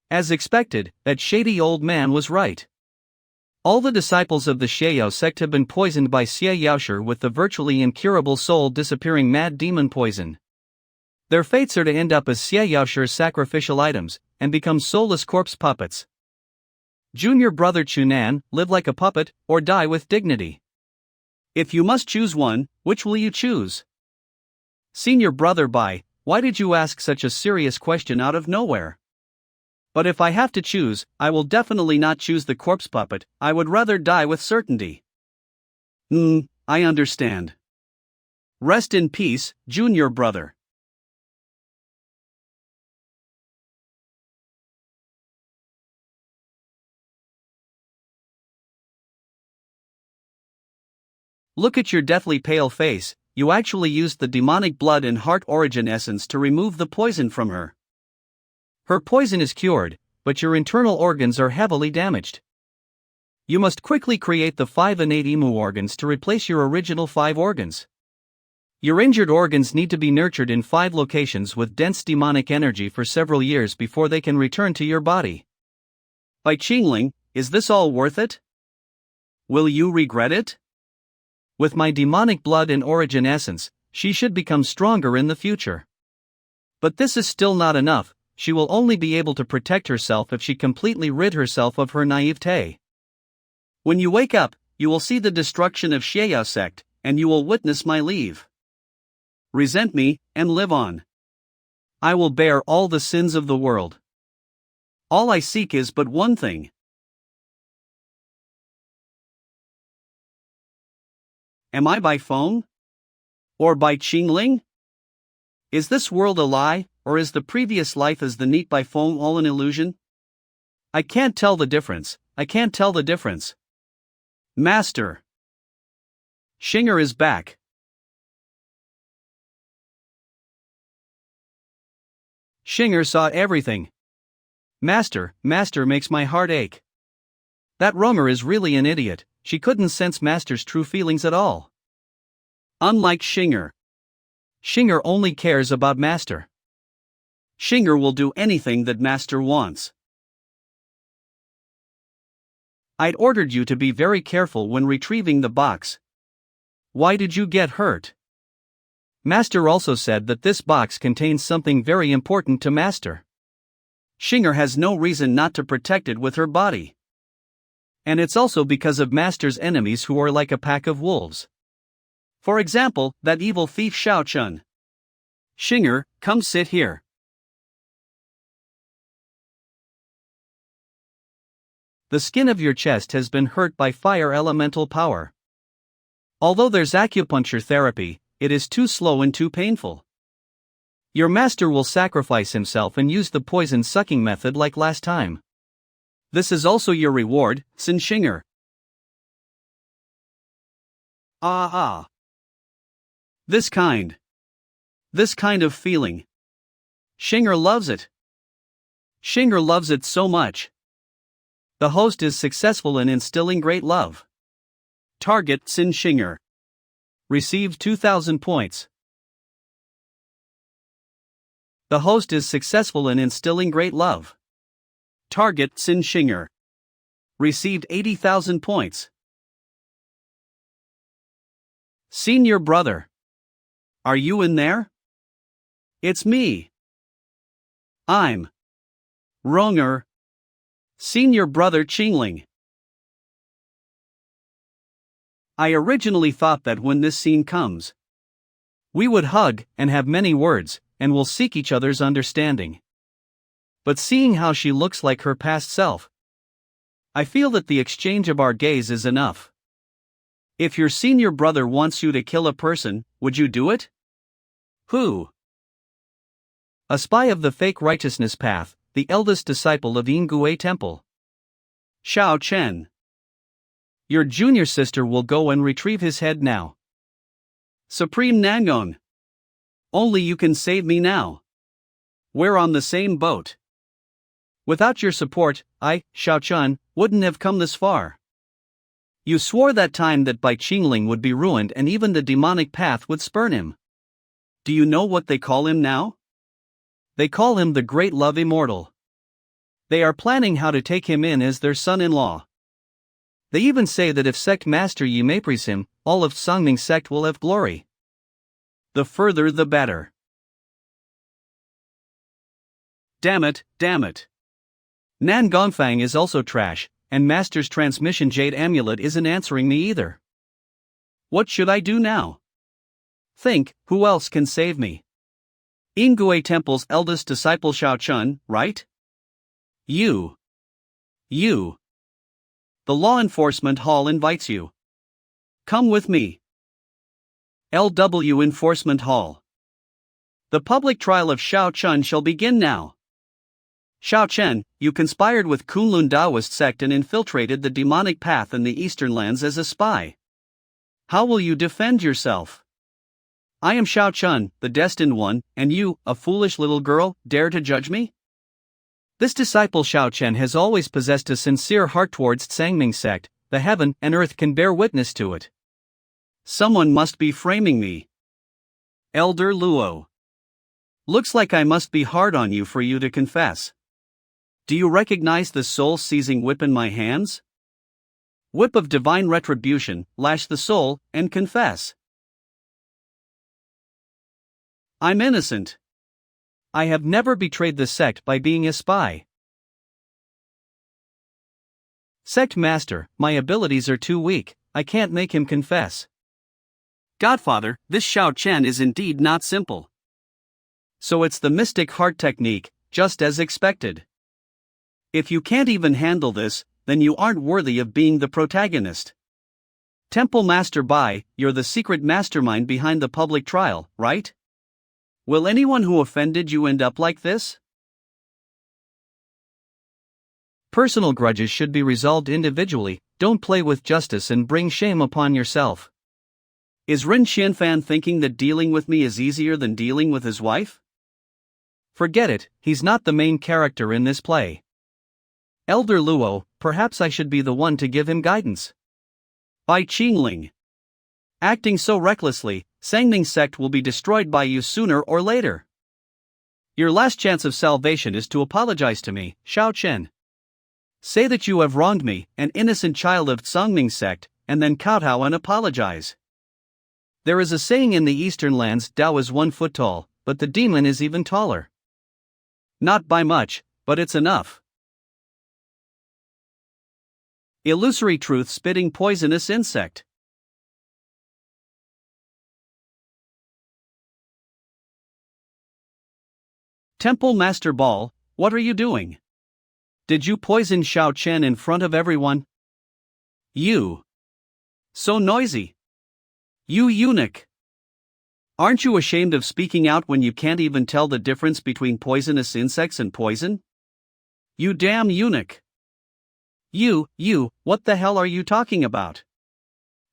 [SPEAKER 1] As expected, that shady old man was right. All the disciples of the Xieyao sect have been poisoned by Xie Yaoshi with the virtually incurable soul-disappearing mad demon poison. Their fates are to end up as Xie Yaoshi's sacrificial items, and become soulless corpse puppets. Junior brother Chunan, live like a puppet, or die with dignity.
[SPEAKER 2] If you must choose one, which will you choose?
[SPEAKER 1] Senior brother Bai, why did you ask such a serious question out of nowhere?
[SPEAKER 2] But if I have to choose, I will definitely not choose the corpse puppet. I would rather die with certainty. I understand. Rest in peace, junior brother.
[SPEAKER 1] Look at your deathly pale face, you actually used the demonic blood and heart origin essence to remove the poison from her. Her poison is cured, but your internal organs are heavily damaged. You must quickly create the 5 innate Imu organs to replace your original 5 organs. Your injured organs need to be nurtured in 5 locations with dense demonic energy for several years before they can return to your body.
[SPEAKER 2] By Qingling, is this all worth it? Will you regret it?
[SPEAKER 1] With my demonic blood and origin essence, she should become stronger in the future. But this is still not enough. She will only be able to protect herself if she completely rid herself of her naivete.
[SPEAKER 2] When you wake up, you will see the destruction of Xieyao sect, and you will witness my leave. Resent me, and live on.
[SPEAKER 1] I will bear all the sins of the world.
[SPEAKER 2] All I seek is but one thing. Am I by phone? Or by Qingling? Is this world a lie, or is the previous life as the neat by phone all an illusion?
[SPEAKER 1] I can't tell the difference.
[SPEAKER 2] Master. Xinger is back.
[SPEAKER 1] Xinger saw everything. Master makes my heart ache. That Romer is really an idiot. She couldn't sense Master's true feelings at all.
[SPEAKER 2] Unlike Xinger.
[SPEAKER 1] Xinger only cares about Master.
[SPEAKER 2] Xinger will do anything that Master wants.
[SPEAKER 1] I'd ordered you to be very careful when retrieving the box. Why did you get hurt? Master also said that this box contains something very important to Master.
[SPEAKER 2] Xinger has no reason not to protect it with her body.
[SPEAKER 1] And it's also because of Master's enemies who are like a pack of wolves.
[SPEAKER 2] For example, that evil thief Xiao Chun. Xinger, come sit here.
[SPEAKER 1] The skin of your chest has been hurt by fire elemental power. Although there's acupuncture therapy, it is too slow and too painful. Your master will sacrifice himself and use the poison sucking method like last time.
[SPEAKER 2] This is also your reward, Sin Xinger. This kind of feeling. Xinger loves it. Xinger loves it so much.
[SPEAKER 1] The host is successful in instilling great love.
[SPEAKER 2] Target Sin Xinger.
[SPEAKER 1] Receive 2,000 points. The host is successful in instilling great love.
[SPEAKER 2] Target Sin Xinger.
[SPEAKER 1] Received 80,000 points. Senior brother.
[SPEAKER 2] Are you in there?
[SPEAKER 1] It's me.
[SPEAKER 2] I'm Ronger. Senior brother Qingling. I originally thought that when this scene comes,
[SPEAKER 1] we would hug and have many words, and will seek each other's understanding. But seeing how she looks like her past self, I feel that the exchange of our gaze is enough.
[SPEAKER 2] If your senior brother wants you to kill a person, would you do it?
[SPEAKER 1] Who? A spy of the fake righteousness path, the eldest disciple of Yingui Temple.
[SPEAKER 2] Xiao Chen.
[SPEAKER 1] Your junior sister will go and retrieve his head now.
[SPEAKER 2] Supreme Nangong. Only you can save me now. We're on the same boat.
[SPEAKER 1] Without your support, I, Xiao Chun, wouldn't have come this far.
[SPEAKER 2] You swore that time that Bai Qingling would be ruined and even the demonic path would spurn him. Do you know what they call him now? They call him the Great Love Immortal. They are planning how to take him in as their son-in-law. They even say that if sect master Yi mapries him, all of Songming's sect will have glory. The further the better. Damn it, damn it. Nan Gongfang is also trash, and Master's transmission jade amulet isn't answering me either. What should I do now? Think, who else can save me? Ingui Temple's eldest disciple Shao Chun, right? You. The Law Enforcement Hall invites you. Come with me. LW Enforcement Hall. The public trial of Shao Chun shall begin now. Shao Chen, you conspired with Kunlun Daoist sect and infiltrated the demonic path in the Eastern lands as a spy. How will you defend yourself? I am Shao Chun, the destined one, and you, a foolish little girl, dare to judge me? This disciple Shao Chen has always possessed a sincere heart towards Sangming sect, the heaven and earth can bear witness to it. Someone must be framing me. Elder Luo. Looks like I must be hard on you for you to confess. Do you recognize the soul-seizing whip in my hands? Whip of divine retribution, lash the soul, and confess. I'm innocent. I have never betrayed the sect by being a spy. Sect Master, my abilities are too weak, I can't make him confess. Godfather, this Shao Chen is indeed not simple. So it's the mystic heart technique, just as expected. If you can't even handle this, then you aren't worthy of being the protagonist. Temple Master Bai, you're the secret mastermind behind the public trial, right? Will anyone who offended you end up like this? Personal grudges should be resolved individually, don't play with justice and bring shame upon yourself. Is Ren Xianfan thinking that dealing with me is easier than dealing with his wife? Forget it, he's not the main character in this play. Elder Luo, perhaps I should be the one to give him guidance. Bai Qingling. Acting so recklessly, Sangming sect will be destroyed by you sooner or later. Your last chance of salvation is to apologize to me, Shao Chen. Say that you have wronged me, an innocent child of Sangming sect, and then kowtow and apologize. There is a saying in the Eastern lands, Tao is 1 foot tall, but the demon is even taller. Not by much, but it's enough. Illusory truth spitting poisonous insect. Temple Master Ball, what are you doing? Did you poison Shao Chen in front of everyone? You. So noisy. You eunuch. Aren't you ashamed of speaking out when you can't even tell the difference between poisonous insects and poison? You damn eunuch. You, what the hell are you talking about?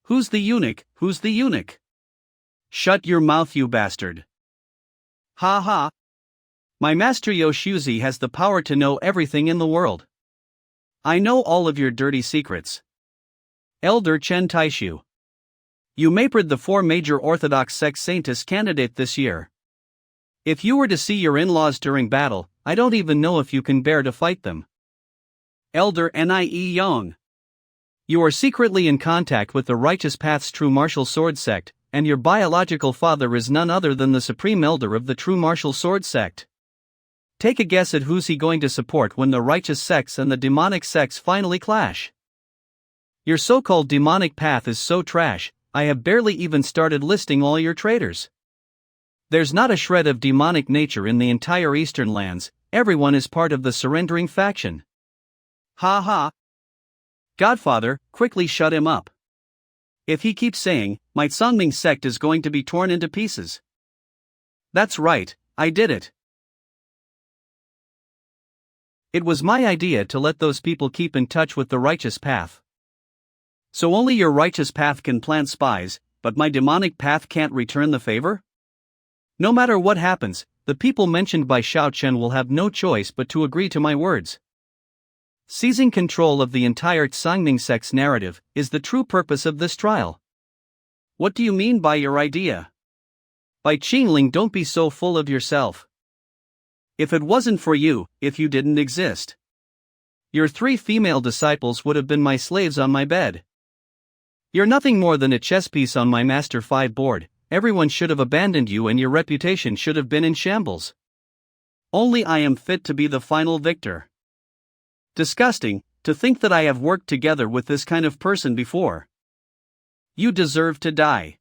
[SPEAKER 2] Who's the eunuch, who's the eunuch? Shut your mouth, you bastard. Ha ha. My master Yoshuzi has the power to know everything in the world. I know all of your dirty secrets. Elder Chen Taishu. You mapred the 4 major Orthodox sect saintess candidate this year. If you were to see your in-laws during battle, I don't even know if you can bear to fight them. Elder Nie Yong. You are secretly in contact with the Righteous Path's True Martial Sword sect, and your biological father is none other than the Supreme Elder of the True Martial Sword sect. Take a guess at who's he going to support when the righteous sects and the demonic sects finally clash. Your so-called demonic path is so trash, I have barely even started listing all your traitors. There's not a shred of demonic nature in the entire Eastern lands, everyone is part of the surrendering faction. Ha ha. Godfather, quickly shut him up. If he keeps saying, my Songming sect is going to be torn into pieces. That's right, I did it. It was my idea to let those people keep in touch with the righteous path. So only your righteous path can plant spies, but my demonic path can't return the favor? No matter what happens, the people mentioned by Shao Chen will have no choice but to agree to my words.
[SPEAKER 1] Seizing control of the entire Tsangming sect's narrative is the true purpose of this trial.
[SPEAKER 2] What do you mean by your idea?
[SPEAKER 1] By Qingling, don't be so full of yourself.
[SPEAKER 2] If it wasn't for you, if you didn't exist,
[SPEAKER 1] your 3 female disciples would have been my slaves on my bed. You're nothing more than a chess piece on my Master 5 board. Everyone should have abandoned you and your reputation should have been in shambles.
[SPEAKER 2] Only I am fit to be the final victor. Disgusting, to think that I have worked together with this kind of person before. You deserve to die.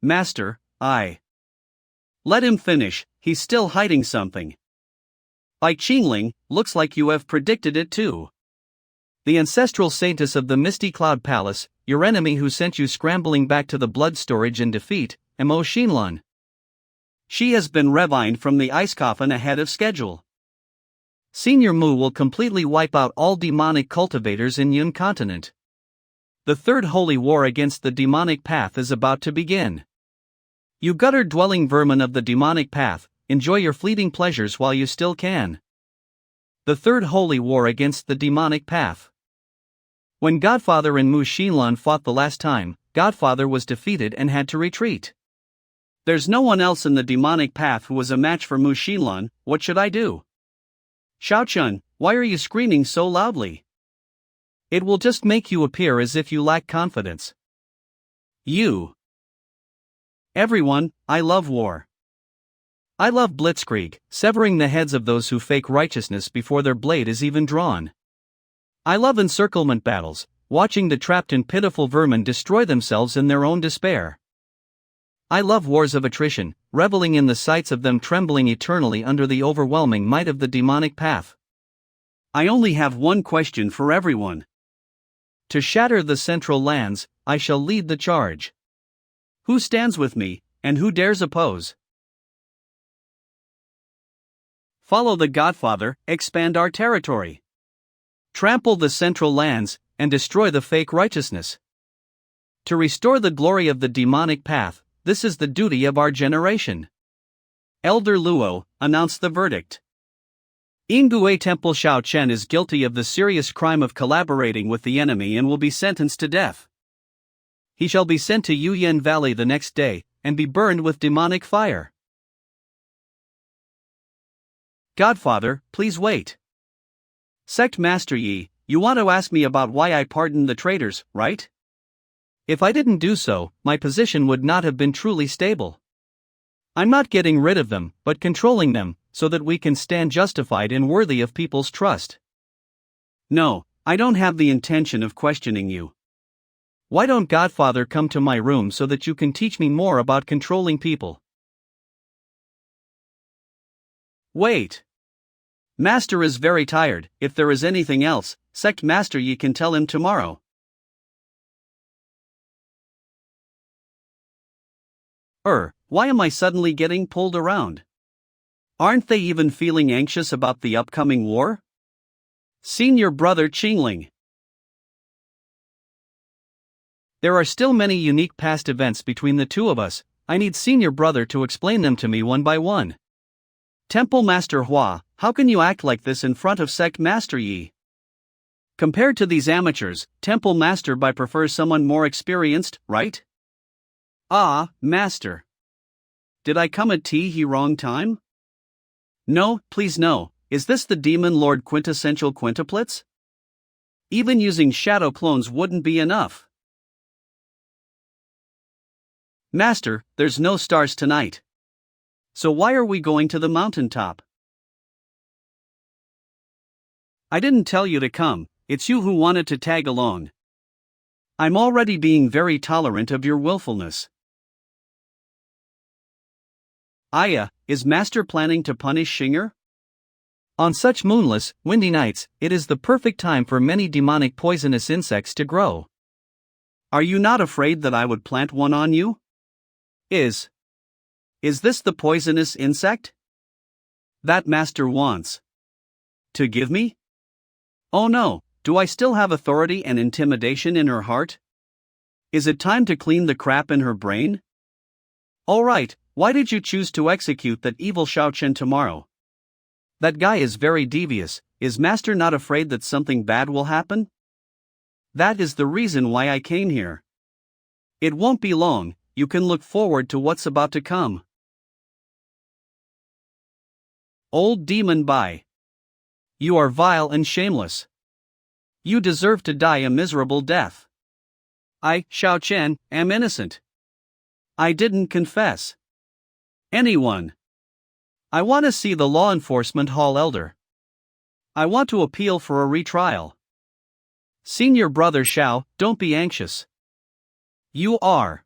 [SPEAKER 2] Master, Let him finish, he's still hiding something. By Qingling, looks like you have predicted it too.
[SPEAKER 1] The ancestral saintess of the Misty Cloud Palace, your enemy who sent you scrambling back to the blood storage in defeat, Mo Xinlan.
[SPEAKER 2] She has been revined from the ice coffin ahead of schedule.
[SPEAKER 1] Senior Mu will completely wipe out all demonic cultivators in Yun continent. The third holy war against the demonic path is about to begin. You gutter-dwelling vermin of the demonic path, enjoy your fleeting pleasures while you still can. The third holy war against the demonic path. When Godfather and Mu Xinlan fought the last time, Godfather was defeated and had to retreat.
[SPEAKER 2] There's no one else in the demonic path who was a match for Mu Xinlan. What should I do? Xiaochun, why are you screaming so loudly?
[SPEAKER 1] It will just make you appear as if you lack confidence.
[SPEAKER 2] Everyone, I love war.
[SPEAKER 1] I love blitzkrieg, severing the heads of those who fake righteousness before their blade is even drawn. I love encirclement battles, watching the trapped and pitiful vermin destroy themselves in their own despair. I love wars of attrition, reveling in the sights of them trembling eternally under the overwhelming might of the demonic path.
[SPEAKER 2] I only have one question for everyone.
[SPEAKER 1] To shatter the central lands, I shall lead the charge.
[SPEAKER 2] Who stands with me, and who dares oppose? Follow the Godfather, expand our territory.
[SPEAKER 1] Trample the central lands, and destroy the fake righteousness. To restore the glory of the demonic path, this is the duty of our generation.
[SPEAKER 2] Elder Luo, announce the verdict.
[SPEAKER 1] Yingui Temple Xiao Chen is guilty of the serious crime of collaborating with the enemy and will be sentenced to death. He shall be sent to Yuyan Valley the next day, and be burned with demonic fire.
[SPEAKER 2] Godfather, please wait. Sect Master Yi, you want to ask me about why I pardoned the traitors, right?
[SPEAKER 1] If I didn't do so, my position would not have been truly stable. I'm not getting rid of them, but controlling them, so that we can stand justified and worthy of people's trust.
[SPEAKER 2] No, I don't have the intention of questioning you.
[SPEAKER 1] Why don't Godfather come to my room so that you can teach me more about controlling people?
[SPEAKER 2] Wait. Master is very tired. If there is anything else, Sect Master Yi can tell him tomorrow. Why am I suddenly getting pulled around? Aren't they even feeling anxious about the upcoming war? Senior brother Qingling.
[SPEAKER 1] There are still many unique past events between the two of us. I need Senior brother to explain them to me one by one.
[SPEAKER 2] Temple Master Hua, how can you act like this in front of Sect Master Yi? Compared to these amateurs, Temple Master Bai prefers someone more experienced, right? Ah, Master. Did I come at He wrong time? No, please no. Is this the Demon Lord quintessential quintuplets? Even using shadow clones wouldn't be enough. Master, there's no stars tonight. So why are we going to the mountaintop? I didn't tell you to come, it's you who wanted to tag along. I'm already being very tolerant of your willfulness. Aya, is Master planning to punish Shinger?
[SPEAKER 1] On such moonless, windy nights, it is the perfect time for many demonic poisonous insects to grow.
[SPEAKER 2] Are you not afraid that I would plant one on you? Is this the poisonous insect that Master wants to give me? Oh no, do I still have authority and intimidation in her heart? Is it time to clean the crap in her brain? Alright, Why did you choose to execute that evil Xiao Chen tomorrow? That guy is very devious. Is Master not afraid that something bad will happen? That is the reason why I came here. It won't be long, you can look forward to what's about to come. Old demon Bai. You are vile and shameless. You deserve to die a miserable death. I, Xiao Chen, am innocent. I didn't confess. Anyone. I want to see the law enforcement hall elder. I want to appeal for a retrial. Senior brother Xiao, don't be anxious. You are.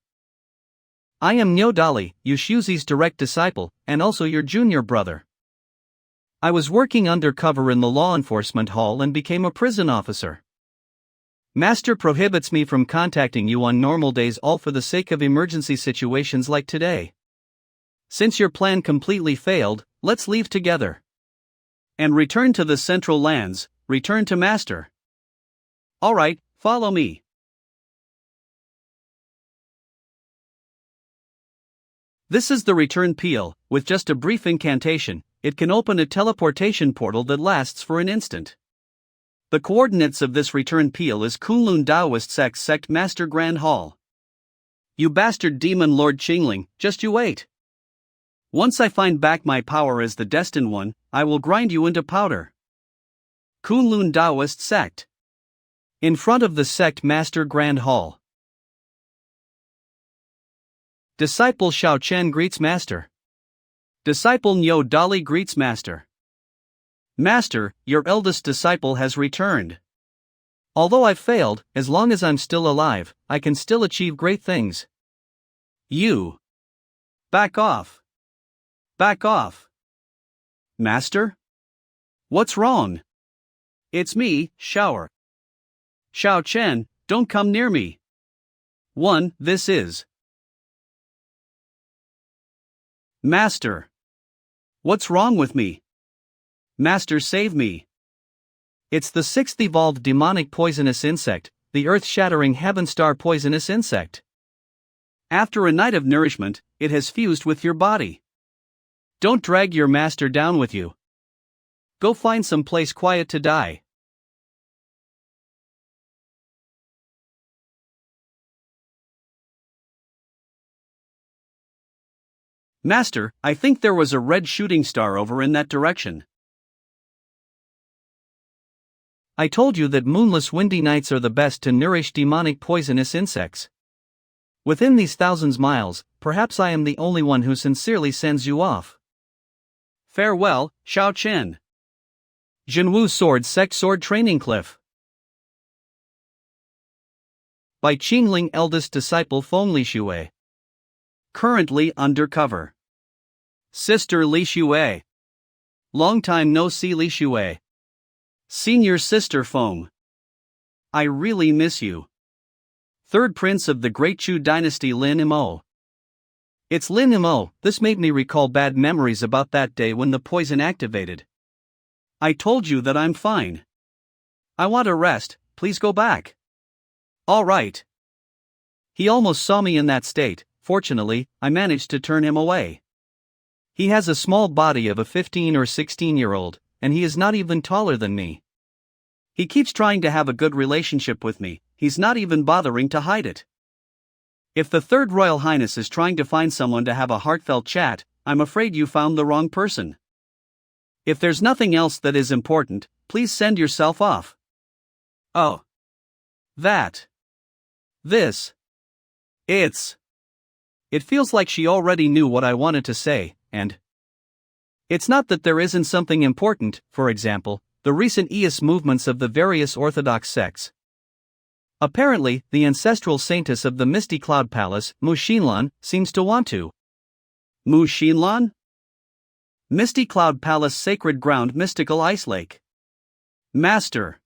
[SPEAKER 2] I am Niu Dali, Yushuzi's direct disciple, and also your junior brother. I was working undercover in the law enforcement hall and became a prison officer. Master prohibits me from contacting you on normal days, all for the sake of emergency situations like today. Since your plan completely failed, let's leave together. And return to the Central Lands, return to Master. Alright, follow me. This is the return peel. With just a brief incantation, it can open a teleportation portal that lasts for an instant. The coordinates of this return peel is Kunlun Daoist Sect Master Grand Hall. You bastard demon Lord Qingling, just you wait. Once I find back my power as the Destined One, I will grind you into powder. Kunlun Daoist Sect. In front of the Sect Master Grand Hall. Disciple Xiao Chen greets Master. Disciple Niu Dali greets Master. Master, your eldest disciple has returned. Although I've failed, as long as I'm still alive, I can still achieve great things. You. Back off. Back off. Master? What's wrong? It's me, Shower. Xiao Chen, don't come near me. This is. Master. What's wrong with me? Master, save me. It's the 6th evolved demonic poisonous insect, the earth-shattering heaven star poisonous insect. After a night of nourishment, it has fused with your body. Don't drag your master down with you. Go find some place quiet to die. Master, I think there was a red shooting star over in that direction. I told you that moonless windy nights are the best to nourish demonic poisonous insects. Within these thousands miles, perhaps I am the only one who sincerely sends you off. Farewell, Xiao Chen. Jinwu Sword Sect Sword Training Cliff. By Qingling eldest disciple Feng Li Xue. Currently undercover. Sister Li Xue. Long time no see Li Xue. Senior sister Feng. I really miss you. Third prince of the Great Chu dynasty Lin Imo. It's Lin Imo. This made me recall bad memories about that day when the poison activated. I told you that I'm fine. I want a rest, please go back. Alright. He almost saw me in that state. Fortunately, I managed to turn him away. He has a small body of a 15 or 16-year-old, and he is not even taller than me. He keeps trying to have a good relationship with me, he's not even bothering to hide it. If the Third Royal Highness is trying to find someone to have a heartfelt chat, I'm afraid you found the wrong person. If there's nothing else that is important, please send yourself off. Oh. That. This. It feels like she already knew what I wanted to say, and it's not that there isn't something important, for example, the recent EOS movements of the various Orthodox sects. Apparently, the ancestral saintess of the Misty Cloud Palace, Mu Xinlan, seems to want to. Mu Xinlan? Misty Cloud Palace Sacred Ground Mystical Ice Lake. Master.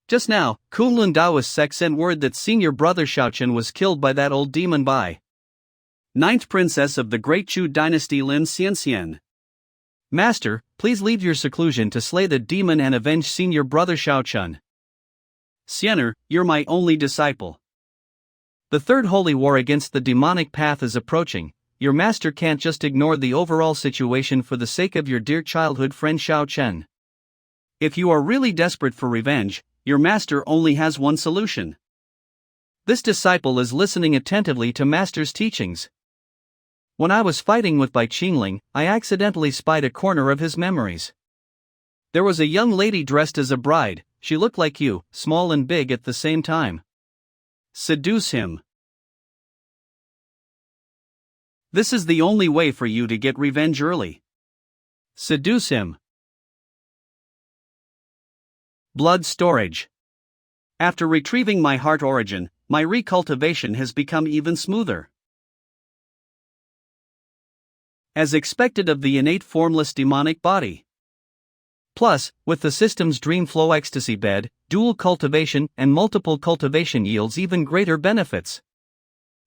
[SPEAKER 2] Just now, Kunlun Daoist sect sent word that senior brother Xiaochen was killed by that old demon Bai. 9th princess of the Great Chu dynasty Lin Xianxian. Master, please leave your seclusion to slay the demon and avenge senior brother Xiaochen. Xiener, you're my only disciple. The third holy war against the demonic path is approaching.
[SPEAKER 1] your master can't just ignore the overall situation for the sake of your dear childhood friend Xiao Chen.
[SPEAKER 2] If you are really desperate for revenge, your master only has one solution.
[SPEAKER 1] This disciple is listening attentively to master's teachings. When I was fighting with Bai Qingling, I accidentally spied a corner of his memories. There was a young lady dressed as a bride. She looked like you, small and big at the same time.
[SPEAKER 2] Seduce him. This is the only way for you to get revenge early.
[SPEAKER 1] Seduce him.
[SPEAKER 2] Blood storage. After retrieving my heart origin, my recultivation has become even smoother. As expected of the innate formless demonic body.
[SPEAKER 1] Plus, with the system's dream flow ecstasy bed, dual cultivation and multiple cultivation yields even greater benefits.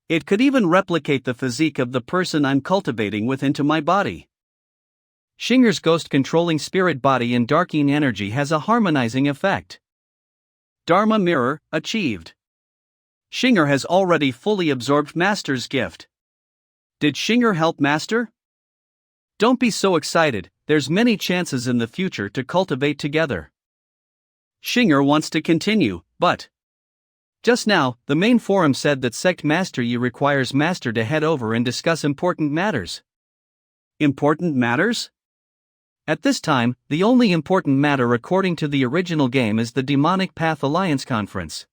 [SPEAKER 2] It could even replicate the physique of the person I'm cultivating with into my body.
[SPEAKER 1] Xinger's ghost-controlling spirit body and darking energy has a harmonizing effect.
[SPEAKER 2] Dharma mirror, achieved. Xinger has already fully absorbed Master's gift. Did Xinger help Master?
[SPEAKER 1] Don't be so excited, there's many chances in the future to cultivate together.
[SPEAKER 2] Xinger wants to continue, but
[SPEAKER 1] just now, the main forum said that Sect Master Yi requires Master to head over and discuss important matters.
[SPEAKER 2] Important matters?
[SPEAKER 1] At this time, the only important matter according to the original game is the Demonic Path Alliance Conference.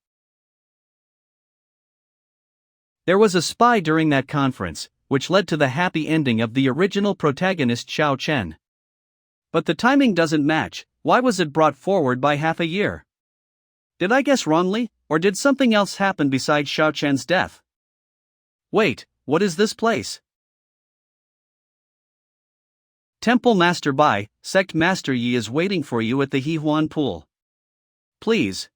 [SPEAKER 1] There was a spy during that conference, which led to the happy ending of the original protagonist Xiao Chen.
[SPEAKER 2] But the timing doesn't match. Why was it brought forward by half a year? Did I guess wrongly, or did something else happen besides Xiao Chen's death?
[SPEAKER 1] Wait, what is this place?
[SPEAKER 2] Temple Master Bai, Sect Master Yi is waiting for you at the Hehuan pool. Please.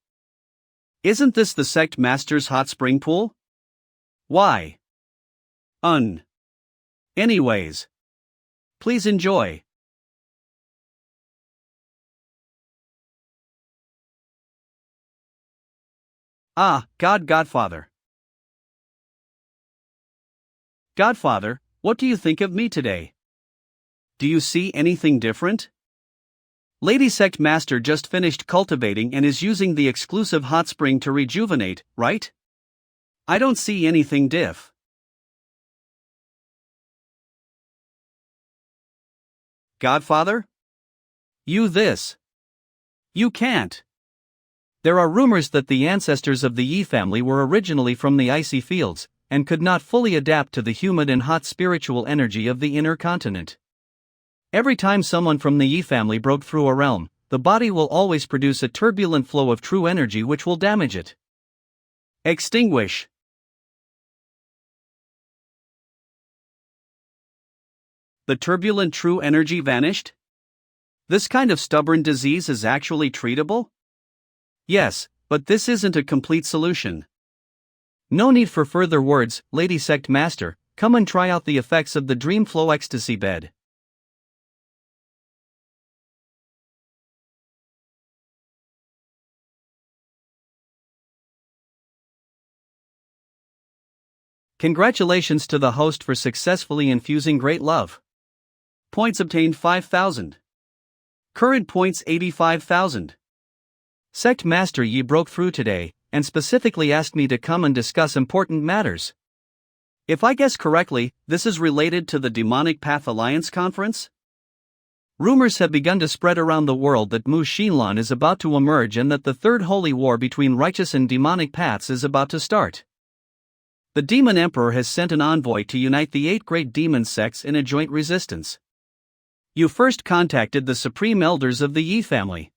[SPEAKER 2] Isn't this the Sect Master's hot spring pool? Why? Anyways. Please enjoy. Ah, Godfather. Godfather, what do you think of me today? Do you see anything different? Lady Sect Master just finished cultivating and is using the exclusive hot spring to rejuvenate, right? I don't see anything diff. Godfather? You can't.
[SPEAKER 1] There are rumors that the ancestors of the Yi family were originally from the icy fields, and could not fully adapt to the humid and hot spiritual energy of the inner continent. Every time someone from the Yi family broke through a realm, the body will always produce a turbulent flow of true energy which will damage it.
[SPEAKER 2] Extinguish. The turbulent true energy vanished? This kind of stubborn disease is actually treatable?
[SPEAKER 1] Yes, but this isn't a complete solution. No need for further words, Lady Sect Master, come and try out the effects of the Dream Flow Ecstasy Bed. Congratulations to the host for successfully infusing great love.
[SPEAKER 2] Points obtained 5,000. Current points 85,000.
[SPEAKER 1] Sect Master Yi broke through today, and specifically asked me to come and discuss important matters.
[SPEAKER 2] If I guess correctly, this is related to the Demonic Path Alliance Conference?
[SPEAKER 1] Rumors have begun to spread around the world that Mu Xinlan is about to emerge and that the Third Holy War between righteous and demonic paths is about to start. The Demon Emperor has sent an envoy to unite the 8 great demon sects in a joint resistance.
[SPEAKER 2] You first contacted the Supreme Elders of the Yi family.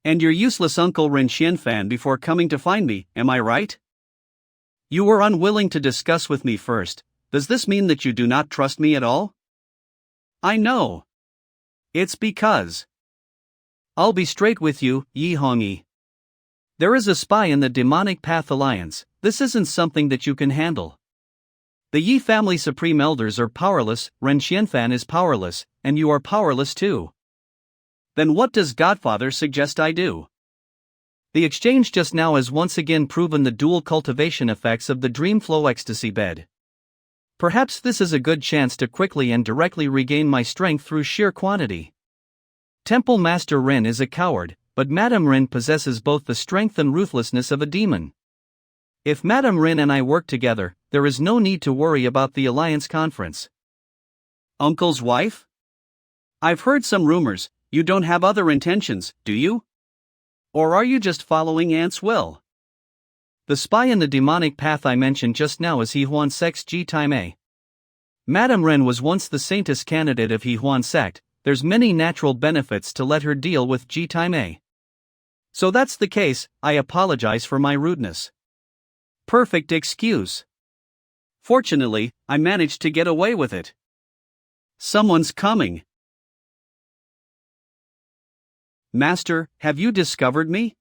[SPEAKER 2] And your useless uncle Ren Xianfan before coming to find me, am I right? You were unwilling to discuss with me first. Does this mean that you do not trust me at all? I know. It's because.
[SPEAKER 1] I'll be straight with you, Yi Hongyi. There is a spy in the Demonic Path Alliance. This isn't something that you can handle. The Yi family Supreme Elders are powerless, Ren Xianfan is powerless, and you are powerless too.
[SPEAKER 2] Then what does Godfather suggest I do?
[SPEAKER 1] The exchange just now has once again proven the dual cultivation effects of the Dream Flow Ecstasy Bed. Perhaps this is a good chance to quickly and directly regain my strength through sheer quantity. Temple Master Rin is a coward, but Madame Rin possesses both the strength and ruthlessness of a demon. If Madame Rin and I work together, there is no need to worry about the Alliance Conference.
[SPEAKER 2] Uncle's wife? I've heard some rumors. You don't have other intentions, do you? Or are you just following Aunt's will?
[SPEAKER 1] The spy in the demonic path I mentioned just now is He Huan Sect's Ji Taimei. Madame Ren was once the saintess candidate of He Huan Sect. There's many natural benefits to let her deal with Ji Taimei. So that's the case. I apologize for my rudeness.
[SPEAKER 2] Perfect excuse. Fortunately, I managed to get away with it. Someone's coming. Master, have you discovered me?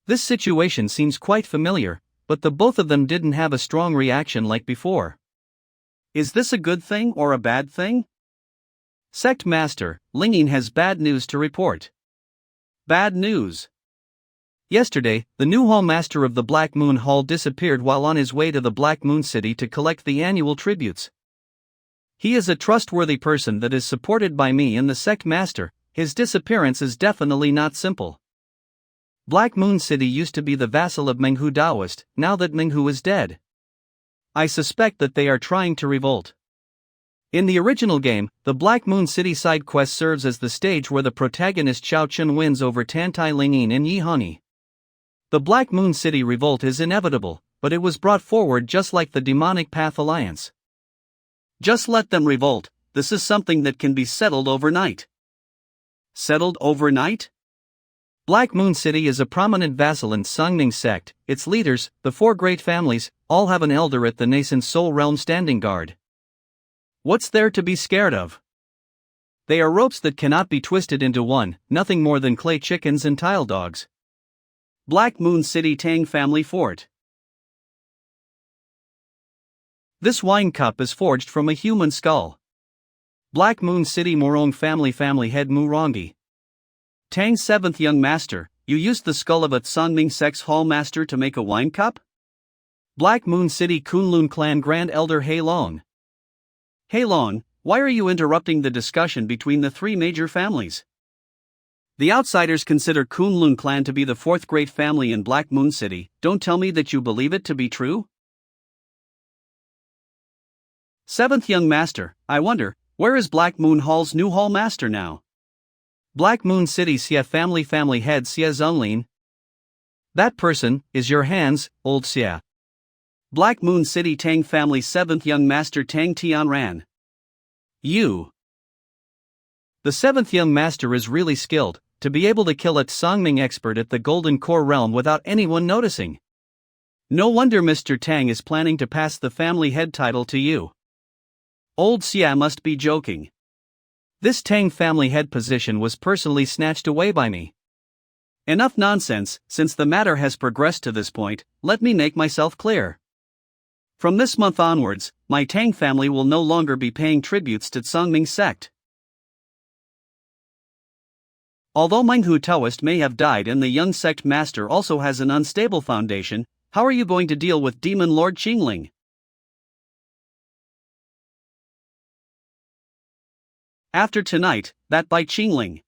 [SPEAKER 1] This situation seems quite familiar, but the both of them didn't have a strong reaction like before.
[SPEAKER 2] Is this a good thing or a bad thing?
[SPEAKER 1] Sect Master, Lingyin has bad news to report.
[SPEAKER 2] Bad news.
[SPEAKER 1] Yesterday, the new Hall Master of the Black Moon Hall disappeared while on his way to the Black Moon City to collect the annual tributes. He is a trustworthy person that is supported by me and the Sect Master. His disappearance is definitely not simple. Black Moon City used to be the vassal of Menghu Daoist, now that Menghu is dead. I suspect that they are trying to revolt. In the original game, the Black Moon City side quest serves as the stage where the protagonist Xiao Chun wins over Tantai Lingyin and Yi Honi. The Black Moon City revolt is inevitable, but it was brought forward just like the Demonic Path Alliance.
[SPEAKER 2] Just let them revolt. This is something that can be settled overnight. Settled overnight?
[SPEAKER 1] Black Moon City is a prominent vassal in Songning Sect. Its leaders, the four great families, all have an elder at the nascent Soul Realm standing guard.
[SPEAKER 2] What's there to be scared of?
[SPEAKER 1] They are ropes that cannot be twisted into one, nothing more than clay chickens and tile dogs.
[SPEAKER 2] Black Moon City Tang Family Fort.
[SPEAKER 1] This wine cup is forged from a human skull. Black Moon City Morong family head Murongi.
[SPEAKER 2] Tang's seventh young master, you used the skull of a Songming Sect's hall master to make a wine cup?
[SPEAKER 1] Black Moon City Kunlun Clan Grand Elder Hei Long.
[SPEAKER 2] Hei Long, why are you interrupting the discussion between the three major families? The outsiders consider Kunlun Clan to be the fourth great family in Black Moon City. Don't tell me that you believe it to be true? Seventh young master, I wonder, where is Black Moon Hall's new hall master now?
[SPEAKER 1] Black Moon City Xia family head Xia Zunlin. That person is your hands, old Xia.
[SPEAKER 2] Black Moon City Tang family seventh young master Tang Tianran. You.
[SPEAKER 1] The seventh young master is really skilled, to be able to kill a Songming expert at the Golden Core realm without anyone noticing.
[SPEAKER 2] No wonder Mr. Tang is planning to pass the family head title to you. Old Xia must be joking.
[SPEAKER 1] This Tang family head position was personally snatched away by me.
[SPEAKER 2] Enough nonsense. Since the matter has progressed to this point, let me make myself clear. From this month onwards, my Tang family will no longer be paying tributes to Songming Sect. Although Menghu Taoist may have died and the young sect master also has an unstable foundation, how are you going to deal with Demon Lord Qingling? After tonight, that by Qingling.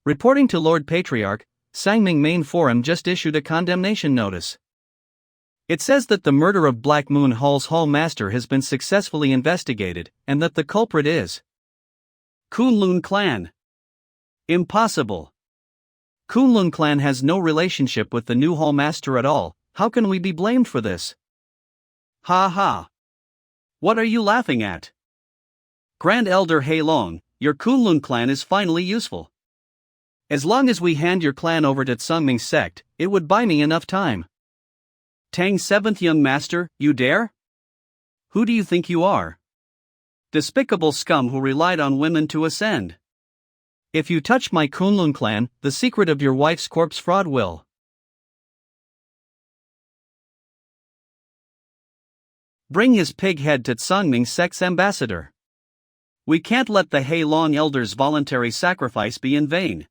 [SPEAKER 1] Reporting to Lord Patriarch, Sangming Main Forum just issued a condemnation notice. It says that the murder of Black Moon Hall's Hall Master has been successfully investigated, and that the culprit is
[SPEAKER 2] Kunlun Clan. Impossible.
[SPEAKER 1] Kunlun Clan has no relationship with the new Hall Master at all. How can we be blamed for this?
[SPEAKER 2] Ha ha. What are you laughing at? Grand Elder Hei Long, your Kunlun clan is finally useful. As long as we hand your clan over to Songming Sect, it would buy me enough time. Tang's seventh young master, you dare? Who do you think you are? Despicable scum who relied on women to ascend.
[SPEAKER 1] If you touch my Kunlun clan, the secret of your wife's corpse fraud will.
[SPEAKER 2] Bring his pig head to Songming Sect's ambassador. We can't let the Hei Long elders' voluntary sacrifice be in vain.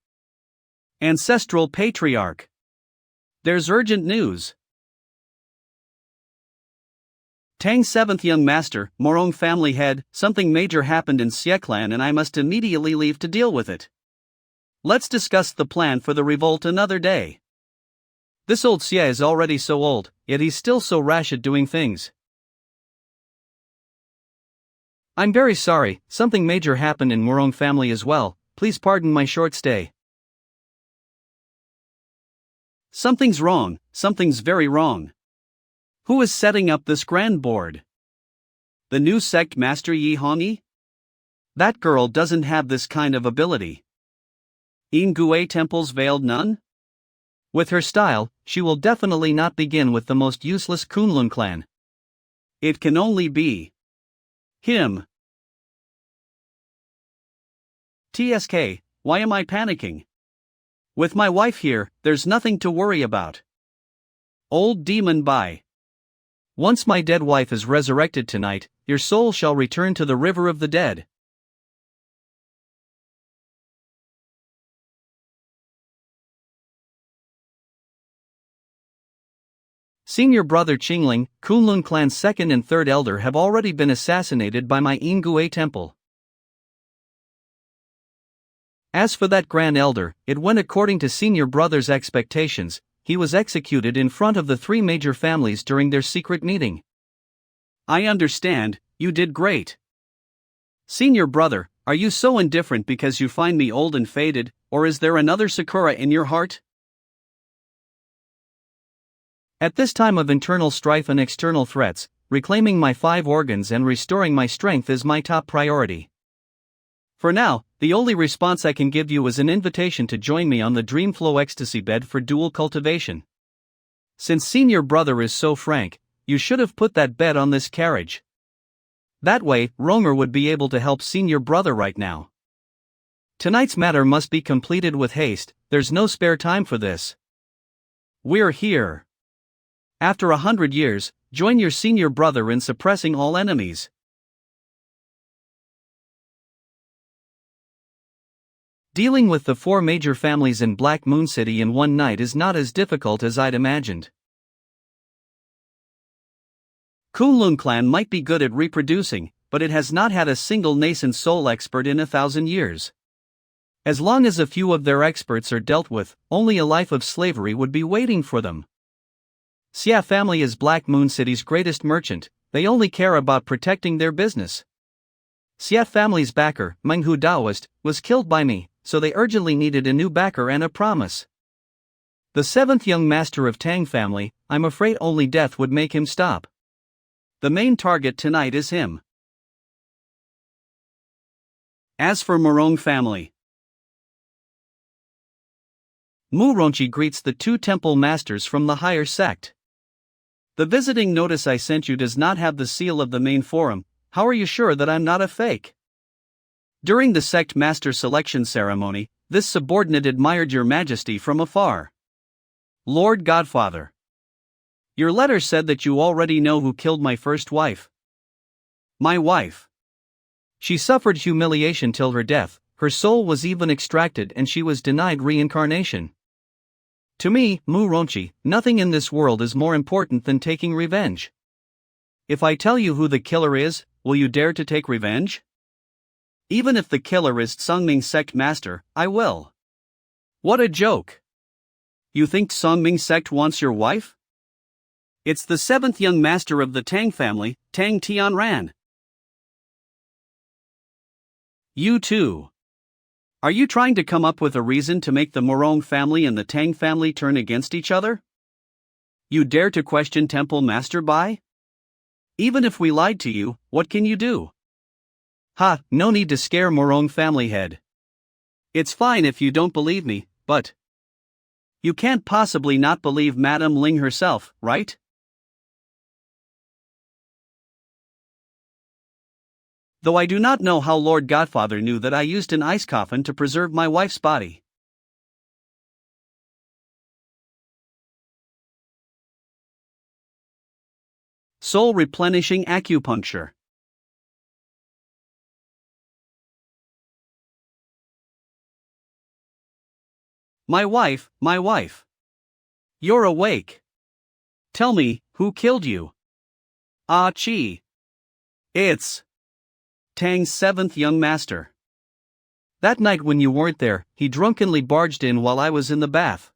[SPEAKER 2] Ancestral Patriarch. There's urgent news. Tang's seventh young master, Morong family head, something major happened in Xie clan and I must immediately leave to deal with it. Let's discuss the plan for the revolt another day. This old Xie is already so old, yet he's still so rash at doing things. I'm very sorry, something major happened in Morong family as well, please pardon my short stay. Something's wrong, something's very wrong. Who is setting up this grand board? The new sect master Yi Hongyi? That girl doesn't have this kind of ability. Yin Temple's veiled nun? With her style, she will definitely not begin with the most useless Kunlun clan. It can only be him. TSK, why am I panicking? With my wife here, there's nothing to worry about. Old demon bye. Once my dead wife is resurrected tonight, your soul shall return to the river of the dead. Senior brother Qingling, Kunlun clan's second and third elder, have already been assassinated by my Yin Temple. As for that grand elder, it went according to senior brother's expectations. He was executed in front of the three major families during their secret meeting. I understand, you did great. Senior brother, are you so indifferent because you find me old and faded, or is there another Sakura in your heart? At this time of internal strife and external threats, reclaiming my 5 organs and restoring my strength is my top priority. For now, the only response I can give you is an invitation to join me on the Dreamflow Ecstasy bed for dual cultivation. Since senior brother is so frank, you should have put that bed on this carriage. That way, Romer would be able to help senior brother right now. Tonight's matter must be completed with haste, there's no spare time for this. We're here. After 100 years, join your senior brother in suppressing all enemies. Dealing with the 4 major families in Black Moon City in one night is not as difficult as I'd imagined. Kunlun clan might be good at reproducing, but it has not had a single nascent soul expert in 1,000 years. As long as a few of their experts are dealt with, only a life of slavery would be waiting for them. Xia family is Black Moon City's greatest merchant, they only care about protecting their business. Xia family's backer, Manhua Daoist, was killed by me, so they urgently needed a new backer and a promise. The 7th young master of Tang family, I'm afraid only death would make him stop. The main target tonight is him. As for Morong family, Muronchi greets the 2 temple masters from the higher sect. The visiting notice I sent you does not have the seal of the main forum. How are you sure that I'm not a fake? During the sect master selection ceremony, this subordinate admired your majesty from afar. Lord Godfather. Your letter said that you already know who killed my first wife. My wife. She suffered humiliation till her death, her soul was even extracted and she was denied reincarnation. To me, Muronchi, nothing in this world is more important than taking revenge. If I tell you who the killer is, will you dare to take revenge? Even if the killer is Songming's sect master, I will. What a joke! You think Songming sect wants your wife? It's the 7th young master of the Tang family, Tang Tianran. You too. Are you trying to come up with a reason to make the Morong family and the Tang family turn against each other? You dare to question Temple Master Bai? Even if we lied to you, what can you do? Ha, no need to scare Morong family head. It's fine if you don't believe me, but you can't possibly not believe Madame Ling herself, right? Though I do not know how Lord Godfather knew that I used an ice coffin to preserve my wife's body. Soul replenishing acupuncture. My wife, my wife. You're awake. Tell me, who killed you? Ah Chi. It's Tang's seventh young master.
[SPEAKER 1] That night when you weren't there, he drunkenly barged in while I was in the bath.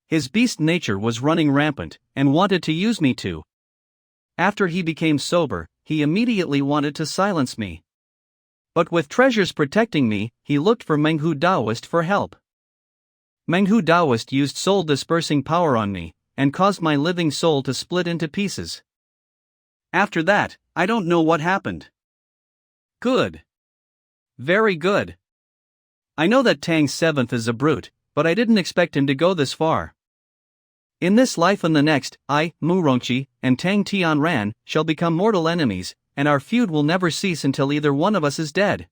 [SPEAKER 1] His beast nature was running rampant, and wanted to use me too. After he became sober, he immediately wanted to silence me. But with treasures protecting me, he looked for Manhwa Daoist for help. Manhwa Daoist used soul-dispersing power on me, and caused my living soul to split into pieces.
[SPEAKER 2] After that, I don't know what happened.
[SPEAKER 1] Good. Very good. I know that Tang's seventh is a brute, but I didn't expect him to go this far. In this life and the next, I, Mu Rongqi, and Tang Tianran, shall become mortal enemies, and our feud will never cease until either one of us is dead.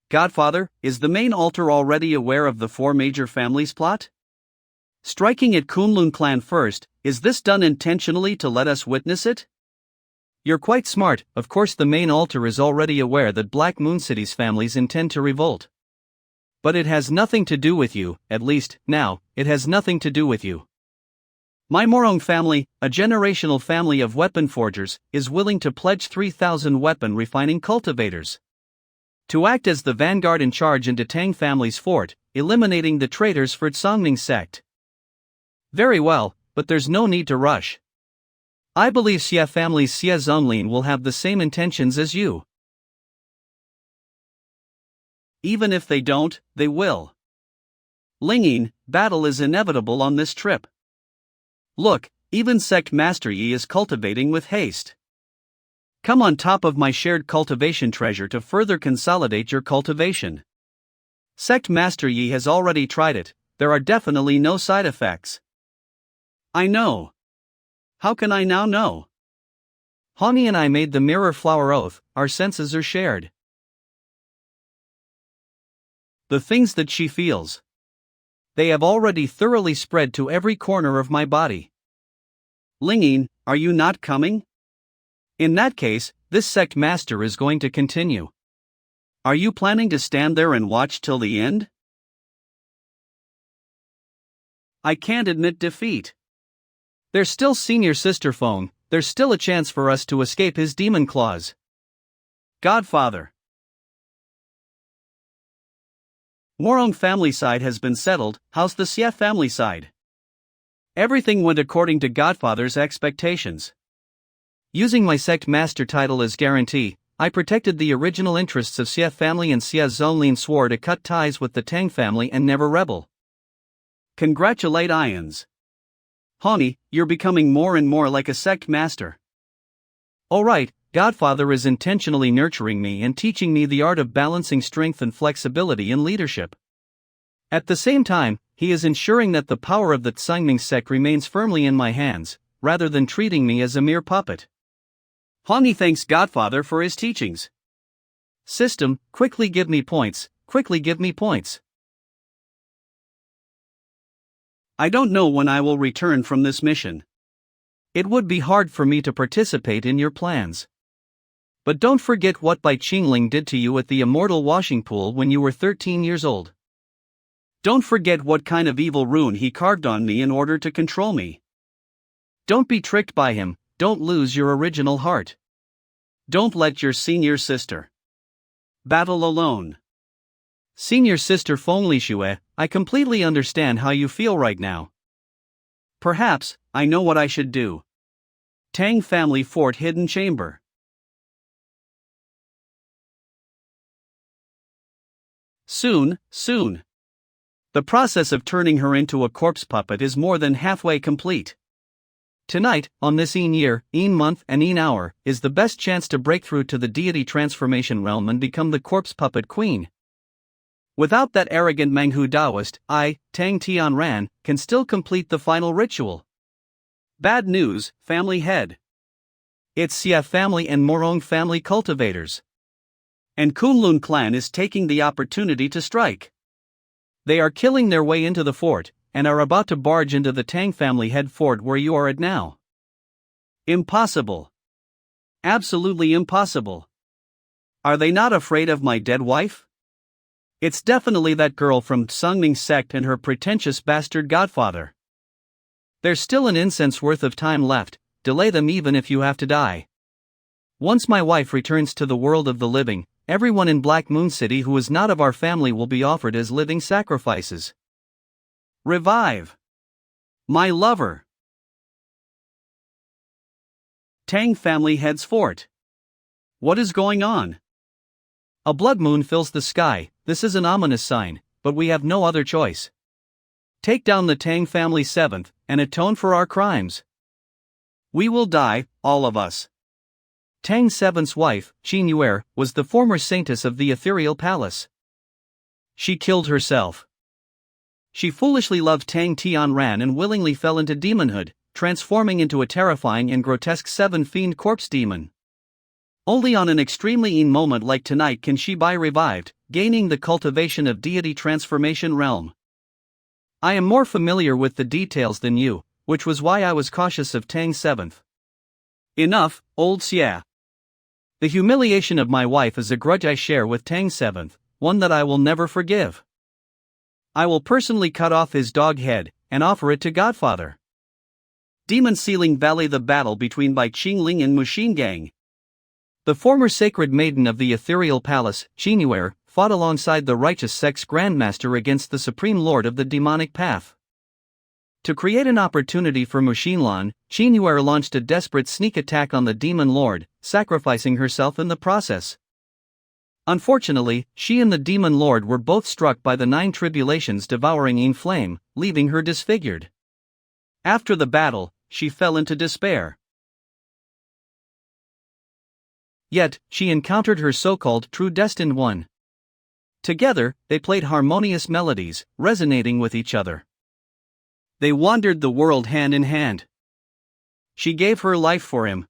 [SPEAKER 2] Godfather, is the main altar already aware of the four major families' plot? Striking at Kunlun clan first, is this done intentionally to let us witness it?
[SPEAKER 1] You're quite smart. Of course the main altar is already aware that Black Moon City's families intend to revolt. But it has nothing to do with you, at least, now, it has nothing to do with you. My Morong family, a generational family of weapon forgers, is willing to pledge 3,000 weapon refining cultivators to act as the vanguard in charge into Tang family's fort, eliminating the traitors for Songning sect. Very well, but there's no need to rush. I believe Xie family's Xie Zonglin will have the same intentions as you.
[SPEAKER 2] Even if they don't, they will. Lingyin, battle is inevitable on this trip. Look, even Sect Master Yi is cultivating with haste. Come on top of my shared cultivation treasure to further consolidate your cultivation. Sect Master Yi has already tried it, there are definitely no side effects. I know. How can I now know?
[SPEAKER 1] Hani and I made the mirror flower oath, our senses are shared.
[SPEAKER 2] The things that she feels, they have already thoroughly spread to every corner of my body. Lingyin, are you not coming?
[SPEAKER 1] In that case, this sect master is going to continue.
[SPEAKER 2] Are you planning to stand there and watch till the end? I can't admit defeat.
[SPEAKER 1] There's still senior sister phone, there's still a chance for us to escape his demon claws.
[SPEAKER 2] Godfather. Morong family side has been settled, how's the Xie family side? Everything went according to Godfather's expectations.
[SPEAKER 1] Using my sect master title as guarantee, I protected the original interests of Xie family and Xie Zonglin swore to cut ties with the Tang family and never rebel.
[SPEAKER 2] Congratulate Ions. Hani, you're becoming more and more like a sect master.
[SPEAKER 1] Alright, Godfather is intentionally nurturing me and teaching me the art of balancing strength and flexibility in leadership. At the same time, he is ensuring that the power of the Tsangming sect remains firmly in my hands, rather than treating me as a mere puppet.
[SPEAKER 2] Hani thanks Godfather for his teachings.
[SPEAKER 1] System, quickly give me points, quickly give me points.
[SPEAKER 2] I don't know when I will return from this mission.
[SPEAKER 1] It would be hard for me to participate in your plans. But don't forget what Bai Qingling did to you at the immortal washing pool when you were 13 years old.
[SPEAKER 2] Don't forget what kind of evil rune he carved on me in order to control me.
[SPEAKER 1] Don't be tricked by him, don't lose your original heart.
[SPEAKER 2] Don't let your senior sister battle alone.
[SPEAKER 1] Senior sister Feng Lixue, I completely understand how you feel right now.
[SPEAKER 2] Perhaps, I know what I should do. Tang family fort hidden chamber. Soon. The process of turning her into a corpse puppet is more than halfway complete.
[SPEAKER 1] Tonight, on this year, month and hour, is the best chance to break through to the deity transformation realm and become the corpse puppet queen. Without that arrogant Manhwa Daoist, I, Tang Tianran, can still complete the final ritual.
[SPEAKER 2] Bad news, family head.
[SPEAKER 1] It's Xie family and Morong family cultivators.
[SPEAKER 2] And Kunlun clan is taking the opportunity to strike.
[SPEAKER 1] They are killing their way into the fort, and are about to barge into the Tang family head fort where you are at now.
[SPEAKER 2] Impossible. Absolutely impossible. Are they not afraid of my dead wife? It's definitely that girl from Songning sect and her pretentious bastard godfather.
[SPEAKER 1] There's still an incense worth of time left, delay them even if you have to die. Once my wife returns to the world of the living, everyone in Black Moon City who is not of our family will be offered as living sacrifices.
[SPEAKER 2] Revive. My lover. Tang family heads fort. What is going on?
[SPEAKER 1] A blood moon fills the sky. This is an ominous sign, but we have no other choice. Take down the Tang family 7th, and atone for our crimes.
[SPEAKER 2] We will die, all of us.
[SPEAKER 1] Tang 7th's wife, Qin Yuer, was the former saintess of the ethereal palace.
[SPEAKER 2] She killed herself. She foolishly loved Tang Tianran and willingly fell into demonhood, transforming into a terrifying and grotesque 7-fiend corpse demon. Only on an extremely moment like tonight can she be revived, gaining the cultivation of deity transformation realm. I am more familiar with the details than you, which was why I was cautious of Tang 7th.
[SPEAKER 1] Enough, old Xia. The humiliation of my wife is a grudge I share with Tang 7th, one that I will never forgive. I will personally cut off his dog head, and offer it to Godfather.
[SPEAKER 2] Demon Sealing Valley. The battle between Bai Qingling and Machine Gang.
[SPEAKER 1] The former sacred maiden of the ethereal palace, Qin Yuer, fought alongside the righteous sex grandmaster against the supreme lord of the demonic path. To create an opportunity for Mushinlan, Qin Yuer launched a desperate sneak attack on the demon lord, sacrificing herself in the process. Unfortunately, she and the demon lord were both struck by the 9 tribulations devouring in flame, leaving her disfigured. After the battle, she fell into despair. Yet, she encountered her so-called true destined one. Together, they played harmonious melodies, resonating with each other. They wandered the world hand in hand. She gave her life for him.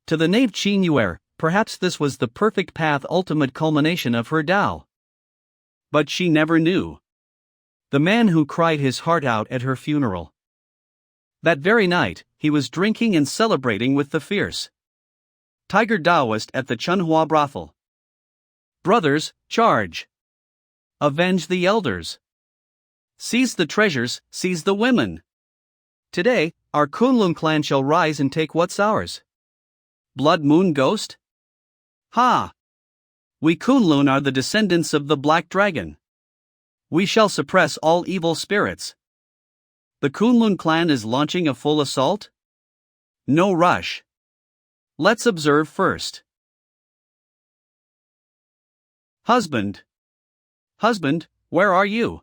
[SPEAKER 1] To the knave Qin Yuer, perhaps this was the perfect path, ultimate culmination of her Tao.
[SPEAKER 2] But she never knew.
[SPEAKER 1] The man who cried his heart out at her funeral. That very night, he was drinking and celebrating with the fierce
[SPEAKER 2] Tiger Taoist at the Chunhua brothel.
[SPEAKER 1] Brothers, charge! Avenge the elders!
[SPEAKER 2] Seize the treasures, seize the women!
[SPEAKER 1] Today, our Kunlun clan shall rise and take what's ours.
[SPEAKER 2] Blood Moon Ghost? Ha! We Kunlun are the descendants of the Black Dragon. We shall suppress all evil spirits. The Kunlun clan is launching a full assault? No rush. Let's observe first. Husband. Husband, where are you?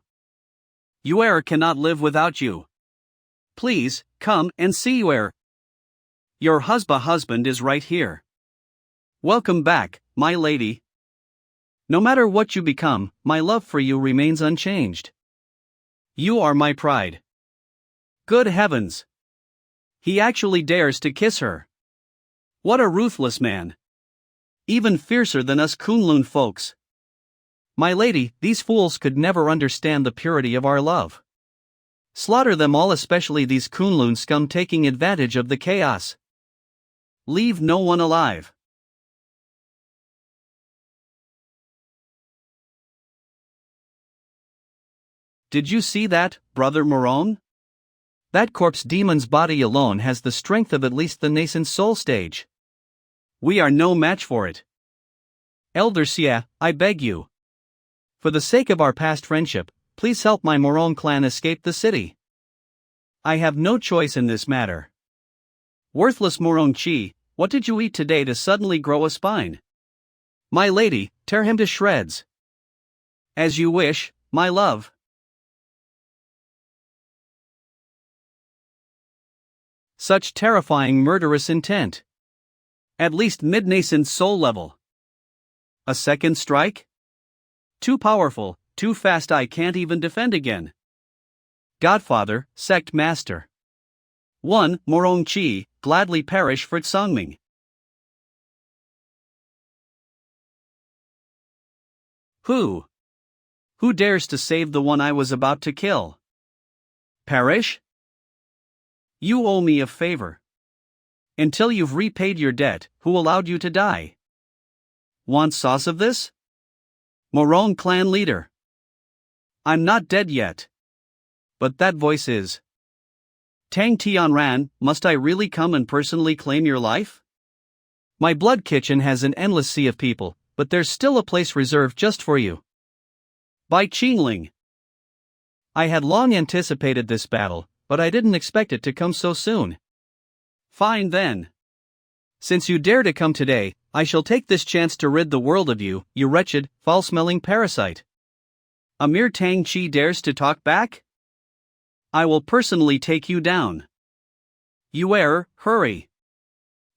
[SPEAKER 2] Yuer cannot live without you. Please, come and see Yuer. Your husband is right here. Welcome back, my lady. No matter what you become, my love for you remains unchanged. You are my pride. Good heavens! He actually dares to kiss her. What a ruthless man! Even fiercer than us Kunlun folks. My lady, these fools could never understand the purity of our love. Slaughter them all, especially these Kunlun scum taking advantage of the chaos. Leave no one alive. Did you see that, Brother Morone? That corpse demon's body alone has the strength of at least the nascent soul stage. We are no match for it. Elder Xia, I beg you. For the sake of our past friendship, please help my Morone clan escape the city. I have no choice in this matter. Worthless Morone Chi, what did you eat today to suddenly grow a spine? My lady, tear him to shreds. As you wish, my love. Such terrifying murderous intent. At least mid-nascent soul level. A second strike? Too powerful, too fast, I can't even defend again. Godfather, Sect Master. 1. Morong Chi, gladly perish for Tsongming. Who? Who dares to save the one I was about to kill? Perish? You owe me a favor. Until you've repaid your debt, who allowed you to die? Want sauce of this? Morone clan leader. I'm not dead yet. But that voice is. Tang Tianran, must I really come and personally claim your life?
[SPEAKER 1] My blood kitchen has an endless sea of people, but there's still a place reserved just for you.
[SPEAKER 2] By Qingling.
[SPEAKER 1] I had long anticipated this battle, but I didn't expect it to come so soon.
[SPEAKER 2] Fine then.
[SPEAKER 1] Since you dare to come today, I shall take this chance to rid the world of you, you wretched, foul-smelling parasite.
[SPEAKER 2] A mere Tang Chi dares to talk back? I will personally take you down. You err, hurry.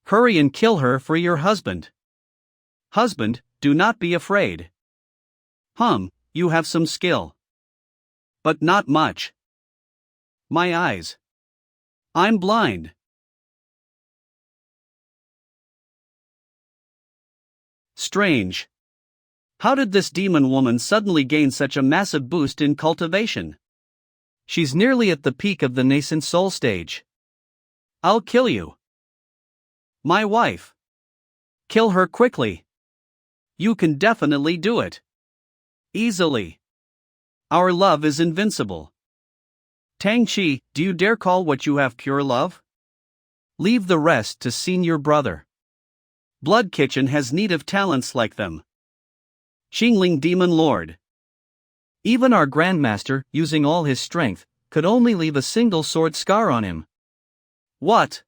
[SPEAKER 1] Hurry and kill her for your husband.
[SPEAKER 2] Husband, do not be afraid. You have some skill. But not much. My eyes. I'm blind. Strange. How did this demon woman suddenly gain such a massive boost in cultivation?
[SPEAKER 1] She's nearly at the peak of the nascent soul stage.
[SPEAKER 2] I'll kill you. My wife. Kill her quickly. You can definitely do it. Easily. Our love is invincible. Tang Chi, do you dare call what you have pure love?
[SPEAKER 1] Leave the rest to Senior Brother.
[SPEAKER 2] Blood Kitchen has need of talents like them. Qingling Demon Lord.
[SPEAKER 1] Even our Grandmaster, using all his strength, could only leave a single sword scar on him.
[SPEAKER 2] What?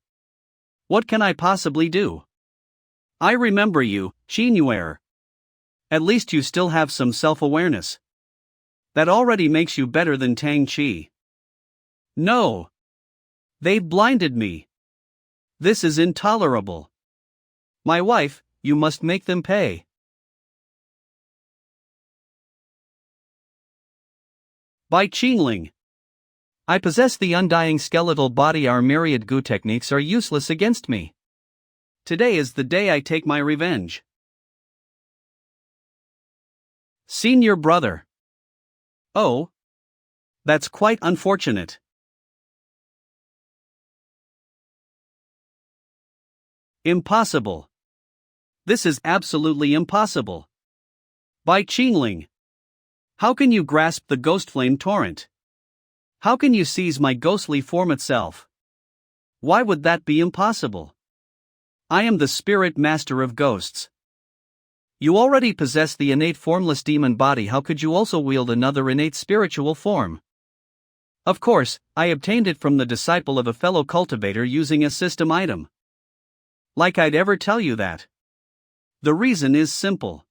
[SPEAKER 2] What can I possibly do? I remember you, Xinyuer. At least you still have some self-awareness. That already makes you better than Tang Chi. No. They've blinded me. This is intolerable. My wife, you must make them pay. By Qingling.
[SPEAKER 1] I possess the undying skeletal body. Our myriad Gu techniques are useless against me.
[SPEAKER 2] Today is the day I take my revenge. Senior Brother. Oh. That's quite unfortunate. Impossible. This is absolutely impossible. By Qingling. How can you grasp the ghost flame torrent? How can you seize my ghostly form itself? Why would that be impossible? I am the spirit master of ghosts.
[SPEAKER 1] You already possess the innate formless demon body. How could you also wield another innate spiritual form?
[SPEAKER 2] Of course, I obtained it from the disciple of a fellow cultivator using a system item. Like I'd ever tell you that. The reason is simple.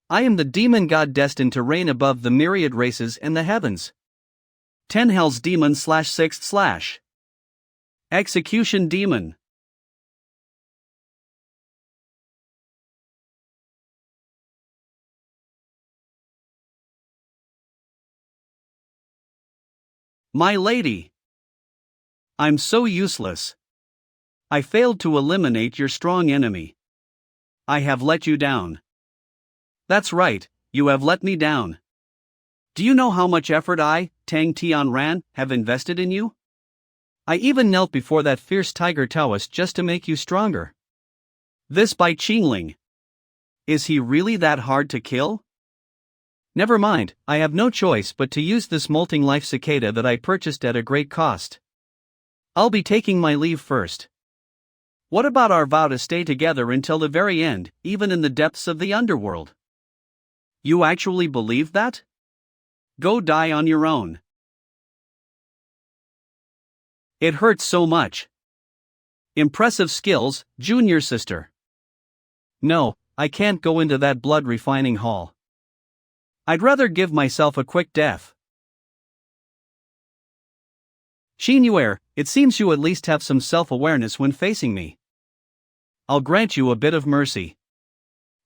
[SPEAKER 1] I am the demon god destined to reign above the myriad races in the heavens.
[SPEAKER 2] 10 Hell's Demon /6/ Execution Demon. My lady. I'm so useless. I failed to eliminate your strong enemy. I have let you down. That's right, you have let me down. Do you know how much effort I, Tang Tianran, have invested in you?
[SPEAKER 1] I even knelt before that fierce tiger Taoist just to make you stronger.
[SPEAKER 2] This by Qingling. Is he really that hard to kill?
[SPEAKER 1] Never mind, I have no choice but to use this molting life cicada that I purchased at a great cost. I'll be taking my leave first.
[SPEAKER 2] What about our vow to stay together until the very end, even in the depths of the underworld? You actually believe that? Go die on your own. It hurts so much. Impressive skills, junior sister.
[SPEAKER 1] No, I can't go into that blood refining hall.
[SPEAKER 2] I'd rather give myself a quick death.
[SPEAKER 1] Xinyuer, it seems you at least have some self-awareness when facing me. I'll grant you a bit of mercy.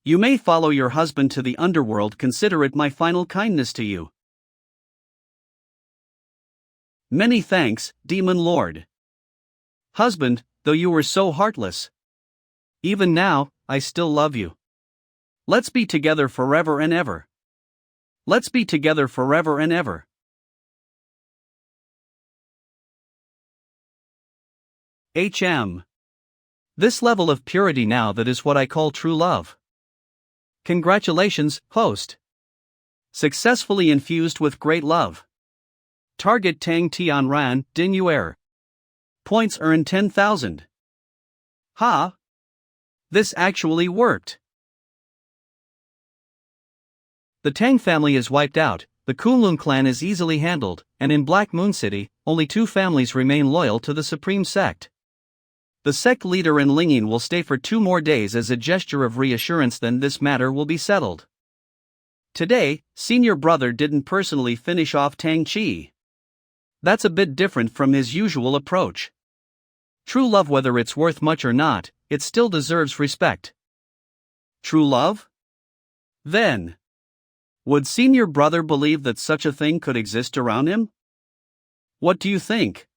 [SPEAKER 2] You may follow your husband to the underworld. Consider it my final kindness to you. Many thanks, Demon Lord. Husband, though you were so heartless.
[SPEAKER 1] Even now, I still love you.
[SPEAKER 2] Let's be together forever and ever. Let's be together forever and ever.
[SPEAKER 1] This level of purity now, that is what I call true love. Congratulations, host.
[SPEAKER 2] Successfully infused with great love. Target Tang Tianran, Dinyuer. Points earned 10,000. Ha! This actually worked.
[SPEAKER 1] The Tang family is wiped out, the Kunlun clan is easily handled, and in Black Moon City, only 2 families remain loyal to the supreme sect. The sect leader and Lingyin will stay for 2 more days as a gesture of reassurance, then this matter will be settled. Today, senior brother didn't personally finish off Tang Chi. That's a bit different from his usual approach. True love, whether it's worth much or not, it still deserves respect.
[SPEAKER 2] True love? Then, would senior brother believe that such a thing could exist around him? What do you think?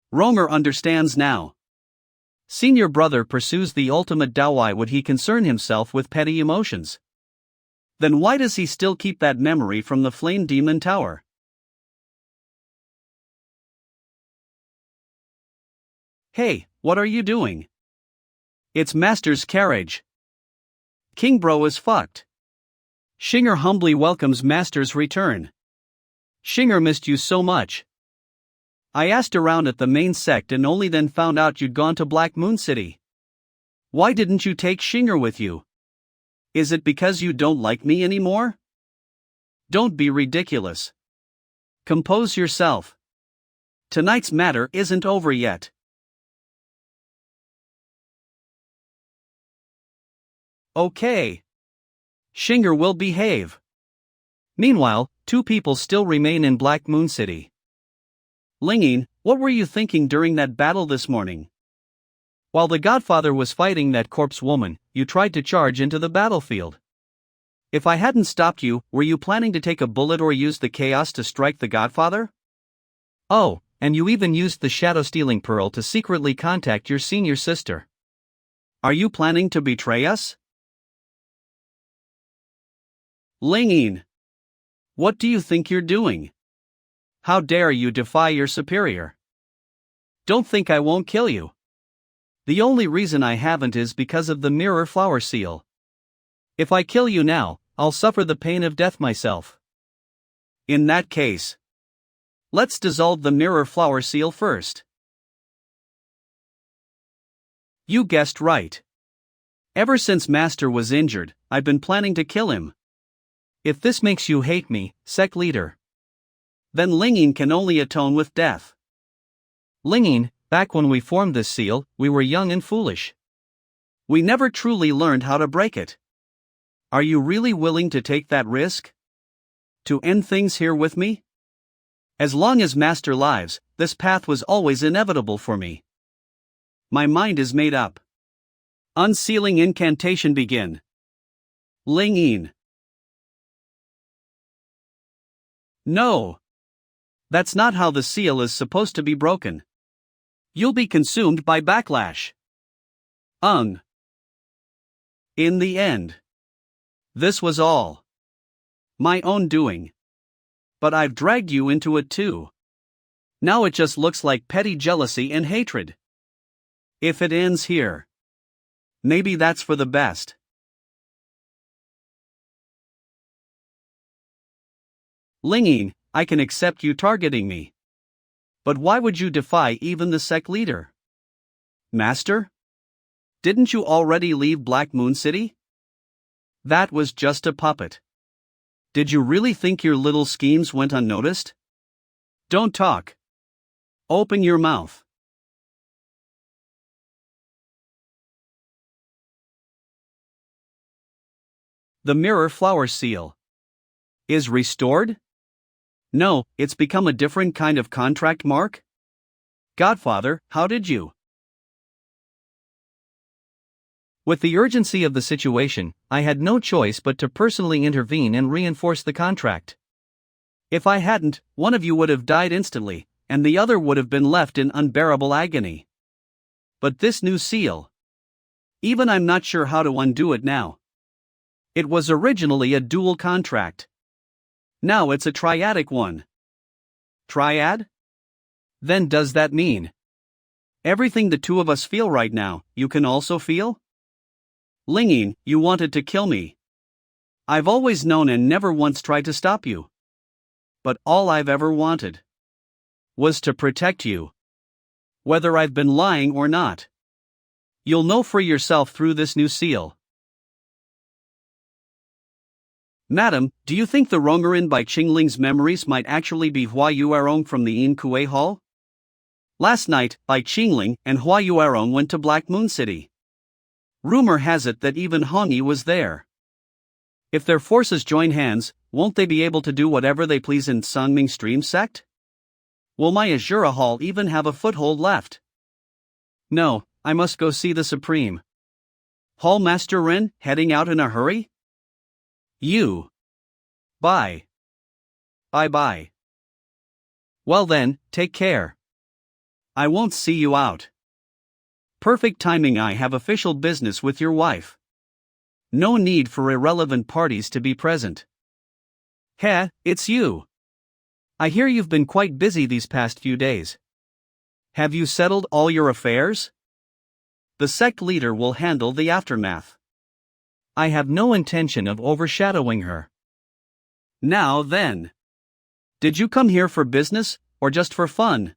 [SPEAKER 2] Romer understands now. Senior brother pursues the ultimate Dao. Why would he concern himself with petty emotions? Then why does he still keep that memory from the Flame Demon Tower? Hey, what are you doing? It's Master's carriage. King Bro is fucked. Shinger humbly welcomes Master's return. Shinger missed you so much. I asked around at the main sect and only then found out you'd gone to Black Moon City. Why didn't you take Shinger with you? Is it because you don't like me anymore? Don't be ridiculous. Compose yourself. Tonight's matter isn't over yet. Okay. Shinger will behave.
[SPEAKER 1] Meanwhile, 2 people still remain in Black Moon City.
[SPEAKER 2] Lingyin, what were you thinking during that battle this morning?
[SPEAKER 1] While the Godfather was fighting that corpse woman, you tried to charge into the battlefield.
[SPEAKER 2] If I hadn't stopped you, were you planning to take a bullet or use the chaos to strike the Godfather?
[SPEAKER 1] Oh, and you even used the shadow-stealing pearl to secretly contact your senior sister.
[SPEAKER 2] Are you planning to betray us? Lingyin, what do you think you're doing? How dare you defy your superior? Don't think I won't kill you. The only reason I haven't is because of the mirror flower seal. If I kill you now, I'll suffer the pain of death myself. In that case, let's dissolve the mirror flower seal first. You guessed right. Ever since Master was injured, I've been planning to kill him.
[SPEAKER 1] If this makes you hate me, sect leader,
[SPEAKER 2] then Lingyin can only atone with death.
[SPEAKER 1] Lingyin, back when we formed this seal, we were young and foolish.
[SPEAKER 2] We never truly learned how to break it. Are you really willing to take that risk? To end things here with me? As long as Master lives, this path was always inevitable for me. My mind is made up. Unsealing incantation begin. Lingyin. No. That's not how the seal is supposed to be broken. You'll be consumed by backlash. In the end, this was all my own doing. But I've dragged you into it too. Now it just looks like petty jealousy and hatred. If it ends here, maybe that's for the best. Lingyin, I can accept you targeting me. But why would you defy even the sect leader? Master? Didn't you already leave Black Moon City? That was just a puppet. Did you really think your little schemes went unnoticed? Don't talk. Open your mouth. The mirror flower seal is restored? No, it's become a different kind of contract mark? Godfather, how did you?
[SPEAKER 1] With the urgency of the situation, I had no choice but to personally intervene and reinforce the contract.
[SPEAKER 2] If I hadn't, one of you would have died instantly, and the other would have been left in unbearable agony. But this new seal, even I'm not sure how to undo it now. It was originally a dual contract. Now it's a triadic one. Triad? Then does that mean everything the 2 of us feel right now, you can also feel? Lingyin, you wanted to kill me. I've always known and never once tried to stop you. But all I've ever wanted was to protect you. Whether I've been lying or not. You'll know for yourself through this new seal. Madam, do you think the Rongerin by Qingling's memories might actually be Hua Yuerong from the Yin Kuei Hall? Last night, Bai Qingling and Hua Yuerong went to Black Moon City. Rumor has it that even Hongyi was there. If their forces join hands, won't they be able to do whatever they please in Sangming Stream sect? Will my Azura Hall even have a foothold left? No, I must go see the Supreme. Hall Master Ren, heading out in a hurry? You. Bye. Bye-bye. Well then, take care. I won't see you out. Perfect timing, I have official business with your wife. No need for irrelevant parties to be present. Heh, it's you. I hear you've been quite busy these past few days. Have you settled all your affairs? The sect leader will handle the aftermath. I have no intention of overshadowing her. Now then. Did you come here for business, or just for fun?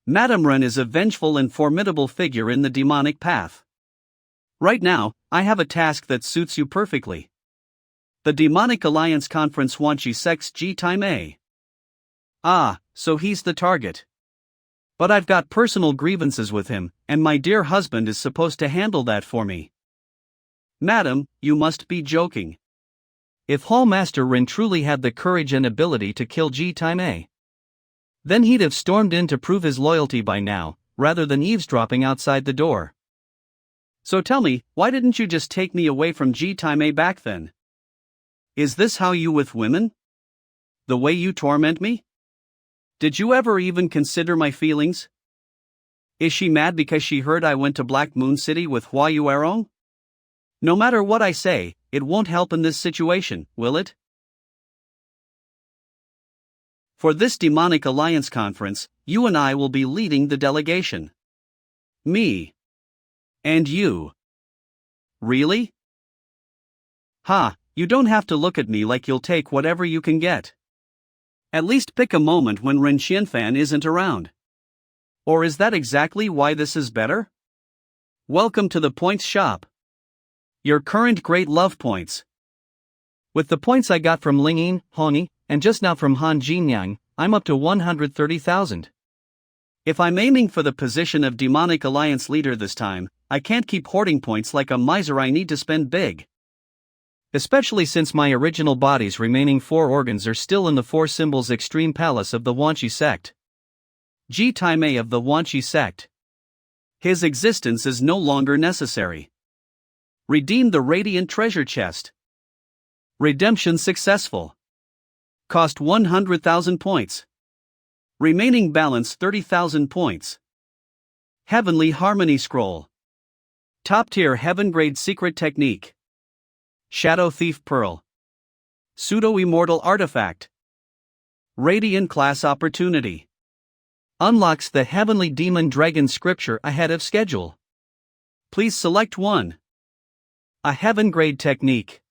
[SPEAKER 2] Madame Ren is a vengeful and formidable figure in the demonic path. Right now, I have a task that suits you perfectly. The Demonic Alliance Conference Wanchi Sect's Ji Time. Ah, so he's the target. But I've got personal grievances with him, and my dear husband is supposed to handle that for me. Madam, you must be joking. If Hall Master Rin truly had the courage and ability to kill Ji Time, then he'd have stormed in to prove his loyalty by now, rather than eavesdropping outside the door. So tell me, why didn't you just take me away from Ji Time back then? Is this how you with women? The way you torment me? Did you ever even consider my feelings? Is she mad because she heard I went to Black Moon City with Hua Yuerong? No matter what I say, it won't help in this situation, will it? For this Demonic Alliance conference, you and I will be leading the delegation. Me. And you. Really? Ha, you don't have to look at me like you'll take whatever you can get. At least pick a moment when Ren Xianfan isn't around. Or is that exactly why this is better? Welcome to the points shop. Your current great love points. With the points I got from Lingyin, Hongyi, and just now from Han Jinyang, I'm up to 130,000. If I'm aiming for the position of Demonic Alliance leader this time, I can't keep hoarding points like a miser. I need to spend big. Especially since my original body's remaining 4 organs are still in the 4 symbols extreme palace of the Wanchi sect. Ji Time of the Wanchi sect. His existence is no longer necessary. Redeem the Radiant Treasure Chest. Redemption successful. Cost 100,000 points. Remaining balance 30,000 points. Heavenly Harmony Scroll. Top tier heaven grade secret technique. Shadow Thief Pearl. Pseudo-immortal artifact. Radiant class opportunity. Unlocks the Heavenly Demon Dragon scripture ahead of schedule. Please select one. A heaven grade technique.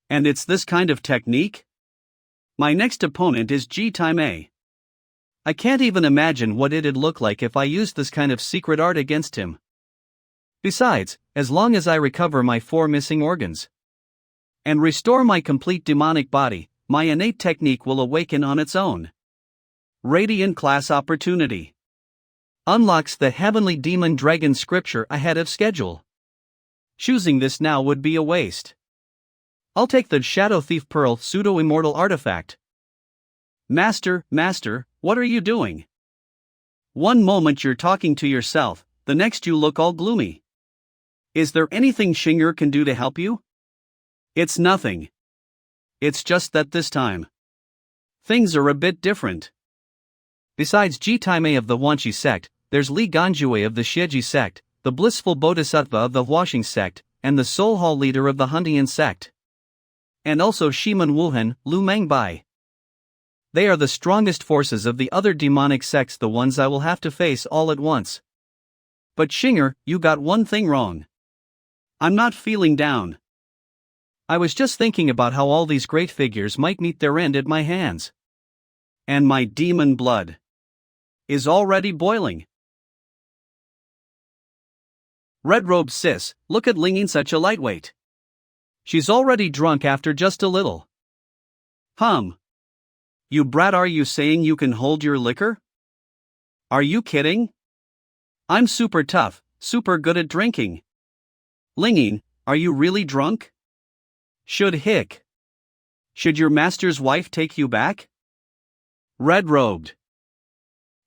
[SPEAKER 2] And it's this kind of technique? My next opponent is Ji Time. I can't even imagine what it'd look like if I used this kind of secret art against him. Besides, as long as I recover my 4 missing organs and restore my complete demonic body, my innate technique will awaken on its own. Radiant class opportunity. Unlocks the Heavenly Demon Dragon scripture ahead of schedule. Choosing this now would be a waste. I'll take the Shadow Thief Pearl pseudo-immortal artifact. Master, what are you doing? One moment you're talking to yourself, the next you look all gloomy. Is there anything Xinger can do to help you? It's nothing. It's just that this time, things are a bit different. Besides Ji Time of the Wanchi sect, there's Li Ganjue of the Xieji sect, the Blissful Bodhisattva of the Huaxing sect, and the Soul Hall leader of the Hundian sect. And also Shiman Wuhan, Lu Mengbai. They are the strongest forces of the other demonic sects, the ones I will have to face all at once. But Xinger, you got one thing wrong. I'm not feeling down. I was just thinking about how all these great figures might meet their end at my hands. And my demon blood. is already boiling. Red robe sis, look at Linging, such a lightweight. She's already drunk after just a little. You brat, are you saying you can hold your liquor? Are you kidding? I'm super tough, super good at drinking. Linging, are you really drunk? Should your master's wife take you back? Red-robed.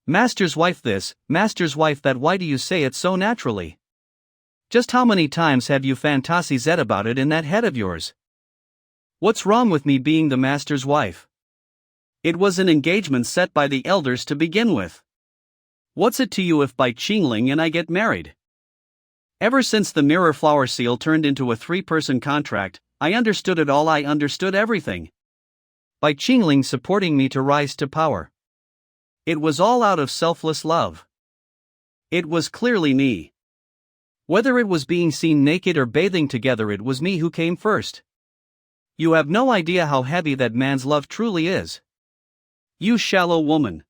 [SPEAKER 1] Master's wife this, master's wife that, why do you say it so naturally? Just how many times have you fantasized about it in that head of yours? What's wrong with me being the master's wife?
[SPEAKER 2] It was an engagement set by the elders to begin with. What's it to you if by Qingling and I get married? Ever since the mirror flower seal turned into a 3-person contract, I understood it all. I understood everything.
[SPEAKER 1] By Qingling supporting me to rise to power.
[SPEAKER 2] It was all out of selfless love. It was clearly me.
[SPEAKER 1] Whether it was being seen naked or bathing together, it was me who came first. You have no idea how heavy that man's love truly is.
[SPEAKER 2] You shallow woman.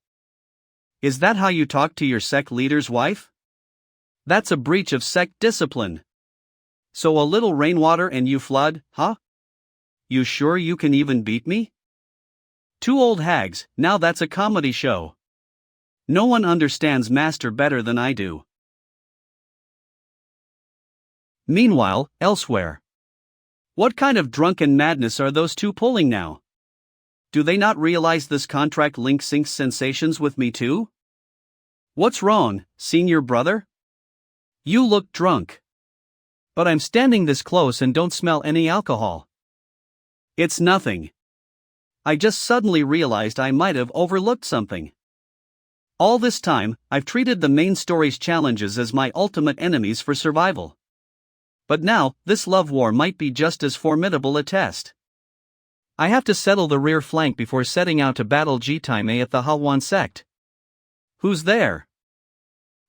[SPEAKER 2] Is that how you talk to your sect leader's wife? That's a breach of sect discipline. So a little rainwater and you flood, huh? You sure you can even beat me? 2 old hags, now that's a comedy show. No one understands Master better than I do.
[SPEAKER 1] Meanwhile, elsewhere.
[SPEAKER 2] What kind of drunken madness are those 2 pulling now? Do they not realize this contract link syncs sensations with me too? What's wrong, senior brother? You look drunk.
[SPEAKER 1] But I'm standing this close and don't smell any alcohol.
[SPEAKER 2] It's nothing. I just suddenly realized I might have overlooked something. All this time, I've treated the main story's challenges as my ultimate enemies for survival. But now, this love war might be just as formidable a test.
[SPEAKER 1] I have to settle the rear flank before setting out to battle Jitaime at the Halwan sect.
[SPEAKER 2] Who's there?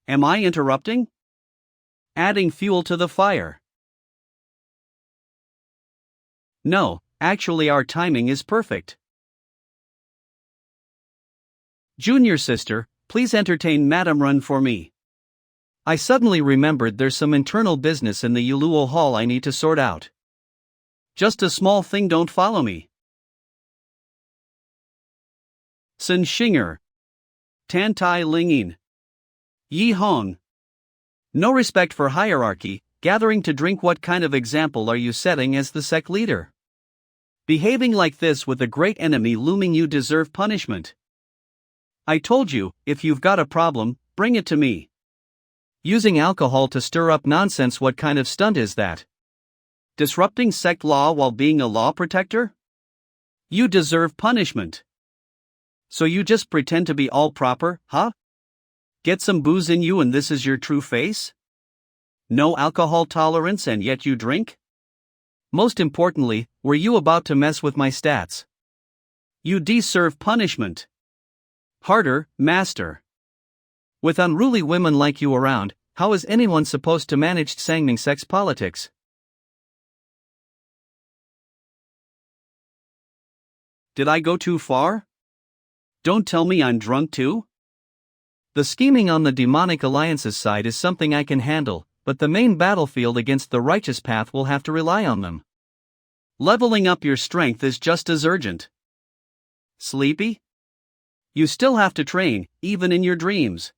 [SPEAKER 2] Am I interrupting? Adding fuel to the fire. No, actually our timing is perfect.
[SPEAKER 1] Junior sister, please entertain Madame Run for me. I suddenly remembered there's some internal business in the Yuluo Hall I need to sort out.
[SPEAKER 2] Just a small thing, don't follow me. Sun Shinger. Tan Tai Lingin. Yi Hong. No respect for hierarchy, gathering to drink. What kind of example are you setting as the sect leader? Behaving like this with a great enemy looming, you deserve punishment. I told you, if you've got a problem, bring it to me.
[SPEAKER 1] Using alcohol to stir up nonsense, what kind of stunt is that?
[SPEAKER 2] Disrupting sect law while being a law protector? You deserve punishment. So you just pretend to be all proper, huh? Get some booze in you and this is your true face? No alcohol tolerance and yet you drink?
[SPEAKER 1] Most importantly, were you about to mess with my stats?
[SPEAKER 2] You deserve punishment. Harder, master.
[SPEAKER 1] With unruly women like you around, how is anyone supposed to manage Sangming sex politics?
[SPEAKER 2] Did I go too far? Don't tell me I'm drunk too?
[SPEAKER 1] The scheming on the demonic alliances side is something I can handle, but the main battlefield against the righteous path will have to rely on them.
[SPEAKER 2] Leveling up your strength is just as urgent. Sleepy? You still have to train, even in your dreams.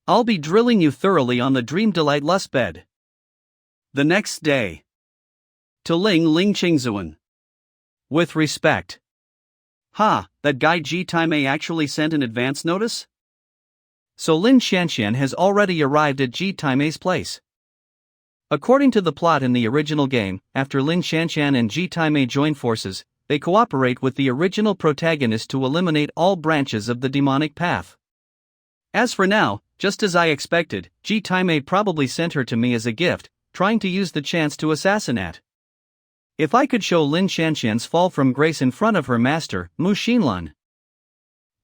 [SPEAKER 2] I'll be drilling you thoroughly on the Dream Delight lust bed. The next day. To Ling Qingzuan. With respect. That guy Jitaime actually sent an advance notice?
[SPEAKER 1] So Lin Xianxian has already arrived at Jitaime's place. According to the plot in the original game, after Lin Xianxian and Jitaime join forces, they cooperate with the original protagonist to eliminate all branches of the demonic path. As for now, just as I expected, Jitaime probably sent her to me as a gift, trying to use the chance to assassinate. If I could show Lin Xianxian's fall from grace in front of her master, Mu Xinlan.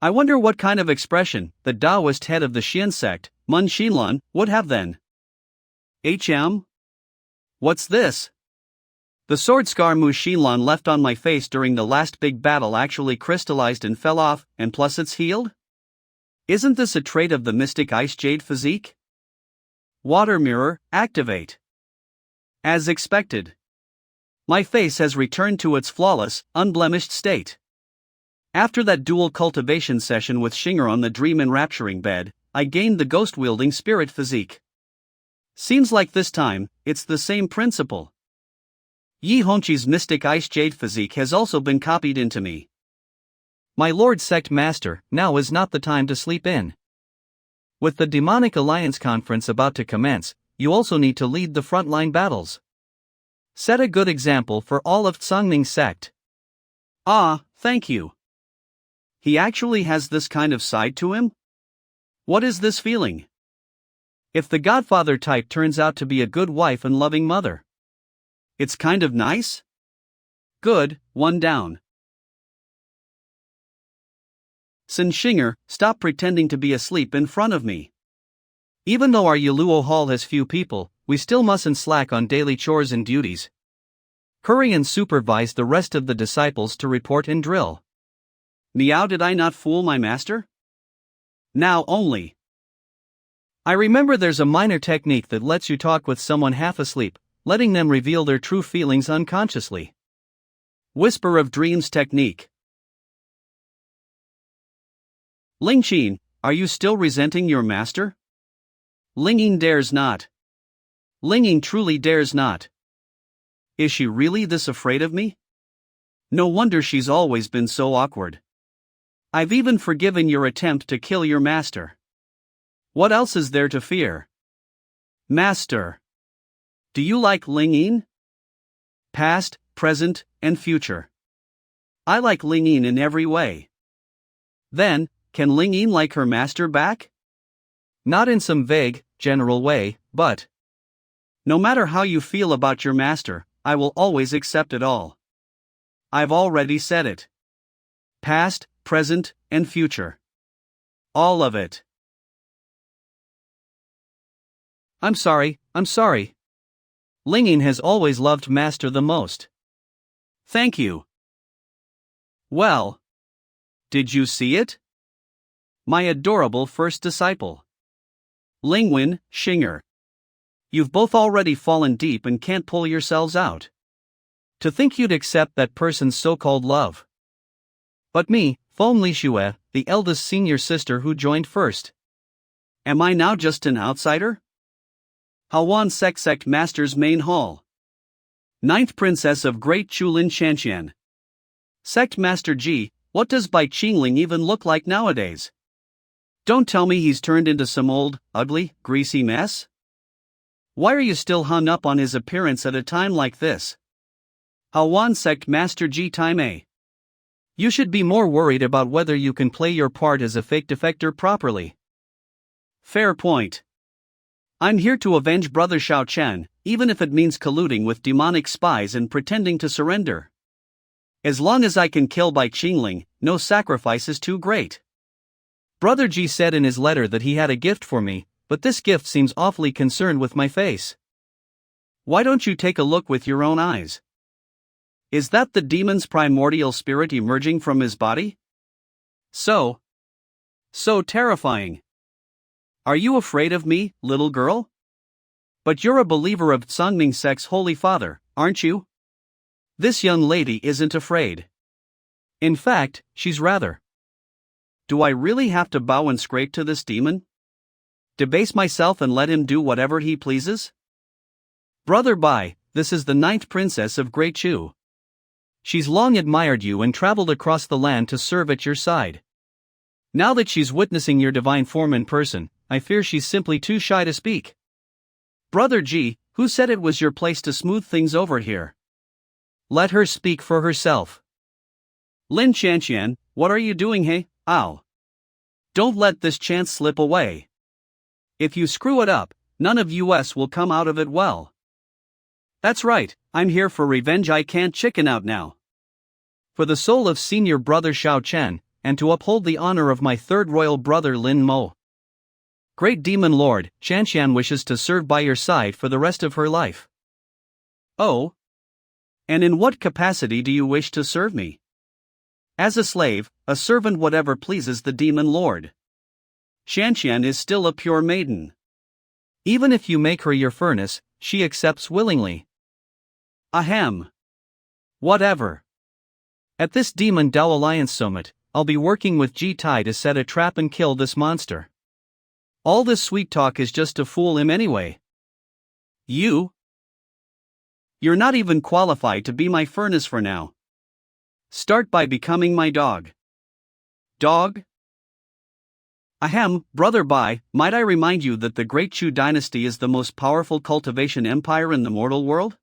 [SPEAKER 1] I wonder what kind of expression the Taoist head of the Xian sect, Mun Xinlan, would have then. What's this? The sword scar Mu Xinlan left on my face during the last big battle actually crystallized and fell off, and plus it's healed?
[SPEAKER 2] Isn't this a trait of the mystic ice jade physique? Water mirror, activate. As expected. My face has returned to its flawless, unblemished state. After that dual cultivation session with Shinger on the dream enrapturing bed, I gained the ghost-wielding spirit physique. Seems like this time, it's the same principle. Yi Hongqi's mystic ice jade physique has also been copied into me.
[SPEAKER 1] My Lord Sect Master, now is not the time to sleep in. With the Demonic Alliance Conference about to commence, you also need to lead the frontline battles. Set a good example for all of Tsangming's sect.
[SPEAKER 2] Ah, thank you. He actually has this kind of side to him? What is this feeling?
[SPEAKER 1] If the Godfather type turns out to be a good wife and loving mother.
[SPEAKER 2] It's kind of nice? Good, one down. Sin Shinger, stop pretending to be asleep in front of me.
[SPEAKER 1] Even though our Yaluo Hall has few people, we still mustn't slack on daily chores and duties. Hurry and supervise the rest of the disciples to report and drill.
[SPEAKER 2] Meow, did I not fool my master? Now only.
[SPEAKER 1] I remember there's a minor technique that lets you talk with someone half asleep, letting them reveal their true feelings unconsciously.
[SPEAKER 2] Whisper of Dreams technique. Ling Qin, are you still resenting your master? Lingyin dares not. Lingyin truly dares not. Is she really this afraid of me? No wonder she's always been so awkward. I've even forgiven your attempt to kill your master. What else is there to fear? Master. Do you like Lingyin? Past, present, and future. I like Lingyin in every way. Then, can Lingyin like her master back?
[SPEAKER 1] Not in some vague, general way, but...
[SPEAKER 2] No matter how you feel about your master, I will always accept it all. I've already said it. Past, present, and future. All of it.
[SPEAKER 1] I'm sorry. Lingyin has always loved Master the most.
[SPEAKER 2] Thank you. Well, did you see it? My adorable first disciple. Lingwen, Shinger. You've both already fallen deep and can't pull yourselves out.
[SPEAKER 1] To think you'd accept that person's so-called love. But me, Feng Lixue, the eldest senior sister who joined first.
[SPEAKER 2] Am I now just an outsider? Hawan Sect Master's Main Hall. Ninth Princess of Great Chulin Shanxian. Sect Master Ji, what does Bai Qingling even look like nowadays? Don't tell me he's turned into some old, ugly, greasy mess? Why are you still hung up on his appearance at a time like this? Hawan Sect Master Ji Time A.
[SPEAKER 1] You should be more worried about whether you can play your part as a fake defector properly.
[SPEAKER 2] Fair point. I'm here to avenge Brother Xiao Chen, even if it means colluding with demonic spies and pretending to surrender. As long as I can kill Bai Qingling, no sacrifice is too great.
[SPEAKER 1] Brother Ji said in his letter that he had a gift for me, but this gift seems awfully concerned with my face.
[SPEAKER 2] Why don't you take a look with your own eyes? Is that the demon's primordial spirit emerging from his body? So terrifying. Are you afraid of me, little girl? But you're a believer of Tsangming Sect's Holy Father, aren't you? This young lady isn't afraid.
[SPEAKER 1] In fact, she's rather.
[SPEAKER 2] Do I really have to bow and scrape to this demon? Debase myself and let him do whatever he pleases?
[SPEAKER 1] Brother Bai, this is the ninth princess of Great Chu. She's long admired you and traveled across the land to serve at your side. Now that she's witnessing your divine form in person, I fear she's simply too shy to speak.
[SPEAKER 2] Brother Ji, who said it was your place to smooth things over here?
[SPEAKER 1] Let her speak for herself.
[SPEAKER 2] Lin Shanxian, what are you doing, hey? Ow. Don't let this chance slip away. If you screw it up, none of us will come out of it well. That's right, I'm here for revenge. I can't chicken out now.
[SPEAKER 1] For the soul of senior brother Xiao Chen, and to uphold the honor of my third royal brother Lin Mo. Great Demon Lord, Shanshan wishes to serve by your side for the rest of her life.
[SPEAKER 2] Oh? And in what capacity do you wish to serve me? As a slave, a servant, whatever pleases the Demon Lord. Shanshan is still a pure maiden.
[SPEAKER 1] Even if you make her your furnace, she accepts willingly.
[SPEAKER 2] Ahem.
[SPEAKER 1] Whatever. At this Demon Dao Alliance Summit, I'll be working with Ji Tai to set a trap and kill this monster. All this sweet talk is just to fool him anyway.
[SPEAKER 2] You're not even qualified to be my furnace for now. Start by becoming my dog. Dog? Ahem, Brother Bai, might I remind you that the Great Chu dynasty is the most powerful cultivation empire in the mortal world?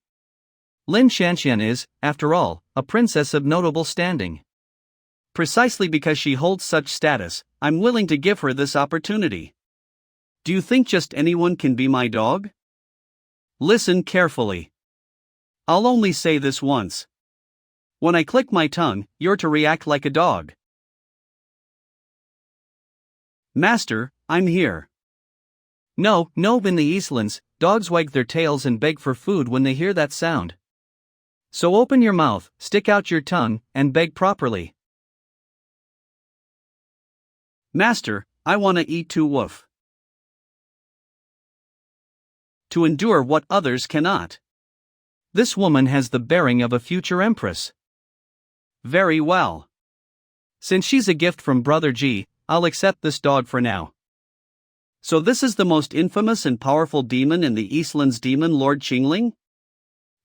[SPEAKER 1] Lin Shanshan is, after all, a princess of notable standing.
[SPEAKER 2] Precisely because she holds such status, I'm willing to give her this opportunity. Do you think just anyone can be my dog? Listen carefully. I'll only say this once. When I click my tongue, you're to react like a dog. Master, I'm here.
[SPEAKER 1] No, in the Eastlands, dogs wag their tails and beg for food when they hear that sound. So open your mouth, stick out your tongue, and beg properly.
[SPEAKER 2] Master, I want to eat too woof. To endure what others cannot.
[SPEAKER 1] This woman has the bearing of a future empress.
[SPEAKER 2] Very well.
[SPEAKER 1] Since she's a gift from Brother Ji, I'll accept this dog for now.
[SPEAKER 2] So this is the most infamous and powerful demon in the Eastland's demon Lord Qingling?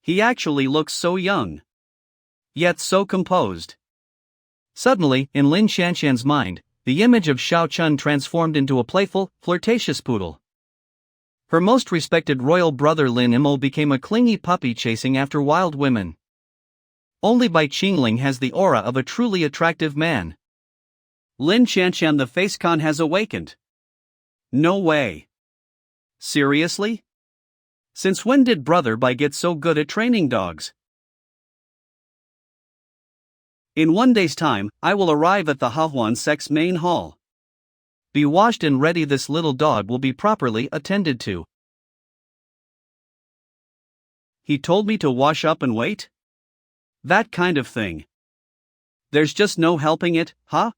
[SPEAKER 2] He actually looks so young. Yet so composed.
[SPEAKER 1] Suddenly, in Lin Shanshan's mind, the image of Xiao Chun transformed into a playful, flirtatious poodle. Her most respected royal brother Lin Imo became a clingy puppy chasing after wild women. Only Bai Qingling has the aura of a truly attractive man.
[SPEAKER 2] Lin Shanshan the face con has awakened. No way. Seriously? Since when did Brother Bai get so good at training dogs? In 1 day's time, I will arrive at the Hahuan Sect's main hall.
[SPEAKER 1] Be washed and ready, this little dog will be properly attended to.
[SPEAKER 2] He told me to wash up and wait? That kind of thing. There's just no helping it, huh?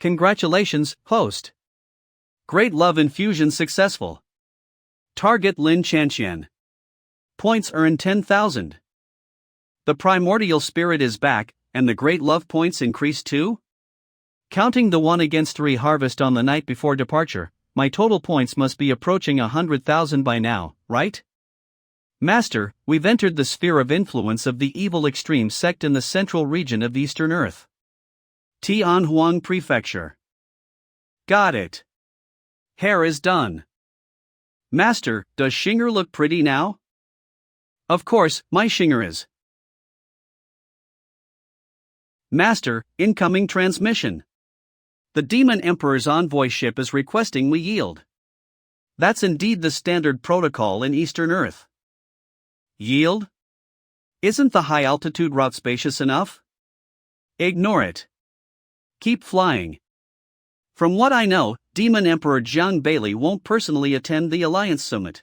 [SPEAKER 1] Congratulations, host.
[SPEAKER 2] Great love infusion successful. Target Lin Shanshan. Points earned 10,000. The primordial spirit is back, and the great love points increased too?
[SPEAKER 1] Counting the 1 against 3 harvest on the night before departure, my total points must be approaching 100,000 by now, right? Master, we've entered the sphere of influence of the evil extreme sect in the central region of Eastern Earth.
[SPEAKER 2] Tianhuang Prefecture. Got it. Hair is done. Master, does Xinger look pretty now? Of course, my Xinger is. Master, incoming transmission. The Demon Emperor's envoy ship is requesting we yield. That's indeed the standard protocol in Eastern Earth. Yield? Isn't the high-altitude route spacious enough? Ignore it. Keep flying. From what I know, Demon Emperor Jiang Bailey won't personally attend the Alliance Summit.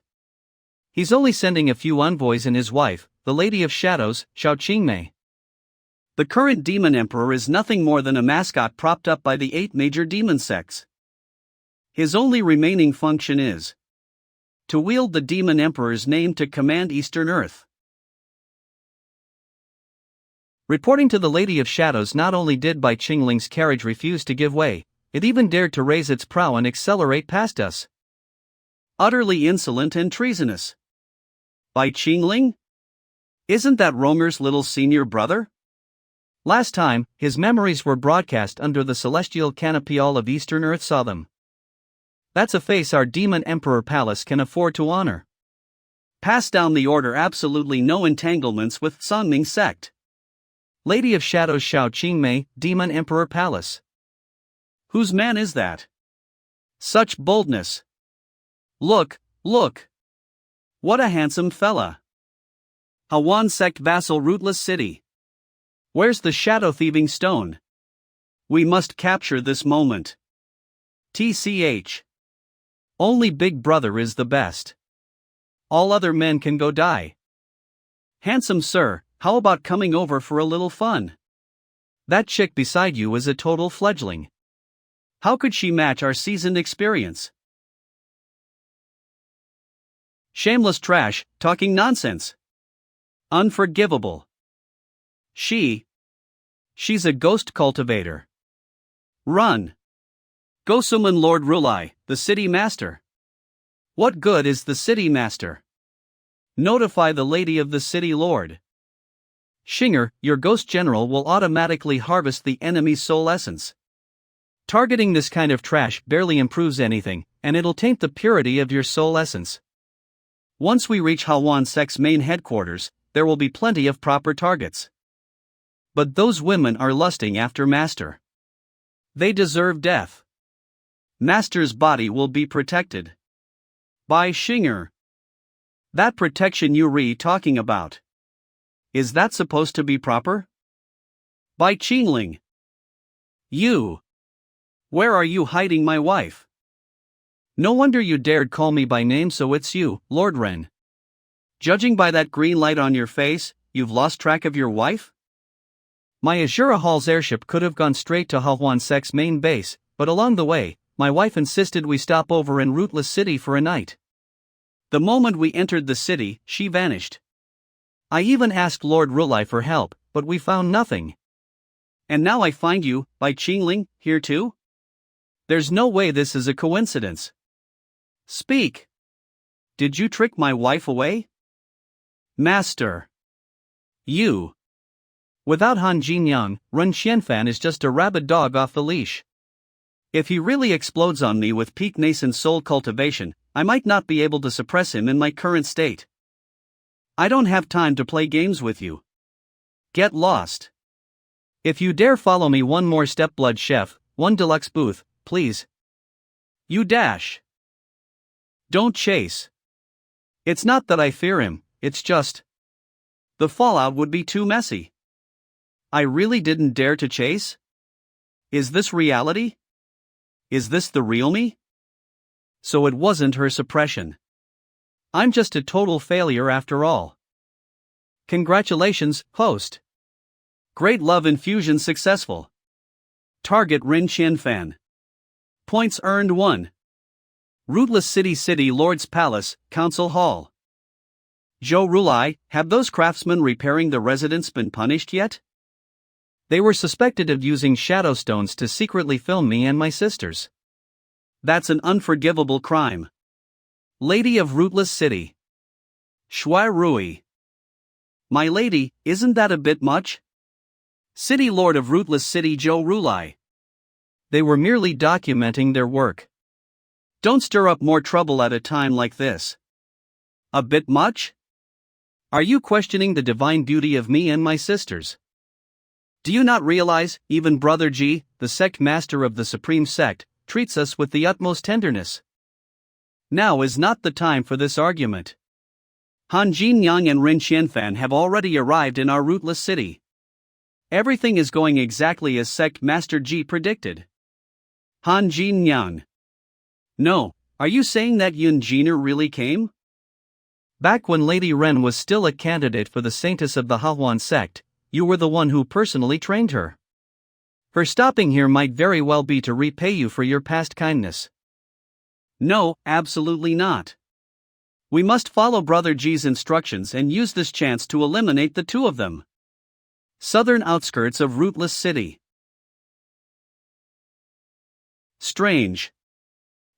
[SPEAKER 1] He's only sending a few envoys and his wife, the Lady of Shadows, Xiao Qingmei.
[SPEAKER 2] The current Demon Emperor is nothing more than a mascot propped up by the 8 major demon sects. His only remaining function is to wield the Demon Emperor's name to command Eastern Earth.
[SPEAKER 1] Reporting to the Lady of Shadows, not only did Bai Qingling's carriage refuse to give way, it even dared to raise its prow and accelerate past us.
[SPEAKER 2] Utterly insolent and treasonous. Bai Qingling? Isn't that Ronger's little senior brother?
[SPEAKER 1] Last time, his memories were broadcast under the celestial canopy. All of Eastern Earth saw them. That's a face our Demon Emperor Palace can afford to honor.
[SPEAKER 2] Pass down the order. Absolutely no entanglements with Songming sect.
[SPEAKER 1] Lady of Shadows Xiao Qingmei, Demon Emperor Palace.
[SPEAKER 2] Whose man is that? Such boldness. Look. What a handsome fella. Hawan sect vassal, rootless city. Where's the shadow thieving stone? We must capture this moment. TCH. Only Big Brother is the best. All other men can go die. Handsome sir, how about coming over for a little fun? That chick beside you is a total fledgling. How could she match our seasoned experience? Shameless trash, talking nonsense. Unforgivable. She's a ghost cultivator. Run. Go summon Lord Rulai, the city master. What good is the city master? Notify the lady of the city lord. Shinger, your ghost general will automatically harvest the enemy's soul essence. Targeting this kind of trash barely improves anything, and it'll taint the purity of your soul essence. Once we reach Halwan Sect's main headquarters, there will be plenty of proper targets. But those women are lusting after Master. They deserve death. Master's body will be protected. By Shinger. That protection you talking about. Is that supposed to be proper? By Qingling. You. Where are you hiding my wife? No wonder you dared call me by name, so it's you, Lord Ren. Judging by that green light on your face, you've lost track of your wife? My Azura Hall's airship could have gone straight to Halwan Sect's main base, but along the way, my wife insisted we stop over in Rootless City for a night. The moment we entered the city, she vanished. I even asked Lord Rulai for help, but we found nothing. And now I find you, by Qingling, here too? There's no way this is a coincidence. Speak. Did you trick my wife away? Master. You. Without Han Jinyang, Ren Xianfan is just a rabid dog off the leash. If he really explodes on me with peak nascent soul cultivation, I might not be able to suppress him in my current state. I don't have time to play games with you. Get lost. If you dare follow me one more step, Blood Chef, one deluxe booth, please. You dash. Don't chase. It's not that I fear him, it's just. The fallout would be too messy. I really didn't dare to chase? Is this reality? Is this the real me? So it wasn't her suppression. I'm just a total failure after all. Congratulations, host. Great love infusion successful. Target Ren Xianfan. Points earned 1. Rootless City Lord's Palace, Council Hall. Zhou Rulai, have those craftsmen repairing the residence been punished yet? They were suspected of using shadow stones to secretly film me and my sisters. That's an unforgivable crime. Lady of Rootless City. Shui Rui. My lady, isn't that a bit much? City Lord of Rootless City Zhou Rulai. They were merely documenting their work. Don't stir up more trouble at a time like this. A bit much? Are you questioning the divine beauty of me and my sisters? Do you not realize, even Brother Ji, the sect master of the Supreme Sect, treats us with the utmost tenderness? Now is not the time for this argument. Han Jinyang and Ren Xianfan have already arrived in our Rootless City. Everything is going exactly as Sect Master Ji predicted. Han Jinyang. No, are you saying that Yun Jiner really came? Back when Lady Ren was still a candidate for the Saintess of the Halwan Sect, you were the one who personally trained her. Her stopping here might very well be to repay you for your past kindness. No, absolutely not. We must follow Brother G's instructions and use this chance to eliminate the two of them. Southern outskirts of Rootless City. Strange.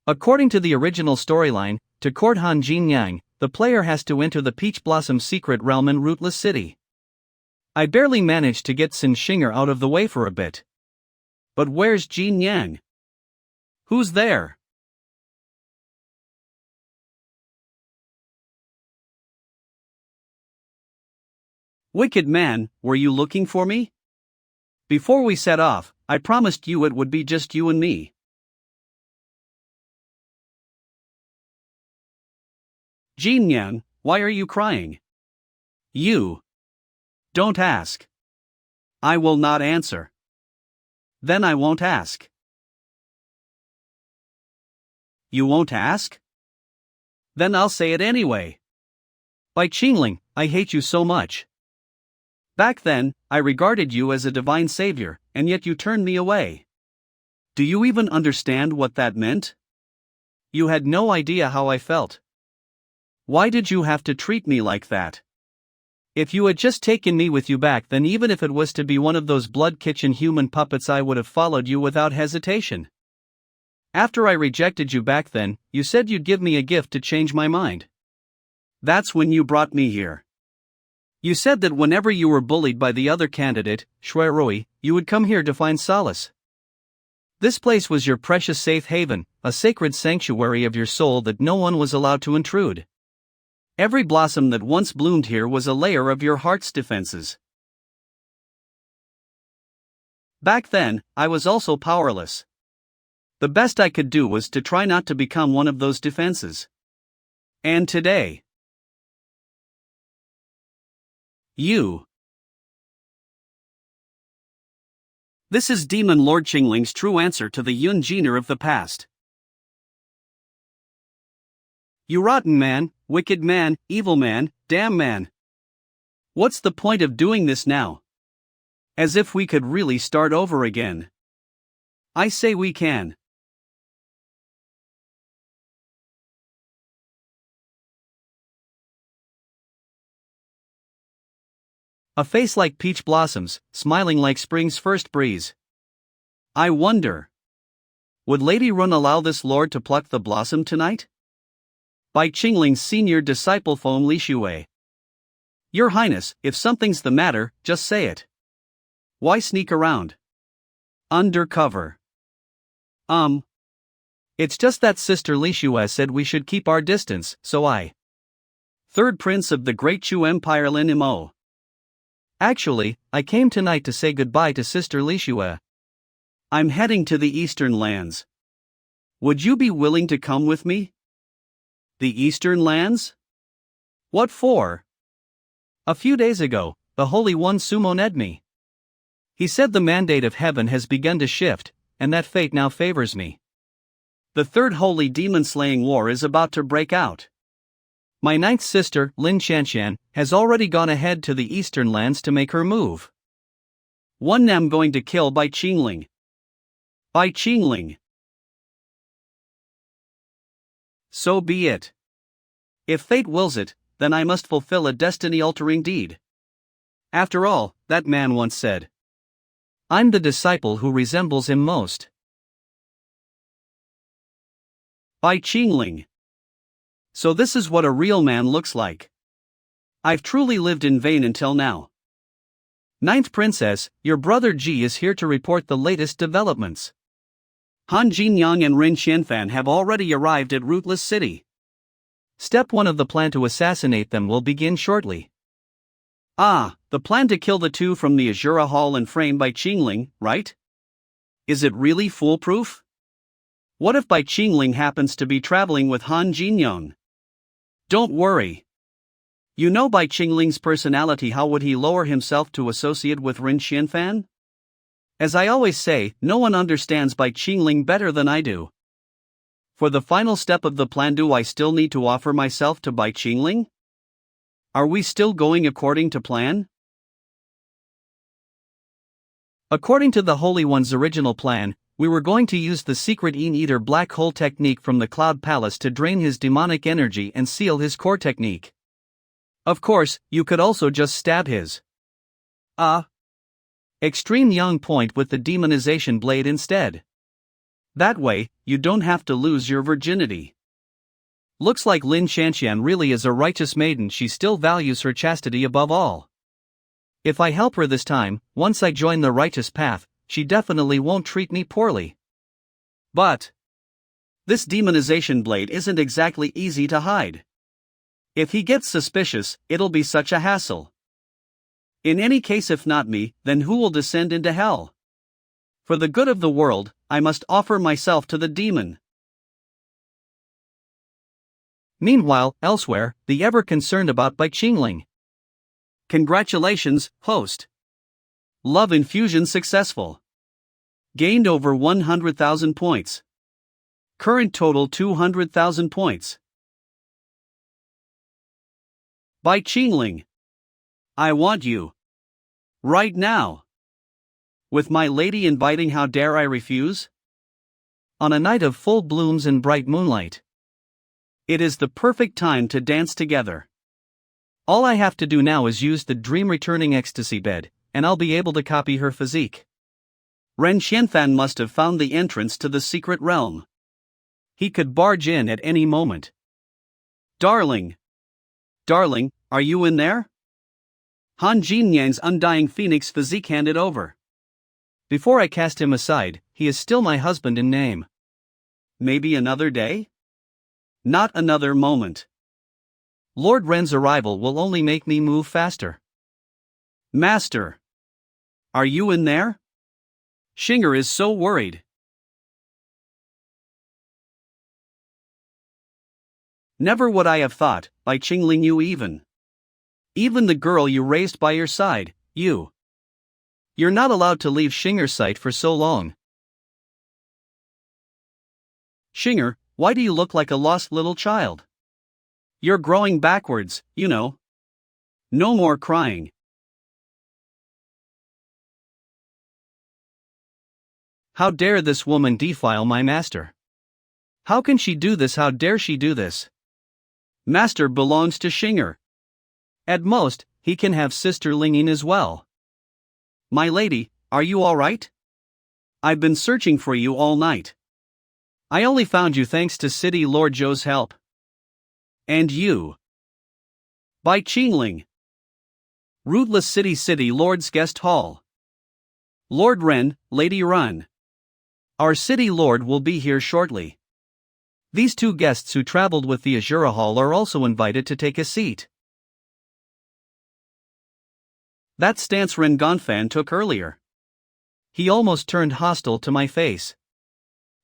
[SPEAKER 2] According to the original storyline, to court Han Jinyang, the player has to enter the Peach Blossom secret realm in Rootless City. I barely managed to get Sin Shinger out of the way for a bit. But where's Jinyang? Who's there? Wicked man, were you looking for me? Before we set off, I promised you it would be just you and me. Jinyang, why are you crying? You. Don't ask. I will not answer. Then I won't ask. You won't ask? Then I'll say it anyway. By Qingling, I hate you so much. Back then, I regarded you as a divine savior, and yet you turned me away. Do you even understand what that meant? You had no idea how I felt. Why did you have to treat me like that? If you had just taken me with you back then, even if it was to be one of those blood kitchen human puppets, I would have followed you without hesitation. After I rejected you back then, you said you'd give me a gift to change my mind. That's when you brought me here. You said that whenever you were bullied by the other candidate, Shuirui, you would come here to find solace. This place was your precious safe haven, a sacred sanctuary of your soul that no one was allowed to intrude. Every blossom that once bloomed here was a layer of your heart's defenses. Back then, I was also powerless. The best I could do was to try not to become one of those defenses. And today, This is Demon Lord Qingling's true answer to the Yun Jiner of the past. You rotten man, wicked man, evil man, damn man. What's the point of doing this now? As if we could really start over again. I say we can. A face like peach blossoms, smiling like spring's first breeze. I wonder. Would Lady Run allow this lord to pluck the blossom tonight? By Qingling's senior disciple Feng Lishui. Your Highness, if something's the matter, just say it. Why sneak around? Undercover. It's just that Sister Lishui said we should keep our distance, so I. Third Prince of the Great Chu Empire Lin Imo. Actually, I came tonight to say goodbye to Sister Lishui. I'm heading to the Eastern Lands. Would you be willing to come with me? The Eastern Lands? What for? A few days ago, the Holy One summoned me. He said the mandate of heaven has begun to shift, and that fate now favors me. The third holy demon-slaying war is about to break out. My ninth sister, Lin Shanshan, has already gone ahead to the Eastern Lands to make her move. One I'm going to kill by Qingling. By Qingling. So be it. If fate wills it, then I must fulfill a destiny-altering deed. After all, that man once said, I'm the disciple who resembles him most. By Qingling. So this is what a real man looks like. I've truly lived in vain until now. Ninth Princess, your brother Ji is here to report the latest developments. Han Jinyang and Rin Xianfan have already arrived at Rootless City. Step 1 of the plan to assassinate them will begin shortly. The plan to kill the two from the Azura Hall and frame by Qingling, right? Is it really foolproof? What if Bai Qingling happens to be traveling with Han Jinyang? Don't worry. You know Bai Qingling's personality, how would he lower himself to associate with Rin Xianfan? As I always say, no one understands Bai Qingling better than I do. For the final step of the plan, do I still need to offer myself to Bai Qingling? Are we still going according to plan? According to the Holy One's original plan, we were going to use the secret Eater black hole technique from the Cloud Palace to drain his demonic energy and seal his core technique. Of course, you could also just stab his extreme young point with the demonization blade instead. That way, you don't have to lose your virginity. Looks like Lin Shanshan really is a righteous maiden. She still values her chastity above all. If I help her this time, once I join the righteous path, she definitely won't treat me poorly. But this demonization blade isn't exactly easy to hide. If he gets suspicious, it'll be such a hassle. In any case, if not me, then who will descend into hell? For the good of the world, I must offer myself to the demon. Meanwhile, elsewhere, the ever concerned about Bai Qingling. Congratulations, host. Love infusion successful. Gained over 100,000 points. Current total 200,000 points. By Qingling. I want you. Right now. With my lady inviting, how dare I refuse?
[SPEAKER 1] On a night of full blooms and bright moonlight.
[SPEAKER 2] It is the perfect time to dance together.
[SPEAKER 1] All I have to do now is use the dream-returning ecstasy bed, and I'll be able to copy her physique.
[SPEAKER 2] Ren Xianfan must have found the entrance to the secret realm. He could barge in at any moment. Darling! Darling, are you in there? Han Jinyang's undying phoenix physique handed over.
[SPEAKER 1] Before I cast him aside, he is still my husband in name.
[SPEAKER 2] Maybe another day? Not another moment.
[SPEAKER 1] Lord Ren's arrival will only make me move faster.
[SPEAKER 2] Master! Are you in there? Xinger is so worried. Never would I have thought, by Qingling you even the girl you raised by your side, you're
[SPEAKER 1] not allowed to leave Xinger's sight for so long.
[SPEAKER 2] Xinger, why do you look like a lost little child? You're growing backwards, you know. No more crying.
[SPEAKER 1] How dare this woman defile my master? How can she do this? How dare she do this?
[SPEAKER 2] Master belongs to Xinger.
[SPEAKER 1] At most, he can have Sister Lingyin as well.
[SPEAKER 2] My lady, are you all right? I've been searching for you all night.
[SPEAKER 1] I only found you thanks to City Lord Zhou's help.
[SPEAKER 2] And you. By Qingling. Rootless City Lord's Guest Hall. Lord Ren, Lady Run.
[SPEAKER 1] Our City Lord will be here shortly. These two guests who traveled with the Azura Hall are also invited to take a seat.
[SPEAKER 2] That stance Ren Gonfan took earlier.
[SPEAKER 1] He almost turned hostile to my face.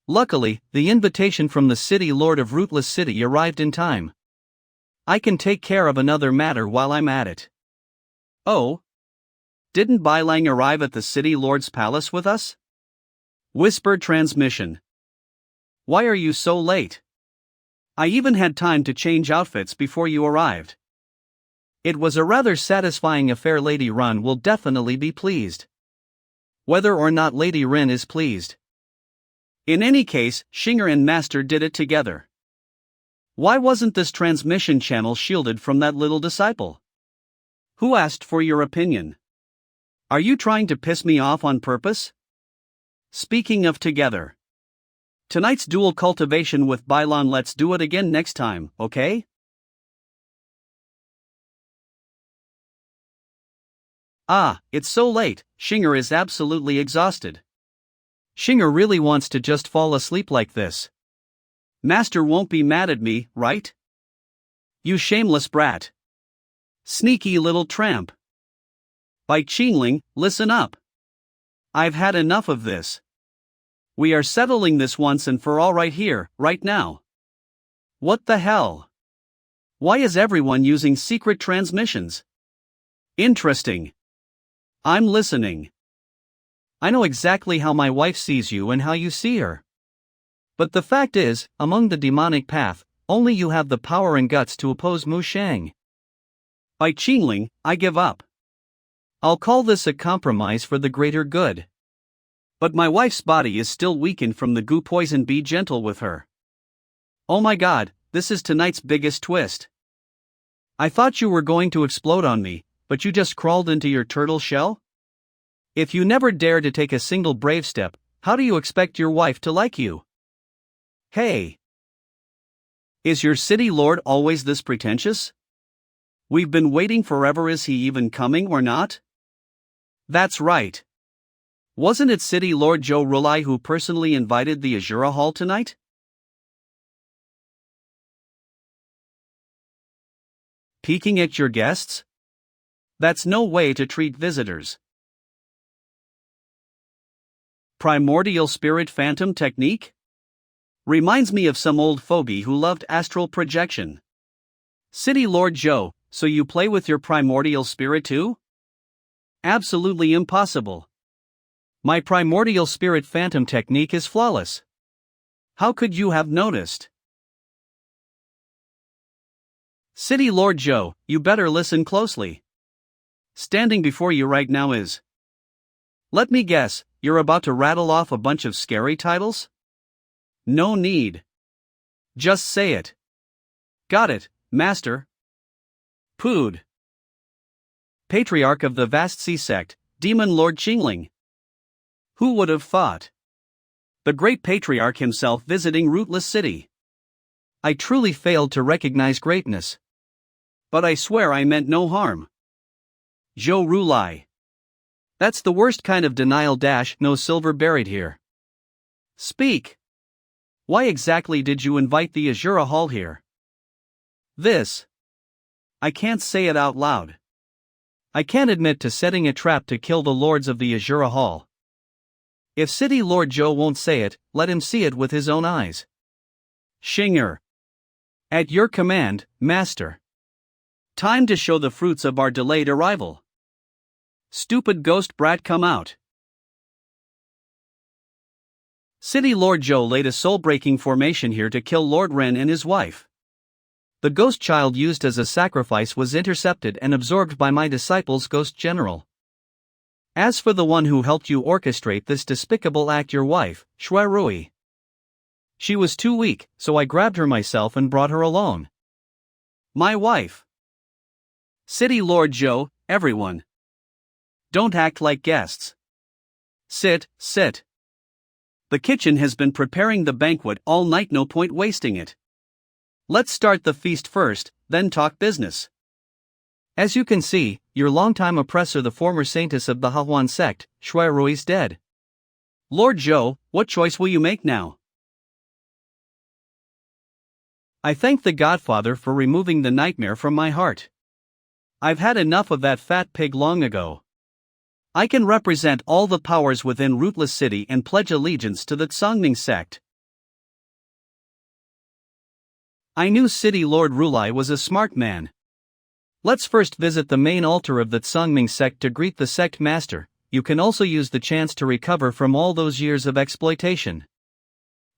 [SPEAKER 1] Luckily, the invitation from the City Lord of Rootless City arrived in time. I can take care of another matter while I'm at it.
[SPEAKER 2] Oh? Didn't Bailang arrive at the City Lord's palace with us? Whispered transmission. Why are you so late? I even had time to change outfits before you arrived.
[SPEAKER 1] It was a rather satisfying affair. Lady Run will definitely be pleased. Whether or not Lady Ren is pleased.
[SPEAKER 2] In any case, Xinger and Master did it together. Why wasn't this transmission channel shielded from that little disciple? Who asked for your opinion? Are you trying to piss me off on purpose? Speaking of together. Tonight's dual cultivation with Bailan, let's do it again next time, okay? Ah, it's so late, Xinger is absolutely exhausted.
[SPEAKER 1] Xinger really wants to just fall asleep like this.
[SPEAKER 2] Master won't be mad at me, right? You shameless brat. Sneaky little tramp. By Qingling, listen up. I've had enough of this. We are settling this once and for all right here, right now. What the hell? Why is everyone using secret transmissions? Interesting. I'm listening.
[SPEAKER 1] I know exactly how my wife sees you and how you see her. But the fact is, among the demonic path, only you have the power and guts to oppose Mu Shang.
[SPEAKER 2] By Qingling, I give up.
[SPEAKER 1] I'll call this a compromise for the greater good.
[SPEAKER 2] But my wife's body is still weakened from the goo poison. Be gentle with her. Oh my god, this is tonight's biggest twist.
[SPEAKER 1] I thought you were going to explode on me, but you just crawled into your turtle shell? If you never dare to take a single brave step, how do you expect your wife to like you?
[SPEAKER 2] Hey! Is your city lord always this pretentious? We've been waiting forever. Is he even coming or not? That's right. Wasn't it City Lord Zhou Rulai who personally invited the Azura Hall tonight? Peeking at your guests? That's no way to treat visitors. Primordial Spirit Phantom Technique? Reminds me of some old fogey who loved astral projection. City Lord Zhou, so you play with your primordial spirit too? Absolutely impossible.
[SPEAKER 1] My primordial spirit phantom technique is flawless.
[SPEAKER 2] How could you have noticed? City Lord Joe, you better listen closely. Standing before you right now is. Let me guess, you're about to rattle off a bunch of scary titles? No need. Just say it. Got it, Master. Pood. Patriarch of the vast sea sect, Demon Lord Qingling. Who would have thought? The great patriarch himself visiting Rootless City.
[SPEAKER 1] I truly failed to recognize greatness.
[SPEAKER 2] But I swear I meant no harm. Zhou Rulai.
[SPEAKER 1] That's the worst kind of denial. No silver buried here.
[SPEAKER 2] Speak. Why exactly did you invite the Azura Hall here? This. I can't say it out loud.
[SPEAKER 1] I can't admit to setting a trap to kill the lords of the Azura Hall. If City Lord Joe won't say it, let him see it with his own eyes.
[SPEAKER 2] Shinger.
[SPEAKER 1] At your command, Master.
[SPEAKER 2] Time to show the fruits of our delayed arrival. Stupid ghost brat, come out. City Lord Joe laid a soul-breaking formation here to kill Lord Ren and his wife.
[SPEAKER 1] The ghost child used as a sacrifice was intercepted and absorbed by my disciple's ghost general. As for the one who helped you orchestrate this despicable act, your wife, Shui Rui. She was too weak, so I grabbed her myself and brought her along.
[SPEAKER 2] My wife. City Lord Joe, everyone. Don't act like guests. Sit. The kitchen has been preparing the banquet all night, no point wasting it. Let's start the feast first, then talk business.
[SPEAKER 1] As you can see, your longtime oppressor, the former saintess of the Hahuan sect, Shui Rui's dead.
[SPEAKER 2] Lord Joe, what choice will you make now?
[SPEAKER 1] I thank the Godfather for removing the nightmare from my heart. I've had enough of that fat pig long ago.
[SPEAKER 2] I can represent all the powers within Rootless City and pledge allegiance to the Tsangming sect.
[SPEAKER 1] I knew City Lord Rulai was a smart man. Let's first visit the main altar of the Tsangming sect to greet the sect master. You can also use the chance to recover from all those years of exploitation.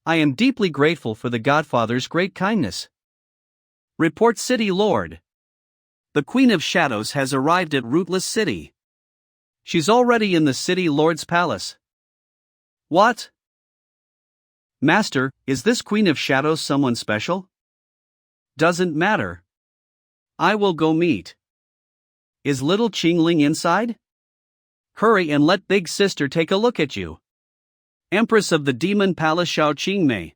[SPEAKER 1] I am deeply grateful for the Godfather's great kindness.
[SPEAKER 2] Report, City Lord. The Queen of Shadows has arrived at Rootless City. She's already in the City Lord's palace. What? Master, is this Queen of Shadows someone special? Doesn't matter. I will go meet. Is little Qingling inside? Hurry and let big sister take a look at you. Empress of the Demon Palace Xiao Qingmei.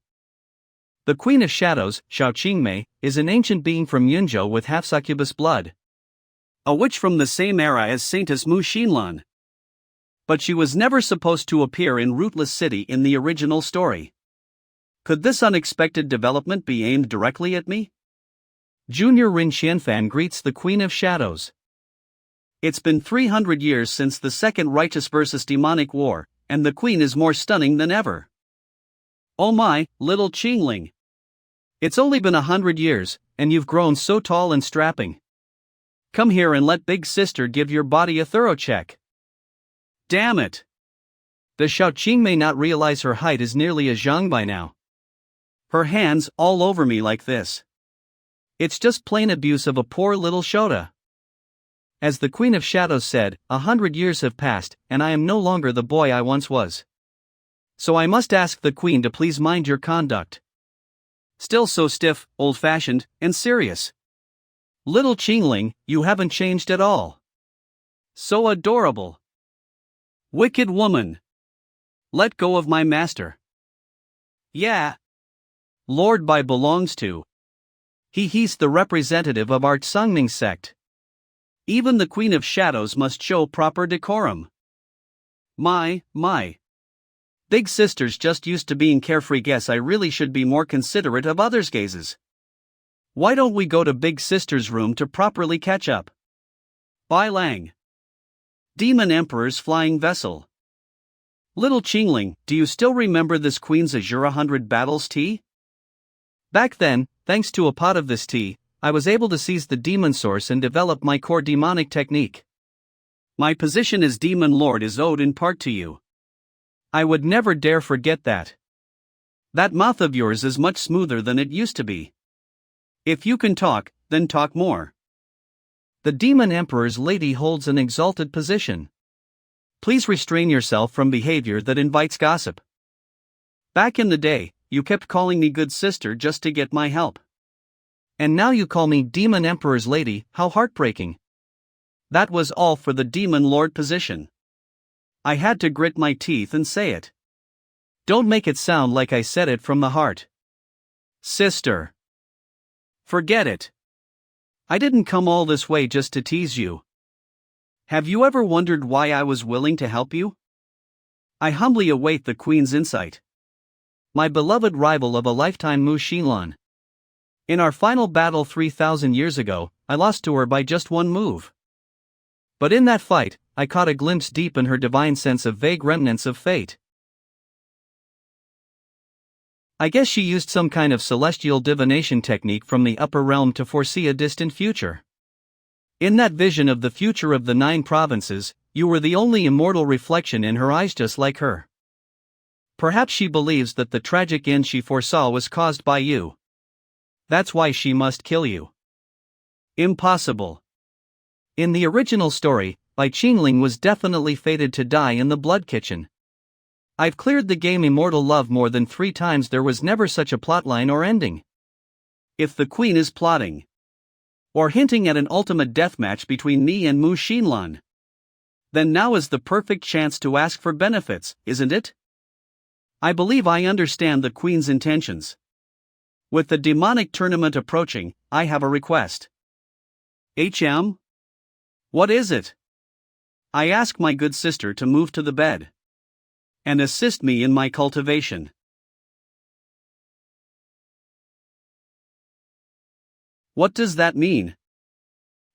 [SPEAKER 1] The Queen of Shadows, Xiao Qingmei, is an ancient being from Yunzhou with half-succubus blood.
[SPEAKER 2] A witch from the same era as Saintess Mu Xinlan. But she was never supposed to appear in Rootless City in the original story. Could this unexpected development be aimed directly at me?
[SPEAKER 1] Junior Rin Xianfan greets the Queen of Shadows.
[SPEAKER 2] It's been 300 years since the Second Righteous versus Demonic War, and the Queen is more stunning than ever. Oh my, little Qingling.
[SPEAKER 1] It's only been 100 years, and you've grown so tall and strapping. Come here and let big sister give your body a thorough check.
[SPEAKER 2] Damn it!
[SPEAKER 1] Does Xiao Qingmei not realize her height is nearly a zhang by now?
[SPEAKER 2] Her hands all over me like this.
[SPEAKER 1] It's just plain abuse of a poor little Shota. As the Queen of Shadows said, 100 years have passed, and I am no longer the boy I once was. So I must ask the Queen to please mind your conduct.
[SPEAKER 2] Still so stiff, old-fashioned, and serious.
[SPEAKER 1] Little Qingling, you haven't changed at all.
[SPEAKER 2] So adorable. Wicked woman. Let go of my master. Yeah. Lord Bai belongs to.
[SPEAKER 1] He's the representative of our Tsangming sect.
[SPEAKER 2] Even the Queen of Shadows must show proper decorum. My. Big sister's just used to being carefree. Guess I really should be more considerate of others' gazes. Why don't we go to Big Sister's room to properly catch up? Bai Lang. Demon Emperor's flying vessel. Little Qingling, do you still remember this Queen's Azura 100 battles tea?
[SPEAKER 1] Back then, thanks to a pot of this tea, I was able to seize the demon source and develop my core demonic technique.
[SPEAKER 2] My position as Demon Lord is owed in part to you.
[SPEAKER 1] I would never dare forget that.
[SPEAKER 2] That mouth of yours is much smoother than it used to be. If you can talk, then talk more.
[SPEAKER 1] The demon emperor's lady holds an exalted position. Please restrain yourself from behavior that invites gossip.
[SPEAKER 2] Back in the day, you kept calling me good sister just to get my help.
[SPEAKER 1] And now you call me demon emperor's lady, how heartbreaking.
[SPEAKER 2] That was all for the demon lord position. I had to grit my teeth and say it.
[SPEAKER 1] Don't make it sound like I said it from the heart.
[SPEAKER 2] Sister. Forget it. I didn't come all this way just to tease you. Have you ever wondered why I was willing to help you? I humbly await the queen's insight.
[SPEAKER 1] My beloved rival of a lifetime Mu Xinlan. In our final battle 3,000 years ago, I lost to her by just one move. But in that fight, I caught a glimpse deep in her divine sense of vague remnants of fate. I guess she used some kind of celestial divination technique from the upper realm to foresee a distant future. In that vision of the future of the 9 provinces, you were the only immortal reflection in her eyes, just like her. Perhaps she believes that the tragic end she foresaw was caused by you. That's why she must kill you.
[SPEAKER 2] Impossible.
[SPEAKER 1] In the original story, Bai Qingling was definitely fated to die in the blood kitchen. I've cleared the game Immortal Love more than 3 times, there was never such a plotline or ending.
[SPEAKER 2] If the queen is plotting, or hinting at an ultimate deathmatch between me and Mu Xinlan, then now is the perfect chance to ask for benefits, isn't it? I believe I understand the queen's intentions. With the demonic tournament approaching, I have a request. HM? What is it? I ask my good sister to move to the bed and assist me in my cultivation. What does that mean?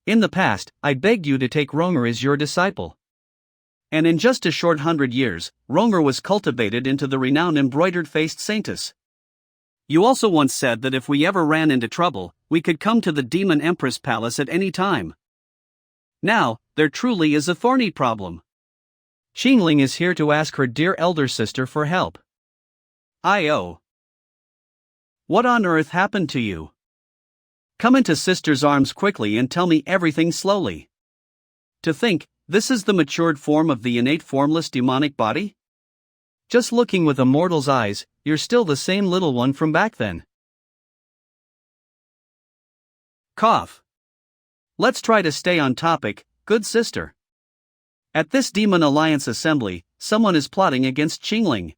[SPEAKER 1] In the past, I begged you to take Ronger as your disciple.
[SPEAKER 2] And in just a short 100 years, Ronger was cultivated into the renowned embroidered-faced saintess. You also once said that if we ever ran into trouble, we could come to the Demon Empress Palace at any time. Now, there truly is a thorny problem.
[SPEAKER 1] Qingling is here to ask her dear elder sister for help.
[SPEAKER 2] I.O. What on earth happened to you? Come into sister's arms quickly and tell me everything slowly. To think, this is the matured form of the innate formless demonic body?
[SPEAKER 1] Just looking with a mortal's eyes, you're still the same little one from back then.
[SPEAKER 2] Cough. Let's try to stay on topic, good sister. At this Demon Alliance assembly, someone is plotting against Qingling.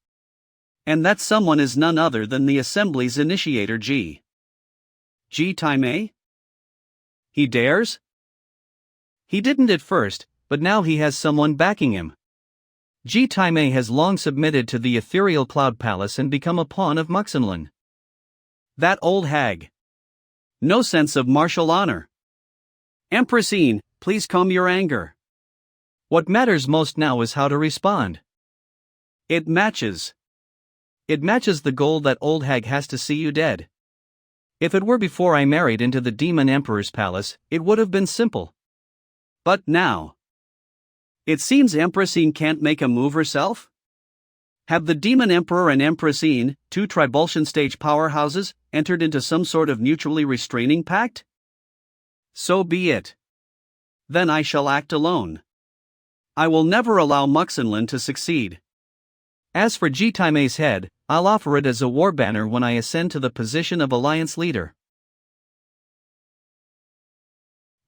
[SPEAKER 2] And that someone is none other than the assembly's initiator Ji Taimei? He dares?
[SPEAKER 1] He didn't at first, but now he has someone backing him. Ji Taimei has long submitted to the ethereal cloud palace and become a pawn of Muxinlan.
[SPEAKER 2] That old hag. No sense of martial honor. Empressine, please calm your anger.
[SPEAKER 1] What matters most now is how to respond.
[SPEAKER 2] It matches.
[SPEAKER 1] It matches the goal that old hag has to see you dead. If it were before I married into the Demon Emperor's palace, it would have been simple.
[SPEAKER 2] But now, it seems Empressine can't make a move herself? Have the Demon Emperor and Empressine, 2 Tribulation stage powerhouses, entered into some sort of mutually restraining pact? So be it. Then I shall act alone. I will never allow Muxinlan to succeed.
[SPEAKER 1] As for Ji Taimei's head, I'll offer it as a war banner when I ascend to the position of alliance leader.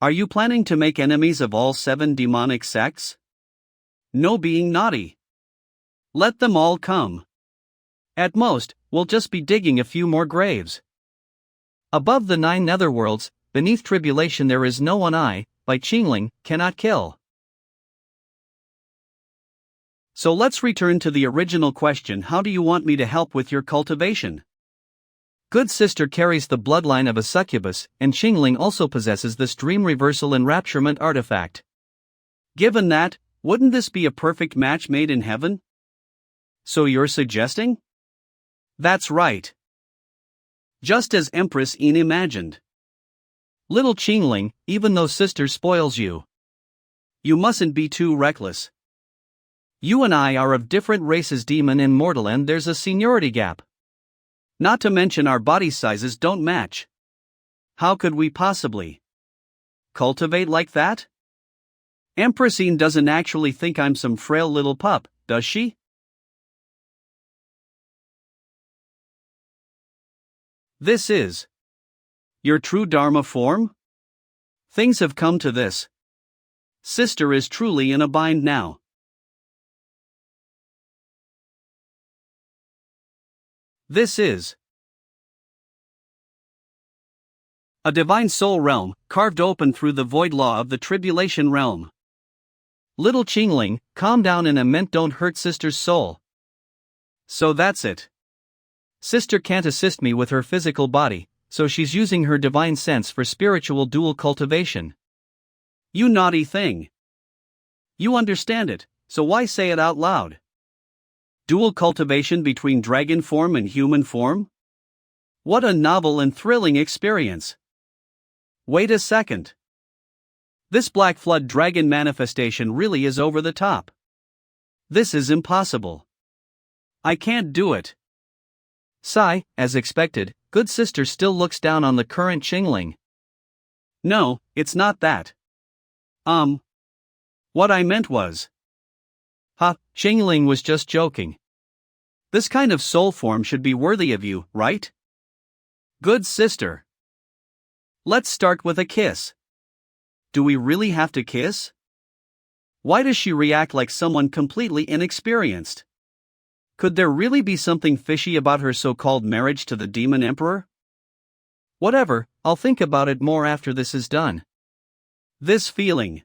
[SPEAKER 2] Are you planning to make enemies of all 7 demonic sects? No being naughty. Let them all come.
[SPEAKER 1] At most, we'll just be digging a few more graves. Above the 9 netherworlds, beneath tribulation there is no one I, Bai Qingling, cannot kill.
[SPEAKER 2] So let's return to the original question: how do you want me to help with your cultivation?
[SPEAKER 1] Good sister carries the bloodline of a succubus, and Qingling also possesses this dream reversal enrapturement artifact.
[SPEAKER 2] Given that, wouldn't this be a perfect match made in heaven? So you're suggesting? That's right. Just as Empress Yin imagined.
[SPEAKER 1] Little Qingling, even though sister spoils you,
[SPEAKER 2] you mustn't be too reckless.
[SPEAKER 1] You and I are of different races, demon and mortal, and there's a seniority gap.
[SPEAKER 2] Not to mention our body sizes don't match. How could we possibly cultivate like that? Empressine doesn't actually think I'm some frail little pup, does she? This is your true Dharma form? Things have come to this. Sister is truly in a bind now. This is a divine soul realm, carved open through the void law of the tribulation realm. Little Qingling, calm down and ament don't hurt sister's soul. So that's it. Sister can't assist me with her physical body, so she's using her divine sense for spiritual dual cultivation. You naughty thing. You understand it, so why say it out loud? Dual cultivation between dragon form and human form? What a novel and thrilling experience. Wait a second. This Black Flood dragon manifestation really is over the top. This is impossible. I can't do it. Sigh, as expected, good sister still looks down on the current Qingling. No, it's not that. What I meant was. Ha, Qingling was just joking. This kind of soul form should be worthy of you, right? Good sister. Let's start with a kiss. Do we really have to kiss? Why does she react like someone completely inexperienced? Could there really be something fishy about her so-called marriage to the demon emperor? Whatever, I'll think about it more after this is done. This feeling.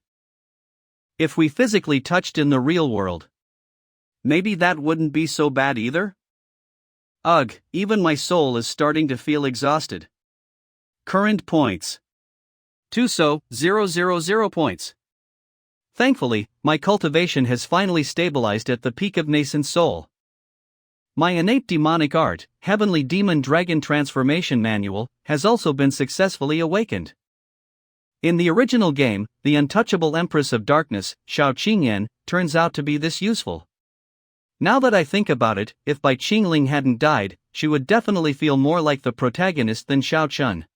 [SPEAKER 2] If we physically touched in the real world, maybe that wouldn't be so bad either? Ugh, even my soul is starting to feel exhausted. Current points. 2,000 points. Thankfully, my cultivation has finally stabilized at the peak of nascent soul. My innate demonic art, Heavenly Demon Dragon Transformation Manual, has also been successfully awakened. In the original game, the untouchable Empress of Darkness, Xiao Qingyan, turns out to be this useful. Now that I think about it, if Bai Qingling hadn't died, she would definitely feel more like the protagonist than Xiao Chun.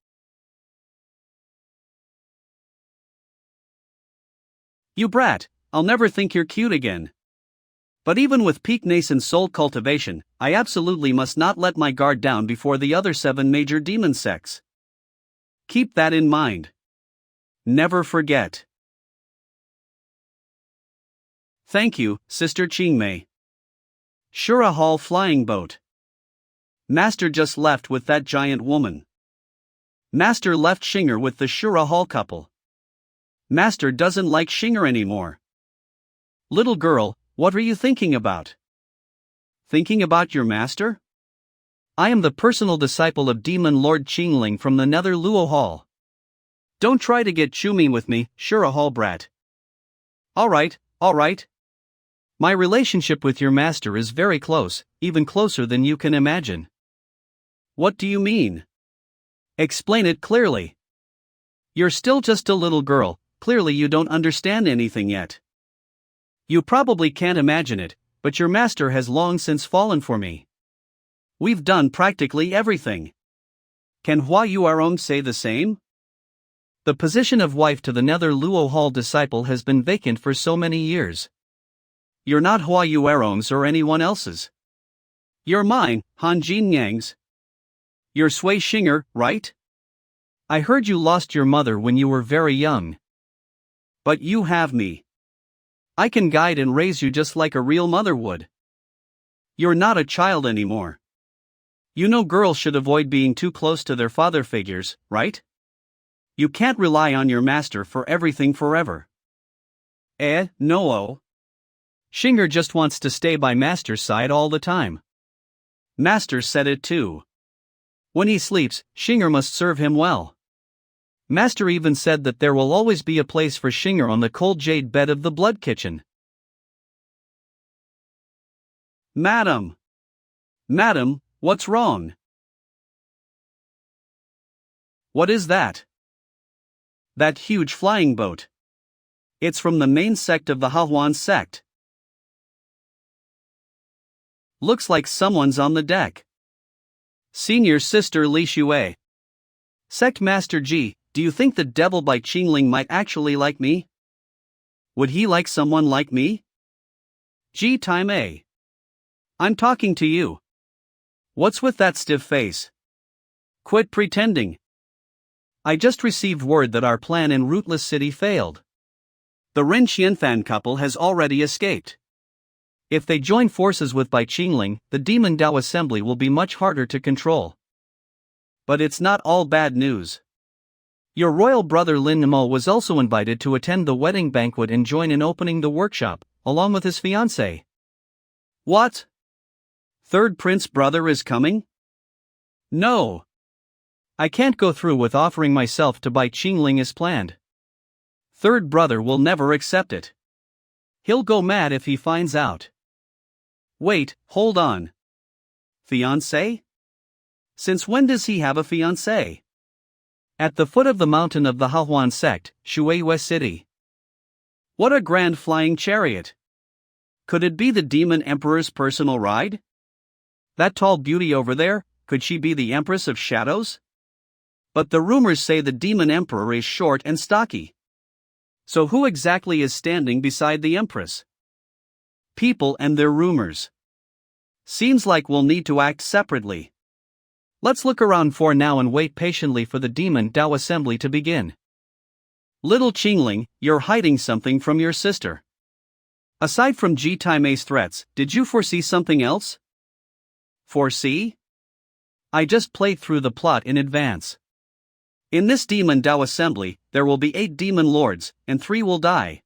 [SPEAKER 2] You brat, I'll never think you're cute again. But even with peak nascent soul cultivation, I absolutely must not let my guard down before the other 7 major demon sects. Keep that in mind. Never forget. Thank you, Sister Qingmei. Shura Hall flying boat. Master just left with that giant woman. Master left Xinger with the Shura Hall couple. Master doesn't like Xinger anymore. Little girl, what are you thinking about? Thinking about your master? I am the personal disciple of Demon Lord Qingling from the Nether Luo Hall. Don't try to get chummy with me, Shura Hall brat. Alright. My relationship with your master is very close, even closer than you can imagine. What do you mean? Explain it clearly. You're still just a little girl, clearly you don't understand anything yet. You probably can't imagine it, but your master has long since fallen for me. We've done practically everything. Can Hua Yuarong say the same? The position of wife to the Nether Luo Hall disciple has been vacant for so many years. You're not Hua Yuarong's or anyone else's. You're mine, Han Jin Yang's. You're Sui Xinger, right? I heard you lost your mother when you were very young. But you have me. I can guide and raise you just like a real mother would. You're not a child anymore. You know girls should avoid being too close to their father figures, right? You can't rely on your master for everything forever. No. Xinger just wants to stay by master's side all the time. Master said it too. When he sleeps, Xinger must serve him well. Master even said that there will always be a place for Xinger on the cold jade bed of the blood kitchen. Madam, what's wrong? What is that? That huge flying boat. It's from the main sect of the Hahuan sect. Looks like someone's on the deck. Senior Sister Li Xue. Sect Master G, do you think the devil by Qingling might actually like me? Would he like someone like me? G time A. I'm talking to you. What's with that stiff face? Quit pretending. I just received word that our plan in Rootless City failed. The Ren Xianfan couple has already escaped. If they join forces with Bai Qingling, the Demon Dao Assembly will be much harder to control. But it's not all bad news. Your royal brother Lin Nemo was also invited to attend the wedding banquet and join in opening the workshop, along with his fiancée. What? Third prince brother is coming? No. I can't go through with offering myself to Bai Qingling as planned. Third brother will never accept it. He'll go mad if he finds out. Wait, hold on. Fiancé? Since when does he have a fiancé? At the foot of the mountain of the Hahuan sect, Shueiyue City. What a grand flying chariot! Could it be the Demon Emperor's personal ride? That tall beauty over there, could she be the Empress of Shadows? But the rumors say the Demon Emperor is short and stocky. So who exactly is standing beside the Empress? People and their rumors. Seems like we'll need to act separately. Let's look around for now and wait patiently for the Demon Dao Assembly to begin. Little Qingling, you're hiding something from your sister. Aside from Ji Taime's threats, did you foresee something else? Foresee? I just played through the plot in advance. In this Demon Dao Assembly, there will be 8 demon lords, and 3 will die.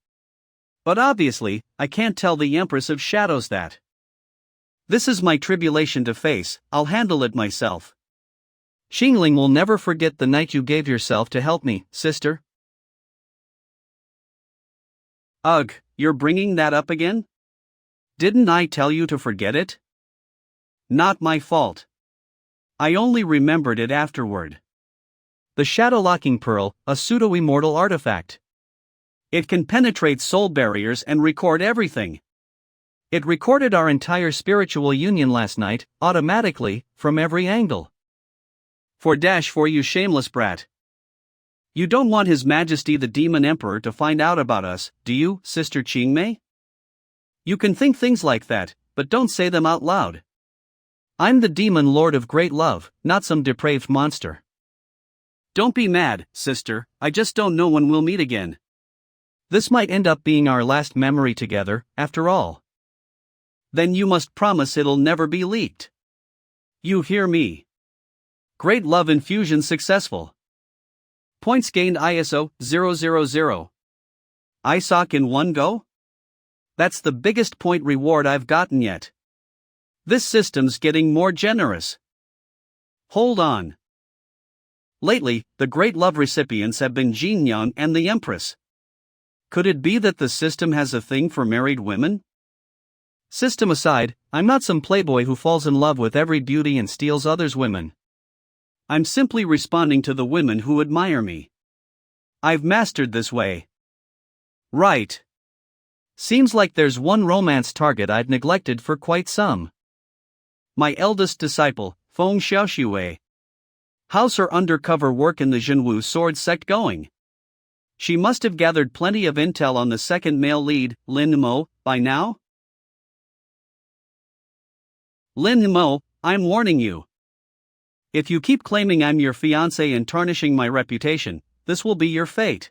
[SPEAKER 2] But obviously, I can't tell the Empress of Shadows that. This is my tribulation to face, I'll handle it myself. Qingling will never forget the night you gave yourself to help me, sister. Ugh, you're bringing that up again? Didn't I tell you to forget it? Not my fault. I only remembered it afterward. The Shadow-Locking Pearl, a pseudo-immortal artifact. It can penetrate soul barriers and record everything. It recorded our entire spiritual union last night, automatically, from every angle. For you shameless brat. You don't want His Majesty the Demon Emperor to find out about us, do you, Sister Qingmei? You can think things like that, but don't say them out loud. I'm the Demon Lord of Great Love, not some depraved monster. Don't be mad, sister, I just don't know when we'll meet again. This might end up being our last memory together, after all. Then you must promise it'll never be leaked. You hear me? Great love infusion successful. Points gained ISO 000. ISOC in one go? That's the biggest point reward I've gotten yet. This system's getting more generous. Hold on. Lately, the great love recipients have been Jinyan and the Empress. Could it be that the system has a thing for married women? System aside, I'm not some playboy who falls in love with every beauty and steals others' women. I'm simply responding to the women who admire me. I've mastered this way. Right. Seems like there's one romance target I've neglected for quite some. My eldest disciple, Feng Xiaoxue. How's her undercover work in the Zhenwu sword sect going? She must have gathered plenty of intel on the second male lead, Lin Mo, by now? Lin Mo, I'm warning you. If you keep claiming I'm your fiancé and tarnishing my reputation, this will be your fate.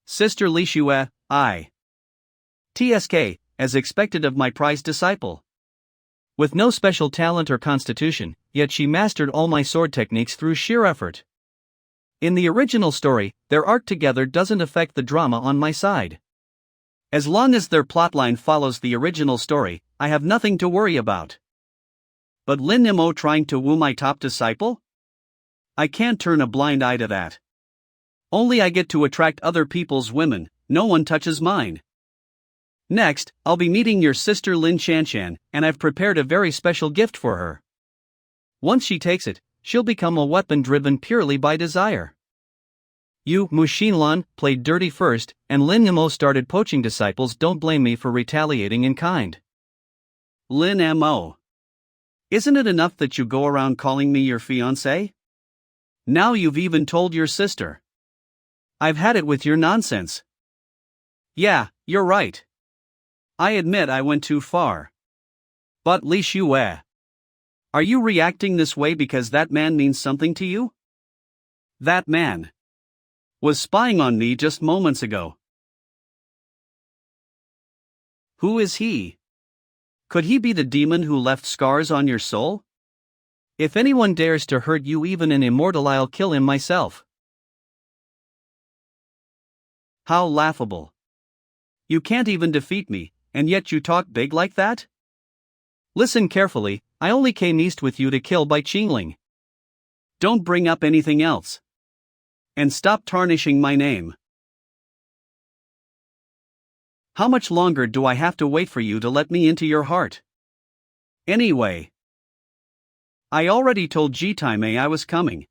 [SPEAKER 2] Sister Li Xue, I. TSK, as expected of my prized disciple. With no special talent or constitution, yet she mastered all my sword techniques through sheer effort. In the original story, their arc together doesn't affect the drama on my side. As long as their plotline follows the original story, I have nothing to worry about. But Lin Nemo trying to woo my top disciple? I can't turn a blind eye to that. Only I get to attract other people's women, no one touches mine. Next, I'll be meeting your sister Lin Shanshan, and I've prepared a very special gift for her. Once she takes it, she'll become a weapon driven purely by desire. You, Mu Xinlan, played dirty first, and Lin Mo started poaching disciples. Don't blame me for retaliating in kind. Lin Mo. Isn't it enough that you go around calling me your fiancé? Now you've even told your sister. I've had it with your nonsense. Yeah, you're right. I admit I went too far. But Li Shue, are you reacting this way because that man means something to you? That man was spying on me just moments ago. Who is he? Could he be the demon who left scars on your soul?
[SPEAKER 1] If anyone dares to hurt you, even an immortal, I'll kill him myself.
[SPEAKER 2] How laughable. You can't even defeat me, and yet you talk big like that?
[SPEAKER 1] Listen carefully, I only came east with you to kill Bai Qingling.
[SPEAKER 2] Don't bring up anything else. And stop tarnishing my name. How much longer do I have to wait for you to let me into your heart? Anyway, I already told Ji Taimei I was coming.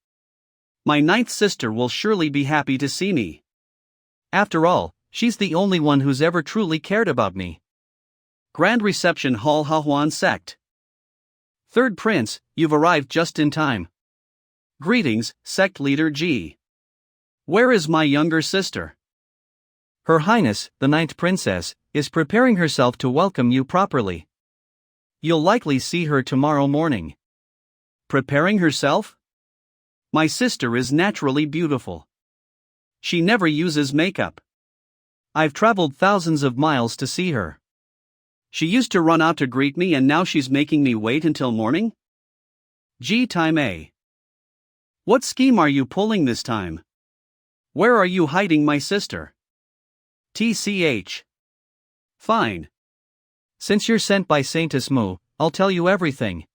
[SPEAKER 2] My ninth sister will surely be happy to see me.
[SPEAKER 1] After all, she's the only one who's ever truly cared about me.
[SPEAKER 2] Grand Reception Hall Hahuan Sect. Third Prince, you've arrived just in time. Greetings, Sect Leader Ji. Where is my younger sister?
[SPEAKER 1] Her Highness, the Ninth Princess, is preparing herself to welcome you properly. You'll likely see her tomorrow morning.
[SPEAKER 2] Preparing herself? My sister is naturally beautiful. She never uses makeup.
[SPEAKER 1] I've traveled thousands of miles to see her.
[SPEAKER 2] She used to run out to greet me and now she's making me wait until morning? Ji Taimei. What scheme are you pulling this time? Where are you hiding my sister? TCH. Fine.
[SPEAKER 1] Since you're sent by Saintess Mu, I'll tell you everything.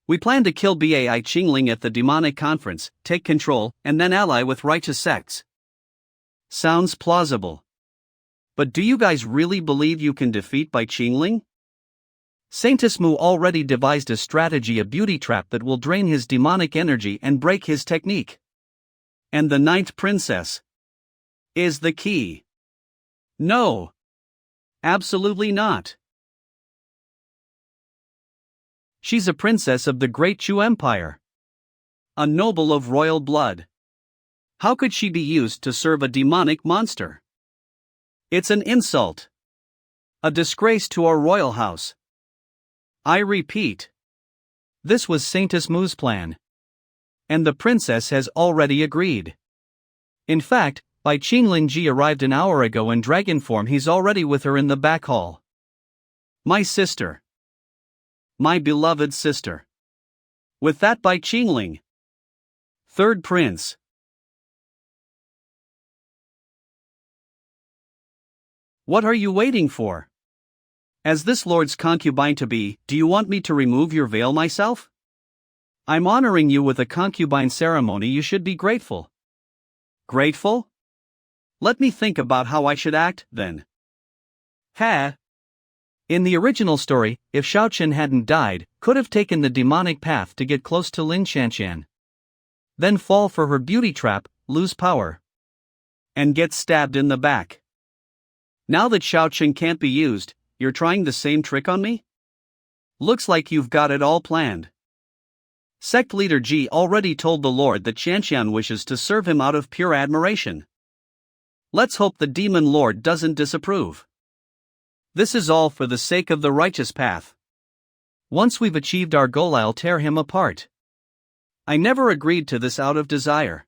[SPEAKER 2] We plan to kill Bai Qingling at the demonic conference, take control, and then ally with righteous sects. Sounds plausible. But do you guys really believe you can defeat Bai Qingling?
[SPEAKER 1] Saintess Mu already devised a strategy, a beauty trap that will drain his demonic energy and break his technique.
[SPEAKER 2] And the Ninth Princess is the key. No. Absolutely not.
[SPEAKER 1] She's a princess of the Great Chu Empire.
[SPEAKER 2] A noble of royal blood. How could she be used to serve a demonic monster? It's an insult. A disgrace to our royal house. I repeat.
[SPEAKER 1] This was Saintess Mu's plan. And the princess has already agreed. In fact, Bai Qingling Ji arrived an hour ago in dragon form. He's already with her in the back hall.
[SPEAKER 2] My sister. My beloved sister. With that Bai Qingling. Third Prince. What are you waiting for? As this lord's concubine-to-be, do you want me to remove your veil myself? I'm honoring you with a concubine ceremony. You should be grateful. Grateful? Let me think about how I should act, then.
[SPEAKER 1] Ha! In the original story, if Xiaochen hadn't died, could have taken the demonic path to get close to Lin Qianqian. Then fall for her beauty trap, lose power.
[SPEAKER 2] And get stabbed in the back. Now that Xiaochen can't be used, you're trying the same trick on me? Looks like you've got it all planned. Sect Leader Ji already told the Lord that Qianqian wishes to serve him out of pure admiration. Let's hope the Demon Lord doesn't disapprove. This is all for the sake of the righteous path.
[SPEAKER 1] Once we've achieved our goal, I'll tear him apart.
[SPEAKER 2] I never agreed to this out of desire.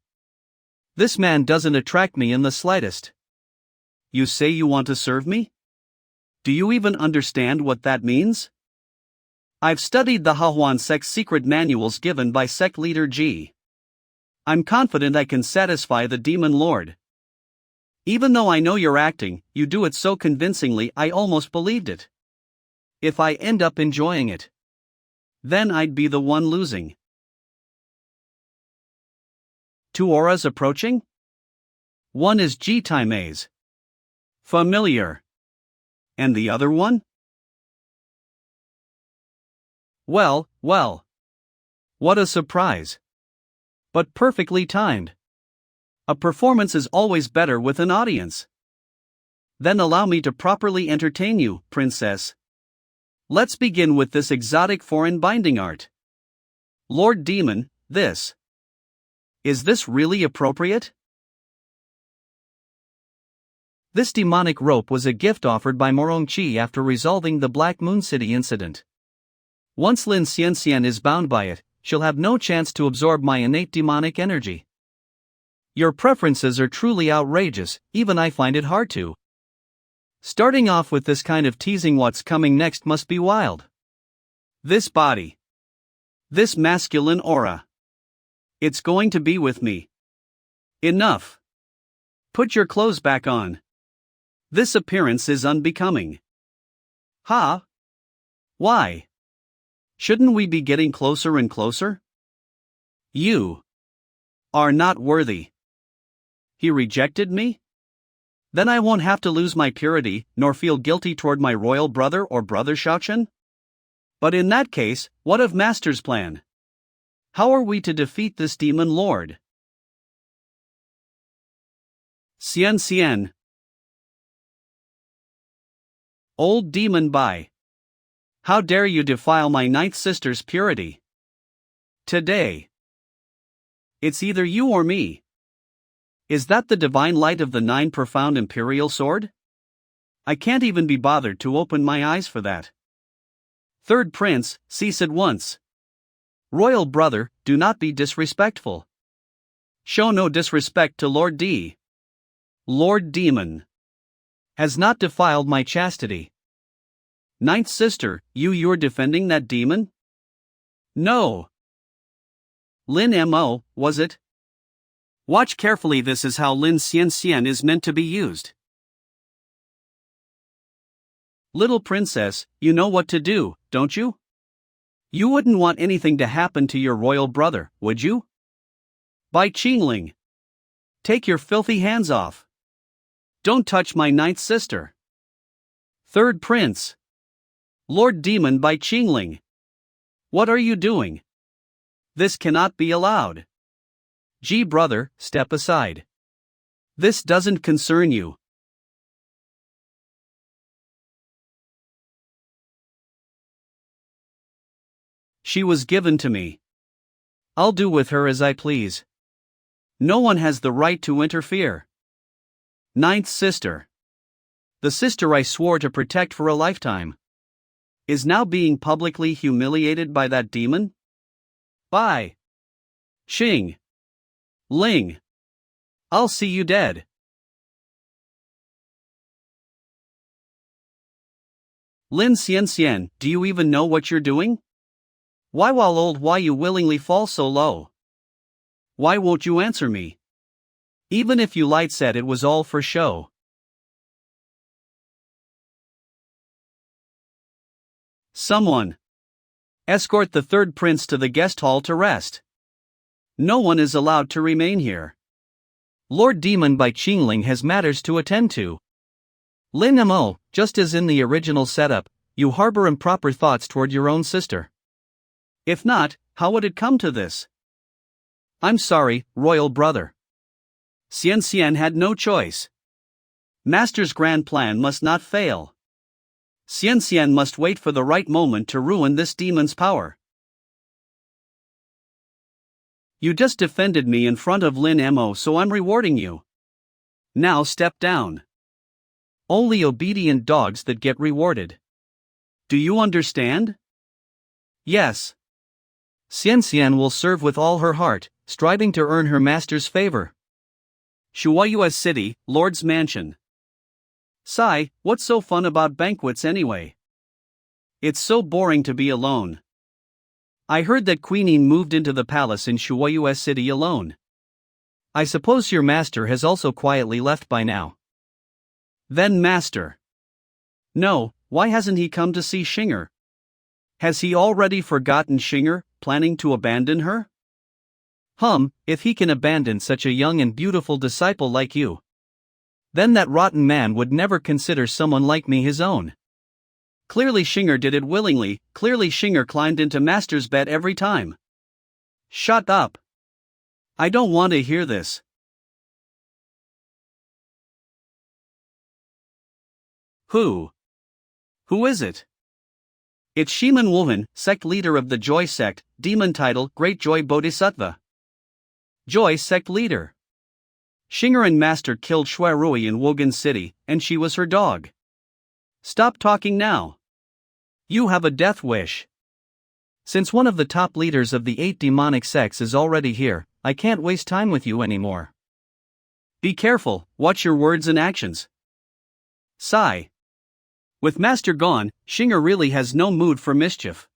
[SPEAKER 1] This man doesn't attract me in the slightest.
[SPEAKER 2] You say you want to serve me? Do you even understand what that means? I've studied the Hahuan sect's secret manuals given by Sect Leader Ji. I'm confident I can satisfy the Demon Lord. Even though I know you're acting, you do it so convincingly I almost believed it. If I end up enjoying it, then I'd be the one losing. Two auras approaching? One is Ji Taimei's. Familiar. And the other one? Well. What a surprise. But perfectly timed. A performance is always better with an audience. Then allow me to properly entertain you, princess. Let's begin with this exotic foreign binding art. Lord Demon, this. Is this really appropriate?
[SPEAKER 1] This demonic rope was a gift offered by Morongchi after resolving the Black Moon City incident. Once Lin Xianxian is bound by it, she'll have no chance to absorb my innate demonic energy. Your preferences are truly outrageous, even I find it hard to. Starting off with this kind of teasing, what's coming next must be wild.
[SPEAKER 2] This body. This masculine aura. It's going to be with me. Enough. Put your clothes back on. This appearance is unbecoming. Ha? Why? Shouldn't we be getting closer and closer? You are not worthy. He rejected me? Then I won't have to lose my purity, nor feel guilty toward my royal brother or brother Shaochen? But in that case, what of Master's plan? How are we to defeat this demon lord? Xian. Old demon Bai. How dare you defile my ninth sister's purity? Today. It's either you or me. Is that the divine light of the nine profound imperial sword? I can't even be bothered to open my eyes for that. Third prince, cease at once. Royal brother, do not be disrespectful. Show no disrespect to Lord D. Lord Demon has not defiled my chastity. Ninth sister, you're defending that demon? No. Lin Mo, was it? Watch carefully, this is how Lin Xianxian is meant to be used. Little princess, you know what to do, don't you? You wouldn't want anything to happen to your royal brother, would you? Bai Qingling. Take your filthy hands off. Don't touch my ninth sister. Third prince. Lord Demon Bai Qingling. What are you doing? This cannot be allowed. G brother, step aside. This doesn't concern you. She was given to me. I'll do with her as I please. No one has the right to interfere. Ninth sister. The sister I swore to protect for a lifetime. Is now being publicly humiliated by that demon? Bai Xing. Ling. I'll see you dead. Lin Xianxian, do you even know what you're doing? Why while old why you willingly fall so low? Why won't you answer me? Even if you lied said it was all for show. Someone. Escort the third prince to the guest hall to rest. No one is allowed to remain here.
[SPEAKER 1] Lord Demon Bai Qingling has matters to attend to. Lin Mo, just as in the original setup, you harbor improper thoughts toward your own sister.
[SPEAKER 2] If not, how would it come to this? I'm sorry, royal brother. Xianxian had no choice. Master's grand plan must not fail. Xianxian must wait for the right moment to ruin this demon's power. You just defended me in front of Lin Mo, so I'm rewarding you. Now step down. Only obedient dogs that get rewarded. Do you understand? Yes.
[SPEAKER 1] Xianxian will serve with all her heart, striving to earn her master's favor.
[SPEAKER 2] Shuoyua's city, Lord's mansion. Sai, what's so fun about banquets anyway? It's so boring to be alone. I heard that Queenie moved into the palace in Shuoyua's city alone.
[SPEAKER 1] I suppose your master has also quietly left by now.
[SPEAKER 2] Then master. No, why hasn't he come to see Xinger? Has he already forgotten Xinger, planning to abandon her?
[SPEAKER 1] If he can abandon such a young and beautiful disciple like you. Then that rotten man would never consider someone like me his own.
[SPEAKER 2] Clearly Xinger did it willingly, clearly Xinger climbed into master's bed every time. Shut up. I don't want to hear this. Who is it? It's Shiman Wuhan, sect leader of the Joy sect, demon title, Great Joy Bodhisattva. Joy sect leader. Shingerin master killed Shui Rui in Wogan City, and she was her dog. Stop talking now. You have a death wish.
[SPEAKER 1] Since one of the top leaders of the 8 demonic sects is already here, I can't waste time with you anymore.
[SPEAKER 2] Be careful, watch your words and actions. Sigh. With Master gone, Shinger really has no mood for mischief.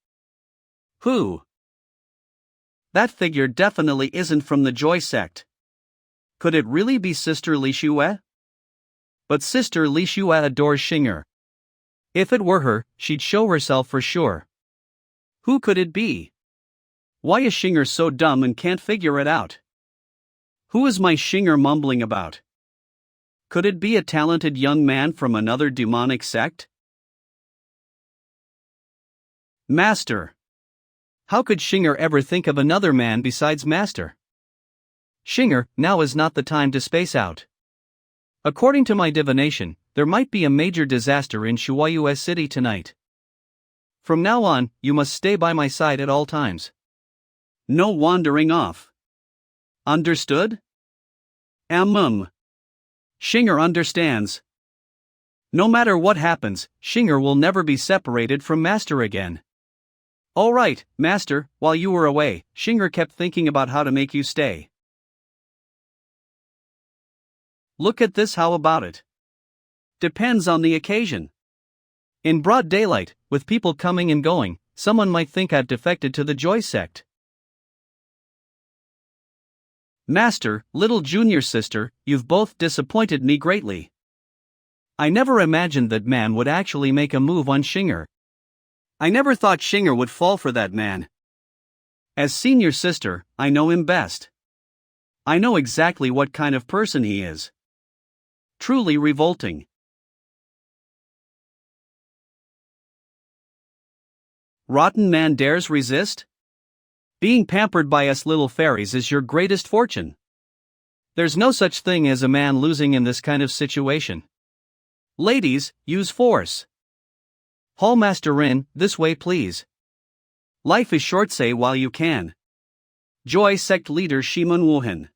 [SPEAKER 2] Who? That figure definitely isn't from the Joy sect. Could it really be Sister Li Shue? But Sister Li Shue adores Shinger. If it were her, she'd show herself for sure. Who could it be? Why is Shinger so dumb and can't figure it out? Who is my Shinger mumbling about? Could it be a talented young man from another demonic sect? Master.
[SPEAKER 1] How could Shinger ever think of another man besides Master? Shinger, now is not the time to space out. According to my divination, there might be a major disaster in Shuaiyue City tonight. From now on, you must stay by my side at all times.
[SPEAKER 2] No wandering off. Understood? Shinger understands. No matter what happens, Shinger will never be separated from Master again. All right, Master, while you were away, Shinger kept thinking about how to make you stay. Look at this, how about it? Depends on the occasion.
[SPEAKER 1] In broad daylight, with people coming and going, someone might think I've defected to the Joy sect.
[SPEAKER 2] Master, little junior sister, you've both disappointed me greatly. I never imagined that man would actually make a move on Shinger. I never thought Shinger would fall for that man. As senior sister, I know him best. I know exactly what kind of person he is. Truly revolting. Rotten man dares resist? Being pampered by us little fairies is your greatest fortune. There's no such thing as a man losing in this kind of situation. Ladies, use force. Hall Master Rin, this way please. Life is short, say while you can. Joy sect leader Shimun Wuhan.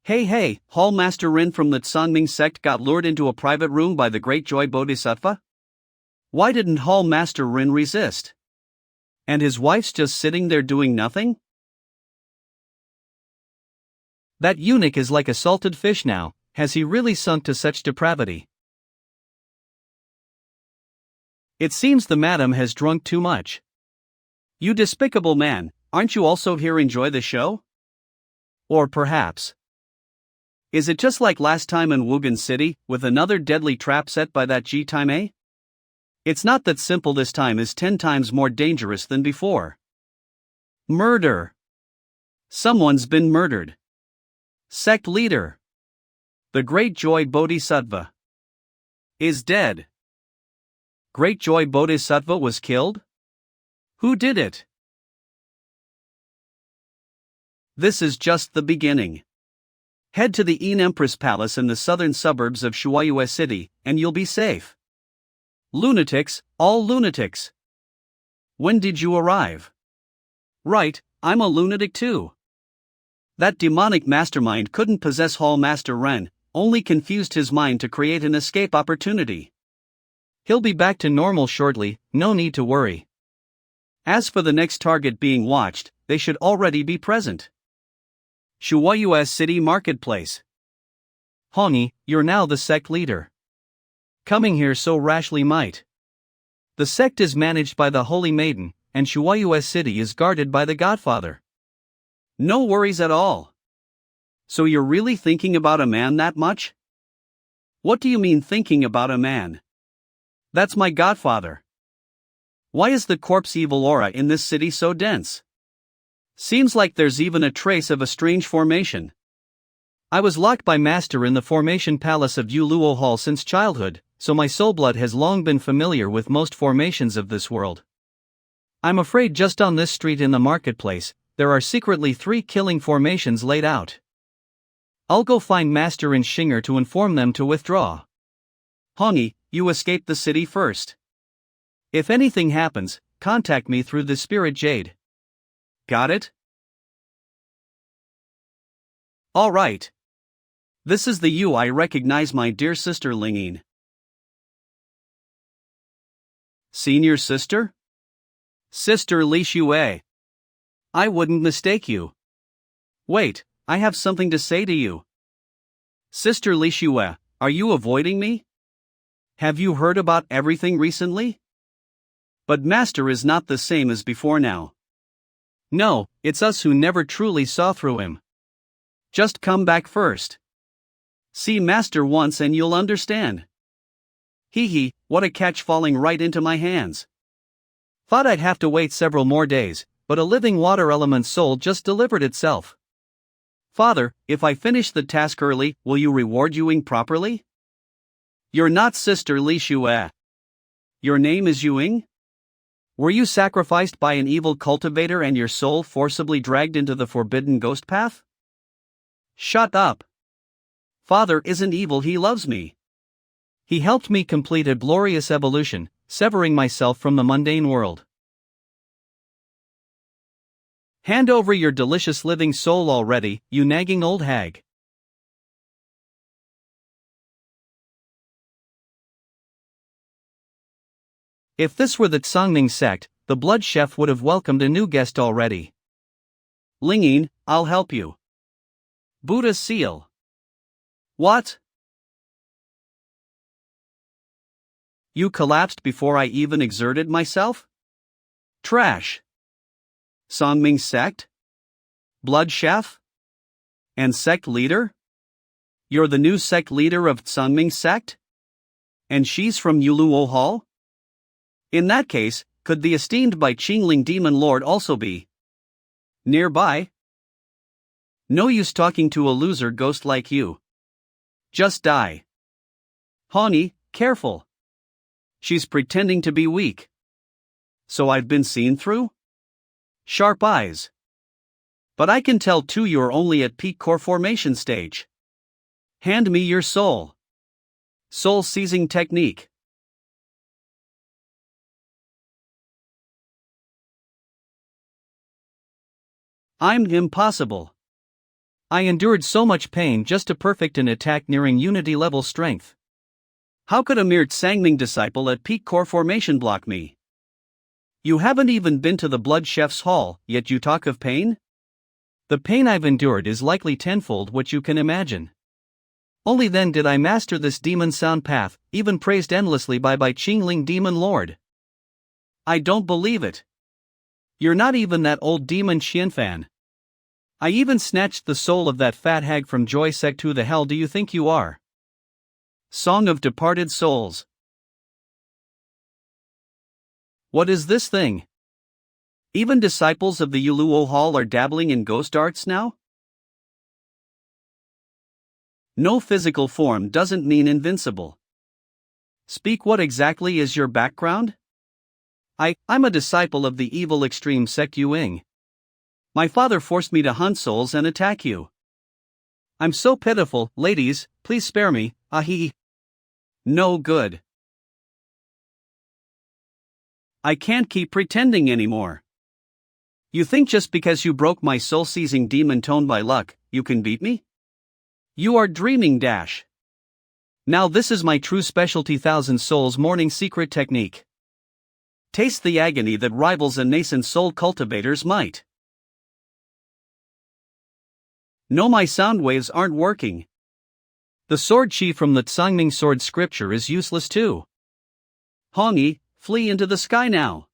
[SPEAKER 2] Hey, Hall Master Rin from the Tsanming sect got lured into a private room by the Great Joy Bodhisattva? Why didn't Hall Master Rin resist? And his wife's just sitting there doing nothing?
[SPEAKER 1] That eunuch is like a salted fish now. Has he really sunk to such depravity?
[SPEAKER 2] It seems the madam has drunk too much. You despicable man, aren't you also here enjoy the show? Or perhaps. Is it just like last time in Wogan City, with another deadly trap set by that G-Time? It's not that simple. This time is 10 times more dangerous than before. Murder. Someone's been murdered. Sect leader. The Great Joy Bodhisattva is dead. Great Joy Bodhisattva was killed? Who did it? This is just the beginning. Head to the Een Empress Palace in the southern suburbs of Shuaiyue City, and you'll be safe. Lunatics, all lunatics. When did you arrive? Right, I'm a lunatic too. That demonic mastermind couldn't possess Hall Master Ren, only confused his mind to create an escape opportunity.
[SPEAKER 1] He'll be back to normal shortly, no need to worry.
[SPEAKER 2] As for the next target being watched, they should already be present. Shuaiyue City Marketplace.
[SPEAKER 1] Hongi, you're now the sect leader. Coming here so rashly might. The sect is managed by the Holy Maiden, and Shuaiyue City is guarded by the Godfather.
[SPEAKER 2] No worries at all. So you're really thinking about a man that much? What do you mean thinking about a man? That's my Godfather. Why is the corpse evil aura in this city so dense? Seems like there's even a trace of a strange formation.
[SPEAKER 1] I was locked by Master in the Formation Palace of Yuluo Hall since childhood, so my soul blood has long been familiar with most formations of this world. I'm afraid just on this street in the marketplace, there are secretly 3 killing formations laid out. I'll go find Master and Shinger to inform them to withdraw.
[SPEAKER 2] Hongi, you escaped the city first.
[SPEAKER 1] If anything happens, contact me through the spirit jade.
[SPEAKER 2] Got it?
[SPEAKER 1] Alright.
[SPEAKER 2] This is the you I recognize, my dear sister Lingyin. Senior sister?
[SPEAKER 1] Sister Li Xue.
[SPEAKER 2] I wouldn't mistake you.
[SPEAKER 1] Wait, I have something to say to you.
[SPEAKER 2] Sister Li Xue, are you avoiding me? Have you heard about everything recently? But Master is not the same as before now.
[SPEAKER 1] No, it's us who never truly saw through him.
[SPEAKER 2] Just come back first. See Master once and you'll understand. Hee, what a catch falling right into my hands.
[SPEAKER 1] Thought I'd have to wait several more days, but a living water element soul just delivered itself.
[SPEAKER 2] Father, if I finish the task early, will you reward Yuing properly? You're not Sister Li Xue. Your name is Yuing?
[SPEAKER 1] Were you sacrificed by an evil cultivator and your soul forcibly dragged into the forbidden ghost path?
[SPEAKER 2] Shut up. Father isn't evil, he loves me.
[SPEAKER 1] He helped me complete a glorious evolution, severing myself from the mundane world. Hand over your delicious living soul already, you nagging old hag. If this were the Tsangming sect, the blood chef would have welcomed a new guest already.
[SPEAKER 2] Lingyin, I'll help you.
[SPEAKER 1] Buddha's seal.
[SPEAKER 2] What?
[SPEAKER 1] You collapsed before I even exerted myself?
[SPEAKER 2] Trash. Tsangming sect? Blood chef? And sect leader? You're the new sect leader of Tsangming sect? And she's from Yuluo Hall? In that case, could the esteemed Bai Qingling Demon Lord also be nearby? No use talking to a loser ghost like you. Just die. Honey, careful. She's pretending to be weak. So I've been seen through? Sharp eyes. But I can tell too you're only at peak core formation stage. Hand me your soul. Soul seizing technique. I'm impossible.
[SPEAKER 1] I endured so much pain just to perfect an attack nearing unity level strength.
[SPEAKER 2] How could a mere Tsangming disciple at peak core formation block me? You haven't even been to the Blood Chef's hall, yet you talk of pain?
[SPEAKER 1] The pain I've endured is likely tenfold what you can imagine. Only then did I master this demon sound path, even praised endlessly by Qingling Demon Lord.
[SPEAKER 2] I don't believe it.
[SPEAKER 1] You're not even that old demon Xianfan. I even snatched the soul of that fat hag from Joy Sect. Who the hell do you think you are?
[SPEAKER 2] Song of Departed Souls.
[SPEAKER 1] What is this thing?
[SPEAKER 2] Even disciples of the Yuluo Hall are dabbling in ghost arts now? No physical form doesn't mean invincible. Speak, what exactly is your background? I'm a disciple of the evil extreme sect Yuing. My father forced me to hunt souls and attack you. I'm so pitiful, ladies, please spare me, ahi. No good. I can't keep pretending anymore. You think just because you broke my soul-seizing demon tone by luck, you can beat me? You are dreaming, Dash. Now this is my true specialty, Thousand Souls Morning Secret Technique. Taste the agony that rivals a nascent soul cultivator's might. No, my sound waves aren't working.
[SPEAKER 1] The sword chi from the Tsangming sword scripture is useless too.
[SPEAKER 2] Hongyi, flee into the sky now.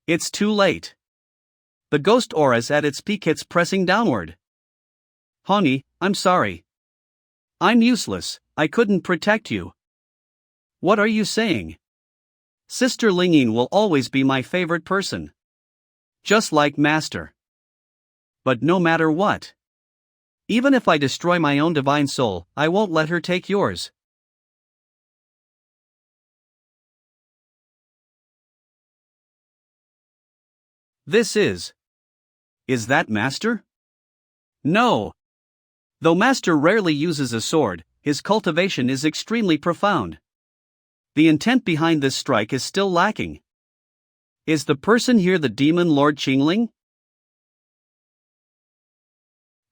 [SPEAKER 2] It's too late. The ghost aura's at its peak, it's pressing downward. Hongyi, I'm sorry. I'm useless, I couldn't protect you. What are you saying? Sister Lingyin will always be my favorite person. Just like Master. But no matter what. Even if I destroy my own divine soul, I won't let her take yours. This is. Is that Master? No. Though Master rarely uses a sword, his cultivation is extremely profound. The intent behind this strike is still lacking. Is the person here the demon Lord Qingling?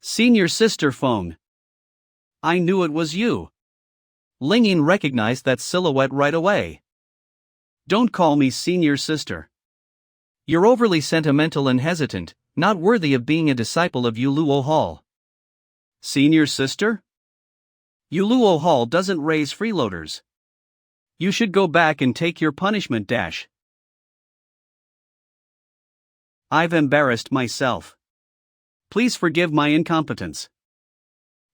[SPEAKER 2] Senior sister phone. I knew it was you. Lingyin recognized that silhouette right away. Don't call me senior sister.
[SPEAKER 1] You're overly sentimental and hesitant, not worthy of being a disciple of Yuluo Hall.
[SPEAKER 2] Senior sister? Yuluo Hall doesn't raise freeloaders. You should go back and take your punishment dash. I've embarrassed myself. Please forgive my incompetence.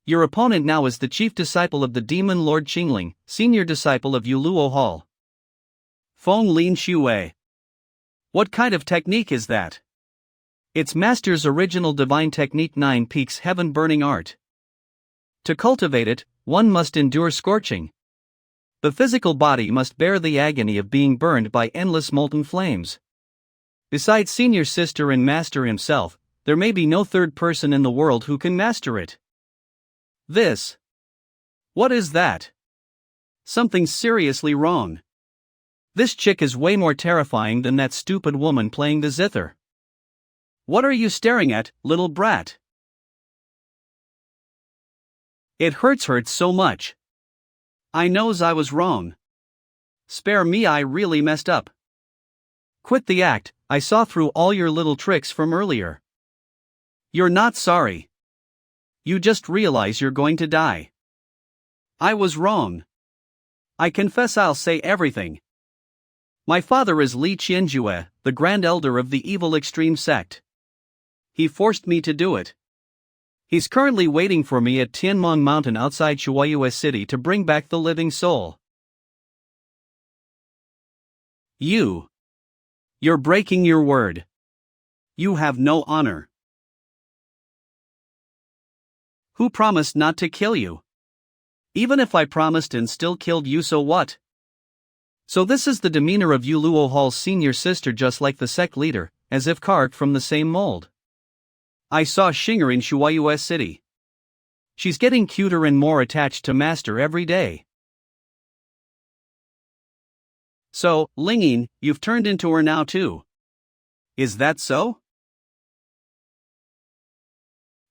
[SPEAKER 1] Your opponent now is the chief disciple of the demon Lord Qingling, senior disciple of Yuluo Hall.
[SPEAKER 2] Feng Lin Shui. What kind of technique is that?
[SPEAKER 1] It's Master's original divine technique 9 Peaks Heaven Burning Art. To cultivate it, one must endure scorching. The physical body must bear the agony of being burned by endless molten flames. Besides senior sister and Master himself, there may be no third person in the world who can master it.
[SPEAKER 2] What is that? Something's seriously wrong.
[SPEAKER 1] This chick is way more terrifying than that stupid woman playing the zither.
[SPEAKER 2] What are you staring at, little brat? It hurts so much. I knows I was wrong. Spare me, I really messed up.
[SPEAKER 1] Quit the act, I saw through all your little tricks from earlier.
[SPEAKER 2] You're not sorry. You just realize you're going to die. I was wrong. I confess I'll say everything. My father is Li Qianjue, the Grand Elder of the evil extreme sect. He forced me to do it. He's currently waiting for me at Tianmong Mountain outside Shuaiyue City to bring back the living soul. You're breaking your word. You have no honor. Who promised not to kill you? Even if I promised and still killed you, so what?
[SPEAKER 1] So this is the demeanor of Yuluo Hall's senior sister, just like the sect leader, as if carved from the same mold.
[SPEAKER 2] I saw Xinger in Shuaiyue City.
[SPEAKER 1] She's getting cuter and more attached to Master every day.
[SPEAKER 2] So, Lingyin, you've turned into her now too. Is that so?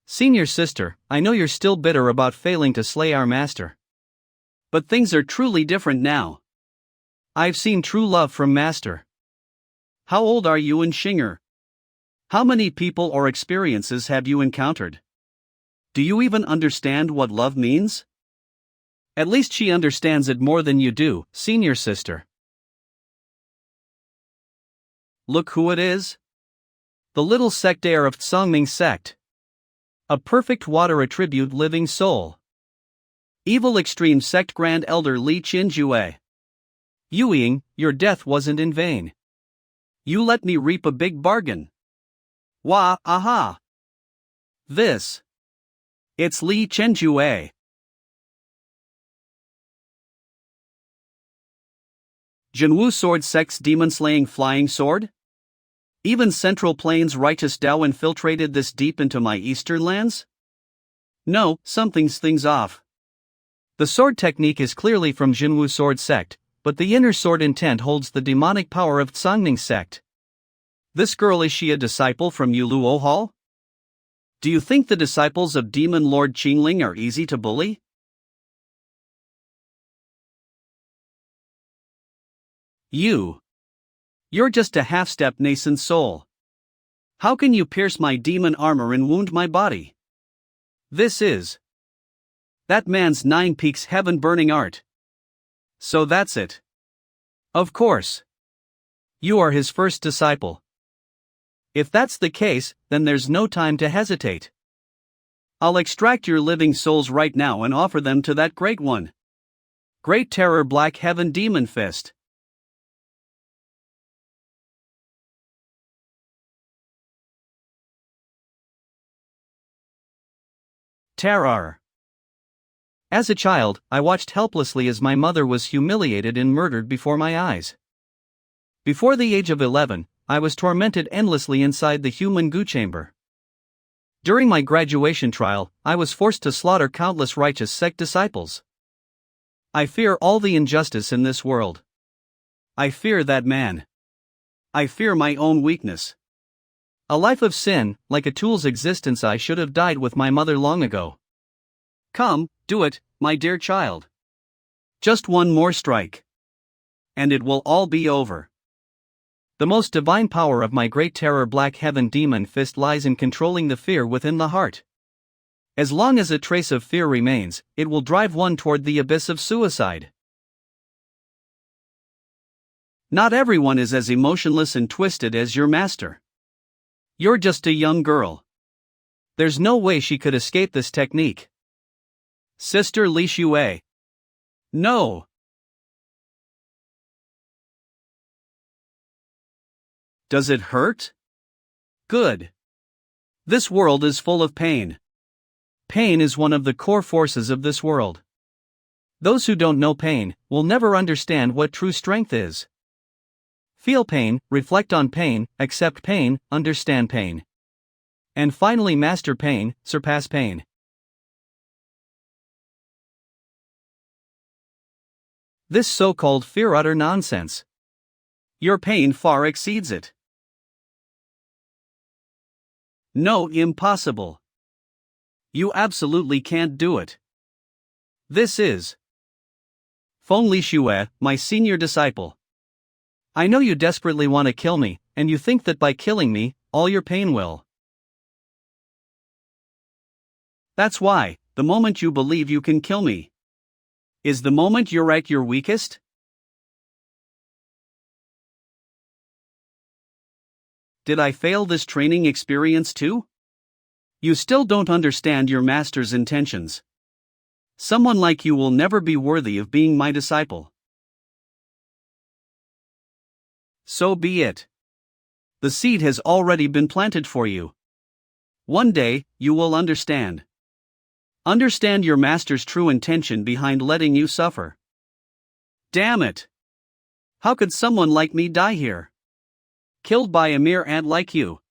[SPEAKER 1] Senior sister, I know you're still bitter about failing to slay our master.
[SPEAKER 2] But things are truly different now.
[SPEAKER 1] I've seen true love from Master.
[SPEAKER 2] How old are you and Xinger? How many people or experiences have you encountered? Do you even understand what love means?
[SPEAKER 1] At least she understands it more than you do, senior sister.
[SPEAKER 2] Look who it is.
[SPEAKER 1] The little sectaire of Tsongming sect. A perfect water attribute living soul.
[SPEAKER 2] Evil extreme sect Grand Elder Li Qianjue.
[SPEAKER 1] Yueying, your death wasn't in vain.
[SPEAKER 2] You let me reap a big bargain. Wah, aha. It's Li Qianjue. Jinwu Sword Sect's demon-slaying flying sword? Even Central Plains righteous Tao infiltrated this deep into my eastern lands? No, something's off.
[SPEAKER 1] The sword technique is clearly from Jinwu Sword Sect, but the inner sword intent holds the demonic power of Tsongming sect.
[SPEAKER 2] This girl, is she a disciple from Yuluo Hall? Do you think the disciples of Demon Lord Qingling are easy to bully? You're just a half-step nascent soul. How can you pierce my demon armor and wound my body? That man's 9 Peaks Heaven Burning Art. So that's it.
[SPEAKER 1] Of course. You are his first disciple.
[SPEAKER 2] If that's the case, then there's no time to hesitate. I'll extract your living souls right now and offer them to that Great One. Great Terror Black Heaven Demon Fist.
[SPEAKER 1] Terror. As a child, I watched helplessly as my mother was humiliated and murdered before my eyes. Before the age of 11, I was tormented endlessly inside the human goo chamber. During my graduation trial, I was forced to slaughter countless righteous sect disciples. I fear all the injustice in this world. I fear that man.
[SPEAKER 2] I fear my own weakness.
[SPEAKER 1] A life of sin, like a tool's existence. I should have died with my mother long ago.
[SPEAKER 2] Come, do it, my dear child. Just one more strike. And it will all be over.
[SPEAKER 1] The most divine power of my great terror, Black Heaven Demon Fist, lies in controlling the fear within the heart. As long as a trace of fear remains, it will drive one toward the abyss of suicide.
[SPEAKER 2] Not everyone is as emotionless and twisted as your master. You're just a young girl.
[SPEAKER 1] There's no way she could escape this technique.
[SPEAKER 2] Sister Li Xue. No. Does it hurt? Good. This world is full of pain.
[SPEAKER 1] Pain is one of the core forces of this world. Those who don't know pain will never understand what true strength is. Feel pain, reflect on pain, accept pain, understand pain. And finally master pain, surpass pain. This so-called fear, utter nonsense.
[SPEAKER 2] Your pain far exceeds it. No, impossible. You absolutely can't do it.
[SPEAKER 1] This is
[SPEAKER 2] Feng Li Xue, my senior disciple.
[SPEAKER 1] I know you desperately want to kill me, and you think that by killing me, all your pain will.
[SPEAKER 2] That's why, the moment you believe you can kill me is the moment you're at your weakest. Did I fail this training experience too? You still don't understand your master's intentions. Someone like you will never be worthy of being my disciple. So be it. The seed has already been planted for you. One day, you will understand. Understand your master's true intention behind letting you suffer. Damn it! How could someone like me die here? Killed by a mere ant like you.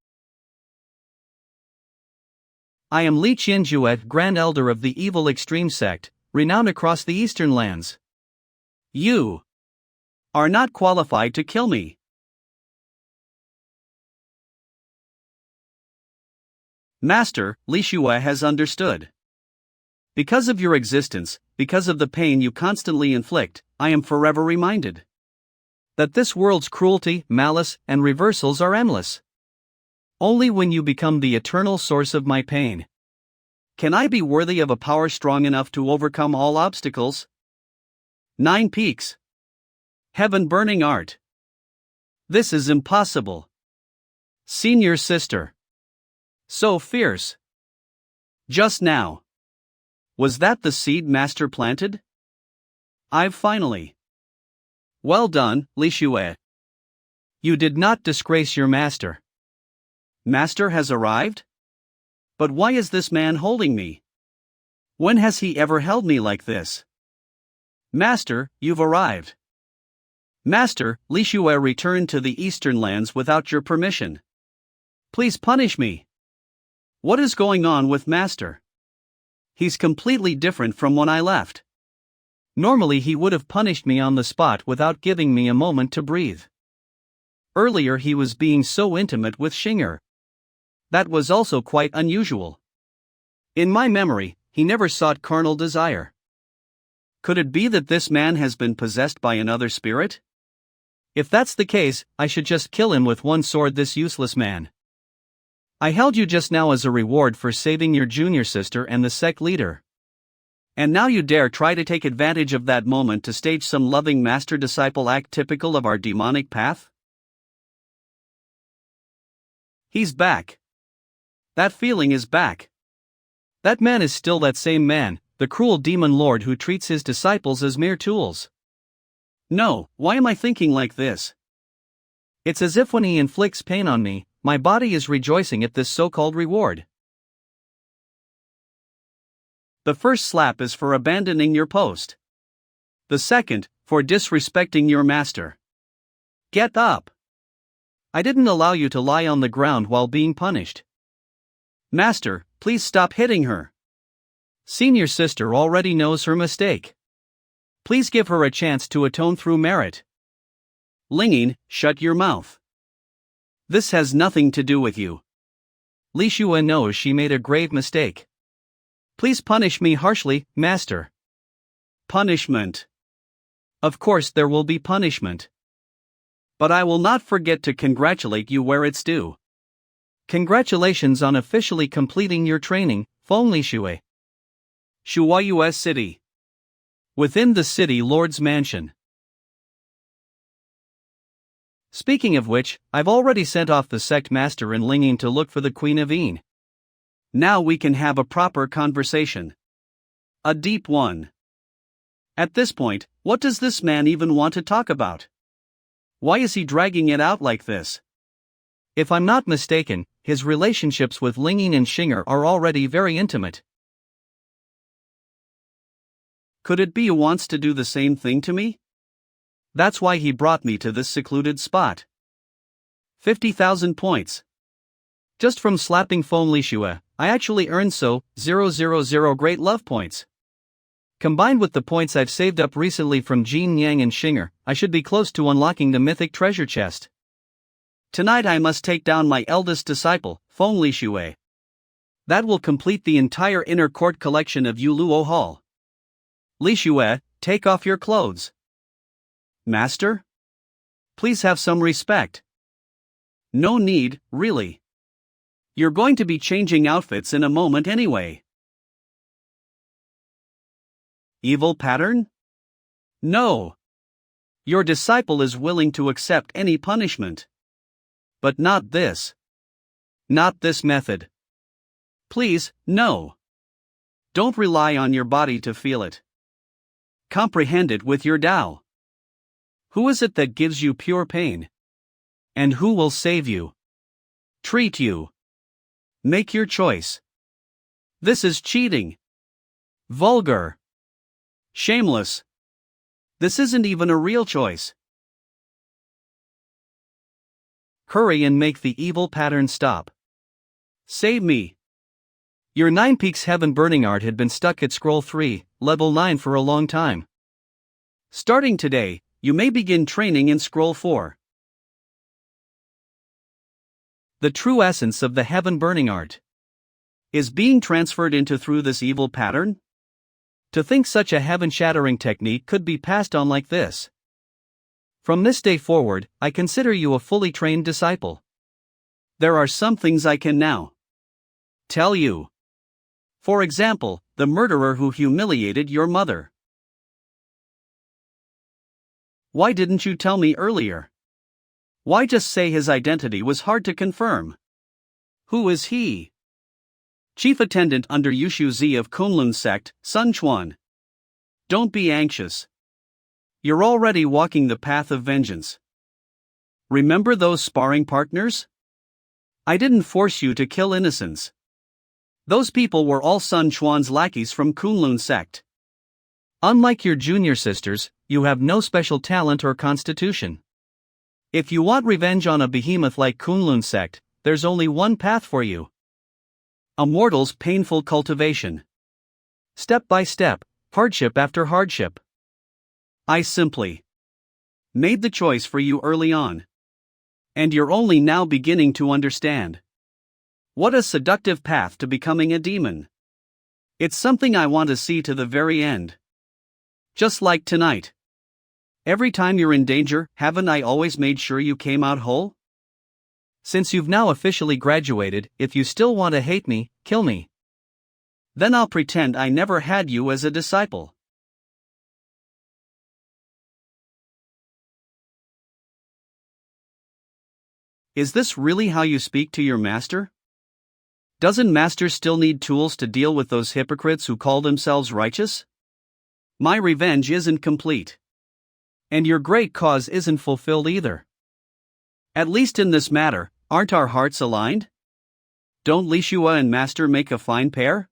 [SPEAKER 1] I am Li Qianjuet, Grand Elder of the evil extreme sect, renowned across the eastern lands.
[SPEAKER 2] You are not qualified to kill me. Master, Li Xue has understood. Because of your existence, because of the pain you constantly inflict, I am forever reminded
[SPEAKER 1] that this world's cruelty, malice, and reversals are endless. Only when you become the eternal source of my pain
[SPEAKER 2] can I be worthy of a power strong enough to overcome all obstacles. 9 peaks. Heaven burning art. This is impossible. Senior sister. So fierce. Just now. Was that the seed master planted? I've finally. Well done, Li Xue.
[SPEAKER 1] You did not disgrace your master.
[SPEAKER 2] Master has arrived? But why is this man holding me? When has he ever held me like this? Master, you've arrived. Master, Li Xue returned to the eastern lands without your permission. Please punish me. What is going on with Master? He's completely different from when I left.
[SPEAKER 1] Normally he would have punished me on the spot without giving me a moment to breathe. Earlier he was being so intimate with Xinger. That was also quite unusual. In my memory, he never sought carnal desire. Could it be that this man has been possessed by another spirit? If that's the case, I should just kill him with one sword, this useless man. I held you just now as a reward for saving your junior sister and the sect leader. And now you dare try to take advantage of that moment to stage some loving master-disciple act typical of our demonic path? He's back. That feeling is back. That man is still that same man, the cruel demon lord who treats his disciples as mere tools. No, why am I thinking like this? It's as if when he inflicts pain on me, my body is rejoicing at this so-called reward. The first slap is for abandoning your post. The second, for disrespecting your master. Get up. I didn't allow you to lie on the ground while being punished. Master, please stop hitting her. Senior sister already knows her mistake. Please give her a chance to atone through merit. Linging, shut your mouth.
[SPEAKER 2] This has nothing to do with you.
[SPEAKER 1] Li Shue knows she made a grave mistake. Please punish me harshly, master.
[SPEAKER 2] Punishment.
[SPEAKER 1] Of course there will be punishment.
[SPEAKER 2] But I will not forget to congratulate you where it's due.
[SPEAKER 1] Congratulations on officially completing your training, Feng Li Shue.
[SPEAKER 2] Shuaiyue City.
[SPEAKER 1] Within the city lord's mansion. Speaking of which, I've already sent off the sect master in Linging to look for the Queen of Yin.
[SPEAKER 2] Now we can have a proper conversation. A deep one. At this point, what does this man even want to talk about? Why is he dragging it out like this?
[SPEAKER 1] If I'm not mistaken, his relationships with Linging and Xinger are already very intimate.
[SPEAKER 2] Could it be he wants to do the same thing to me? That's why he brought me to this secluded spot. 50,000 points.
[SPEAKER 1] Just from slapping Feng Li Shue, I actually earned 000 great love points. Combined with the points I've saved up recently from Jin Yang and Xinger, I should be close to unlocking the mythic treasure chest.
[SPEAKER 2] Tonight I must take down my eldest disciple, Feng Li Shue. That will complete the entire inner court collection of Yuluo Hall. Li Shue, take off your clothes. Master? Please have some respect. No need, really. You're going to be changing outfits in a moment anyway. Evil pattern? No. Your disciple is willing to accept any punishment. But not this. Not this method. Please, no. Don't rely on your body to feel it. Comprehend it with your Tao. Who is it that gives you pure pain? And who will save you? Treat you. Make your choice. This is cheating. Vulgar. Shameless. This isn't even a real choice.
[SPEAKER 1] Hurry and make the evil pattern stop.
[SPEAKER 2] Save me.
[SPEAKER 1] Your 9 Peaks Heaven Burning Art had been stuck at Scroll 3, Level 9 for a long time.
[SPEAKER 2] Starting today, you may begin training in Scroll 4.
[SPEAKER 1] The true essence of the Heaven Burning Art
[SPEAKER 2] is being transferred into through this evil pattern?
[SPEAKER 1] To think such a heaven-shattering technique could be passed on like this. From this day forward, I consider you a fully trained disciple.
[SPEAKER 2] There are some things I can now tell you. For example, the murderer who humiliated your mother. Why didn't you tell me earlier? Why just say his identity was hard to confirm? Who is he? Chief attendant under Yushu Zi of Kunlun sect, Sun Chuan. Don't be anxious. You're already walking the path of vengeance. Remember those sparring partners? I didn't force you to kill innocents. Those people were all Sun Chuan's lackeys from Kunlun sect.
[SPEAKER 1] Unlike your junior sisters, you have no special talent or constitution. If you want revenge on a behemoth like Kunlun sect, there's only one path for you. A mortal's painful cultivation. Step by step, hardship after hardship. I simply made the choice for you early on. And you're only now beginning to understand. What a seductive path to becoming a demon. It's something I want to see to the very end. Just like tonight. Every time you're in danger, haven't I always made sure you came out whole? Since you've now officially graduated, if you still want to hate me, kill me. Then I'll pretend I never had you as a disciple. Is this really how you speak to your master? Doesn't master still need tools to deal with those hypocrites who call themselves righteous? My revenge isn't complete. And your great cause isn't fulfilled either. At least in this matter, aren't our hearts aligned? Don't Li Shue and master make a fine pair?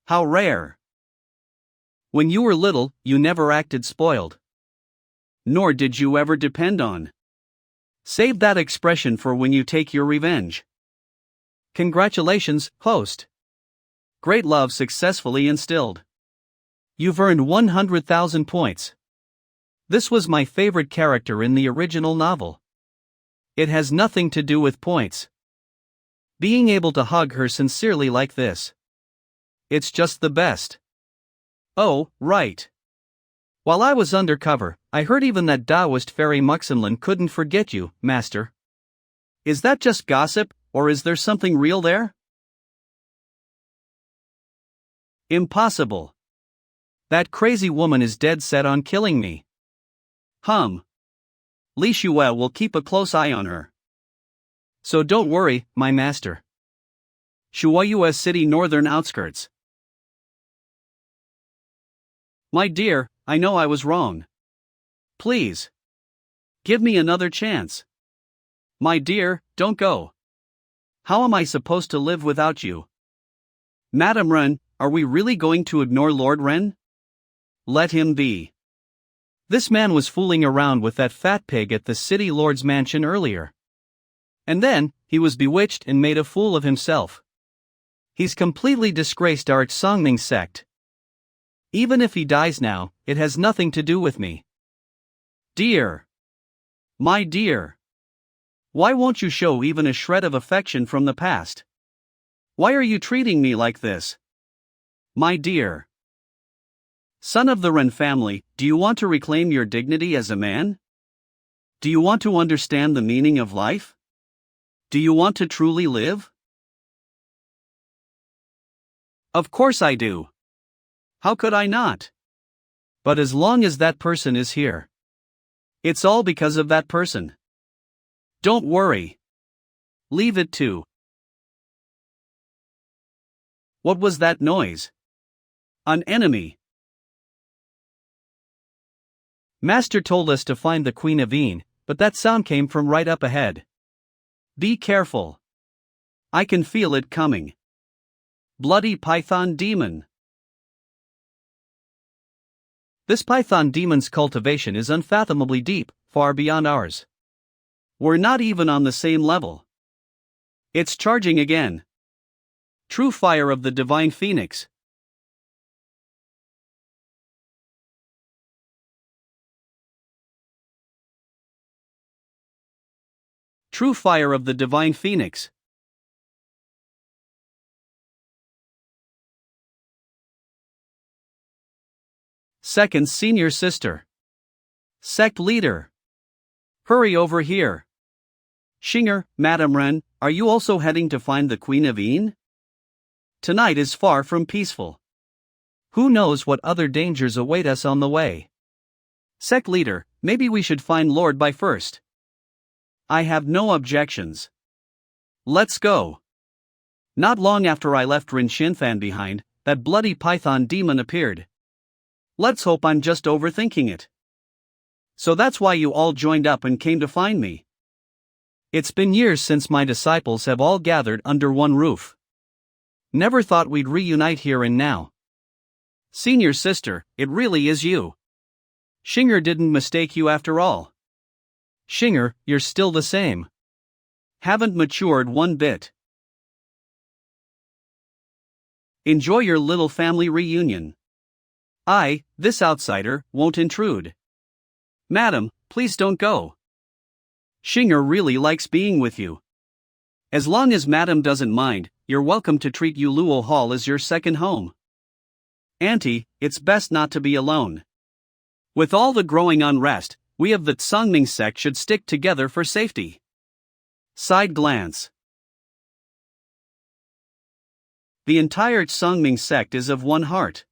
[SPEAKER 1] How rare. When you were little, you never acted spoiled. Nor did you ever depend on. Save that expression for when you take your revenge. Congratulations, host. Great love successfully instilled. You've earned 100,000 points. This was my favorite character in the original novel. It has nothing to do with points. Being able to hug her sincerely like this. It's just the best. Oh, right. While I was undercover, I heard even that Taoist fairy Muxinlan couldn't forget you, master. Is that just gossip, or is there something real there? Impossible. That crazy woman is dead set on killing me. Li Shue will keep a close eye on her. So don't worry, my master. Shuoyue's city northern outskirts. My dear, I know I was wrong. Please. Give me another chance. My dear, don't go. How am I supposed to live without you? Madam Ren, are we really going to ignore Lord Ren? Let him be. This man was fooling around with that fat pig at the city lord's mansion earlier. And then, he was bewitched and made a fool of himself. He's completely disgraced our Songming sect. Even if he dies now, it has nothing to do with me. Dear. My dear. Why won't you show even a shred of affection from the past? Why are you treating me like this? My dear. Son of the Ren family, do you want to reclaim your dignity as a man? Do you want to understand the meaning of life? Do you want to truly live? Of course I do. How could I not? But as long as that person is here. It's all because of that person. Don't worry. Leave it to. What was that noise? An enemy. Master told us to find the Queen of Een, but that sound came from right up ahead. Be careful. I can feel it coming. Bloody python demon. This python demon's cultivation is unfathomably deep, far beyond ours. We're not even on the same level. It's charging again. True fire of the divine phoenix. True fire of the divine phoenix. Second senior sister. Sect leader. Hurry over here. Xinger, Madam Ren, are you also heading to find the Queen of Een? Tonight is far from peaceful. Who knows what other dangers await us on the way? Sect leader, maybe we should find Lord Bai first. I have no objections. Let's go. Not long after I left Rin Xinfan behind, that bloody python demon appeared. Let's hope I'm just overthinking it. So that's why you all joined up and came to find me. It's been years since my disciples have all gathered under one roof. Never thought we'd reunite here and now. Senior sister, it really is you. Xinger didn't mistake you after all. Xinger, you're still the same. Haven't matured one bit. Enjoy your little family reunion. This outsider, won't intrude. Madam, please don't go. Xinger really likes being with you. As long as Madam doesn't mind, you're welcome to treat Yuluo Hall as your second home. Auntie, it's best not to be alone. With all the growing unrest, we of the Songming sect should stick together for safety. Side glance. The entire Songming sect is of one heart.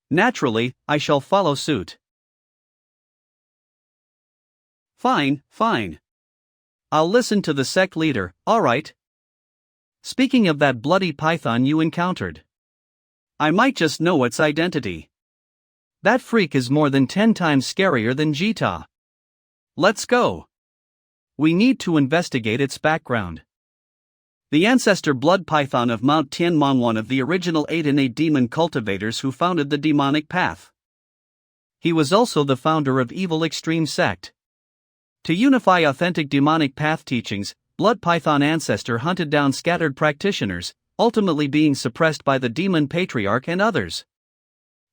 [SPEAKER 1] Naturally, I shall follow suit. Fine. I'll listen to the sect leader, alright. Speaking of that bloody python you encountered. I might just know its identity. That freak is more than 10 times scarier than Jita. Let's go. We need to investigate its background. The ancestor blood python of Mount Tianmon, one of the original 8 demon cultivators who founded the demonic path. He was also the founder of Evil Extreme Sect. To unify authentic demonic path teachings, Blood Python ancestor hunted down scattered practitioners, ultimately being suppressed by the demon patriarch and others.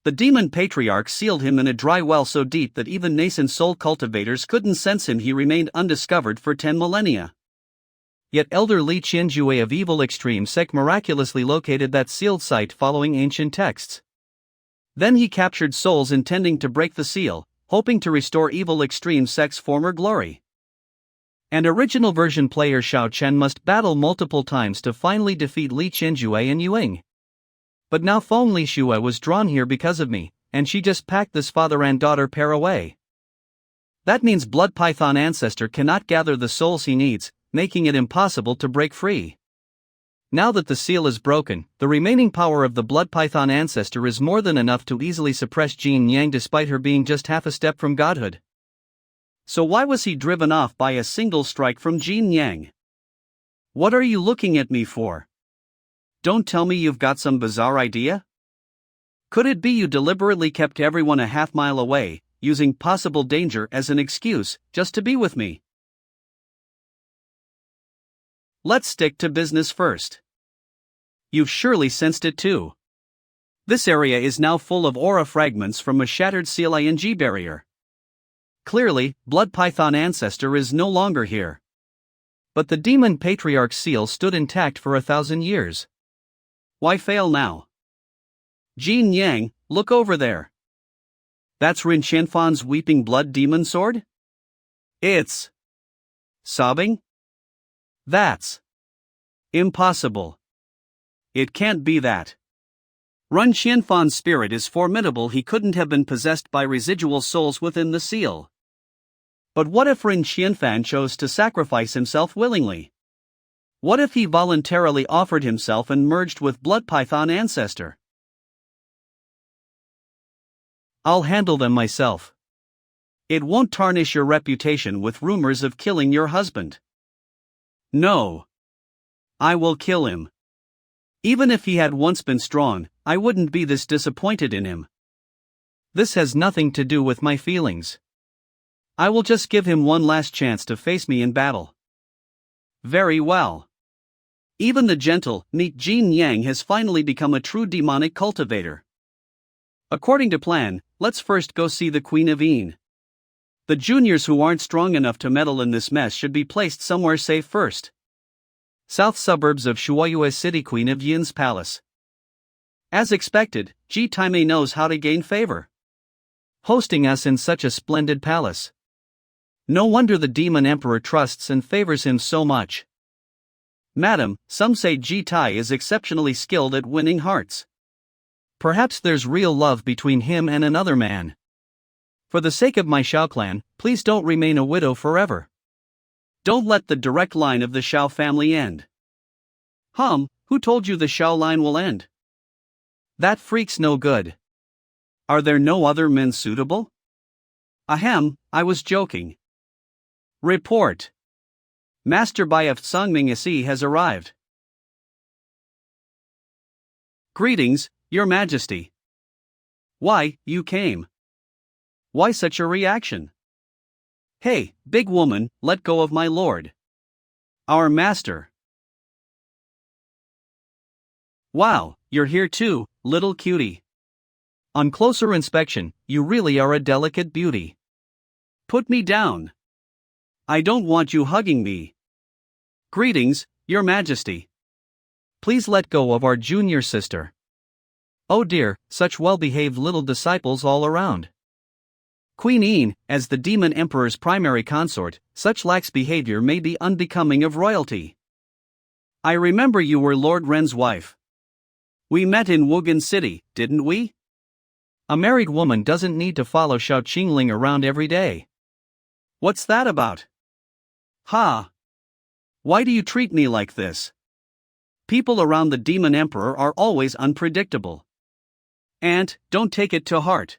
[SPEAKER 2] The demon patriarch sealed him in a dry well so deep that even nascent soul cultivators couldn't sense him. He remained undiscovered for 10 millennia.
[SPEAKER 1] Yet Elder Li Qianjue of Evil Extreme Sect miraculously located that sealed site following ancient texts. Then he captured souls intending to break the seal, hoping to restore Evil Extreme Sect's former glory. And original version player Xiao Chen must battle multiple times to finally defeat Li Qianjue and Yuing. But now Feng Li Shue was drawn here because of me, and she just packed this father and daughter pair away. That means Blood Python Ancestor cannot gather the souls he needs, making it impossible to break free. Now that the seal is broken, the remaining power of the Blood Python Ancestor is more than enough to easily suppress Jin Yang despite her being just half a step from godhood.
[SPEAKER 2] So why was he driven off by a single strike from Jin Yang? What are you looking at me for? Don't tell me you've got some bizarre idea? Could it be you deliberately kept everyone a half-mile away, using possible danger as an excuse, just to be with me? Let's stick to business first. You've surely sensed it too. This area is now full of aura fragments from a shattered seal ing barrier. Clearly, Blood Python Ancestor is no longer here. But the Demon Patriarch seal stood intact for 1,000 years. Why fail now? Jin Yang, look over there. That's Rin Qianfan's weeping blood demon sword? It's sobbing? That's impossible. It can't be that. Ren Qianfan's spirit is formidable. He couldn't have been possessed by residual souls within the seal. But what if Ren Qianfan chose to sacrifice himself willingly? What if he voluntarily offered himself and merged with Blood Python Ancestor?
[SPEAKER 1] I'll handle them myself.
[SPEAKER 2] It won't tarnish your reputation with rumors of killing your husband. No. I will kill him. Even if he had once been strong, I wouldn't be this disappointed in him.
[SPEAKER 1] This has nothing to do with my feelings. I will just give him one last chance to face me in battle.
[SPEAKER 2] Very well. Even the gentle, neat Jin Yang has finally become a true demonic cultivator. According to plan, let's first go see the Queen of Yin. The juniors who aren't strong enough to meddle in this mess should be placed somewhere safe first.
[SPEAKER 1] South suburbs of Shuoyue City. Queen of Yin's palace.
[SPEAKER 2] As expected, Ji Taimei knows how to gain favor,
[SPEAKER 1] hosting us in such a splendid palace. No wonder the demon emperor trusts and favors him so much.
[SPEAKER 2] Madam, some say Ji Tai is exceptionally skilled at winning hearts.
[SPEAKER 1] Perhaps there's real love between him and another man. For the sake of my Xiao clan, please don't remain a widow forever.
[SPEAKER 2] Don't let the direct line of the Xiao family end. Who told you the Xiao line will end?
[SPEAKER 1] That freak's no good.
[SPEAKER 2] Are there no other men suitable? I was joking. Report. Master Bai of Sangming Isi has arrived. Greetings, Your Majesty. Why, you came. Why such a reaction? Hey, big woman, let go of my lord. Our master. Wow, you're here too, little cutie.
[SPEAKER 1] On closer inspection, you really are a delicate beauty.
[SPEAKER 2] Put me down. I don't want you hugging me. Greetings, Your Majesty.
[SPEAKER 1] Please let go of our junior sister. Oh dear, such well-behaved little disciples all around.
[SPEAKER 2] Queen Yin, as the demon emperor's primary consort, such lax behavior may be unbecoming of royalty. I remember you were Lord Ren's wife. We met in Wugan City, didn't we?
[SPEAKER 1] A married woman doesn't need to follow Xiao Qingling around every day.
[SPEAKER 2] What's that about? Why do you treat me like this? People around the demon emperor are always unpredictable. And, don't take it to heart.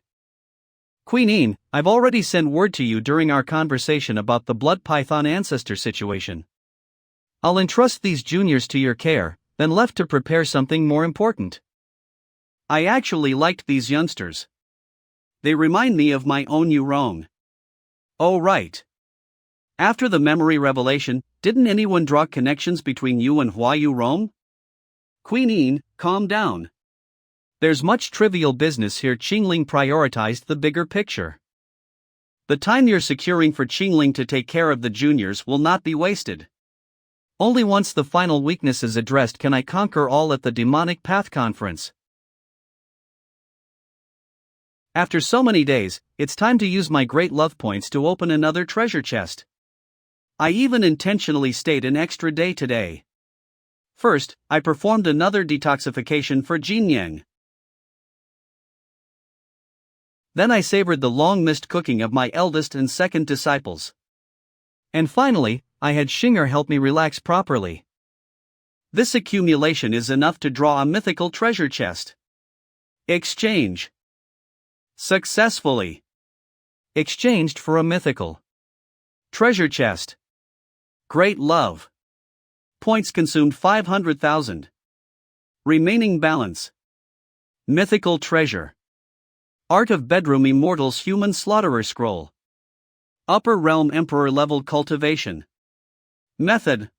[SPEAKER 1] Queen Yin, I've already sent word to you during our conversation about the Blood Python Ancestor situation. I'll entrust these juniors to your care, then left to prepare something more important.
[SPEAKER 2] I actually liked these youngsters. They remind me of my own Yurong. Oh right. After the memory revelation, didn't anyone draw connections between you and Hua Yurong? Queen Yin, calm down.
[SPEAKER 1] There's much trivial business here. Qingling prioritized the bigger picture.
[SPEAKER 2] The time you're securing for Qingling to take care of the juniors will not be wasted.
[SPEAKER 1] Only once the final weakness is addressed can I conquer all at the Demonic Path Conference. After so many days, it's time to use my great love points to open another treasure chest. I even intentionally stayed an extra day today. First, I performed another detoxification for Jinyang. Then I savored the long-missed cooking of my eldest and second disciples. And finally, I had Xinger help me relax properly.
[SPEAKER 2] This accumulation is enough to draw a mythical treasure chest. Exchange. Successfully
[SPEAKER 1] exchanged for a mythical
[SPEAKER 2] treasure chest. Great love. Points consumed 500,000. Remaining balance. Mythical treasure. Art of Bedroom Immortals Human Slaughterer Scroll. Upper Realm Emperor level cultivation. Method.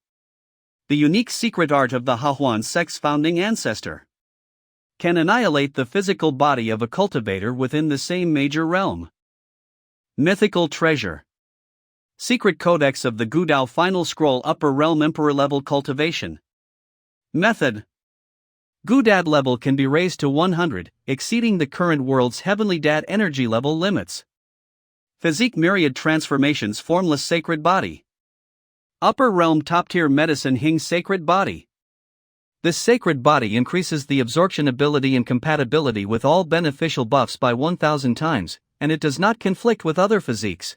[SPEAKER 2] The unique secret art of the Hahuan sect's founding ancestor. Can annihilate the physical body of a cultivator within the same major realm. Mythical treasure. Secret Codex of the Gudao Final Scroll Upper Realm Emperor level cultivation. Method. Gudad level can be raised to 100, exceeding the current world's heavenly dad energy level limits. Physique myriad transformations formless sacred body. Upper realm top tier medicine Hing sacred body. This sacred body increases the absorption ability and compatibility with all beneficial buffs by 1000 times, and it does not conflict with other physiques.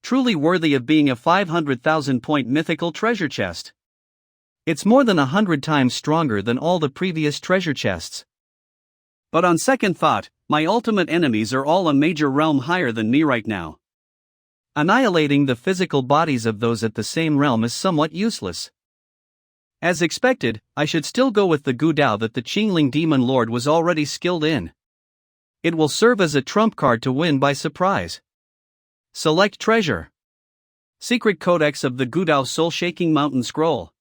[SPEAKER 2] Truly worthy of being a 500,000 point mythical treasure chest. It's more than 100 times stronger than all the previous treasure chests. But on second thought, my ultimate enemies are all a major realm higher than me right now. Annihilating the physical bodies of those at the same realm is somewhat useless. As expected, I should still go with the Gudao that the Qingling Demon Lord was already skilled in. It will serve as a trump card to win by surprise. Select treasure. Secret Codex of the Gudao Soul-Shaking Mountain Scroll.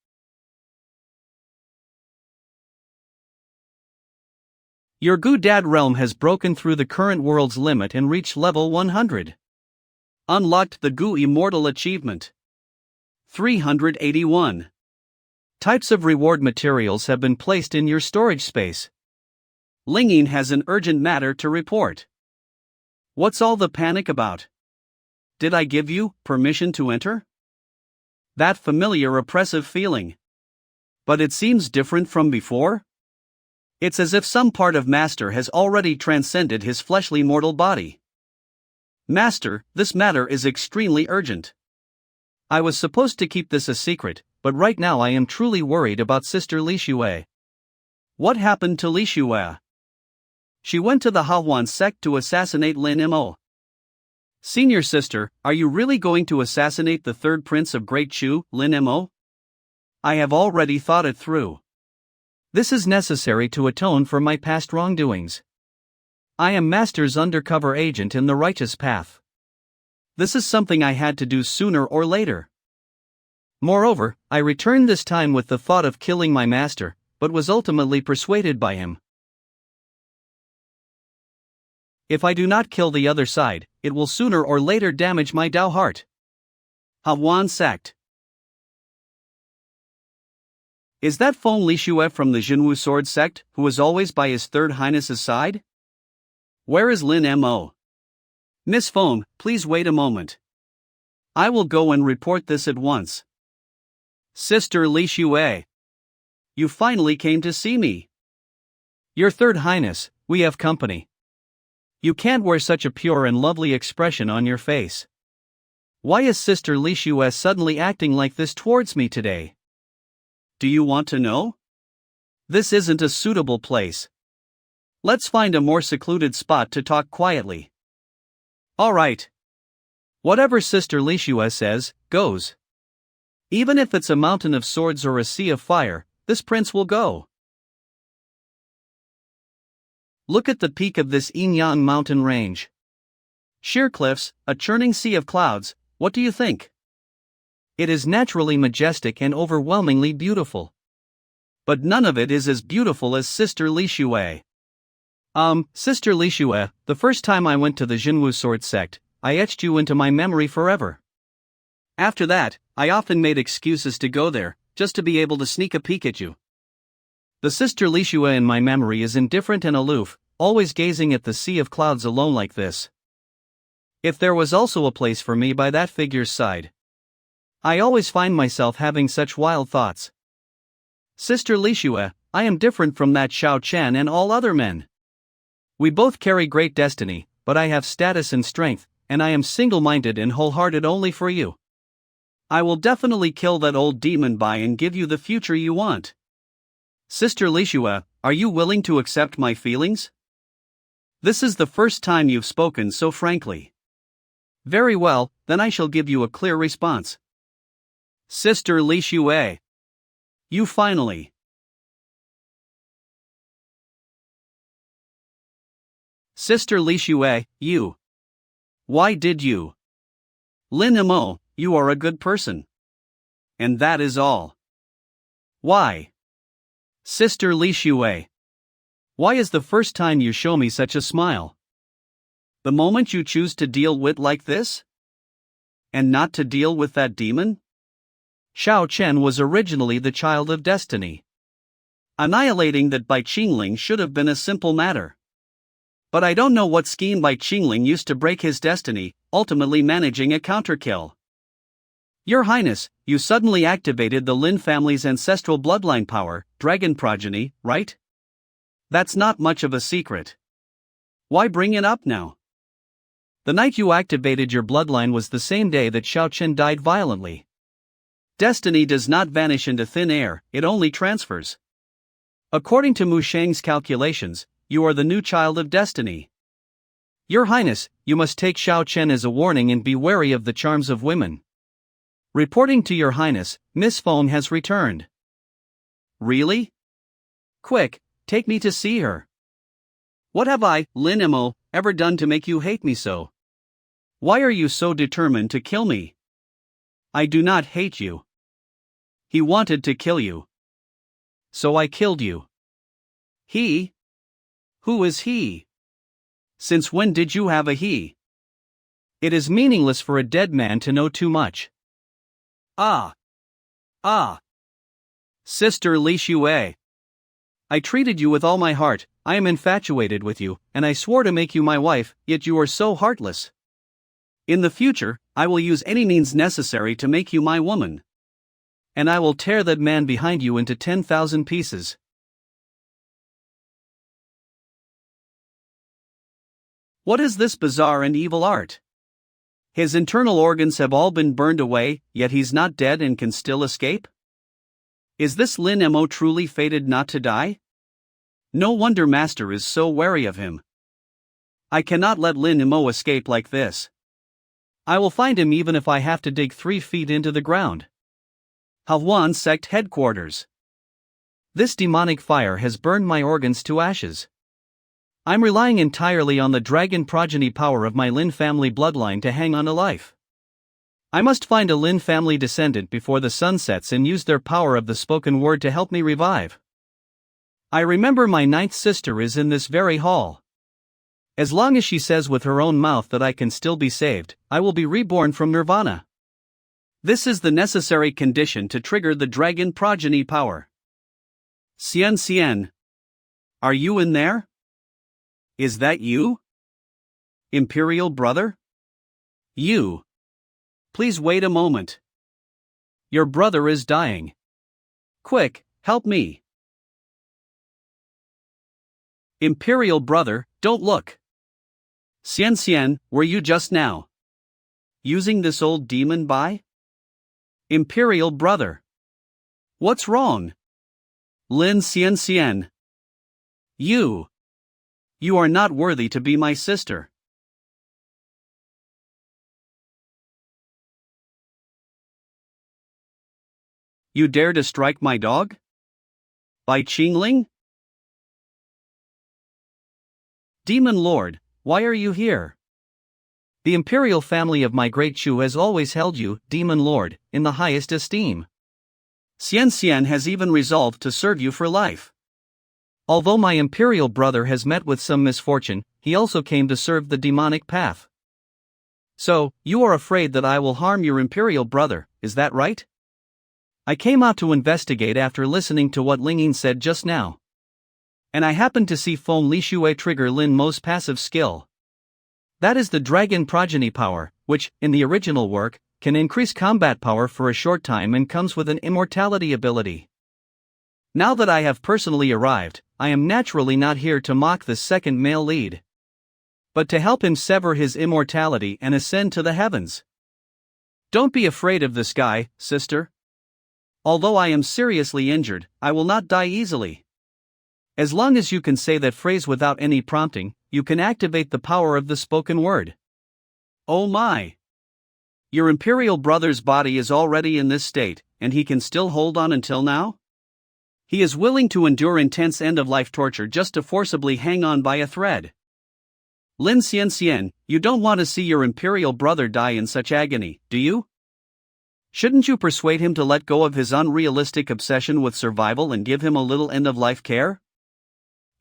[SPEAKER 2] Your Gudad realm has broken through the current world's limit and reached level 100. Unlocked the Gu Immortal Achievement. 381. Types of reward materials have been placed in your storage space. Linging has an urgent matter to report. What's all the panic about? Did I give you permission to enter? That familiar oppressive feeling. But it seems different from before? It's as if some part of Master has already transcended his fleshly mortal body. Master, this matter is extremely urgent. I was supposed to keep this a secret, but right now I am truly worried about Sister Li Xue. What happened to Li Xue? She went to the Hahuan sect to assassinate Lin Mo. Senior sister, are you really going to assassinate the third prince of Great Chu, Lin Mo? I have already thought it through. This is necessary to atone for my past wrongdoings. I am Master's undercover agent in the righteous path. This is something I had to do sooner or later. Moreover, I returned this time with the thought of killing my master, but was ultimately persuaded by him. If I do not kill the other side, it will sooner or later damage my Dao heart. Hawan sect. Is that Feng Lixue from the Jinwu Sword sect, who is always by his Third Highness's side? Where is Lin Mo? Miss Feng, please wait a moment. I will go and report this at once. Sister Li Xue. You finally came to see me. Your Third Highness, we have company. You can't wear such a pure and lovely expression on your face. Why is Sister Li Xue suddenly acting like this towards me today? Do you want to know? This isn't a suitable place. Let's find a more secluded spot to talk quietly. All right. Whatever Sister Li Xue says, goes. Even if it's a mountain of swords or a sea of fire, this prince will go. Look at the peak of this Yinyang mountain range. Sheer cliffs, a churning sea of clouds, what do you think? It is naturally majestic and overwhelmingly beautiful. But none of it is as beautiful as Sister Li Xue.
[SPEAKER 1] Sister Li Shue, the first time I went to the Jinwu sword sect, I etched you into my memory forever. After that, I often made excuses to go there, just to be able to sneak a peek at you. The Sister Li Shue in my memory is indifferent and aloof, always gazing at the sea of clouds alone like this. If there was also a place for me by that figure's side. I always find myself having such wild thoughts. Sister Li Shue, I am different from that Xiao Chen and all other men. We both carry great destiny, but I have status and strength, and I am single-minded and wholehearted only for you. I will definitely kill that old demon Bai and give you the future you want. Sister Li Shue, are you willing to accept my feelings? This is the first time you've spoken so frankly. Very well, then I shall give you a clear response. Sister Li Shue. You finally. Sister Li Shue, you. Why did you? Lin Imo, you are a good person. And that is all. Why? Sister Li Shue. Why is the first time you show me such a smile? The moment you choose to deal with like this? And not to deal with that demon? Xiao Chen was originally the child of destiny. Annihilating that by Qingling should have been a simple matter. But I don't know what scheme by Qingling used to break his destiny, ultimately managing a counterkill. Your Highness, you suddenly activated the Lin family's ancestral bloodline power, dragon progeny, right? That's not much of a secret. Why bring it up now? The night you activated your bloodline was the same day that Xiao Chen died violently. Destiny does not vanish into thin air, it only transfers. According to Mu Sheng's calculations, you are the new child of destiny. Your Highness, you must take Xiao Chen as a warning and be wary of the charms of women. Reporting to Your Highness, Miss Feng has returned. Really? Quick, take me to see her. What have I, Lin Imo, ever done to make you hate me so? Why are you so determined to kill me? I do not hate you. He wanted to kill you. So I killed you. He? Who is he? Since when did you have a he? It is meaningless for a dead man to know too much. Ah. Sister Li Shue. I treated you with all my heart, I am infatuated with you, and I swore to make you my wife, yet you are so heartless. In the future, I will use any means necessary to make you my woman. And I will tear that man behind you into 10,000 pieces. What is this bizarre and evil art? His internal organs have all been burned away, yet he's not dead and can still escape? Is this Lin Imo truly fated not to die? No wonder Master is so wary of him. I cannot let Lin Imo escape like this. I will find him even if I have to dig 3 feet into the ground. Hahuan Sect Headquarters. This demonic fire has burned my organs to ashes. I'm relying entirely on the dragon progeny power of my Lin family bloodline to hang on to life. I must find a Lin family descendant before the sun sets and use their power of the spoken word to help me revive. I remember my 9th sister is in this very hall. As long as she says with her own mouth that I can still be saved, I will be reborn from nirvana. This is the necessary condition to trigger the dragon progeny power. Xian. Are you in there? Is that you? Imperial brother? You. Please wait a moment. Your brother is dying. Quick, help me. Imperial brother, don't look. Xian, were you just now using this old demon Bai? Imperial brother. What's wrong? Lin Xian. You are not worthy to be my sister. You dare to strike my dog? By Qingling? Demon Lord, why are you here? The imperial family of my great Shu has always held you, Demon Lord, in the highest esteem. Xian has even resolved to serve you for life. Although my imperial brother has met with some misfortune, he also came to serve the demonic path. So, you are afraid that I will harm your imperial brother, is that right? I came out to investigate after listening to what Lingyin said just now. And I happened to see Feng Lixue trigger Lin Mo's passive skill. That is the dragon progeny power, which, in the original work, can increase combat power for a short time and comes with an immortality ability. Now that I have personally arrived, I am naturally not here to mock the second male lead, but to help him sever his immortality and ascend to the heavens. Don't be afraid of this guy, sister. Although I am seriously injured, I will not die easily. As long as you can say that phrase without any prompting, you can activate the power of the spoken word. Oh my! Your imperial brother's body is already in this state, and he can still hold on until now? He is willing to endure intense end-of-life torture just to forcibly hang on by a thread. Lin Xianxian, you don't want to see your imperial brother die in such agony, do you? Shouldn't you persuade him to let go of his unrealistic obsession with survival and give him a little end-of-life care?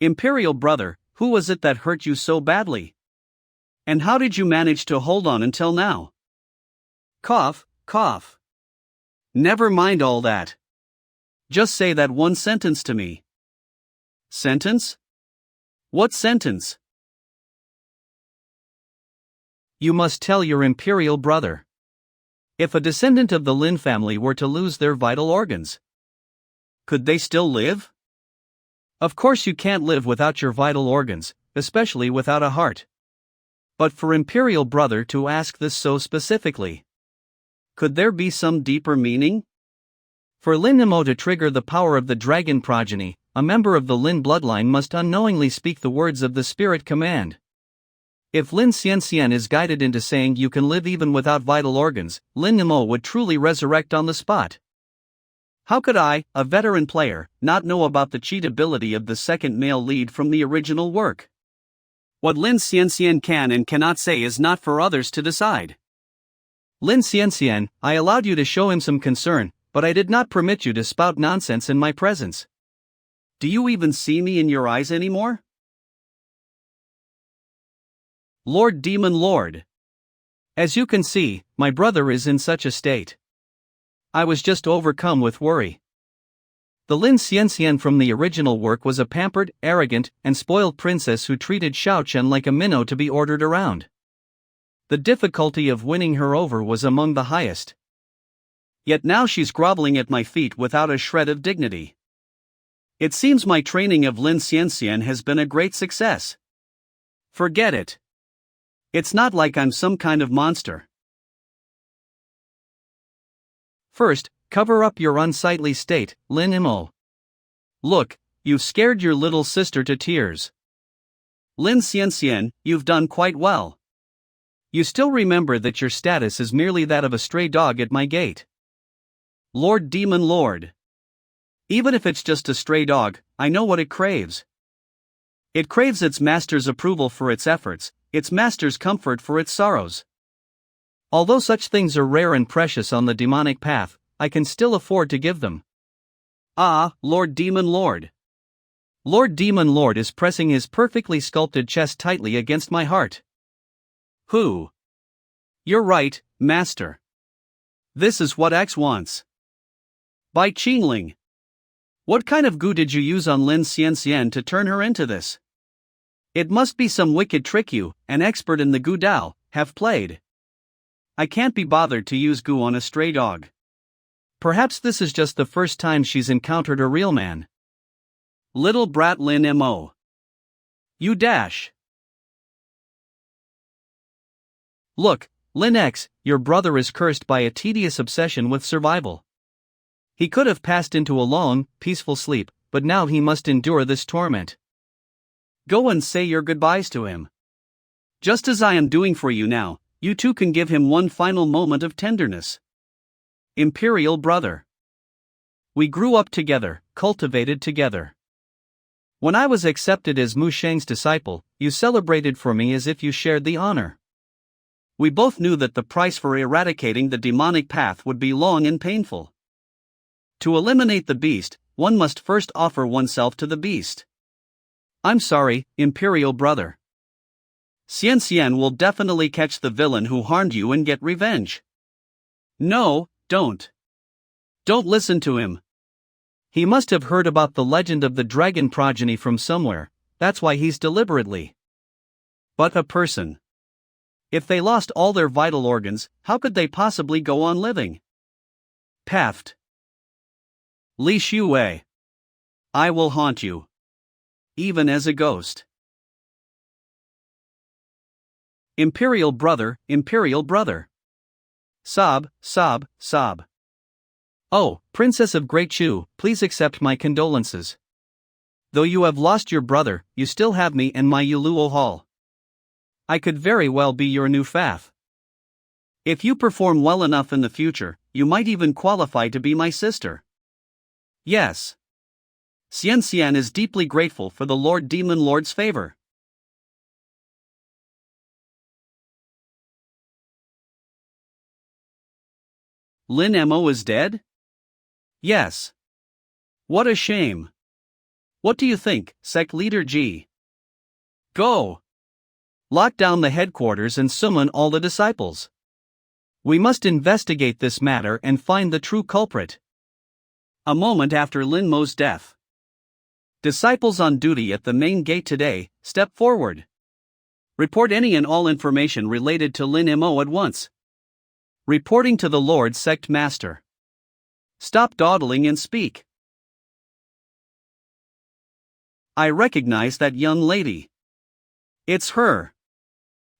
[SPEAKER 1] Imperial brother, who was it that hurt you so badly? And how did you manage to hold on until now? Cough, cough. Never mind all that. Just say that one sentence to me. Sentence? What sentence? You must tell your imperial brother. If a descendant of the Lin family were to lose their vital organs, could they still live? Of course you can't live without your vital organs, especially without a heart. But for imperial brother to ask this so specifically, could there be some deeper meaning? For Lin Nemo to trigger the power of the dragon progeny, a member of the Lin bloodline must unknowingly speak the words of the spirit command. If Lin Xianxian is guided into saying you can live even without vital organs, Lin Nemo would truly resurrect on the spot. How could I, a veteran player, not know about the cheat ability of the second male lead from the original work? What Lin Xianxian can and cannot say is not for others to decide. Lin Xianxian, I allowed you to show him some concern, but I did not permit you to spout nonsense in my presence. Do you even see me in your eyes anymore? Lord Demon Lord. As you can see, my brother is in such a state. I was just overcome with worry. The Lin Xianxian from the original work was a pampered, arrogant, and spoiled princess who treated Xiao Chen like a minnow to be ordered around. The difficulty of winning her over was among the highest. Yet now she's groveling at my feet without a shred of dignity. It seems my training of Lin Xianxian has been a great success. Forget it. It's not like I'm some kind of monster. First, cover up your unsightly state, Lin Imo. Look, you've scared your little sister to tears. Lin Xianxian, you've done quite well. You still remember that your status is merely that of a stray dog at my gate. Lord Demon Lord. Even if it's just a stray dog, I know what it craves. It craves its master's approval for its efforts, its master's comfort for its sorrows. Although such things are rare and precious on the demonic path, I can still afford to give them. Ah, Lord Demon Lord. Lord Demon Lord is pressing his perfectly sculpted chest tightly against my heart. Who? You're right, master. This is what X wants. By Qingling. What kind of goo did you use on Lin Xianxian to turn her into this? It must be some wicked trick you, an expert in the goo Dao, have played. I can't be bothered to use goo on a stray dog. Perhaps this is just the first time she's encountered a real man. Little brat Lin Mo. You dash. Look, Lin X, your brother is cursed by a tedious obsession with survival. He could have passed into a long, peaceful sleep, but now he must endure this torment. Go and say your goodbyes to him. Just as I am doing for you now, you too can give him one final moment of tenderness. Imperial brother. We grew up together, cultivated together. When I was accepted as Mu Sheng's disciple, you celebrated for me as if you shared the honor. We both knew that the price for eradicating the demonic path would be long and painful. To eliminate the beast, one must first offer oneself to the beast.
[SPEAKER 2] I'm sorry, Imperial brother. Xian Xian will definitely catch the villain who harmed you and get revenge. No, don't. Don't listen to him.
[SPEAKER 1] He must have heard about the legend of the dragon progeny from somewhere, that's why he's deliberately.
[SPEAKER 2] But a person. If they lost all their vital organs, how could they possibly go on living? Paft. Li Shuwei. I will haunt you. Even as a ghost. Imperial brother, Imperial brother. Sob, sob, sob.
[SPEAKER 1] Oh, Princess of Great Chu, please accept my condolences. Though you have lost your brother, you still have me and my Yuluo Hall. I could very well be your new faff.
[SPEAKER 2] If you perform well enough in the future, you might even qualify to be my sister. Yes. Xian Xian is deeply grateful for the Lord Demon Lord's favor. Lin Mo is dead? Yes. What a shame. What do you think, Sect Leader G? Go!
[SPEAKER 1] Lock down the headquarters and summon all the disciples. We must investigate this matter and find the true culprit.
[SPEAKER 2] A moment after Lin Mo's death. Disciples on duty at the main gate today, step forward. Report any and all information related to Lin Mo at once. Reporting to the Lord Sect Master. Stop dawdling and speak. I recognize that young lady. It's her.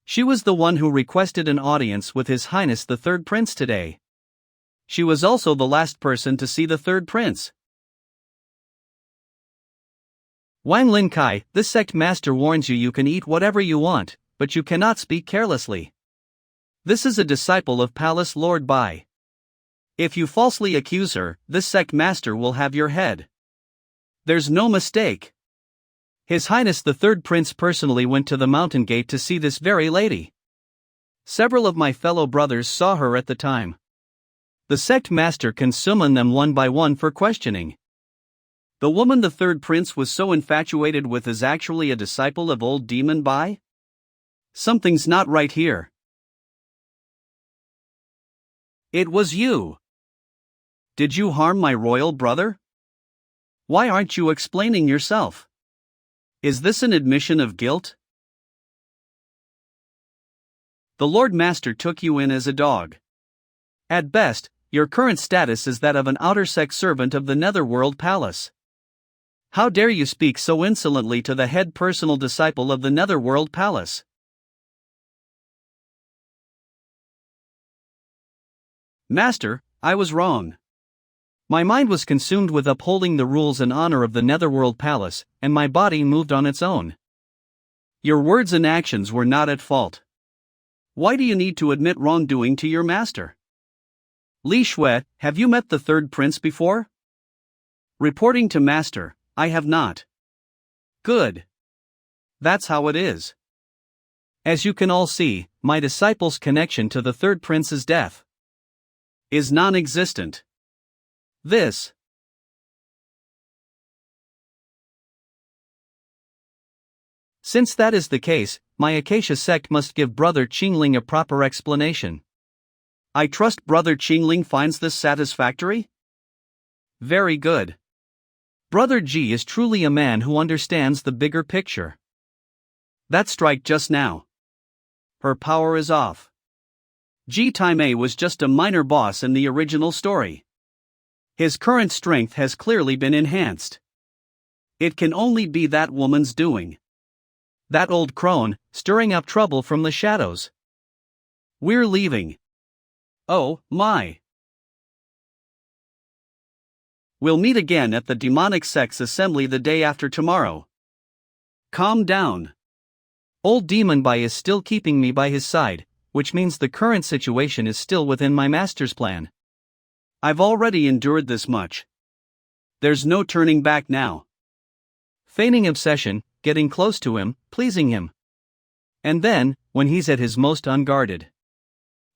[SPEAKER 2] She was the one who requested an audience with His Highness the Third Prince today. She was also the last person to see the Third Prince.
[SPEAKER 1] Wang Lin Kai, this sect master warns you can eat whatever you want, but you cannot speak carelessly. This is a disciple of Palace Lord Bai. If you falsely accuse her, this sect master will have your head. There's no mistake. His Highness the Third Prince personally went to the mountain gate to see this very lady. Several of my fellow brothers saw her at the time. The sect master can summon them one by one for questioning. The woman the Third Prince was so infatuated with is actually a disciple of old Demon Bai? Something's not right here. It was you. Did you harm my royal brother? Why aren't you explaining yourself? Is this an admission of guilt? The Lord Master took you in as a dog. At best, your current status is that of an outer sect servant of the Netherworld Palace. How dare you speak so insolently to the head personal disciple of the Netherworld Palace? Master, I was wrong. My mind was consumed with upholding the rules and honor of the Netherworld Palace, and my body moved on its own. Your words and actions were not at fault. Why do you need to admit wrongdoing to your master? Li Shui, have you met the Third Prince before? Reporting to Master, I have not. Good. That's how it is. As you can all see, my disciple's connection to the Third Prince's death is non-existent. This. Since that is the case, my Acacia sect must give Brother Qingling a proper explanation. I trust Brother Qingling finds this satisfactory? Very good. Brother G is truly a man who understands the bigger picture. That strike just now. Her power is off. G Time A was just a minor boss in the original story. His current strength has clearly been enhanced. It can only be that woman's doing. That old crone, stirring up trouble from the shadows. We're leaving. Oh, my. We'll meet again at the Demonic Sects Assembly the day after tomorrow. Calm down. Old Demon Bai is still keeping me by his side, which means the current situation is still within my master's plan. I've already endured this much. There's no turning back now. Feigning obsession, getting close to him, pleasing him. And then, when he's at his most unguarded,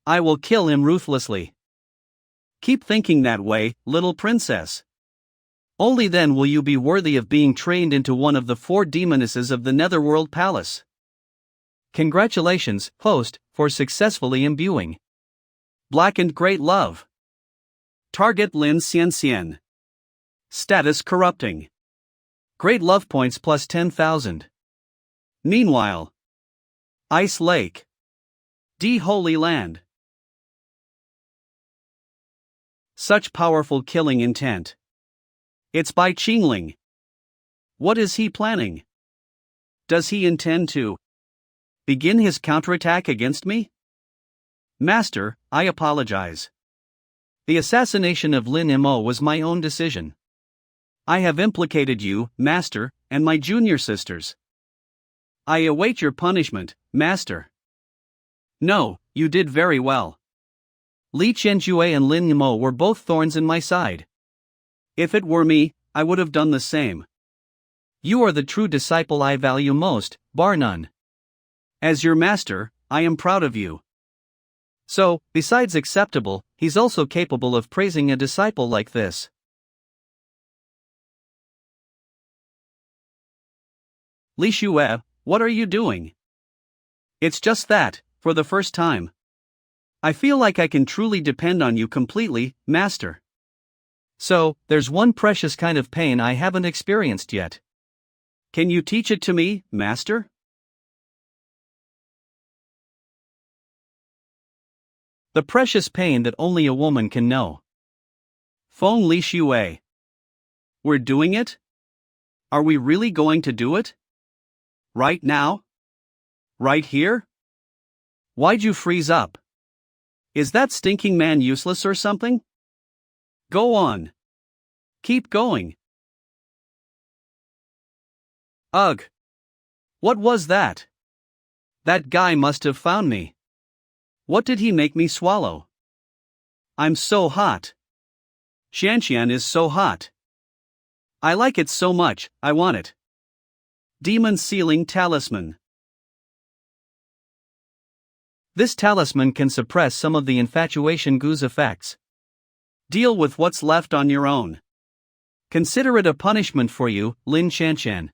[SPEAKER 1] I will kill him ruthlessly. Keep thinking that way, little princess.
[SPEAKER 2] Only then will you be worthy of being trained into one of the 4 demonesses of the Netherworld Palace.
[SPEAKER 1] Congratulations, host, for successfully imbuing.
[SPEAKER 2] Blackened Great Love. Target Lin Xian Xian. Status corrupting.
[SPEAKER 1] Great love points plus 10,000.
[SPEAKER 2] Meanwhile, Ice Lake. D Holy Land. Such powerful killing intent. It's by Qingling. What is he planning? Does he intend to begin his counterattack against me? Master, I apologize.
[SPEAKER 1] The assassination of Lin Mo was my own decision.
[SPEAKER 2] I have implicated you, Master, and my junior sisters. I await your punishment, Master. No, you did very well.
[SPEAKER 1] Li Qianjue and Lin Mo were both thorns in my side.
[SPEAKER 2] If it were me, I would have done the same.
[SPEAKER 1] You are the true disciple I value most, bar none.
[SPEAKER 2] As your master, I am proud of you.
[SPEAKER 1] So, besides acceptable, he's also capable of praising a disciple like this.
[SPEAKER 2] Li Xue, what are you doing? It's just that, for the first time, I feel like I can truly depend on you completely, Master.
[SPEAKER 1] So, there's one precious kind of pain I haven't experienced yet.
[SPEAKER 2] Can you teach it to me, Master?
[SPEAKER 1] The precious pain that only a woman can know.
[SPEAKER 2] Feng Li Xue. We're doing it? Are we really going to do it? Right now? Right here? Why'd you freeze up? Is that stinking man useless or something? Go on. Keep going. Ugh. What was that? That guy must have found me. What did he make me swallow? I'm so hot. Xianxian is so hot. I like it so much, I want it. Demon Sealing Talisman.
[SPEAKER 1] This talisman can suppress some of the infatuation goo's effects.
[SPEAKER 2] Deal with what's left on your own.
[SPEAKER 1] Consider it a punishment for you, Lin Qianqian.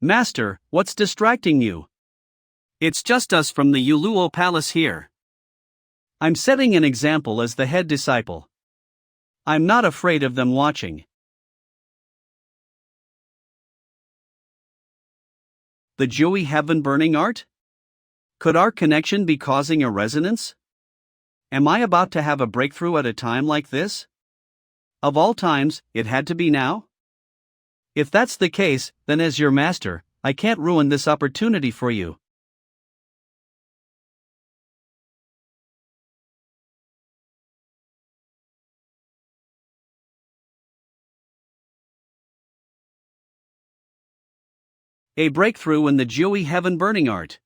[SPEAKER 2] Master, what's distracting you? It's just us from the Yuluo Palace here. I'm setting an example as the head disciple. I'm not afraid of them watching. The Jui Heaven Burning Art? Could our connection be causing a resonance? Am I about to have a breakthrough at a time like this? Of all times, it had to be now?
[SPEAKER 1] If that's the case, then as your master, I can't ruin this opportunity for you.
[SPEAKER 2] A breakthrough in the Jui Heaven Burning Art.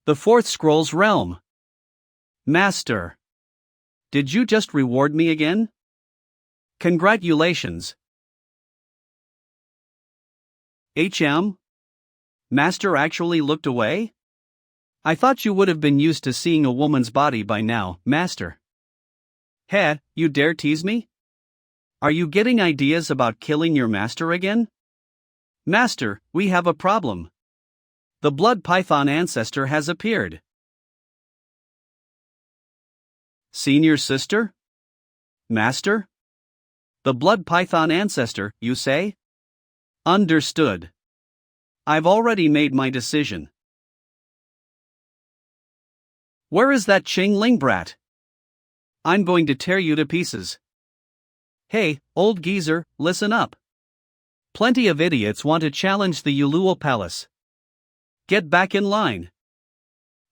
[SPEAKER 2] The 4th Scroll's realm. Master. Did you just reward me again? Congratulations. Master actually looked away? I thought you would have been used to seeing a woman's body by now, Master. Heh, you dare tease me? Are you getting ideas about killing your master again? Master, we have a problem. The blood python ancestor has appeared. Senior sister? Master? The blood python ancestor, you say? Understood. I've already made my decision. Where is that Qing Ling brat? I'm going to tear you to pieces. Hey, old geezer, listen up. Plenty of idiots want to challenge the Yuluo Palace. Get back in line.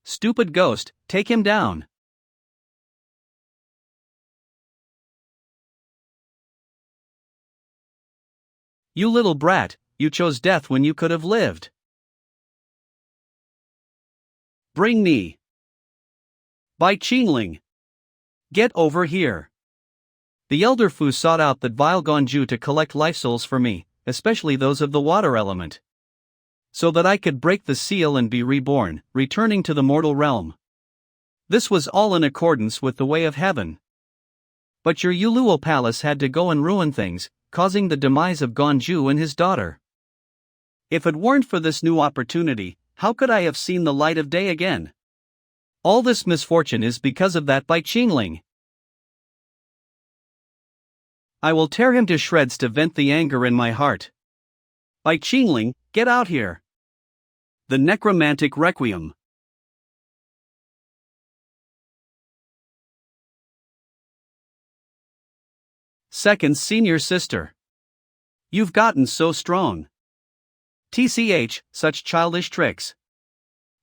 [SPEAKER 2] Stupid ghost, take him down. You little brat, you chose death when you could have lived. Bring me. By Qingling. Get over here.
[SPEAKER 1] The Elder Fu sought out that vile Gonju to collect life souls for me, especially those of the water element, so that I could break the seal and be reborn, returning to the mortal realm. This was all in accordance with the way of heaven. But your Yuluo Palace had to go and ruin things, causing the demise of Gonju and his daughter.
[SPEAKER 2] If it weren't for this new opportunity, how could I have seen the light of day again?
[SPEAKER 1] All this misfortune is because of that Bai Qingling.
[SPEAKER 2] I will tear him to shreds to vent the anger in my heart. Bai Qingling, get out here. The Necromantic Requiem. Second senior sister. You've gotten so strong. TCH, such childish tricks.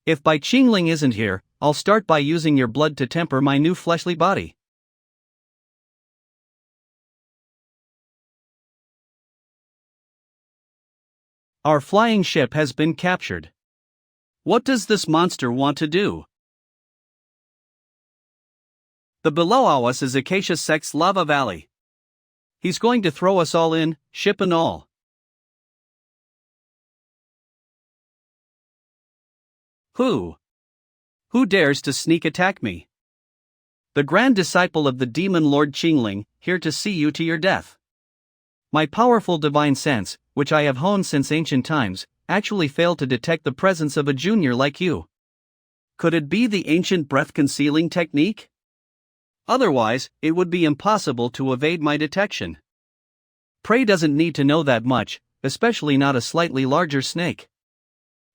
[SPEAKER 1] If Bai Qingling isn't here, I'll start by using your blood to temper my new fleshly body.
[SPEAKER 2] Our flying ship has been captured. What does this monster want to do? The below us is Acacia Sect's lava valley. He's going to throw us all in, ship and all. Who dares to sneak attack me? The grand disciple of the demon Lord Qingling, here to see you to your death.
[SPEAKER 1] My powerful divine sense, which I have honed since ancient times, actually failed to detect the presence of a junior like you.
[SPEAKER 2] Could it be the ancient breath-concealing technique? Otherwise, it would be impossible to evade my detection.
[SPEAKER 1] Prey doesn't need to know that much, especially not a slightly larger snake.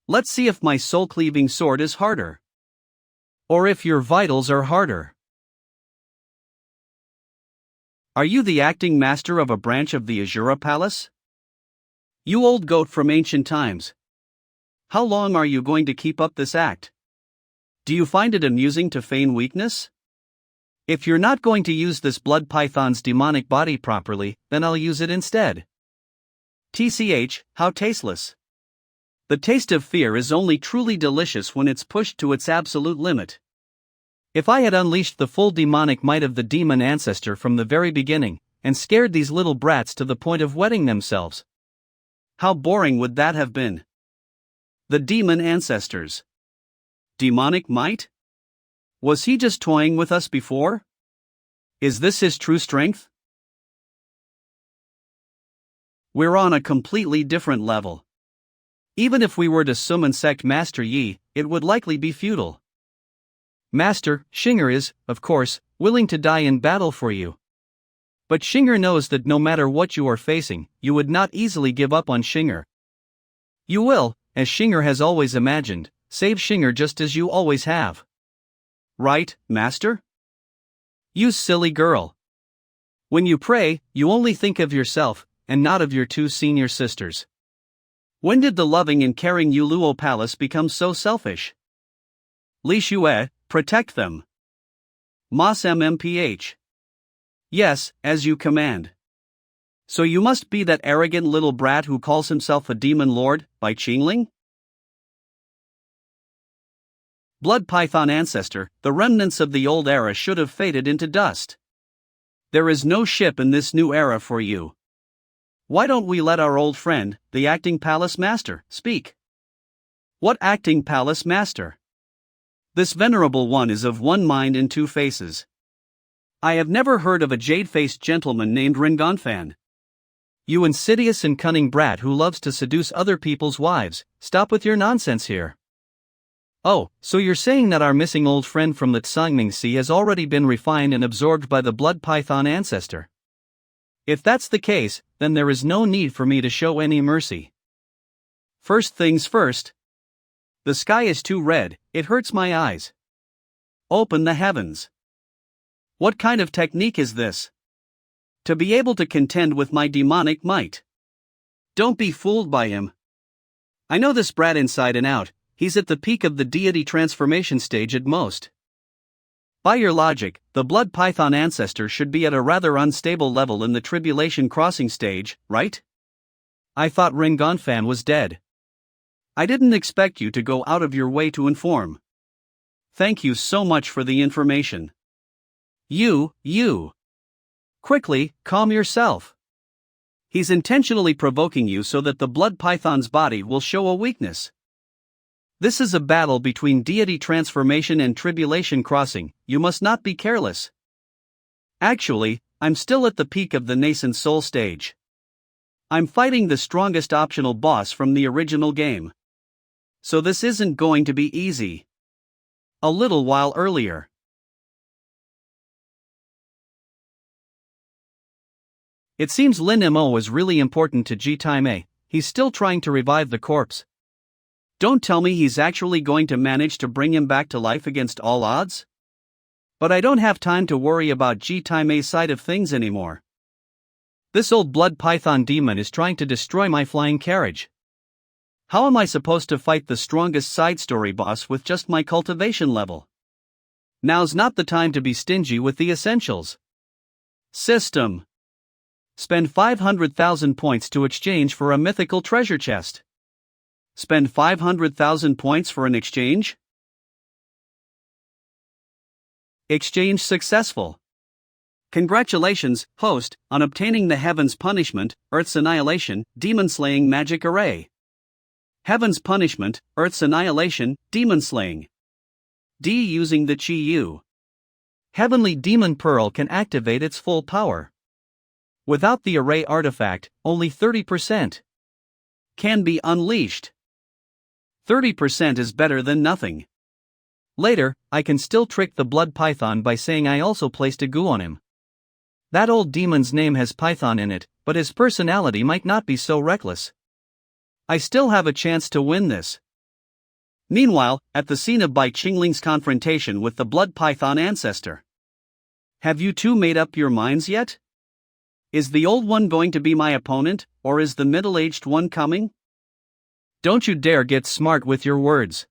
[SPEAKER 2] Let's see if my soul-cleaving sword is harder.
[SPEAKER 1] Or if your vitals are harder.
[SPEAKER 2] Are you the acting master of a branch of the Azura Palace? You old goat from ancient times. How long are you going to keep up this act? Do you find it amusing to feign weakness?
[SPEAKER 1] If you're not going to use this blood python's demonic body properly, then I'll use it instead.
[SPEAKER 2] TCH, how tasteless. The taste of fear is only truly delicious when it's pushed to its absolute limit.
[SPEAKER 1] If I had unleashed the full demonic might of the demon ancestor from the very beginning, and scared these little brats to the point of wetting themselves.
[SPEAKER 2] How boring would that have been? The demon ancestors. Demonic might? Was he just toying with us before? Is this his true strength? We're on a completely different level. Even if we were to summon Sect Master Yi, it would likely be futile.
[SPEAKER 1] Master Xinger is, of course, willing to die in battle for you. But Xinger knows that no matter what you are facing, you would not easily give up on Xinger. You will, as Xinger has always imagined, save Xinger just as you always have.
[SPEAKER 2] Right, Master?
[SPEAKER 1] You silly girl. When you pray, you only think of yourself, and not of your two senior sisters.
[SPEAKER 2] When did the loving and caring Yuluo Palace become so selfish? Li Xue, protect them. Mas MMPH. Yes, as you command. So you must be that arrogant little brat who calls himself a demon lord, Bai Qingling? Blood Python ancestor, the remnants of the old era should have faded into dust. There is no ship in this new era for you. Why don't we let our old friend, the acting palace master, speak? What acting palace master? This venerable one is of one mind and two faces. I have never heard of a jade-faced gentleman named Ringonfan.
[SPEAKER 1] You insidious and cunning brat who loves to seduce other people's wives, stop with your nonsense here. Oh, so you're saying that our missing old friend from the Tsangming Sea has already been refined and absorbed by the blood python ancestor? If that's the case, then there is no need for me to show any mercy.
[SPEAKER 2] First things first. The sky is too red, it hurts my eyes. Open the heavens. What kind of technique is this? To be able to contend with my demonic might. Don't be fooled by him. I know this brat inside and out, he's at the peak of the deity transformation stage at most. By your logic, the blood python ancestor should be at a rather unstable level in the tribulation crossing stage, right?
[SPEAKER 1] I thought Ringonfan was dead.
[SPEAKER 2] I didn't expect you to go out of your way to inform. Thank you so much for the information. You. Quickly, calm yourself. He's intentionally provoking you so that the blood python's body will show a weakness. This is a battle between deity transformation and tribulation crossing, you must not be careless. Actually, I'm still at the peak of the nascent soul stage. I'm fighting the strongest optional boss from the original game. So this isn't going to be easy. A little while earlier. It seems Lin Mo is really important to Ji Taimei. He's still trying to revive the corpse. Don't tell me he's actually going to manage to bring him back to life against all odds? But I don't have time to worry about Ji Taimei's side of things anymore. This old blood python demon is trying to destroy my flying carriage. How am I supposed to fight the strongest side story boss with just my cultivation level? Now's not the time to be stingy with the essentials. System. Spend 500,000 points to exchange for a mythical treasure chest. Spend 500,000 points for an exchange? Exchange successful. Congratulations, host, on obtaining the Heaven's Punishment, Earth's Annihilation, Demon Slaying Magic Array. Heaven's Punishment, Earth's Annihilation, Demon Slaying. D. Using the Chi Yu.
[SPEAKER 1] Heavenly Demon Pearl can activate its full power. Without the array artifact, only 30%
[SPEAKER 2] can be unleashed. 30% is better than nothing.
[SPEAKER 1] Later, I can still trick the blood python by saying I also placed a goo on him. That old demon's name has python in it, but his personality might not be so reckless. I still have a chance to win this.
[SPEAKER 2] Meanwhile, at the scene of Bai Qingling's confrontation with the blood python ancestor. Have you two made up your minds yet? Is the old one going to be my opponent, or is the middle-aged one coming?
[SPEAKER 1] Don't you dare get smart with your words.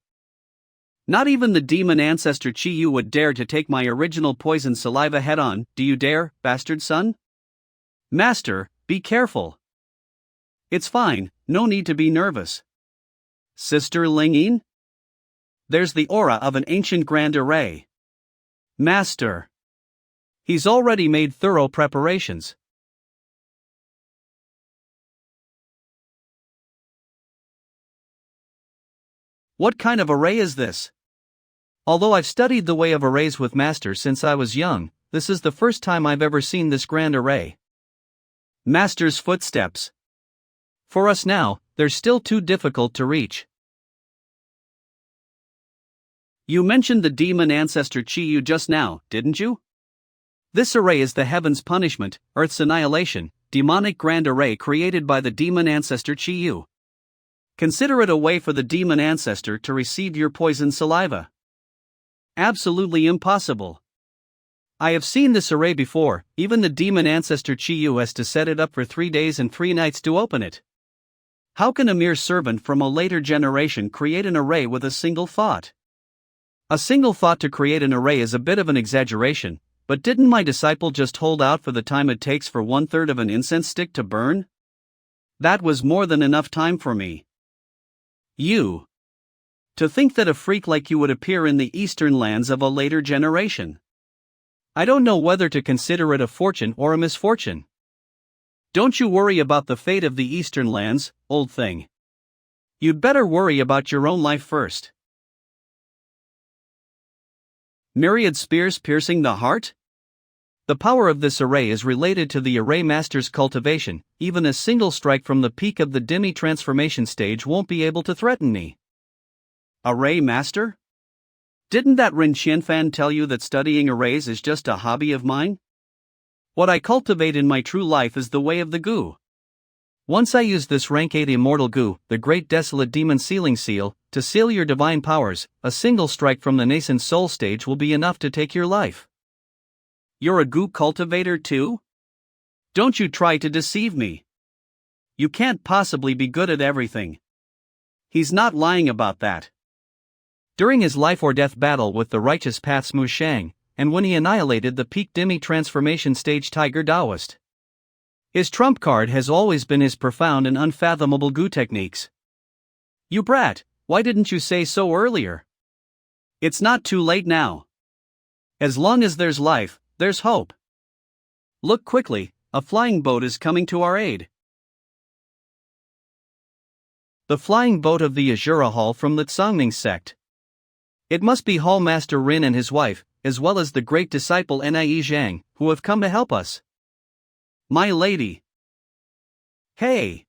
[SPEAKER 2] Not even the demon ancestor Chi Yu would dare to take my original poison saliva head-on. Do you dare, bastard son? Master, be careful. It's fine, no need to be nervous. Sister Lingyin? There's the aura of an ancient grand array. Master. He's already made thorough preparations. What kind of array is this? Although I've studied the way of arrays with Master since I was young, this is the first time I've ever seen this grand array. Master's footsteps. For us now, they're still too difficult to reach. You mentioned the demon ancestor Chi Yu just now, didn't you? This array is the Heaven's Punishment, Earth's Annihilation, demonic grand array created by the demon ancestor Chi Yu. Consider it a way for the demon ancestor to receive your poison saliva. Absolutely impossible. I have seen this array before. Even the demon ancestor Chi Yu has to set it up for 3 days and 3 nights to open it. How can a mere servant from a later generation create an array with a single thought? A single thought to create an array is a bit of an exaggeration, but didn't my disciple just hold out for the time it takes for 1/3 of an incense stick to burn? That was more than enough time for me. You. To think that a freak like you would appear in the eastern lands of a later generation. I don't know whether to consider it a fortune or a misfortune. Don't you worry about the fate of the eastern lands, old thing. You'd better worry about your own life first. Myriad spears piercing the heart? The power of this array is related to the array master's cultivation. Even a single strike from the peak of the Demi transformation stage won't be able to threaten me. Array master? Didn't that Rin Qianfan tell you that studying arrays is just a hobby of mine? What I cultivate in my true life is the way of the goo. Once I use this rank 8 immortal goo, the great desolate demon sealing seal, to seal your divine powers, a single strike from the nascent soul stage will be enough to take your life. You're a goo cultivator too? Don't you try to deceive me. You can't possibly be good at everything. He's not lying about that. During his life or death battle with the righteous path's Mu Shang, and when he annihilated the peak Demi transformation stage Tiger Taoist. His trump card has always been his profound and unfathomable goo techniques. You brat, why didn't you say so earlier? It's not too late now. As long as there's life, there's hope. Look quickly, a flying boat is coming to our aid. The flying boat of the Azura Hall from the Tsangming sect. It must be Hall Master Rin and his wife, as well as the great disciple Nie Zhang, who have come to help us. My lady. Hey!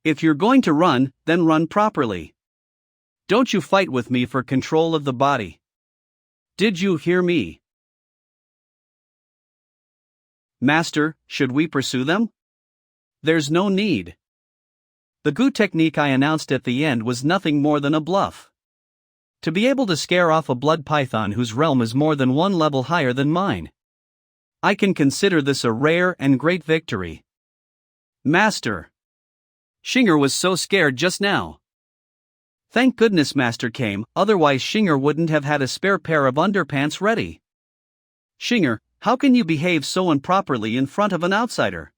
[SPEAKER 2] If you're going to run, then run properly. Don't you fight with me for control of the body. Did you hear me? Master, should we pursue them? There's no need. The Gu technique I announced at the end was nothing more than a bluff. To be able to scare off a blood python whose realm is more than one level higher than mine. I can consider this a rare and great victory. Master! Shinger was so scared just now. Thank goodness Master came, otherwise Shinger wouldn't have had a spare pair of underpants ready. Shinger, how can you behave so improperly in front of an outsider?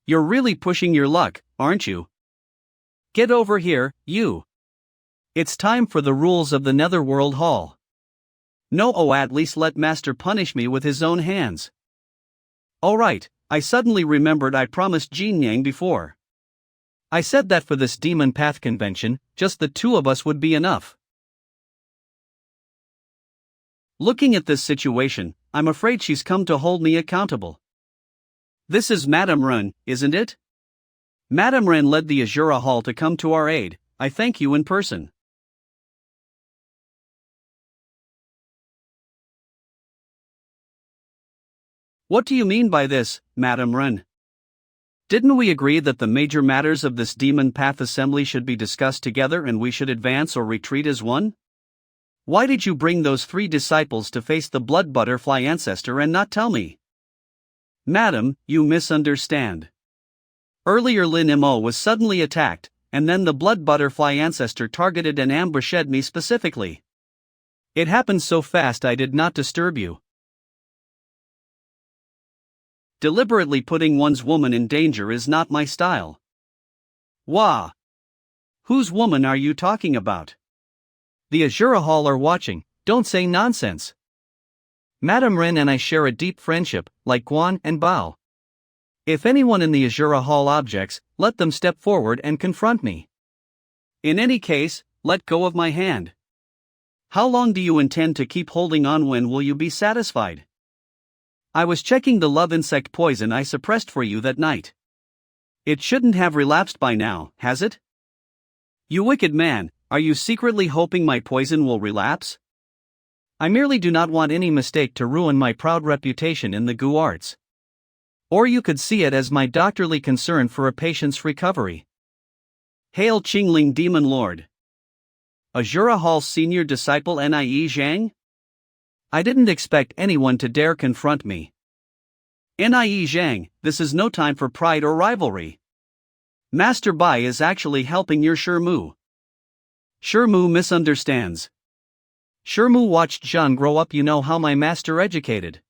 [SPEAKER 2] You're really pushing your luck, aren't you? Get over here, you. It's time for the rules of the Netherworld Hall. No, at least let Master punish me with his own hands. Alright, I suddenly remembered I promised Jin Yang before. I said that for this Demon Path convention, just the two of us would be enough. Looking at this situation, I'm afraid she's come to hold me accountable. This is Madame Ren, isn't it? Madame Ren led the Azura Hall to come to our aid. I thank you in person. What do you mean by this, Madame Ren? Didn't we agree that the major matters of this Demon Path Assembly should be discussed together and we should advance or retreat as one? Why did you bring those 3 disciples to face the Blood Butterfly Ancestor and not tell me? Madam, you misunderstand. Earlier Lin Mo was suddenly attacked, and then the Blood Butterfly Ancestor targeted and ambushed me specifically. It happened so fast I did not disturb you. Deliberately putting one's woman in danger is not my style. Wah! Whose woman are you talking about? The Azura Hall are watching, don't say nonsense. Madame Ren and I share a deep friendship, like Guan and Bao. If anyone in the Azura Hall objects, let them step forward and confront me. In any case, let go of my hand. How long do you intend to keep holding on? When will you be satisfied? I was checking the love insect poison I suppressed for you that night. It shouldn't have relapsed by now, has it? You wicked man, are you secretly hoping my poison will relapse? I merely do not want any mistake to ruin my proud reputation in the Gu arts. Or you could see it as my doctorly concern for a patient's recovery. Hail Qingling Demon Lord! Azura Hall's senior disciple Nie Zhang? I didn't expect anyone to dare confront me. Nie Zhang, this is no time for pride or rivalry. Master Bai is actually helping your Shirmu. Shirmu misunderstands. Shirmu watched Zhang grow up. You know how my master educated.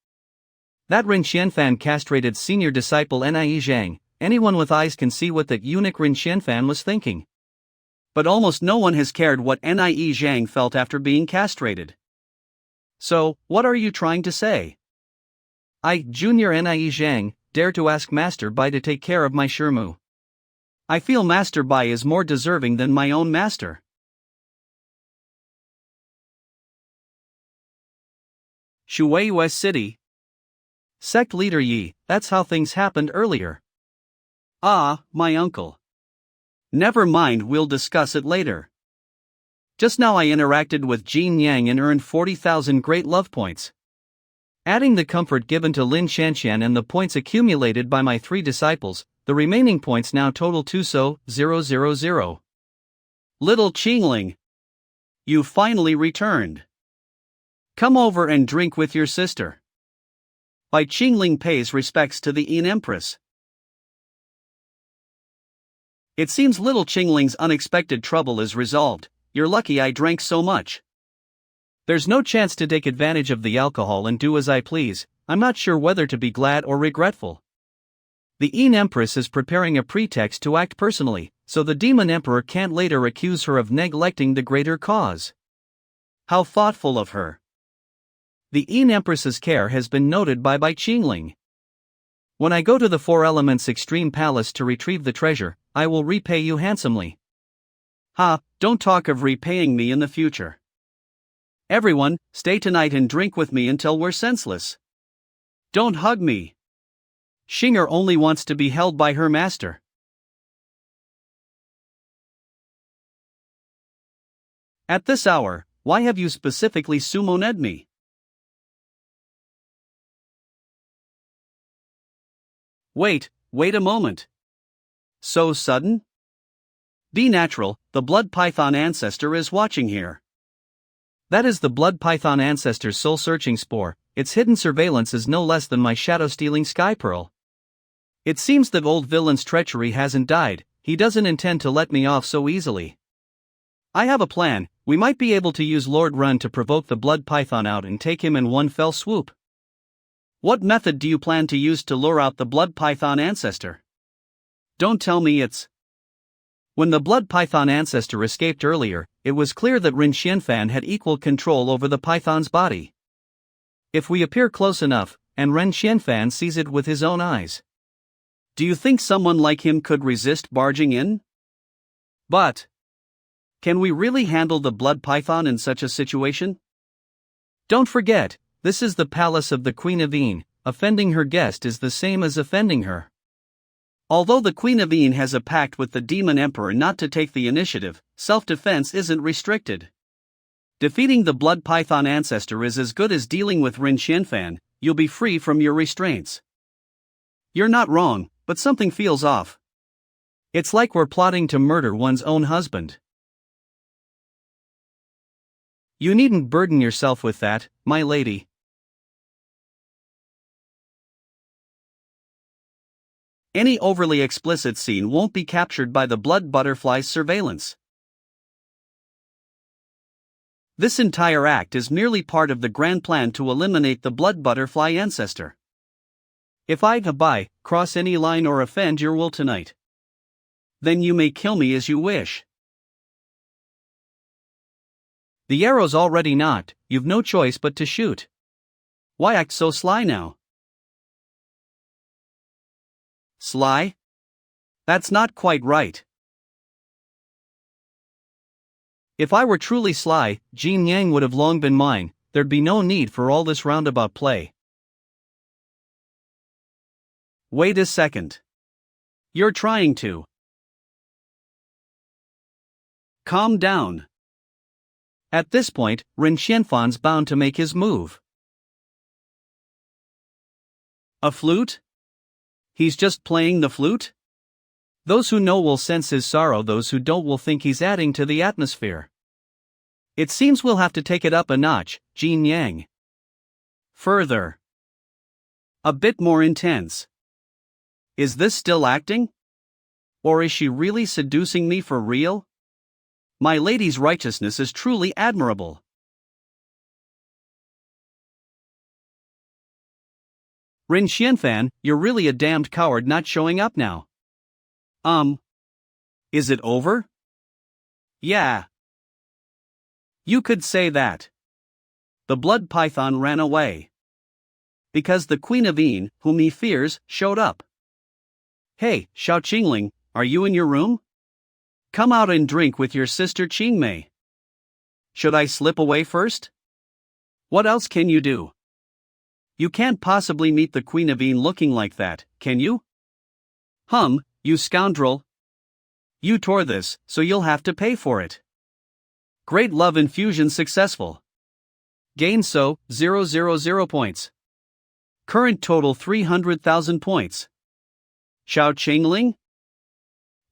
[SPEAKER 2] That Rin Xianfan castrated senior disciple Nie Zhang. Anyone with eyes can see what that eunuch Rin Xianfan was thinking. But almost no one has cared what Nie Zhang felt after being castrated. So, what are you trying to say? I, Junior Nie Zhang, dare to ask Master Bai to take care of my Shirmu. I feel Master Bai is more deserving than my own master. Shui West City. Sect leader Yi, that's how things happened earlier. Ah, my uncle. Never mind, we'll discuss it later. Just now I interacted with Jin Yang and earned 40,000 great love points. Adding the comfort given to Lin Shanshan and the points accumulated by my 3 disciples, the remaining points now total 2,000. Little Qingling! You finally returned. Come over and drink with your sister. Bai Qingling pays respects to the Yin Empress. It seems little Qingling's unexpected trouble is resolved. You're lucky I drank so much. There's no chance to take advantage of the alcohol and do as I please. I'm not sure whether to be glad or regretful. The Yin Empress is preparing a pretext to act personally, so the Demon Emperor can't later accuse her of neglecting the greater cause. How thoughtful of her. The Yin Empress's care has been noted by Bai Qingling. When I go to the 4 Elements Extreme Palace to retrieve the treasure, I will repay you handsomely. Ha, don't talk of repaying me in the future. Everyone, stay tonight and drink with me until we're senseless. Don't hug me. Shinger only wants to be held by her master. At this hour, why have you specifically summoned me? Wait a moment. So sudden? Be natural, the blood python ancestor is watching here.
[SPEAKER 1] That is the blood python ancestor's soul-searching spore. Its hidden surveillance is no less than my shadow-stealing sky pearl. It seems that old villain's treachery hasn't died. He doesn't intend to let me off so easily. I have a plan. We might be able to use Lord Run to provoke the blood python out and take him in one fell swoop.
[SPEAKER 2] What method do you plan to use to lure out the blood python ancestor? Don't tell me it's...
[SPEAKER 1] When the blood python ancestor escaped earlier, it was clear that Rin Xianfan had equal control over the python's body. If we appear close enough, and Ren Xianfan sees it with his own eyes.
[SPEAKER 2] Do you think someone like him could resist barging in? But... can we really handle the blood python in such a situation?
[SPEAKER 1] Don't forget, this is the palace of the Queen of Een. Offending her guest is the same as offending her.
[SPEAKER 2] Although the Queen of Een has a pact with the Demon Emperor not to take the initiative, self-defense isn't restricted. Defeating the blood python ancestor is as good as dealing with Rin Xianfan. You'll be free from your restraints. You're not wrong, but something feels off.
[SPEAKER 1] It's like we're plotting to murder one's own husband. You needn't burden yourself with that, my lady.
[SPEAKER 2] Any overly explicit scene won't be captured by the blood butterfly's surveillance. This entire act is merely part of the grand plan to eliminate the blood butterfly ancestor.
[SPEAKER 1] If I cross any line or offend your will tonight,
[SPEAKER 2] then you may kill me as you wish.
[SPEAKER 1] The arrow's already knocked, you've no choice but to shoot.
[SPEAKER 2] Why act so sly now? Sly? That's not quite right.
[SPEAKER 1] If I were truly sly, Jin Yang would have long been mine. There'd be no need for all this roundabout play.
[SPEAKER 2] Wait a second. You're trying to... calm down.
[SPEAKER 1] At this point, Rin Xianfan's bound to make his move.
[SPEAKER 2] A flute? He's just playing the flute?
[SPEAKER 1] Those who know will sense his sorrow, those who don't will think he's adding to the atmosphere. It seems we'll have to take it up a notch, Jin Yang.
[SPEAKER 2] Further. A bit more intense. Is this still acting? Or is she really seducing me for real? My lady's righteousness is truly admirable.
[SPEAKER 1] Rin Xianfan, you're really a damned coward not showing up now.
[SPEAKER 2] Is it over? Yeah. You could say that. The blood python ran away. Because the Queen of Een, whom he fears, showed up. Hey, Xiao Qingling, are you in your room? Come out and drink with your sister Qingmei. Should I slip away first? What else can you do? You can't possibly meet the Queen of Een looking like that, can you? You scoundrel. You tore this, so you'll have to pay for it. Great love infusion successful. Gain 000 points. Current total 300,000 points. Xiao Qingling?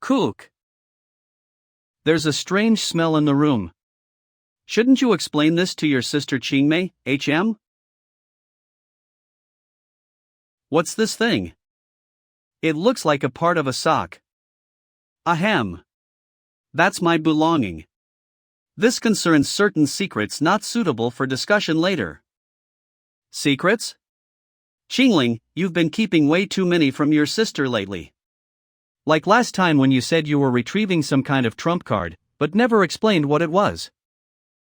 [SPEAKER 2] Cook.
[SPEAKER 1] There's a strange smell in the room.
[SPEAKER 2] Shouldn't you explain this to your sister Qingmei, HM? What's this thing? It looks like a part of a sock. Ahem. That's my belonging. This concerns certain secrets not suitable for discussion later. Secrets? Qingling, you've been keeping way too many from your sister lately.
[SPEAKER 1] Like last time when you said you were retrieving some kind of trump card, but never explained what it was.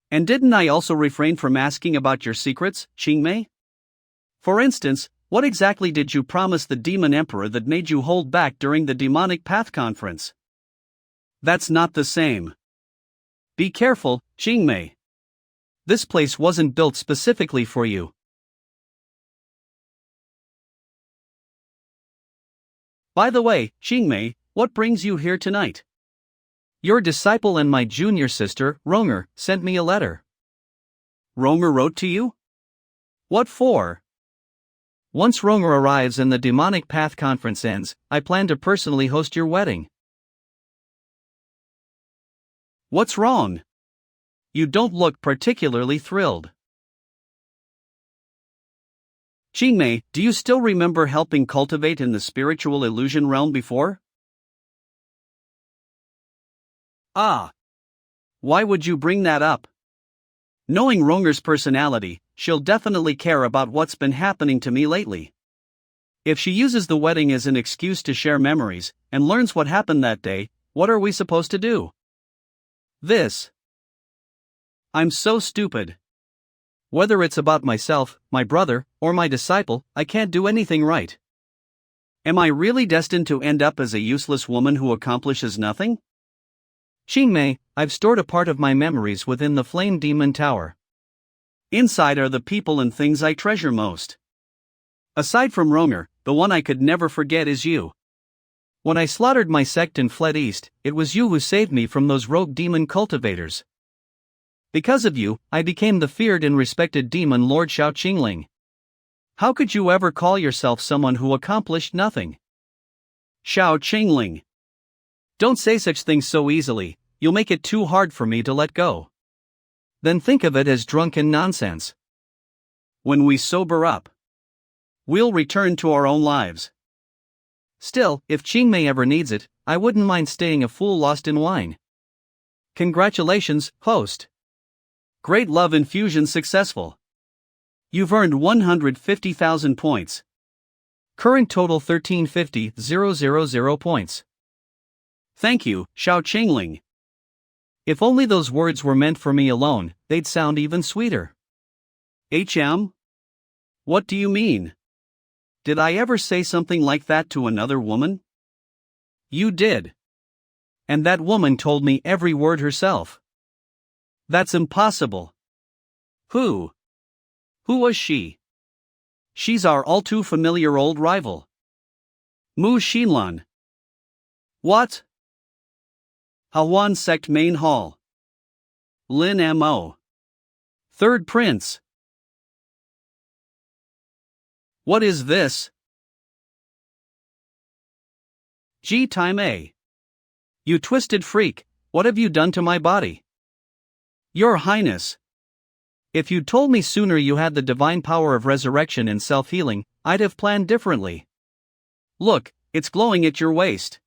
[SPEAKER 2] And didn't I also refrain from asking about your secrets, Qingmei? For instance, what exactly did you promise the Demon Emperor that made you hold back during the Demonic Path Conference? That's not the same. Be careful, Qingmei.
[SPEAKER 1] This place wasn't built specifically for you.
[SPEAKER 2] By the way, Qingmei, what brings you here tonight?
[SPEAKER 1] Your disciple and my junior sister, Ronger, sent me a letter.
[SPEAKER 2] Ronger wrote to you? What for?
[SPEAKER 1] Once Ronger arrives and the Demonic Path conference ends, I plan to personally host your wedding.
[SPEAKER 2] What's wrong? You don't look particularly thrilled. Qingmei, do you still remember helping cultivate in the spiritual illusion realm before? Ah. Why would you bring that up? Knowing Ronger's personality, she'll definitely care about what's been happening to me lately. If she uses the wedding as an excuse to share memories, and learns what happened that day, what are we supposed to do? This. I'm so stupid.
[SPEAKER 1] Whether it's about myself, my brother, or my disciple, I can't do anything right.
[SPEAKER 2] Am I really destined to end up as a useless woman who accomplishes nothing?
[SPEAKER 1] Qingmei, I've stored a part of my memories within the Flame Demon Tower.
[SPEAKER 2] Inside are the people and things I treasure most. Aside from Ronger, the one I could never forget is you.
[SPEAKER 1] When I slaughtered my sect and fled east, it was you who saved me from those rogue demon cultivators. Because of you, I became the feared and respected demon Lord Xiao Qingling. How could you ever call yourself someone who accomplished nothing?
[SPEAKER 2] Xiao Qingling.
[SPEAKER 1] Don't say such things so easily, you'll make it too hard for me to let go. Then think of it as drunken nonsense.
[SPEAKER 2] When we sober up, we'll return to our own lives.
[SPEAKER 1] Still, if Qingmei ever needs it, I wouldn't mind staying a fool lost in wine. Congratulations, host.
[SPEAKER 2] Great love infusion successful. You've earned 150,000 points.
[SPEAKER 1] Current total 1350,000 points.
[SPEAKER 2] Thank you, Xiao Qingling.
[SPEAKER 1] If only those words were meant for me alone, they'd sound even sweeter.
[SPEAKER 2] HM? What do you mean? Did I ever say something like that to another woman?
[SPEAKER 1] You did. And that woman told me every word herself.
[SPEAKER 2] That's impossible. Who? Who was she? She's our all too familiar old rival. Mu Xinlan. What? Hawan Sect Main Hall. Lin Mo. Third Prince. What is this? G time A. You twisted freak, what have you done to my body? Your Highness.
[SPEAKER 1] If you'd told me sooner you had the divine power of resurrection and self-healing, I'd have planned differently.
[SPEAKER 2] Look, it's glowing at your waist.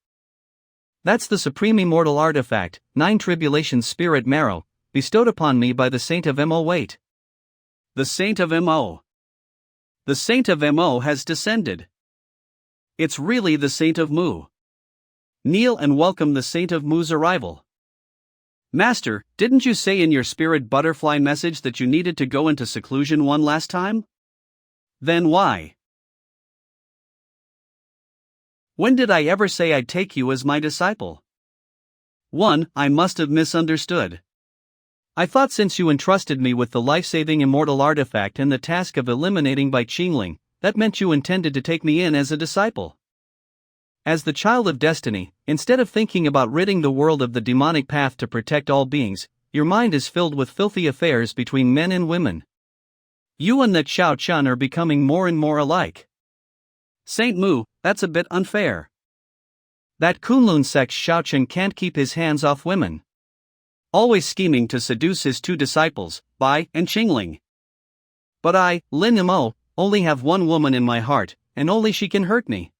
[SPEAKER 1] That's the supreme immortal artifact, 9 Tribulations Spirit Marrow, bestowed upon me by the Saint of Mo. Wait.
[SPEAKER 2] The Saint of Mo. The Saint of Mo has descended. It's really the Saint of Mu. Kneel and welcome the Saint of Mu's arrival. Master, didn't you say in your spirit butterfly message that you needed to go into seclusion one last time? Then why? When did I ever say I'd take you as my disciple? 1. I must have misunderstood.
[SPEAKER 1] I thought since you entrusted me with the life-saving immortal artifact and the task of eliminating by Qingling, that meant you intended to take me in as a disciple. As the child of destiny, instead of thinking about ridding the world of the demonic path to protect all beings, your mind is filled with filthy affairs between men and women. You and that Xiao Chun are becoming more and more alike.
[SPEAKER 2] Saint Mu, that's a bit unfair.
[SPEAKER 1] That Kunlun sect Xiao Chun can't keep his hands off women.
[SPEAKER 2] Always scheming to seduce his 2 disciples, Bai and Qingling. But I, Lin Mo, only have one woman in my heart, and only she can hurt me.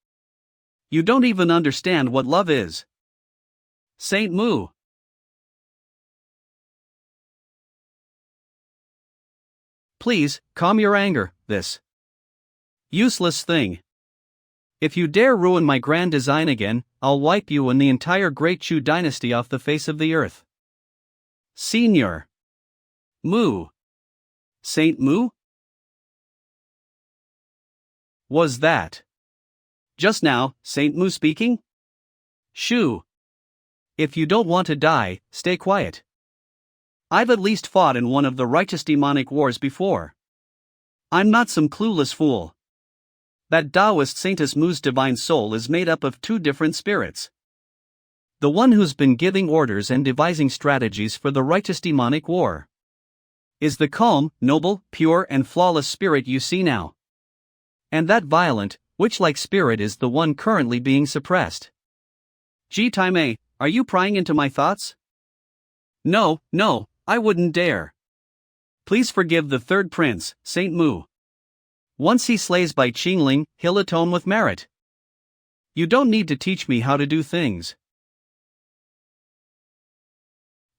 [SPEAKER 2] You don't even understand what love is. Saint Mu.
[SPEAKER 1] Please, calm your anger, this
[SPEAKER 2] useless thing.
[SPEAKER 1] If you dare ruin my grand design again, I'll wipe you and the entire Great Chu dynasty off the face of the earth.
[SPEAKER 2] Senior. Mu. Saint Mu? Was that just now, Saint Mu speaking? Shoo.
[SPEAKER 1] If you don't want to die, stay quiet.
[SPEAKER 2] I've at least fought in one of the righteous demonic wars before. I'm not some clueless fool. That Taoist Saintess Mu's divine soul is made up of 2 different spirits.
[SPEAKER 1] The one who's been giving orders and devising strategies for the righteous demonic war. Is the calm, noble, pure and flawless spirit you see now. And that violent, witch-like spirit is the one currently being suppressed.
[SPEAKER 2] Ji Taimei, are you prying into my thoughts? No, I wouldn't dare. Please forgive the third prince, Saint Mu. Once he slays Bai Qingling, he'll atone with merit. You don't need to teach me how to do things.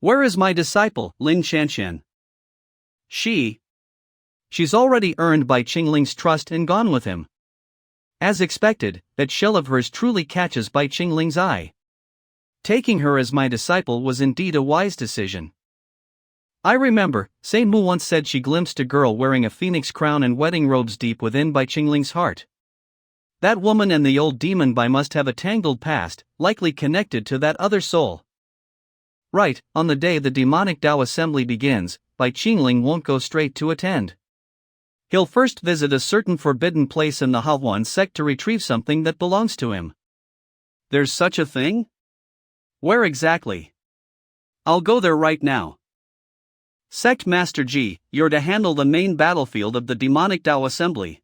[SPEAKER 2] Where is my disciple, Lin Shanshan? She's already earned Bai Qingling's trust and gone with him. As expected, that shell of hers truly catches Bai Qingling's eye. Taking her as my disciple was indeed a wise decision. I remember, Saint Mu once said she glimpsed a girl wearing a phoenix crown and wedding robes deep within Bai Qingling's heart. That woman and the old demon Bai must have a tangled past, likely connected to that other soul. Right, on the day the demonic Tao assembly begins, Bai Qingling won't go straight to attend. He'll first visit a certain forbidden place in the Haohuan sect to retrieve something that belongs to him. There's such a thing? Where exactly? I'll go there right now. Sect Master Ji, you're to handle the main battlefield of the demonic Tao assembly.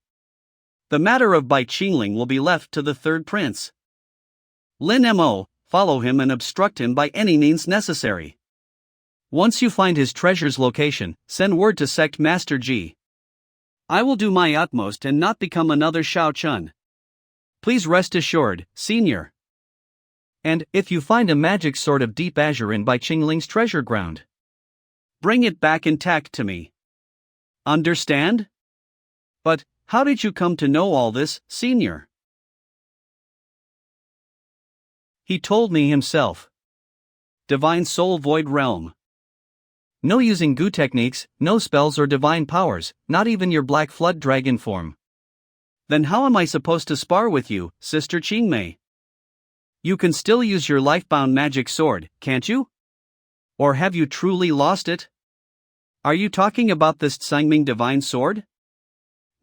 [SPEAKER 2] The matter of Bai Qingling will be left to the third prince. Lin Mo, follow him and obstruct him by any means necessary. Once you find his treasure's location, send word to Sect Master Ji. I will do my utmost and not become another Shao Chun. Please rest assured, Senior. And, if you find a magic sword of deep azure in Bai Qingling's treasure ground, bring it back intact to me. Understand? But, how did you come to know all this, Senior? He told me himself. Divine Soul Void Realm. No using Gu techniques, no spells or divine powers, not even your Black Flood dragon form. Then how am I supposed to spar with you, Sister Qingmei? You can still use your lifebound magic sword, can't you? Or have you truly lost it? Are you talking about this Tsangming divine sword?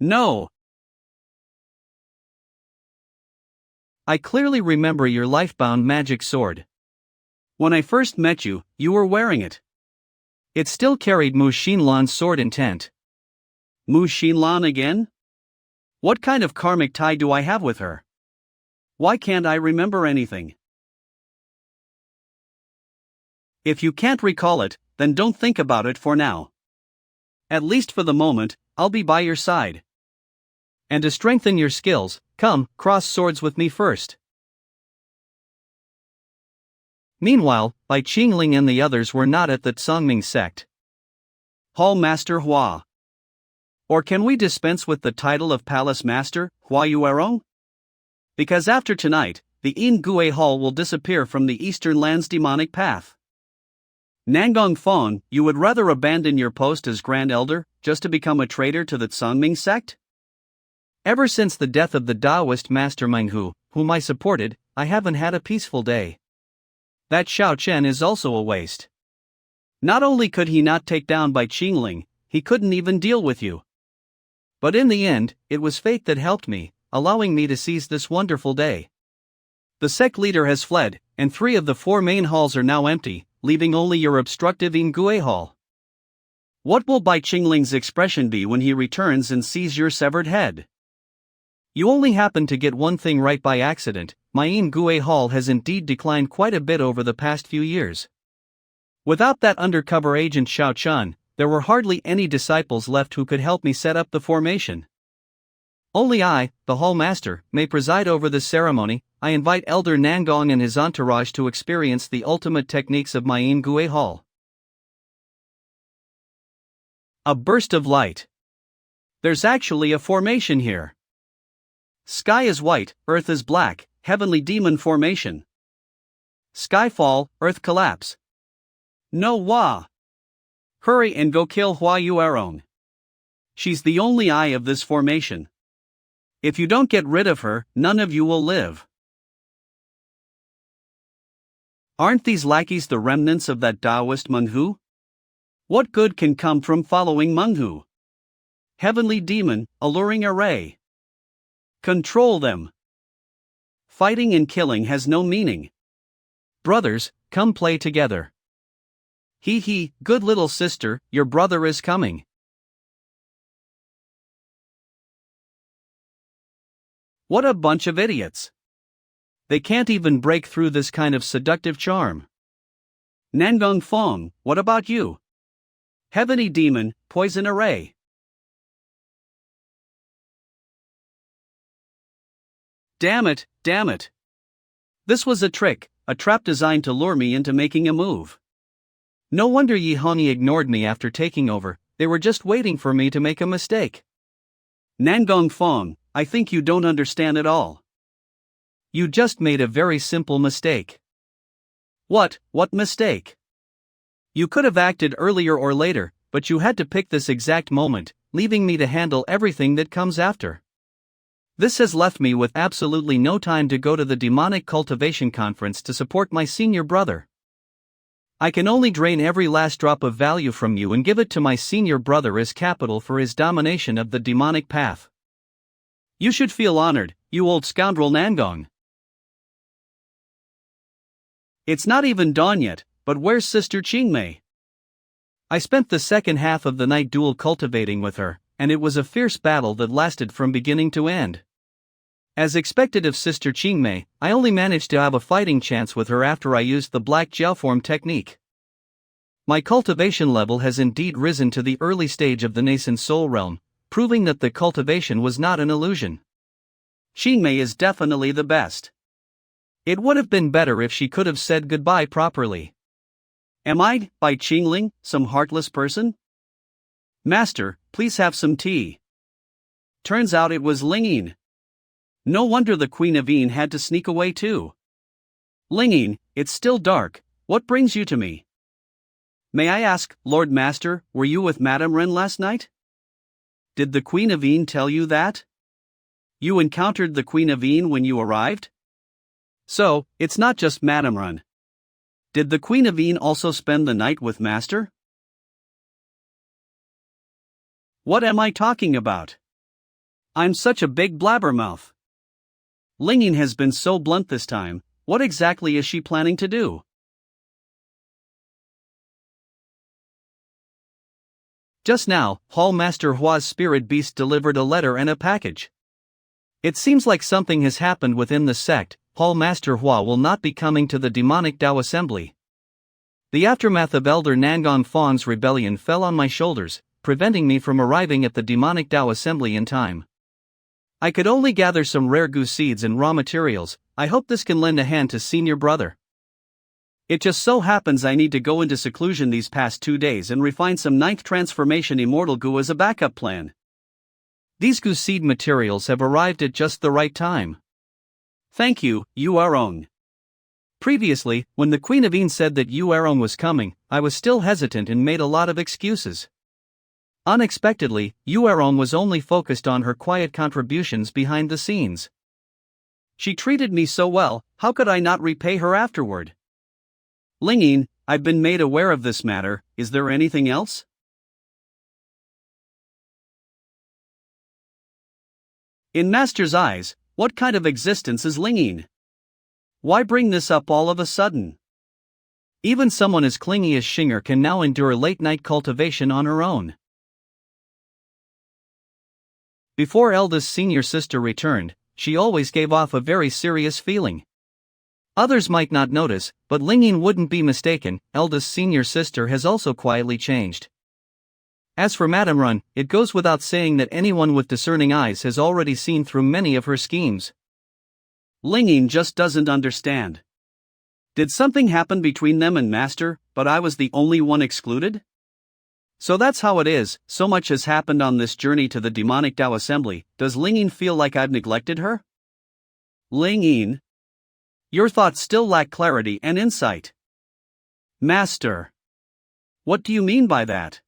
[SPEAKER 2] No. I clearly remember your lifebound magic sword. When I first met you, you were wearing it. It still carried Mu Xinlan's sword intent. Mu Xinlan again? What kind of karmic tie do I have with her? Why can't I remember anything? If you can't recall it, then don't think about it for now. At least for the moment, I'll be by your side. And to strengthen your skills, come, cross swords with me first. Meanwhile, Bai Qingling and the others were not at the Tsangming sect. Hall Master Hua. Or can we dispense with the title of Palace Master, Hua Yuerong? Because after tonight, the In Gue Hall will disappear from the Eastern Land's demonic path. Nangong Fong, you would rather abandon your post as Grand Elder, just to become a traitor to the Tsangming sect? Ever since the death of the Taoist Master Manhua, whom I supported, I haven't had a peaceful day. That Shao Chen is also a waste. Not only could he not take down Bai Qingling, he couldn't even deal with you. But in the end, it was fate that helped me, allowing me to seize this wonderful day. The sect leader has fled, and 3 of the 4 main halls are now empty, leaving only your obstructive Ingue Hall. What will Bai Qingling's expression be when he returns and sees your severed head? You only happened to get one thing right by accident. My Ingue Hall has indeed declined quite a bit over the past few years. Without that undercover agent Shao Chun, there were hardly any disciples left who could help me set up the formation. Only I, the Hall Master, may preside over this ceremony. I invite Elder Nangong and his entourage to experience the ultimate techniques of my Ingue Hall. A burst of light. There's actually a formation here. Sky is white, earth is black, heavenly demon formation. Skyfall, earth collapse. No Hua. Hurry and go kill Hua Yuerong. She's the only eye of this formation. If you don't get rid of her, none of you will live. Aren't these lackeys the remnants of that Taoist Manhua? What good can come from following Manhua? Heavenly demon, alluring array. Control them. Fighting and killing has no meaning.
[SPEAKER 1] Brothers, come play together. Hee hee, good little sister, your brother is coming.
[SPEAKER 2] What a bunch of idiots. They can't even break through this kind of seductive charm. Nangong Fong, what about you? Heavenly demon, poison array. Damn it, damn it. This was a trick, a trap designed to lure me into making a move.
[SPEAKER 1] No wonder Yi Honi ignored me after taking over, they were just waiting for me to make a mistake.
[SPEAKER 2] Nangong Fong, I think you don't understand at all.
[SPEAKER 1] You just made a very simple mistake.
[SPEAKER 2] What mistake?
[SPEAKER 1] You could have acted earlier or later, but you had to pick this exact moment, leaving me to handle everything that comes after. This has left me with absolutely no time to go to the demonic cultivation conference to support my senior brother. I can only drain every last drop of value from you and give it to my senior brother as capital for his domination of the demonic path.
[SPEAKER 2] You should feel honored, you old scoundrel Nangong. It's not even dawn yet, but where's Sister Qingmei?
[SPEAKER 1] I spent the second half of the night duel cultivating with her, and it was a fierce battle that lasted from beginning to end. As expected of Sister Qingmei, I only managed to have a fighting chance with her after I used the black Jiaoform technique. My cultivation level has indeed risen to the early stage of the nascent soul realm, proving that the cultivation was not an illusion.
[SPEAKER 2] Qingmei is definitely the best.
[SPEAKER 1] It would have been better if she could have said goodbye properly.
[SPEAKER 2] Am I, by Qingling, some heartless person? Master, please have some tea. Turns out it was Lingyin. No wonder the Queen of Yin had to sneak away too. Lingyin, it's still dark, what brings you to me? May I ask, Lord Master, were you with Madame Ren last night? Did the Queen of Yin tell you that? You encountered the Queen of Yin when you arrived? So, it's not just Madame Ren. Did the Queen of Yin also spend the night with Master? What am I talking about? I'm such a big blabbermouth. Lingyin has been so blunt this time, what exactly is she planning to do?
[SPEAKER 1] Just now, Hall Master Hua's spirit beast delivered a letter and a package. It seems like something has happened within the sect. Hall Master Hua will not be coming to the demonic Tao assembly. The aftermath of Elder Nangong Fong's rebellion fell on my shoulders, preventing me from arriving at the demonic Tao assembly in time. I could only gather some rare goose seeds and raw materials. I hope this can lend a hand to senior brother. It just so happens I need to go into seclusion these past 2 days and refine some 9th transformation immortal goo as a backup plan. These goose seed materials have arrived at just the right time.
[SPEAKER 2] Thank you, Yu Arong.
[SPEAKER 1] Previously, when the Queen of Yin said that Yu Arong was coming, I was still hesitant and made a lot of excuses. Unexpectedly, Yu Arong was only focused on her quiet contributions behind the scenes.
[SPEAKER 2] She treated me so well, how could I not repay her afterward? Lingyin, I've been made aware of this matter, is there anything else? In Master's eyes, what kind of existence is Lingyin? Why bring this up all of a sudden?
[SPEAKER 1] Even someone as clingy as Xinger can now endure late-night cultivation on her own. Before Elda's senior sister returned, she always gave off a very serious feeling. Others might not notice, but Lingyin wouldn't be mistaken. Elda's senior sister has also quietly changed. As for Madame Run, it goes without saying that anyone with discerning eyes has already seen through many of her schemes.
[SPEAKER 2] Lingyin just doesn't understand. Did something happen between them and Master, but I was the only one excluded? So that's how it is. So much has happened on this journey to the demonic Tao assembly. Does Lingyin feel like I've neglected her? Lingyin, your thoughts still lack clarity and insight. Master, what do you mean by that?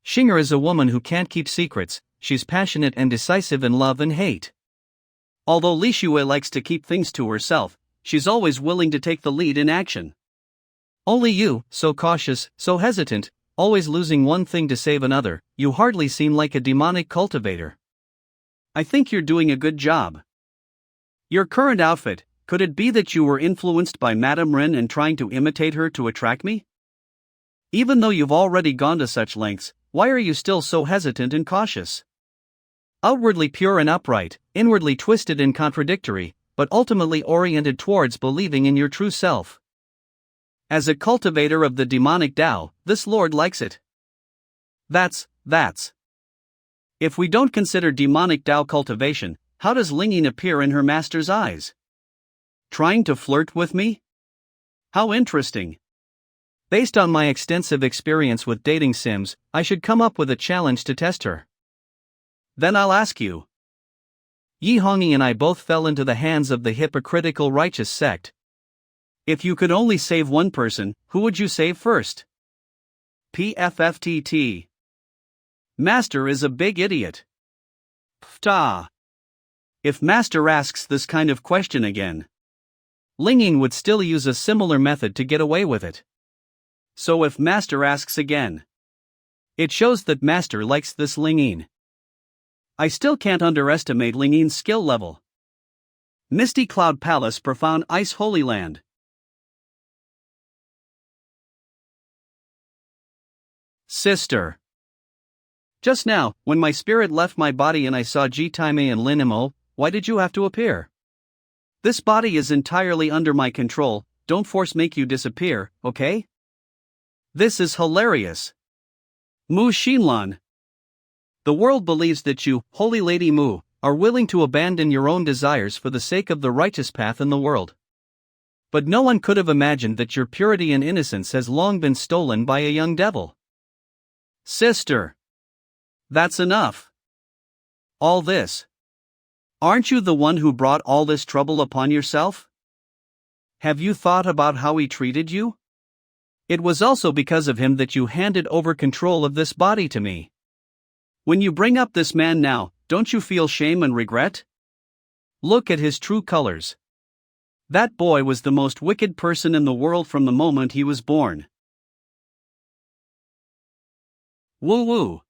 [SPEAKER 1] Xinger is a woman who can't keep secrets. She's passionate and decisive in love and hate.
[SPEAKER 2] Although Li Xue likes to keep things to herself, she's always willing to take the lead in action.
[SPEAKER 1] Only you, so cautious, so hesitant, always losing one thing to save another, you hardly seem like a demonic cultivator.
[SPEAKER 2] I think you're doing a good job. Your current outfit, Could it be that you were influenced by Madame Rin and trying to imitate her to attract me? Even though you've already gone to such lengths, why are you still so hesitant and cautious? Outwardly pure and upright, inwardly twisted and contradictory, but ultimately oriented towards believing in your true self. As a cultivator of the demonic Tao, this lord likes it. That's. If we don't consider demonic Tao cultivation, how does Lingyin appear in her master's eyes? Trying to flirt with me? How interesting.
[SPEAKER 1] Based on my extensive experience with dating sims, I should come up with a challenge to test her.
[SPEAKER 2] Then I'll ask you.
[SPEAKER 1] Yi Hongyi and I both fell into the hands of the hypocritical righteous sect.
[SPEAKER 2] If you could only save one person, who would you save first? PFFTT. Master is a big idiot. Pfta. If Master asks this kind of question again,
[SPEAKER 1] Lingyin would still use a similar method to get away with it.
[SPEAKER 2] So if Master asks again,
[SPEAKER 1] it shows that Master likes this Lingyin.
[SPEAKER 2] I still can't underestimate Lingyin's skill level. Misty Cloud Palace, Profound Ice Holy Land.
[SPEAKER 1] Sister.
[SPEAKER 2] Just now, when my spirit left my body and I saw Ji Taimei and Lin Mo, why did you have to appear? This body is entirely under my control, don't force make you disappear, okay? This is hilarious. Mu Xinlan. The world believes that you, Holy Lady Mu, are willing to abandon your own desires for the sake of the righteous path in the world. But no one could have imagined that your purity and innocence has long been stolen by a young devil. Sister. That's enough. All this. Aren't you the one who brought all this trouble upon yourself? Have you thought about how he treated you?
[SPEAKER 1] It was also because of him that you handed over control of this body to me.
[SPEAKER 2] When you bring up this man now, don't you feel shame and regret?
[SPEAKER 1] Look at his true colors.
[SPEAKER 2] That boy was the most wicked person in the world from the moment he was born.
[SPEAKER 1] Woo woo.